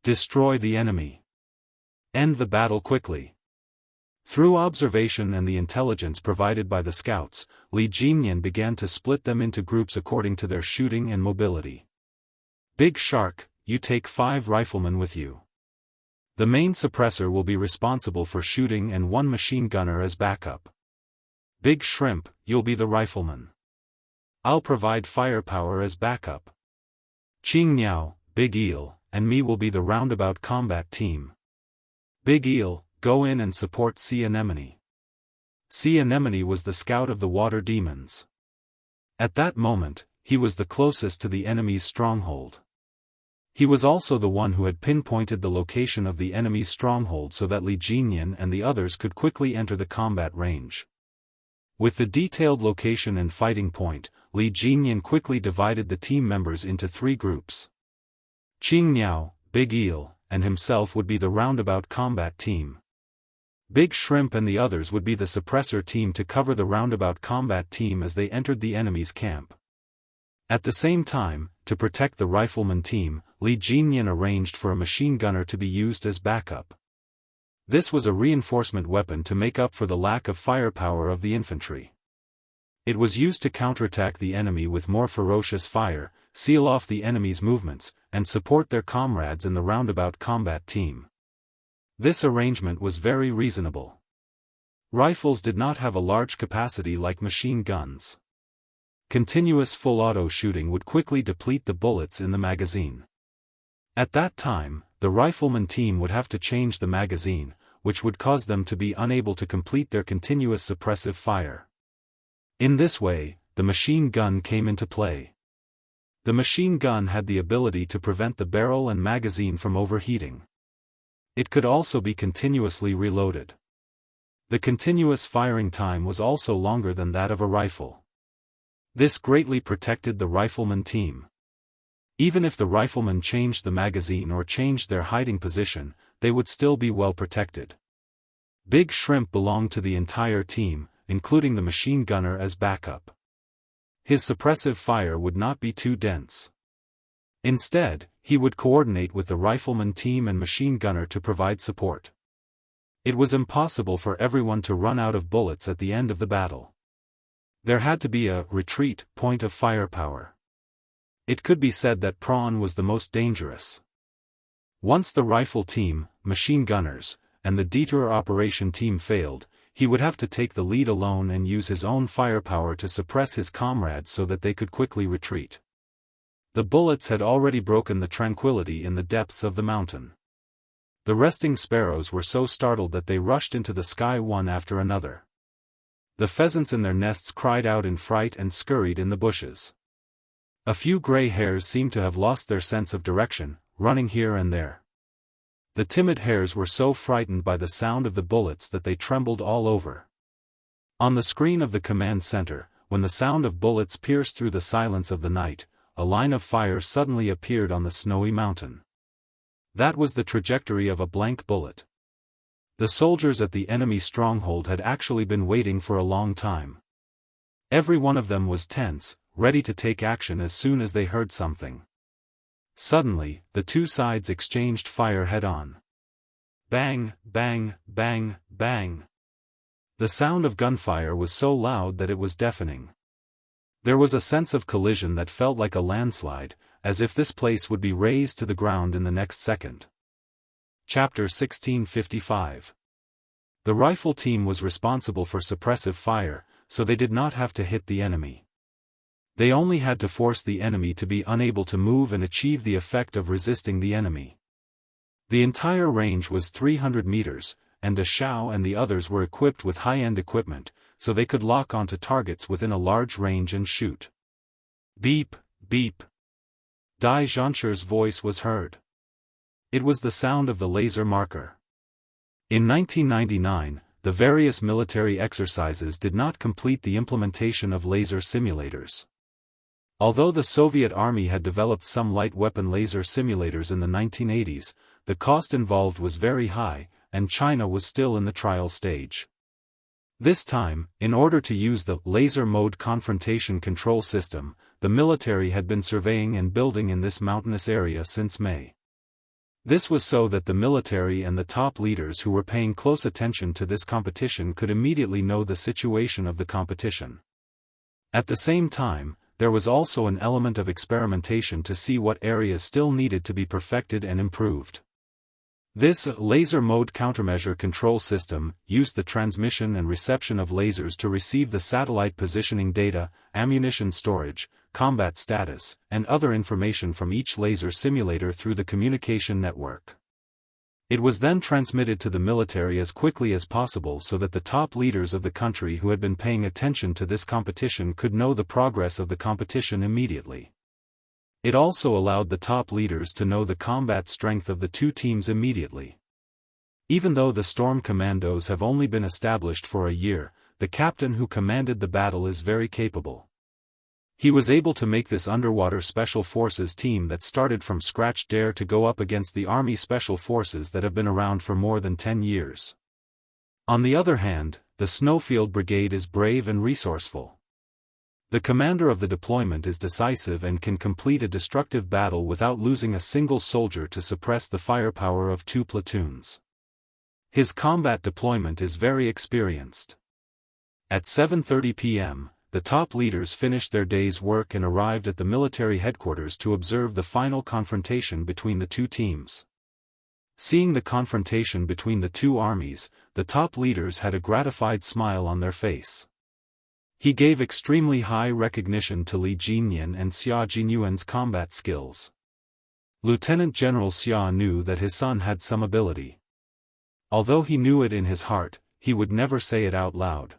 Destroy the enemy. End the battle quickly. Through observation and the intelligence provided by the scouts, Li Jinyan began to split them into groups according to their shooting and mobility. Big Shark, you take 5 riflemen with you. The main suppressor will be responsible for shooting and 1 machine gunner as backup. Big Shrimp, you'll be the rifleman. I'll provide firepower as backup. Qing Niao, Big Eel, and me will be the roundabout combat team. Big Eel, go in and support Sea Anemone. Sea Anemone was the scout of the water demons. At that moment, he was the closest to the enemy's stronghold. He was also the one who had pinpointed the location of the enemy's stronghold so that Li Jinyan and the others could quickly enter the combat range. With the detailed location and fighting point, Li Jinyan quickly divided the team members into 3 groups. Qing Niao, Big Eel, and himself would be the roundabout combat team. Big Shrimp and the others would be the suppressor team to cover the roundabout combat team as they entered the enemy's camp. At the same time, to protect the rifleman team, Li Jinyan arranged for a machine gunner to be used as backup. This was a reinforcement weapon to make up for the lack of firepower of the infantry. It was used to counterattack the enemy with more ferocious fire, seal off the enemy's movements, and support their comrades in the roundabout combat team. This arrangement was very reasonable. Rifles did not have a large capacity like machine guns. Continuous full-auto shooting would quickly deplete the bullets in the magazine. At that time, the rifleman team would have to change the magazine, which would cause them to be unable to complete their continuous suppressive fire. In this way, the machine gun came into play. The machine gun had the ability to prevent the barrel and magazine from overheating. It could also be continuously reloaded. The continuous firing time was also longer than that of a rifle. This greatly protected the rifleman team. Even if the riflemen changed the magazine or changed their hiding position, they would still be well protected. Big Shrimp belonged to the entire team, including the machine gunner as backup. His suppressive fire would not be too dense. Instead, he would coordinate with the rifleman team and machine gunner to provide support. It was impossible for everyone to run out of bullets at the end of the battle. There had to be a retreat point of firepower. It could be said that prawn was the most dangerous. Once the rifle team, machine gunners, and the detour operation team failed, he would have to take the lead alone and use his own firepower to suppress his comrades so that they could quickly retreat. The bullets had already broken the tranquility in the depths of the mountain. The resting sparrows were so startled that they rushed into the sky one after another. The pheasants in their nests cried out in fright and scurried in the bushes. A few gray hares seemed to have lost their sense of direction, running here and there. The timid hares were so frightened by the sound of the bullets that they trembled all over. On the screen of the command center, when the sound of bullets pierced through the silence of the night, a line of fire suddenly appeared on the snowy mountain. That was the trajectory of a blank bullet. The soldiers at the enemy stronghold had actually been waiting for a long time. Every one of them was tense, ready to take action as soon as they heard something. Suddenly, the two sides exchanged fire head-on. Bang, bang, bang, bang. The sound of gunfire was so loud that it was deafening. There was a sense of collision that felt like a landslide, as if this place would be razed to the ground in the next second. Chapter 1655. The rifle team was responsible for suppressive fire, so they did not have to hit the enemy. They only had to force the enemy to be unable to move and achieve the effect of resisting the enemy. The entire range was 300 meters, and De Xiao and the others were equipped with high-end equipment, so they could lock onto targets within a large range and shoot. Beep, beep. Xianxia's voice was heard. It was the sound of the laser marker. In 1999, the various military exercises did not complete the implementation of laser simulators. Although the Soviet Army had developed some light weapon laser simulators in the 1980s, the cost involved was very high, and China was still in the trial stage. This time, in order to use the laser mode confrontation control system, the military had been surveying and building in this mountainous area since May. This was so that the military and the top leaders who were paying close attention to this competition could immediately know the situation of the competition. At the same time, there was also an element of experimentation to see what areas still needed to be perfected and improved. This laser mode countermeasure control system used the transmission and reception of lasers to receive the satellite positioning data, ammunition storage, combat status, and other information from each laser simulator through the communication network. It was then transmitted to the military as quickly as possible so that the top leaders of the country who had been paying attention to this competition could know the progress of the competition immediately. It also allowed the top leaders to know the combat strength of the two teams immediately. Even though the Storm Commandos have only been established for a year, the captain who commanded the battle is very capable. He was able to make this underwater special forces team that started from scratch dare to go up against the Army Special Forces that have been around for more than 10 years. On the other hand, the Snowfield Brigade is brave and resourceful. The commander of the deployment is decisive and can complete a destructive battle without losing a single soldier to suppress the firepower of 2 platoons. His combat deployment is very experienced. At 7:30 p.m., the top leaders finished their day's work and arrived at the military headquarters to observe the final confrontation between the two teams. Seeing the confrontation between the two armies, the top leaders had a gratified smile on their face. He gave extremely high recognition to Li Jinyan and Xia Jinyuan's combat skills. Lieutenant General Xia knew that his son had some ability. Although he knew it in his heart, he would never say it out loud.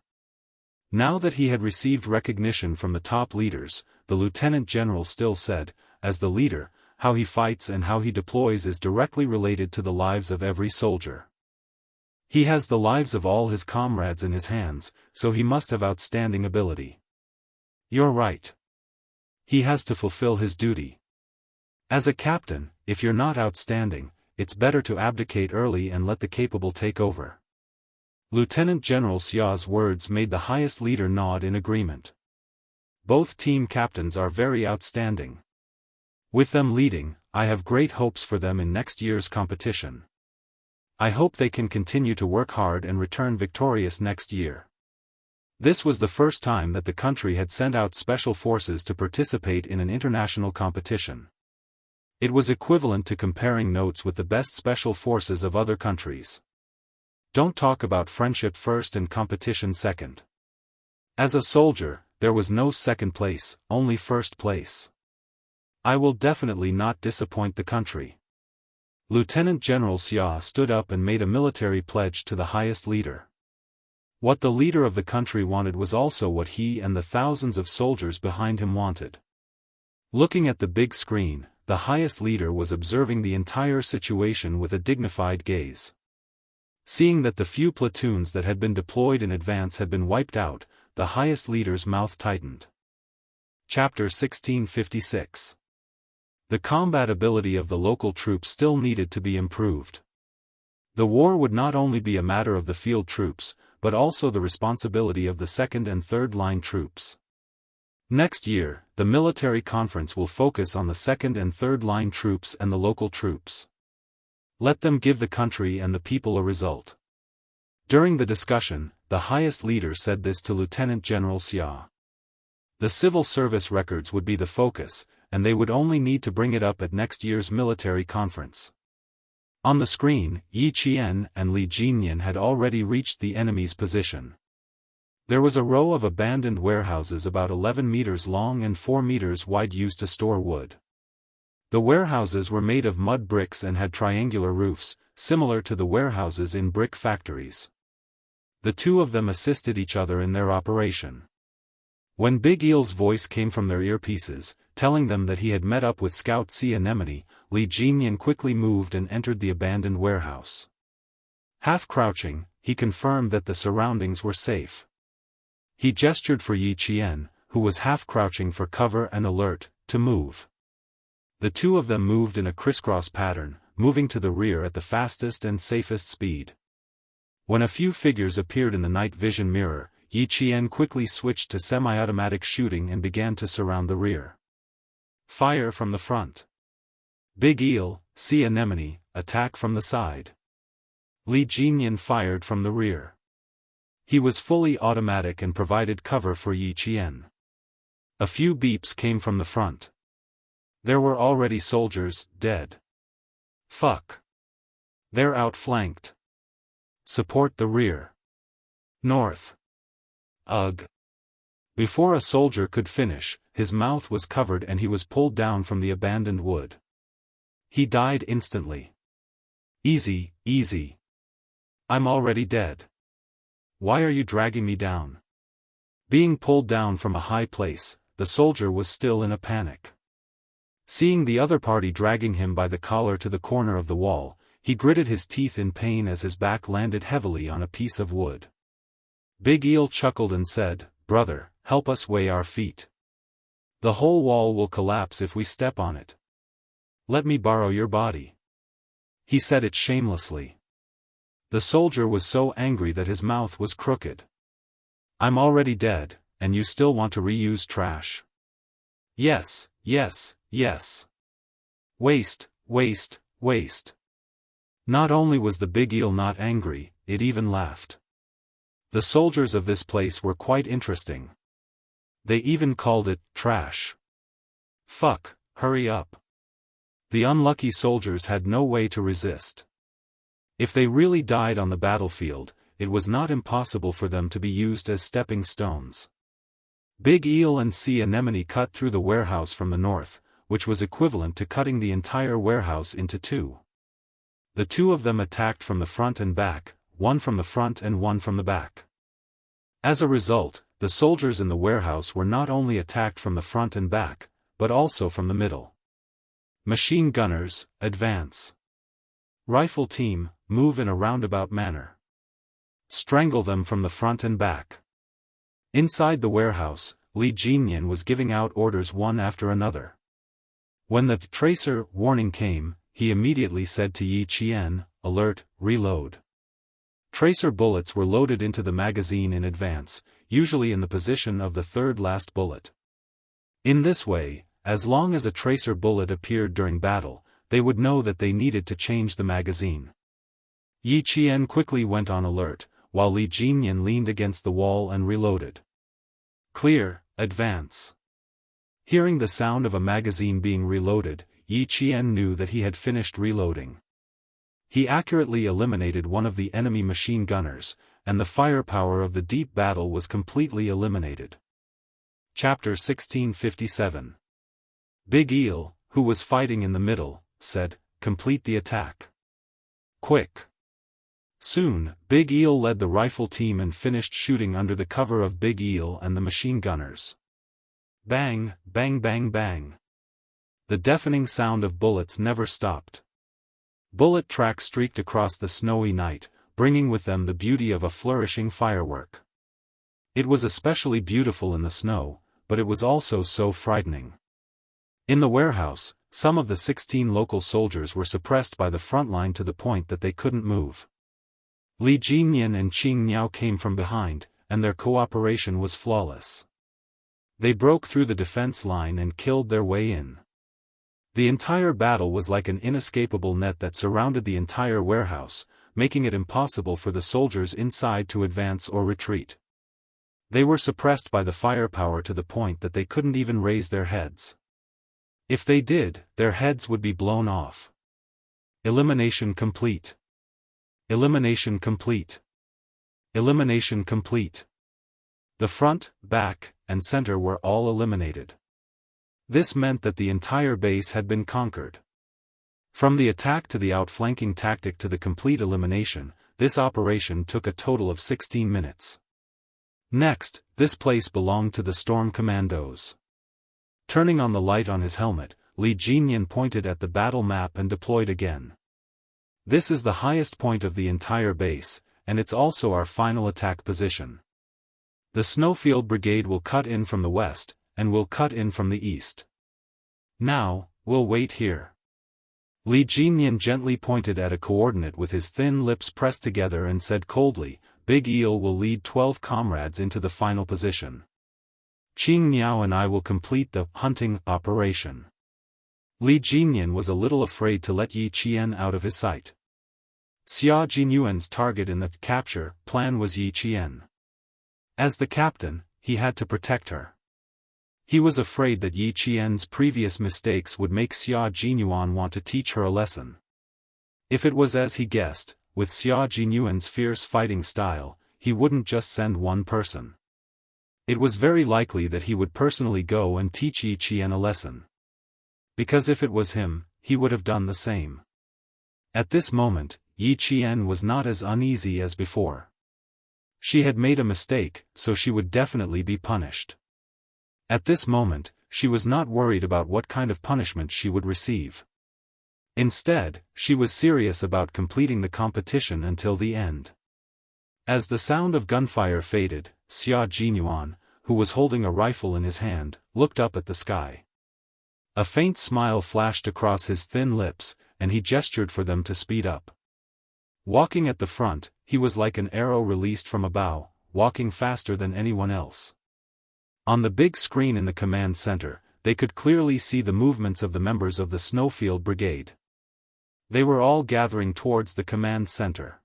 Now that he had received recognition from the top leaders, the lieutenant general still said, as the leader, how he fights and how he deploys is directly related to the lives of every soldier. He has the lives of all his comrades in his hands, so he must have outstanding ability. You're right. He has to fulfill his duty. As a captain, if you're not outstanding, it's better to abdicate early and let the capable take over. Lieutenant General Xia's words made the highest leader nod in agreement. Both team captains are very outstanding. With them leading, I have great hopes for them in next year's competition. I hope they can continue to work hard and return victorious next year. This was the first time that the country had sent out special forces to participate in an international competition. It was equivalent to comparing notes with the best special forces of other countries. Don't talk about friendship first and competition second. As a soldier, there was no second place, only first place. I will definitely not disappoint the country. Lieutenant General Xia stood up and made a military pledge to the highest leader. What the leader of the country wanted was also what he and the thousands of soldiers behind him wanted. Looking at the big screen, the highest leader was observing the entire situation with a dignified gaze. Seeing that the few platoons that had been deployed in advance had been wiped out, the highest leader's mouth tightened. Chapter 1656. The combat ability of the local troops still needed to be improved. The war would not only be a matter of the field troops, but also the responsibility of the second and third line troops. Next year, the military conference will focus on the second and third line troops and the local troops. Let them give the country and the people a result. During the discussion, the highest leader said this to Lieutenant General Xia. The civil service records would be the focus, and they would only need to bring it up at next year's military conference. On the screen, Yi Qian and Li Jinyan had already reached the enemy's position. There was a row of abandoned warehouses about 11 meters long and 4 meters wide used to store wood. The warehouses were made of mud bricks and had triangular roofs, similar to the warehouses in brick factories. The two of them assisted each other in their operation. When Big Eel's voice came from their earpieces, telling them that he had met up with Scout Sea Anemone, Li Jinyan quickly moved and entered the abandoned warehouse. Half crouching, he confirmed that the surroundings were safe. He gestured for Yi Qian, who was half crouching for cover and alert, to move. The two of them moved in a crisscross pattern, moving to the rear at the fastest and safest speed. When a few figures appeared in the night vision mirror, Yi Qian quickly switched to semi-automatic shooting and began to surround the rear. Fire from the front. Big Eel, Sea Anemone, attack from the side. Li Jinyan fired from the rear. He was fully automatic and provided cover for Yi Qian. A few beeps came from the front. There were already soldiers, dead. Fuck. They're outflanked. Support the rear. North. Ugh. Before a soldier could finish, his mouth was covered and he was pulled down from the abandoned wood. He died instantly. Easy, easy. I'm already dead. Why are you dragging me down? Being pulled down from a high place, the soldier was still in a panic. Seeing the other party dragging him by the collar to the corner of the wall, he gritted his teeth in pain as his back landed heavily on a piece of wood. Big Eel chuckled and said, "Brother, help us weigh our feet. The whole wall will collapse if we step on it. Let me borrow your body." He said it shamelessly. The soldier was so angry that his mouth was crooked. "I'm already dead, and you still want to reuse trash?" "Yes, yes, yes. Waste, waste, waste." Not only was the Big Eel not angry, it even laughed. The soldiers of this place were quite interesting. They even called it trash. Fuck, hurry up. The unlucky soldiers had no way to resist. If they really died on the battlefield, it was not impossible for them to be used as stepping stones. Big Eel and Sea Anemone cut through the warehouse from the north, which was equivalent to cutting the entire warehouse into two. The two of them attacked from the front and back, one from the front and one from the back. As a result, the soldiers in the warehouse were not only attacked from the front and back, but also from the middle. Machine gunners, advance. Rifle team, move in a roundabout manner. Strangle them from the front and back. Inside the warehouse, Li Jinyan was giving out orders one after another. When the tracer warning came, he immediately said to Yi Qian, "Alert, reload." Tracer bullets were loaded into the magazine in advance, usually in the position of the third last bullet. In this way, as long as a tracer bullet appeared during battle, they would know that they needed to change the magazine. Yi Qian quickly went on alert, while Li Jinyan leaned against the wall and reloaded. Clear, advance. Hearing the sound of a magazine being reloaded, Yi Qian knew that he had finished reloading. He accurately eliminated one of the enemy machine gunners, and the firepower of the deep battle was completely eliminated. Chapter 1657. Big Eel, who was fighting in the middle, said, "Complete the attack. Quick." Soon, Big Eel led the rifle team and finished shooting under the cover of Big Eel and the machine gunners. Bang, bang, bang, bang. The deafening sound of bullets never stopped. Bullet tracks streaked across the snowy night, bringing with them the beauty of a flourishing firework. It was especially beautiful in the snow, but it was also so frightening. In the warehouse, some of the 16 local soldiers were suppressed by the front line to the point that they couldn't move. Li Jinyan and Qing Niao came from behind, and their cooperation was flawless. They broke through the defense line and killed their way in. The entire battle was like an inescapable net that surrounded the entire warehouse, making it impossible for the soldiers inside to advance or retreat. They were suppressed by the firepower to the point that they couldn't even raise their heads. If they did, their heads would be blown off. Elimination complete. Elimination complete. Elimination complete. The front, back, and center were all eliminated. This meant that the entire base had been conquered. From the attack to the outflanking tactic to the complete elimination, this operation took a total of 16 minutes. Next, this place belonged to the Storm Commandos. Turning on the light on his helmet, Li Jinyan pointed at the battle map and deployed again. This is the highest point of the entire base, and it's also our final attack position. The Snowfield Brigade will cut in from the west, and we'll cut in from the east. Now, we'll wait here. Li Jinyan gently pointed at a coordinate with his thin lips pressed together and said coldly, "Big Eel will lead 12 comrades into the final position. Qing Niao and I will complete the hunting operation." Li Jinyan was a little afraid to let Yi Qian out of his sight. Xia Jinyuan's target in the capture plan was Yi Qian. As the captain, he had to protect her. He was afraid that Yi Qian's previous mistakes would make Xia Jinyuan want to teach her a lesson. If it was as he guessed, with Xia Jinyuan's fierce fighting style, he wouldn't just send one person. It was very likely that he would personally go and teach Yi Qian a lesson. Because if it was him, he would have done the same. At this moment, Yi Qian was not as uneasy as before. She had made a mistake, so she would definitely be punished. At this moment, she was not worried about what kind of punishment she would receive. Instead, she was serious about completing the competition until the end. As the sound of gunfire faded, Xia Jinyuan, who was holding a rifle in his hand, looked up at the sky. A faint smile flashed across his thin lips, and he gestured for them to speed up. Walking at the front, he was like an arrow released from a bow, walking faster than anyone else. On the big screen in the command center, they could clearly see the movements of the members of the Snowfield Brigade. They were all gathering towards the command center.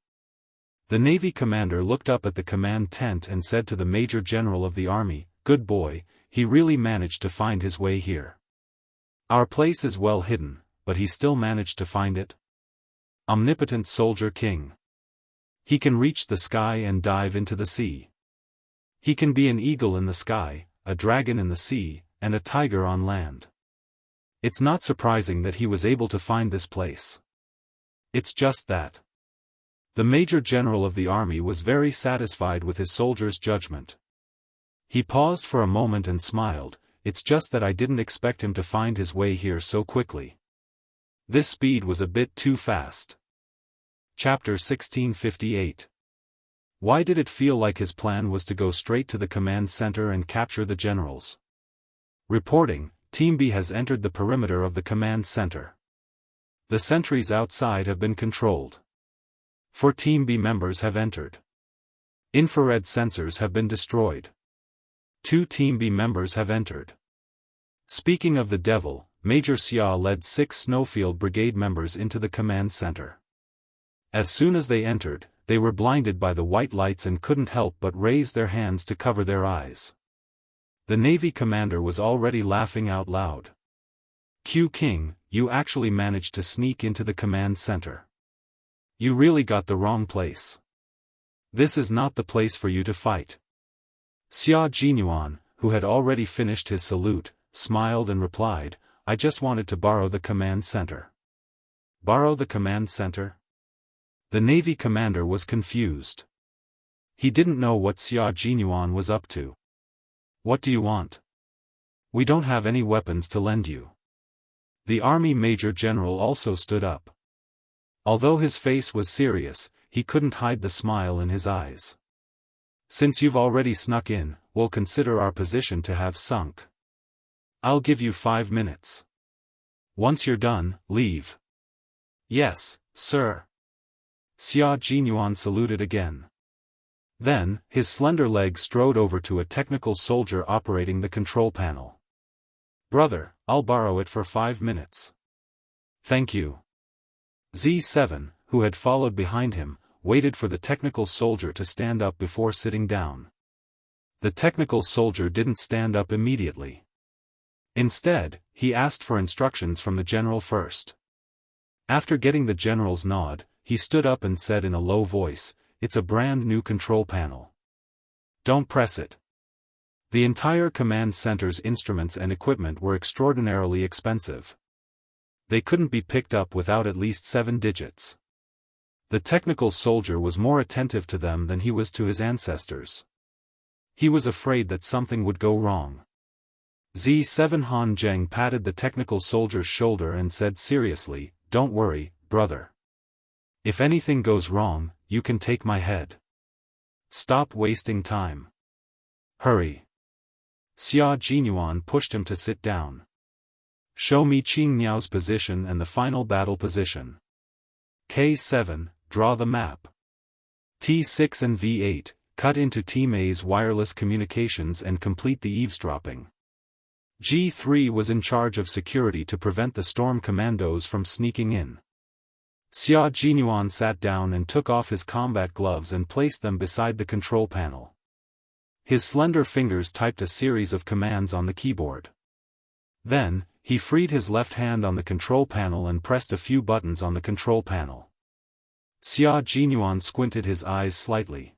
The Navy commander looked up at the command tent and said to the Major General of the Army, "Good boy, he really managed to find his way here. Our place is well hidden, but he still managed to find it. Omnipotent Soldier King. He can reach the sky and dive into the sea. He can be an eagle in the sky, a dragon in the sea, and a tiger on land. It's not surprising that he was able to find this place. It's just that." The Major General of the Army was very satisfied with his soldier's judgment. He paused for a moment and smiled, "It's just that I didn't expect him to find his way here so quickly. This speed was a bit too fast." Chapter 1658. Why did it feel like his plan was to go straight to the command center and capture the generals? Reporting, Team B has entered the perimeter of the command center. The sentries outside have been controlled. 4 Team B members have entered. Infrared sensors have been destroyed. 2 Team B members have entered. Speaking of the devil, Major Xia led 6 Snowfield Brigade members into the command center. As soon as they entered, they were blinded by the white lights and couldn't help but raise their hands to cover their eyes. The Navy commander was already laughing out loud. "Q King, you actually managed to sneak into the command center. You really got the wrong place. This is not the place for you to fight. Xia Jinyuan, who had already finished his salute, smiled and replied, I just wanted to borrow the command center. Borrow the command center? The Navy commander was confused. He didn't know what Xia Jinyuan was up to. What do you want? We don't have any weapons to lend you. The Army Major General also stood up. Although his face was serious, he couldn't hide the smile in his eyes. Since you've already snuck in, we'll consider our position to have sunk. I'll give you 5 minutes. Once you're done, leave. Yes, sir. Xia Jinyuan saluted again. Then, his slender leg strode over to a technical soldier operating the control panel. Brother, I'll borrow it for 5 minutes. Thank you. Z7, who had followed behind him, waited for the technical soldier to stand up before sitting down. The technical soldier didn't stand up immediately. Instead, he asked for instructions from the general first. After getting the general's nod, he stood up and said in a low voice, It's a brand new control panel. Don't press it. The entire command center's instruments and equipment were extraordinarily expensive. They couldn't be picked up without at least 7 digits. The technical soldier was more attentive to them than he was to his ancestors. He was afraid that something would go wrong. Z7 Han Zheng patted the technical soldier's shoulder and said seriously, Don't worry, brother. If anything goes wrong, you can take my head. Stop wasting time. Hurry. Xia Jinyuan pushed him to sit down. Show me Qing Niao's position and the final battle position. K7, draw the map. T6 and V8, cut into Team A's wireless communications and complete the eavesdropping. G3 was in charge of security to prevent the storm commandos from sneaking in. Xia Jinyuan sat down and took off his combat gloves and placed them beside the control panel. His slender fingers typed a series of commands on the keyboard. Then, he freed his left hand on the control panel and pressed a few buttons on the control panel. Xia Jinyuan squinted his eyes slightly.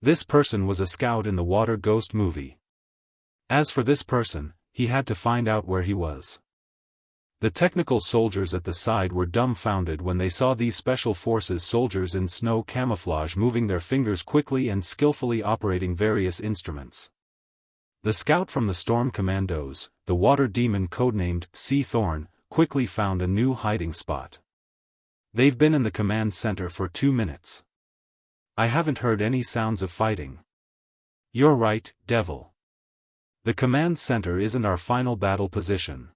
This person was a scout in the Water Ghost movie. As for this person, he had to find out where he was. The technical soldiers at the side were dumbfounded when they saw these special forces soldiers in snow camouflage moving their fingers quickly and skillfully operating various instruments. The scout from the Storm Commandos, the water demon codenamed Sea Thorn, quickly found a new hiding spot. They've been in the command center for 2 minutes. I haven't heard any sounds of fighting. You're right, Devil. The command center isn't our final battle position.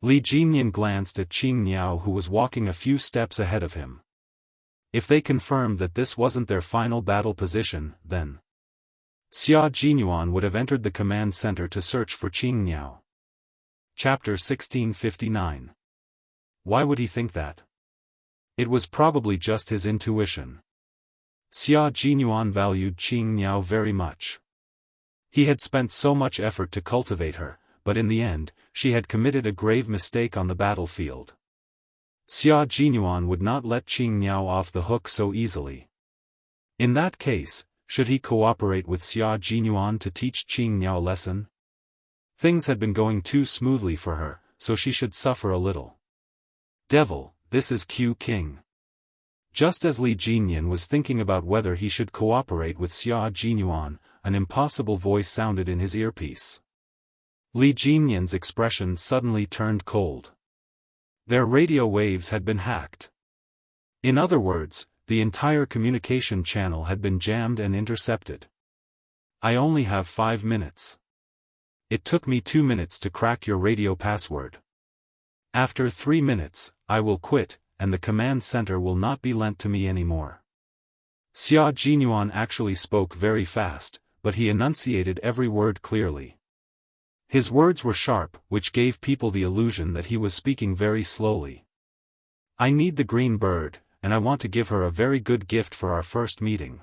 Li Jinyan glanced at Qing Niao, who was walking a few steps ahead of him. If they confirmed that this wasn't their final battle position, then Xia Jinyuan would have entered the command center to search for Qing Niao. Chapter 1659. Why would he think that? It was probably just his intuition. Xia Jinyuan valued Qing Niao very much. He had spent so much effort to cultivate her, but in the end, she had committed a grave mistake on the battlefield. Xia Jinyuan would not let Qing Niao off the hook so easily. In that case, should he cooperate with Xia Jinyuan to teach Qing Niao a lesson? Things had been going too smoothly for her, so she should suffer a little. Devil, this is Q King. Just as Li Jinyan was thinking about whether he should cooperate with Xia Jinyuan, an impossible voice sounded in his earpiece. Li Jinyan's expression suddenly turned cold. Their radio waves had been hacked. In other words, the entire communication channel had been jammed and intercepted. I only have 5 minutes. It took me 2 minutes to crack your radio password. After 3 minutes, I will quit, and the command center will not be lent to me anymore. Xia Jinyuan actually spoke very fast, but he enunciated every word clearly. His words were sharp, which gave people the illusion that he was speaking very slowly. I need the green bird, and I want to give her a very good gift for our first meeting.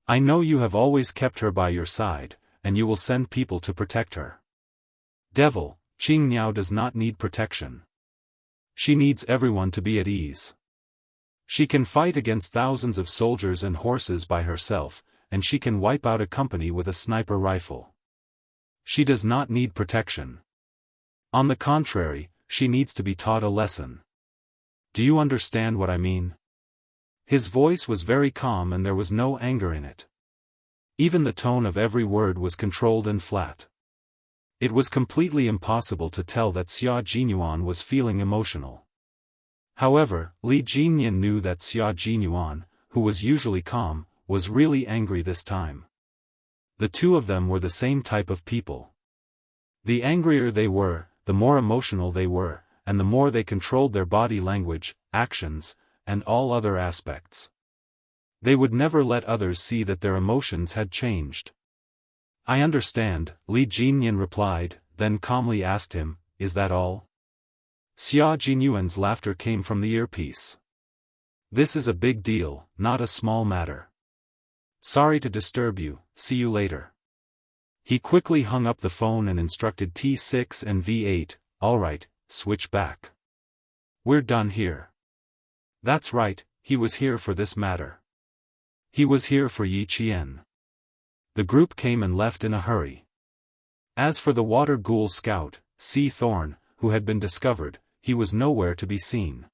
I know you have always kept her by your side, and you will send people to protect her. Devil, Qing Niao does not need protection. She needs everyone to be at ease. She can fight against thousands of soldiers and horses by herself, and she can wipe out a company with a sniper rifle. She does not need protection. On the contrary, she needs to be taught a lesson. Do you understand what I mean? His voice was very calm and there was no anger in it. Even the tone of every word was controlled and flat. It was completely impossible to tell that Xia Jinyuan was feeling emotional. However, Li Jinyan knew that Xia Jinyuan, who was usually calm, was really angry this time. The two of them were the same type of people. The angrier they were, the more emotional they were, and the more they controlled their body language, actions, and all other aspects. They would never let others see that their emotions had changed. I understand, Li Jinyan replied, then calmly asked him, is that all? Xia Jinyuan's laughter came from the earpiece. This is a big deal, not a small matter. Sorry to disturb you, see you later. He quickly hung up the phone and instructed T6 and V8, alright, switch back. We're done here. That's right, he was here for this matter. He was here for Yi Qian. The group came and left in a hurry. As for the water ghoul scout, Sea Thorn, who had been discovered, he was nowhere to be seen.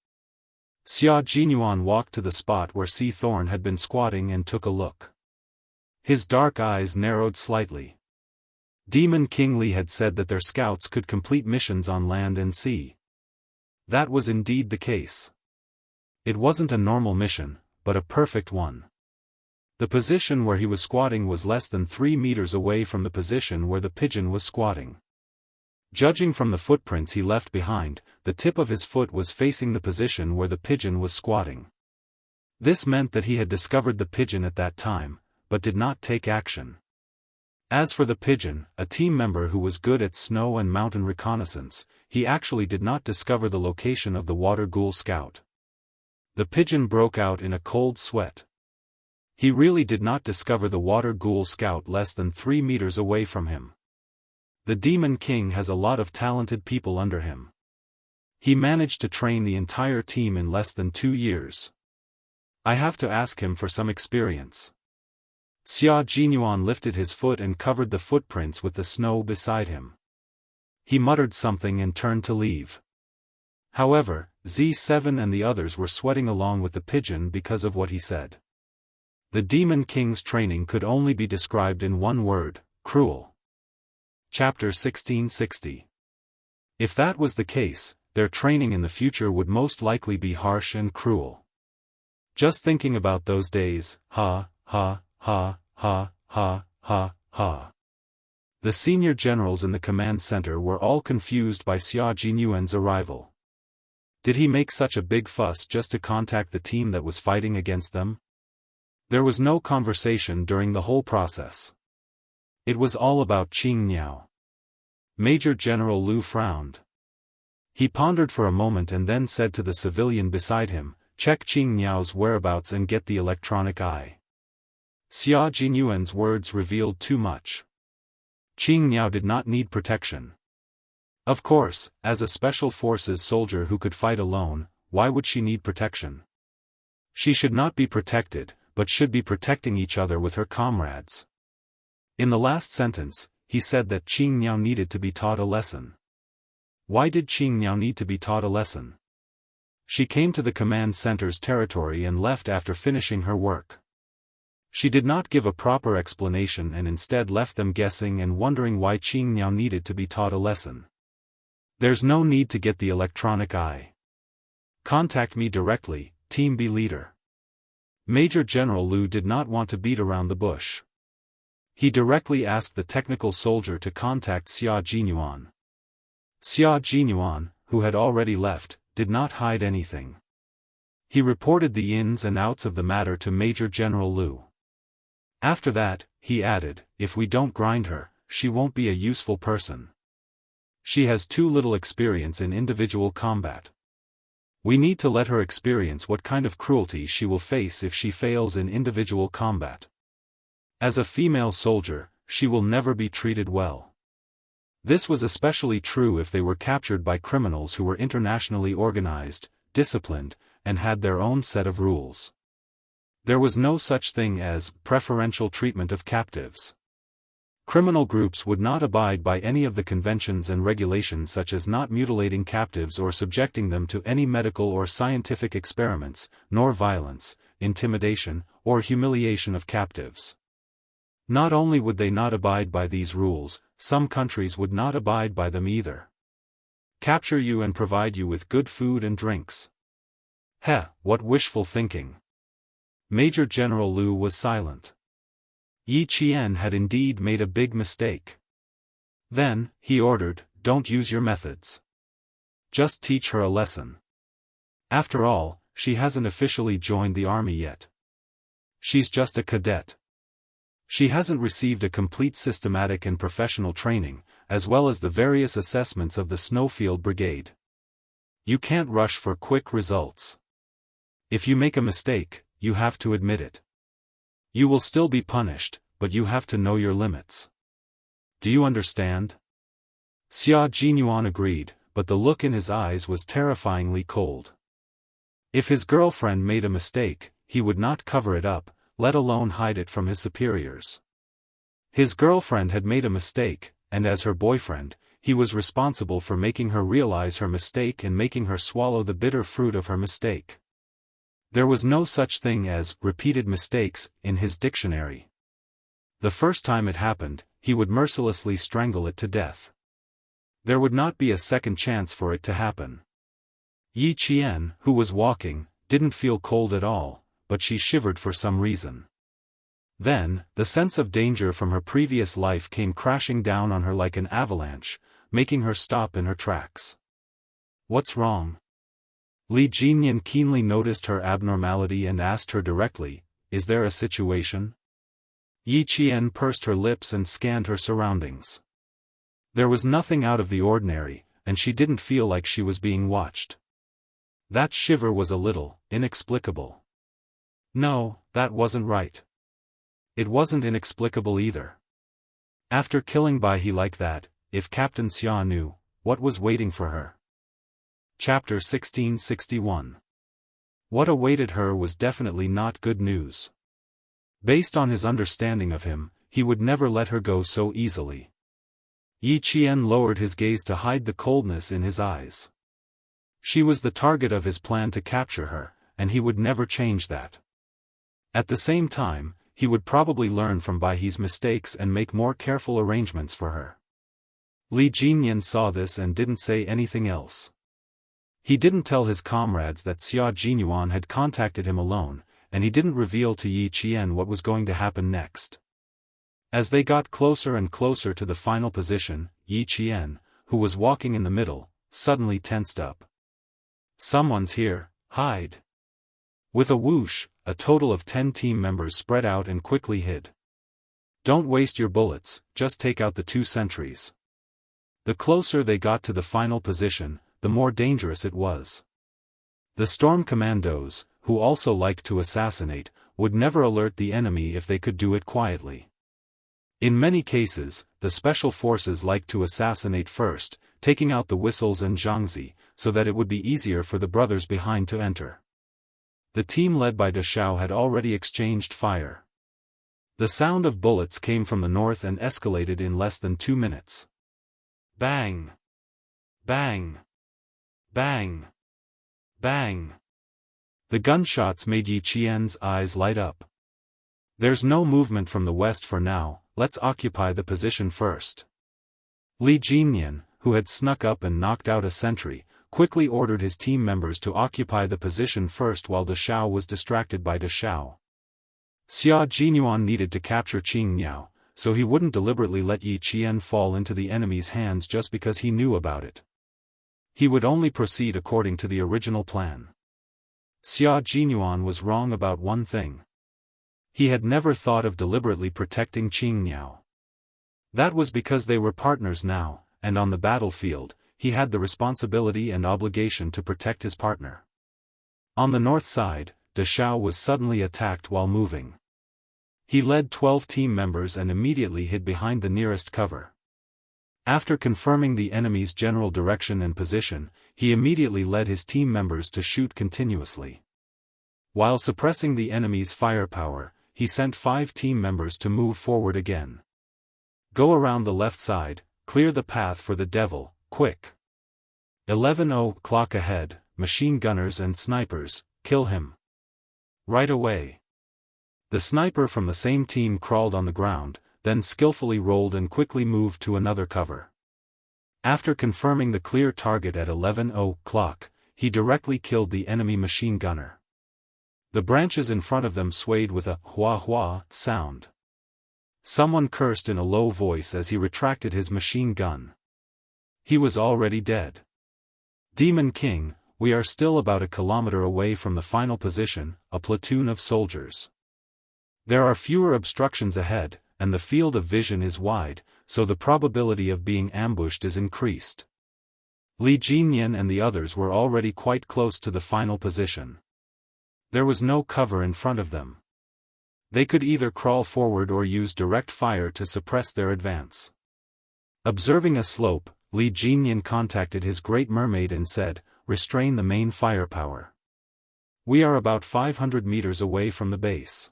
Xia Jinyuan walked to the spot where Sea Thorn had been squatting and took a look. His dark eyes narrowed slightly. Demon King Li had said that their scouts could complete missions on land and sea. That was indeed the case. It wasn't a normal mission, but a perfect one. The position where he was squatting was less than 3 meters away from the position where the pigeon was squatting. Judging from the footprints he left behind, the tip of his foot was facing the position where the pigeon was squatting. This meant that he had discovered the pigeon at that time, but did not take action. As for the pigeon, a team member who was good at snow and mountain reconnaissance, he actually did not discover the location of the water ghoul scout. The pigeon broke out in a cold sweat. He really did not discover the water ghoul scout less than 3 meters away from him. The Demon King has a lot of talented people under him. He managed to train the entire team in less than 2 years. I have to ask him for some experience. Xia Jinyuan lifted his foot and covered the footprints with the snow beside him. He muttered something and turned to leave. However, Z7 and the others were sweating along with the pigeon because of what he said. The Demon King's training could only be described in one word: cruel. Chapter 1660. If that was the case, their training in the future would most likely be harsh and cruel. Just thinking about those days, ha, ha, ha, ha, ha, ha, ha. The senior generals in the command center were all confused by Xia Jinyuan's arrival. Did he make such a big fuss just to contact the team that was fighting against them? There was no conversation during the whole process. It was all about Qing Niao. Major General Lu frowned. He pondered for a moment and then said to the civilian beside him, check Qing Niao's whereabouts and get the electronic eye. Xia Jinyuan's words revealed too much. Qing Niao did not need protection. Of course, as a special forces soldier who could fight alone, why would she need protection? She should not be protected, but should be protecting each other with her comrades. In the last sentence, he said that Qing Niao needed to be taught a lesson. Why did Qing Niao need to be taught a lesson? She came to the command center's territory and left after finishing her work. She did not give a proper explanation and instead left them guessing and wondering why Qing Niao needed to be taught a lesson. There's no need to get the electronic eye. Contact me directly, Team B leader. Major General Lu did not want to beat around the bush. He directly asked the technical soldier to contact Xia Jinyuan. Xia Jinyuan, who had already left, did not hide anything. He reported the ins and outs of the matter to Major General Lu. After that, he added, if we don't grind her, she won't be a useful person. She has too little experience in individual combat. We need to let her experience what kind of cruelty she will face if she fails in individual combat. As a female soldier, she will never be treated well. This was especially true if they were captured by criminals who were internationally organized, disciplined, and had their own set of rules. There was no such thing as preferential treatment of captives. Criminal groups would not abide by any of the conventions and regulations such as not mutilating captives or subjecting them to any medical or scientific experiments, nor violence, intimidation, or humiliation of captives. Not only would they not abide by these rules, some countries would not abide by them either. Capture you and provide you with good food and drinks. Heh, what wishful thinking. Major General Liu was silent. Yi Qian had indeed made a big mistake. Then, he ordered, don't use your methods. Just teach her a lesson. After all, she hasn't officially joined the army yet. She's just a cadet. She hasn't received a complete systematic and professional training, as well as the various assessments of the Snowfield Brigade. You can't rush for quick results. If you make a mistake, you have to admit it. You will still be punished, but you have to know your limits. Do you understand? Xia Jinyuan agreed, but the look in his eyes was terrifyingly cold. If his girlfriend made a mistake, he would not cover it up, let alone hide it from his superiors. His girlfriend had made a mistake, and as her boyfriend, he was responsible for making her realize her mistake and making her swallow the bitter fruit of her mistake. There was no such thing as repeated mistakes in his dictionary. The first time it happened, he would mercilessly strangle it to death. There would not be a second chance for it to happen. Yi Qian, who was walking, didn't feel cold at all, but she shivered for some reason. Then, the sense of danger from her previous life came crashing down on her like an avalanche, making her stop in her tracks. What's wrong? Li Jinyan keenly noticed her abnormality and asked her directly, is there a situation? Yi Qian pursed her lips and scanned her surroundings. There was nothing out of the ordinary, and she didn't feel like she was being watched. That shiver was a little inexplicable. No, that wasn't right. It wasn't inexplicable either. After killing Bai He like that, if Captain Xia knew what was waiting for her. Chapter 1661. What awaited her was definitely not good news. Based on his understanding of him, he would never let her go so easily. Yi Qian lowered his gaze to hide the coldness in his eyes. She was the target of his plan to capture her, and he would never change that. At the same time, he would probably learn from Bai He's mistakes and make more careful arrangements for her. Li Jinyan saw this and didn't say anything else. He didn't tell his comrades that Xia Jinyuan had contacted him alone, and he didn't reveal to Yi Qian what was going to happen next. As they got closer and closer to the final position, Yi Qian, who was walking in the middle, suddenly tensed up. Someone's here, hide. With a whoosh, a total of 10 team members spread out and quickly hid. Don't waste your bullets, just take out the 2 sentries. The closer they got to the final position, the more dangerous it was. The storm commandos, who also liked to assassinate, would never alert the enemy if they could do it quietly. In many cases, the special forces liked to assassinate first, taking out the whistles and Jianghu, so that it would be easier for the brothers behind to enter. The team led by Deshao had already exchanged fire. The sound of bullets came from the north and escalated in less than 2 minutes. Bang! Bang! Bang! Bang! The gunshots made Yi Qian's eyes light up. There's no movement from the west for now, let's occupy the position first. Li Jinyan, who had snuck up and knocked out a sentry, quickly ordered his team members to occupy the position first while Deshao was distracted by Deshao. Xia Jinyuan needed to capture Qingniao, so he wouldn't deliberately let Yi Qian fall into the enemy's hands just because he knew about it. He would only proceed according to the original plan. Xia Jinyuan was wrong about one thing. He had never thought of deliberately protecting Qingniao. That was because they were partners now, and on the battlefield, he had the responsibility and obligation to protect his partner. On the north side, Deshao was suddenly attacked while moving. He led 12 team members and immediately hid behind the nearest cover. After confirming the enemy's general direction and position, he immediately led his team members to shoot continuously. While suppressing the enemy's firepower, he sent 5 team members to move forward again. Go around the left side, clear the path for the devil, quick. 11:00 ahead, machine gunners and snipers, kill him. Right away. The sniper from the same team crawled on the ground, then skillfully rolled and quickly moved to another cover. After confirming the clear target at 11:00, he directly killed the enemy machine gunner. The branches in front of them swayed with a hua-hua sound. Someone cursed in a low voice as he retracted his machine gun. He was already dead. Demon King, we are still about a kilometer away from the final position, a platoon of soldiers. There are fewer obstructions ahead, and the field of vision is wide, so the probability of being ambushed is increased. Li Jinyan and the others were already quite close to the final position. There was no cover in front of them. They could either crawl forward or use direct fire to suppress their advance. Observing a slope, Li Jinyan contacted his Great Mermaid and said, "Restrain the main firepower. We are about 500 meters away from the base."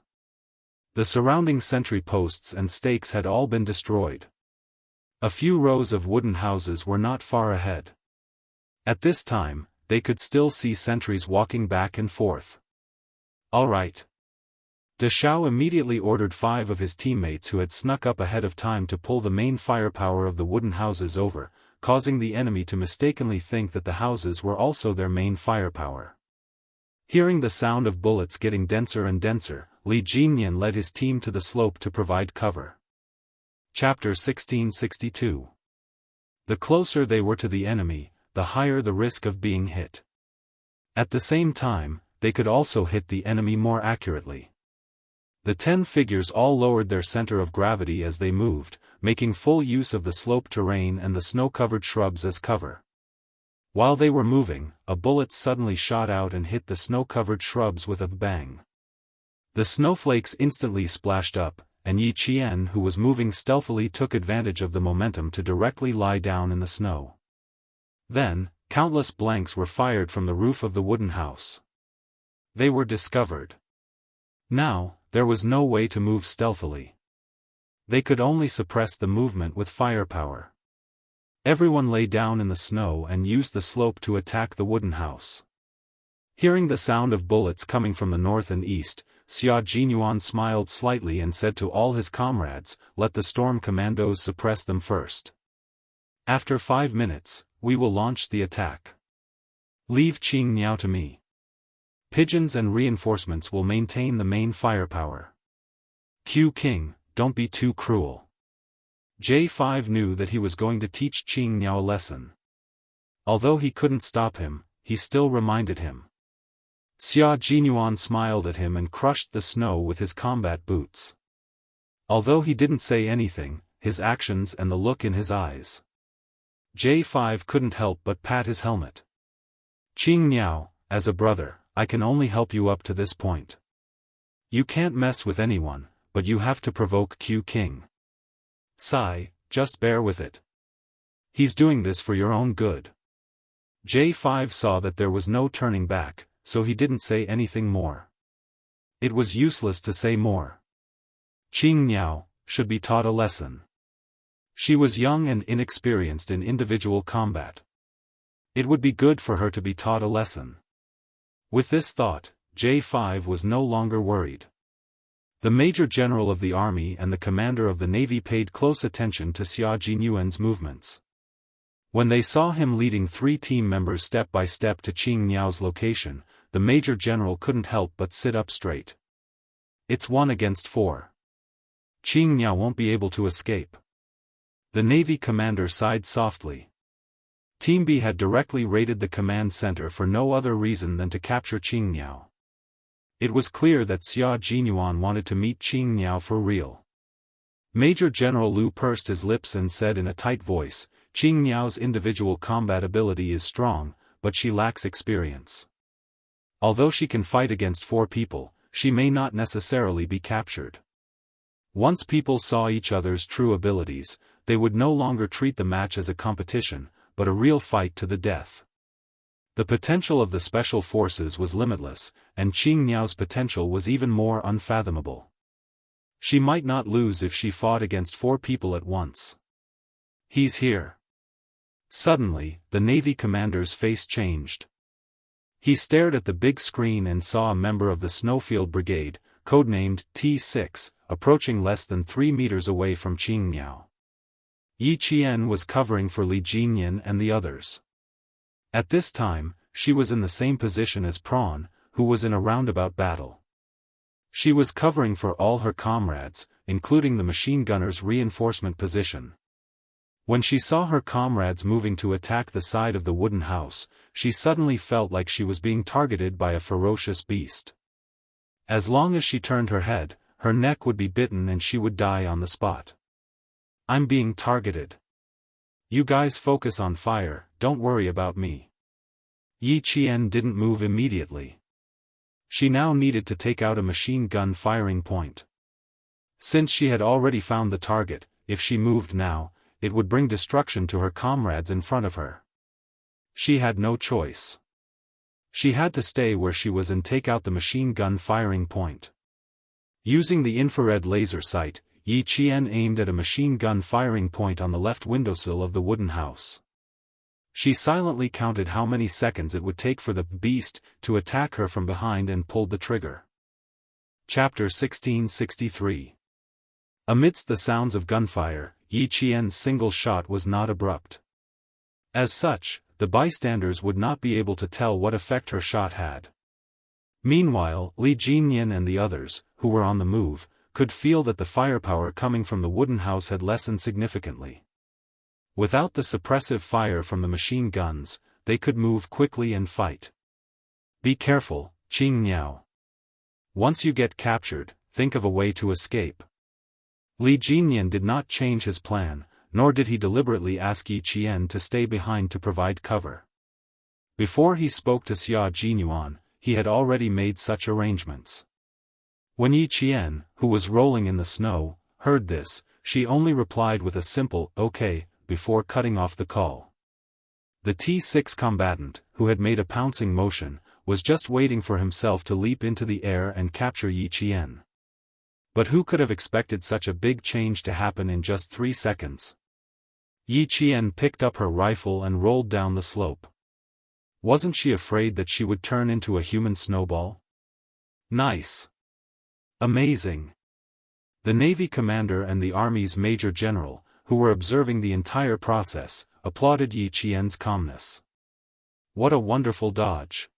The surrounding sentry posts and stakes had all been destroyed. A few rows of wooden houses were not far ahead. At this time, they could still see sentries walking back and forth. All right. De Shao immediately ordered 5 of his teammates who had snuck up ahead of time to pull the main firepower of the wooden houses over, causing the enemy to mistakenly think that the houses were also their main firepower. Hearing the sound of bullets getting denser and denser, Li Jinyan led his team to the slope to provide cover. Chapter 1662. The closer they were to the enemy, the higher the risk of being hit. At the same time, they could also hit the enemy more accurately. The 10 figures all lowered their center of gravity as they moved, making full use of the slope terrain and the snow-covered shrubs as cover. While they were moving, a bullet suddenly shot out and hit the snow-covered shrubs with a bang. The snowflakes instantly splashed up, and Yi Qian, who was moving stealthily, took advantage of the momentum to directly lie down in the snow. Then, countless blanks were fired from the roof of the wooden house. They were discovered. Now, there was no way to move stealthily. They could only suppress the movement with firepower. Everyone lay down in the snow and used the slope to attack the wooden house. Hearing the sound of bullets coming from the north and east, Xia Jinyuan smiled slightly and said to all his comrades, "Let the storm commandos suppress them first. After 5 minutes, we will launch the attack. Leave Qing Niao to me. Pigeons and reinforcements will maintain the main firepower. Q King, don't be too cruel." J5 knew that he was going to teach Qing Niao a lesson. Although he couldn't stop him, he still reminded him. Xia Jinyuan smiled at him and crushed the snow with his combat boots. Although he didn't say anything, his actions and the look in his eyes. J5 couldn't help but pat his helmet. "Qing Niao, as a brother, I can only help you up to this point. You can't mess with anyone, but you have to provoke Q King. Sigh, just bear with it. He's doing this for your own good." J5 saw that there was no turning back, so he didn't say anything more. It was useless to say more. Qing Niao should be taught a lesson. She was young and inexperienced in individual combat. It would be good for her to be taught a lesson. With this thought, J5 was no longer worried. The Major General of the Army and the Commander of the Navy paid close attention to Xia Jinyuan's movements. When they saw him leading 3 team members step by step to Qing Niao's location, the Major General couldn't help but sit up straight. It's 1 against 4. Qing Niao won't be able to escape. The Navy commander sighed softly. Team B had directly raided the command center for no other reason than to capture Qing Niao. It was clear that Xia Jinyuan wanted to meet Qing Niao for real. Major General Liu pursed his lips and said in a tight voice, "Qing Niao's individual combat ability is strong, but she lacks experience. Although she can fight against 4 people, she may not necessarily be captured. Once people saw each other's true abilities, they would no longer treat the match as a competition, but a real fight to the death. The potential of the special forces was limitless, and Qingniao's potential was even more unfathomable. She might not lose if she fought against 4 people at once. He's here. Suddenly, the Navy commander's face changed. He stared at the big screen and saw a member of the Snowfield Brigade, codenamed T6, approaching less than 3 meters away from Qingniao. Yi Qian was covering for Li Jinyan and the others. At this time, she was in the same position as Prawn, who was in a roundabout battle. She was covering for all her comrades, including the machine gunner's reinforcement position. When she saw her comrades moving to attack the side of the wooden house, she suddenly felt like she was being targeted by a ferocious beast. As long as she turned her head, her neck would be bitten and she would die on the spot. I'm being targeted. You guys focus on fire, don't worry about me. Yi Qian didn't move immediately. She now needed to take out a machine gun firing point. Since she had already found the target, if she moved now, it would bring destruction to her comrades in front of her. She had no choice. She had to stay where she was and take out the machine gun firing point. Using the infrared laser sight, Yi Qian aimed at a machine gun firing point on the left windowsill of the wooden house. She silently counted how many seconds it would take for the beast to attack her from behind and pulled the trigger. Chapter 1663. Amidst the sounds of gunfire, Yi Qian's single shot was not abrupt. As such, the bystanders would not be able to tell what effect her shot had. Meanwhile, Li Jinyan and the others, who were on the move, could feel that the firepower coming from the wooden house had lessened significantly. Without the suppressive fire from the machine guns, they could move quickly and fight. Be careful, Qingniao. Once you get captured, think of a way to escape. Li Jinyan did not change his plan, nor did he deliberately ask Yi Qian to stay behind to provide cover. Before he spoke to Xia Jinyuan, he had already made such arrangements. When Yi Qian, who was rolling in the snow, heard this, she only replied with a simple, "Okay," before cutting off the call. The T6 combatant, who had made a pouncing motion, was just waiting for himself to leap into the air and capture Yi Qian. But who could have expected such a big change to happen in just 3 seconds? Yi Qian picked up her rifle and rolled down the slope. Wasn't she afraid that she would turn into a human snowball? Nice. Amazing. The Navy commander and the Army's Major General, who were observing the entire process, applauded Yi Qian's calmness. What a wonderful dodge.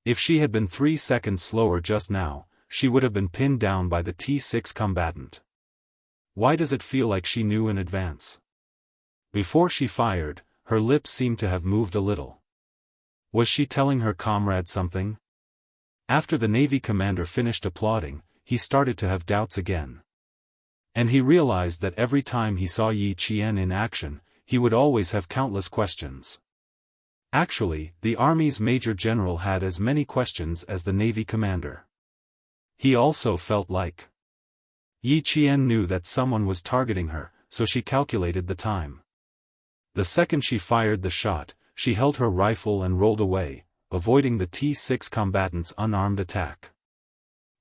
If she had been 3 seconds slower just now, she would have been pinned down by the T6 combatant. Why does it feel like she knew in advance? Before she fired, her lips seemed to have moved a little. Was she telling her comrade something? After the Navy commander finished applauding, he started to have doubts again. And he realized that every time he saw Yi Qian in action, he would always have countless questions. Actually, the Army's Major General had as many questions as the Navy commander. He also felt like Yi Qian knew that someone was targeting her, so she calculated the time. The second she fired the shot, she held her rifle and rolled away, avoiding the T6 combatant's unarmed attack.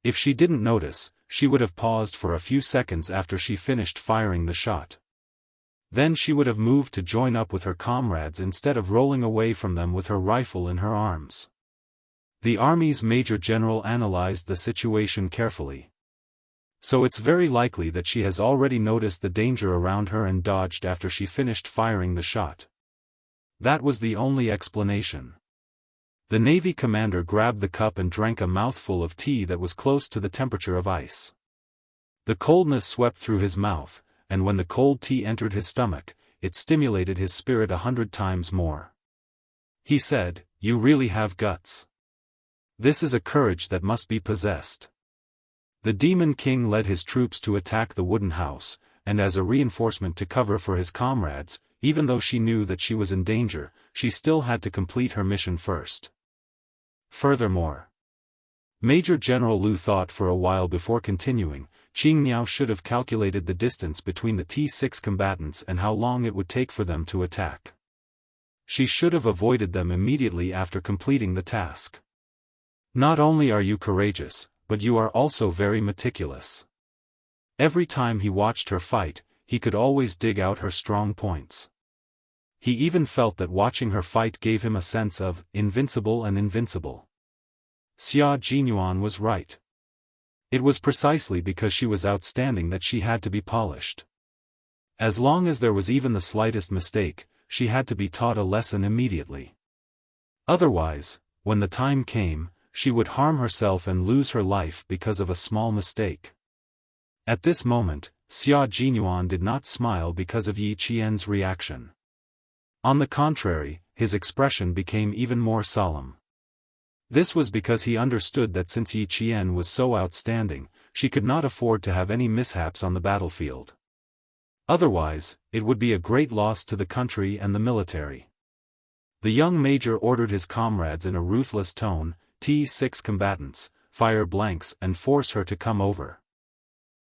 If she didn't notice, she would have paused for a few seconds after she finished firing the shot. Then she would have moved to join up with her comrades instead of rolling away from them with her rifle in her arms. The Army's Major General analyzed the situation carefully. So it's very likely that she has already noticed the danger around her and dodged after she finished firing the shot. That was the only explanation. The Navy commander grabbed the cup and drank a mouthful of tea that was close to the temperature of ice. The coldness swept through his mouth, and when the cold tea entered his stomach, it stimulated his spirit 100 times more. He said, "You really have guts. This is a courage that must be possessed." The Demon King led his troops to attack the wooden house, and as a reinforcement to cover for his comrades, even though she knew that she was in danger, she still had to complete her mission first. Furthermore, Major General Liu thought for a while before continuing, Qingniao should have calculated the distance between the T6 combatants and how long it would take for them to attack. She should have avoided them immediately after completing the task. Not only are you courageous, but you are also very meticulous. Every time he watched her fight, he could always dig out her strong points. He even felt that watching her fight gave him a sense of invincible and invincible. Xia Jinyuan was right. It was precisely because she was outstanding that she had to be polished. As long as there was even the slightest mistake, she had to be taught a lesson immediately. Otherwise, when the time came, she would harm herself and lose her life because of a small mistake. At this moment, Xia Jinyuan did not smile because of Yi Qian's reaction. On the contrary, his expression became even more solemn. This was because he understood that since Yi Qian was so outstanding, she could not afford to have any mishaps on the battlefield. Otherwise, it would be a great loss to the country and the military. The young major ordered his comrades in a ruthless tone, T6 combatants, fire blanks and force her to come over.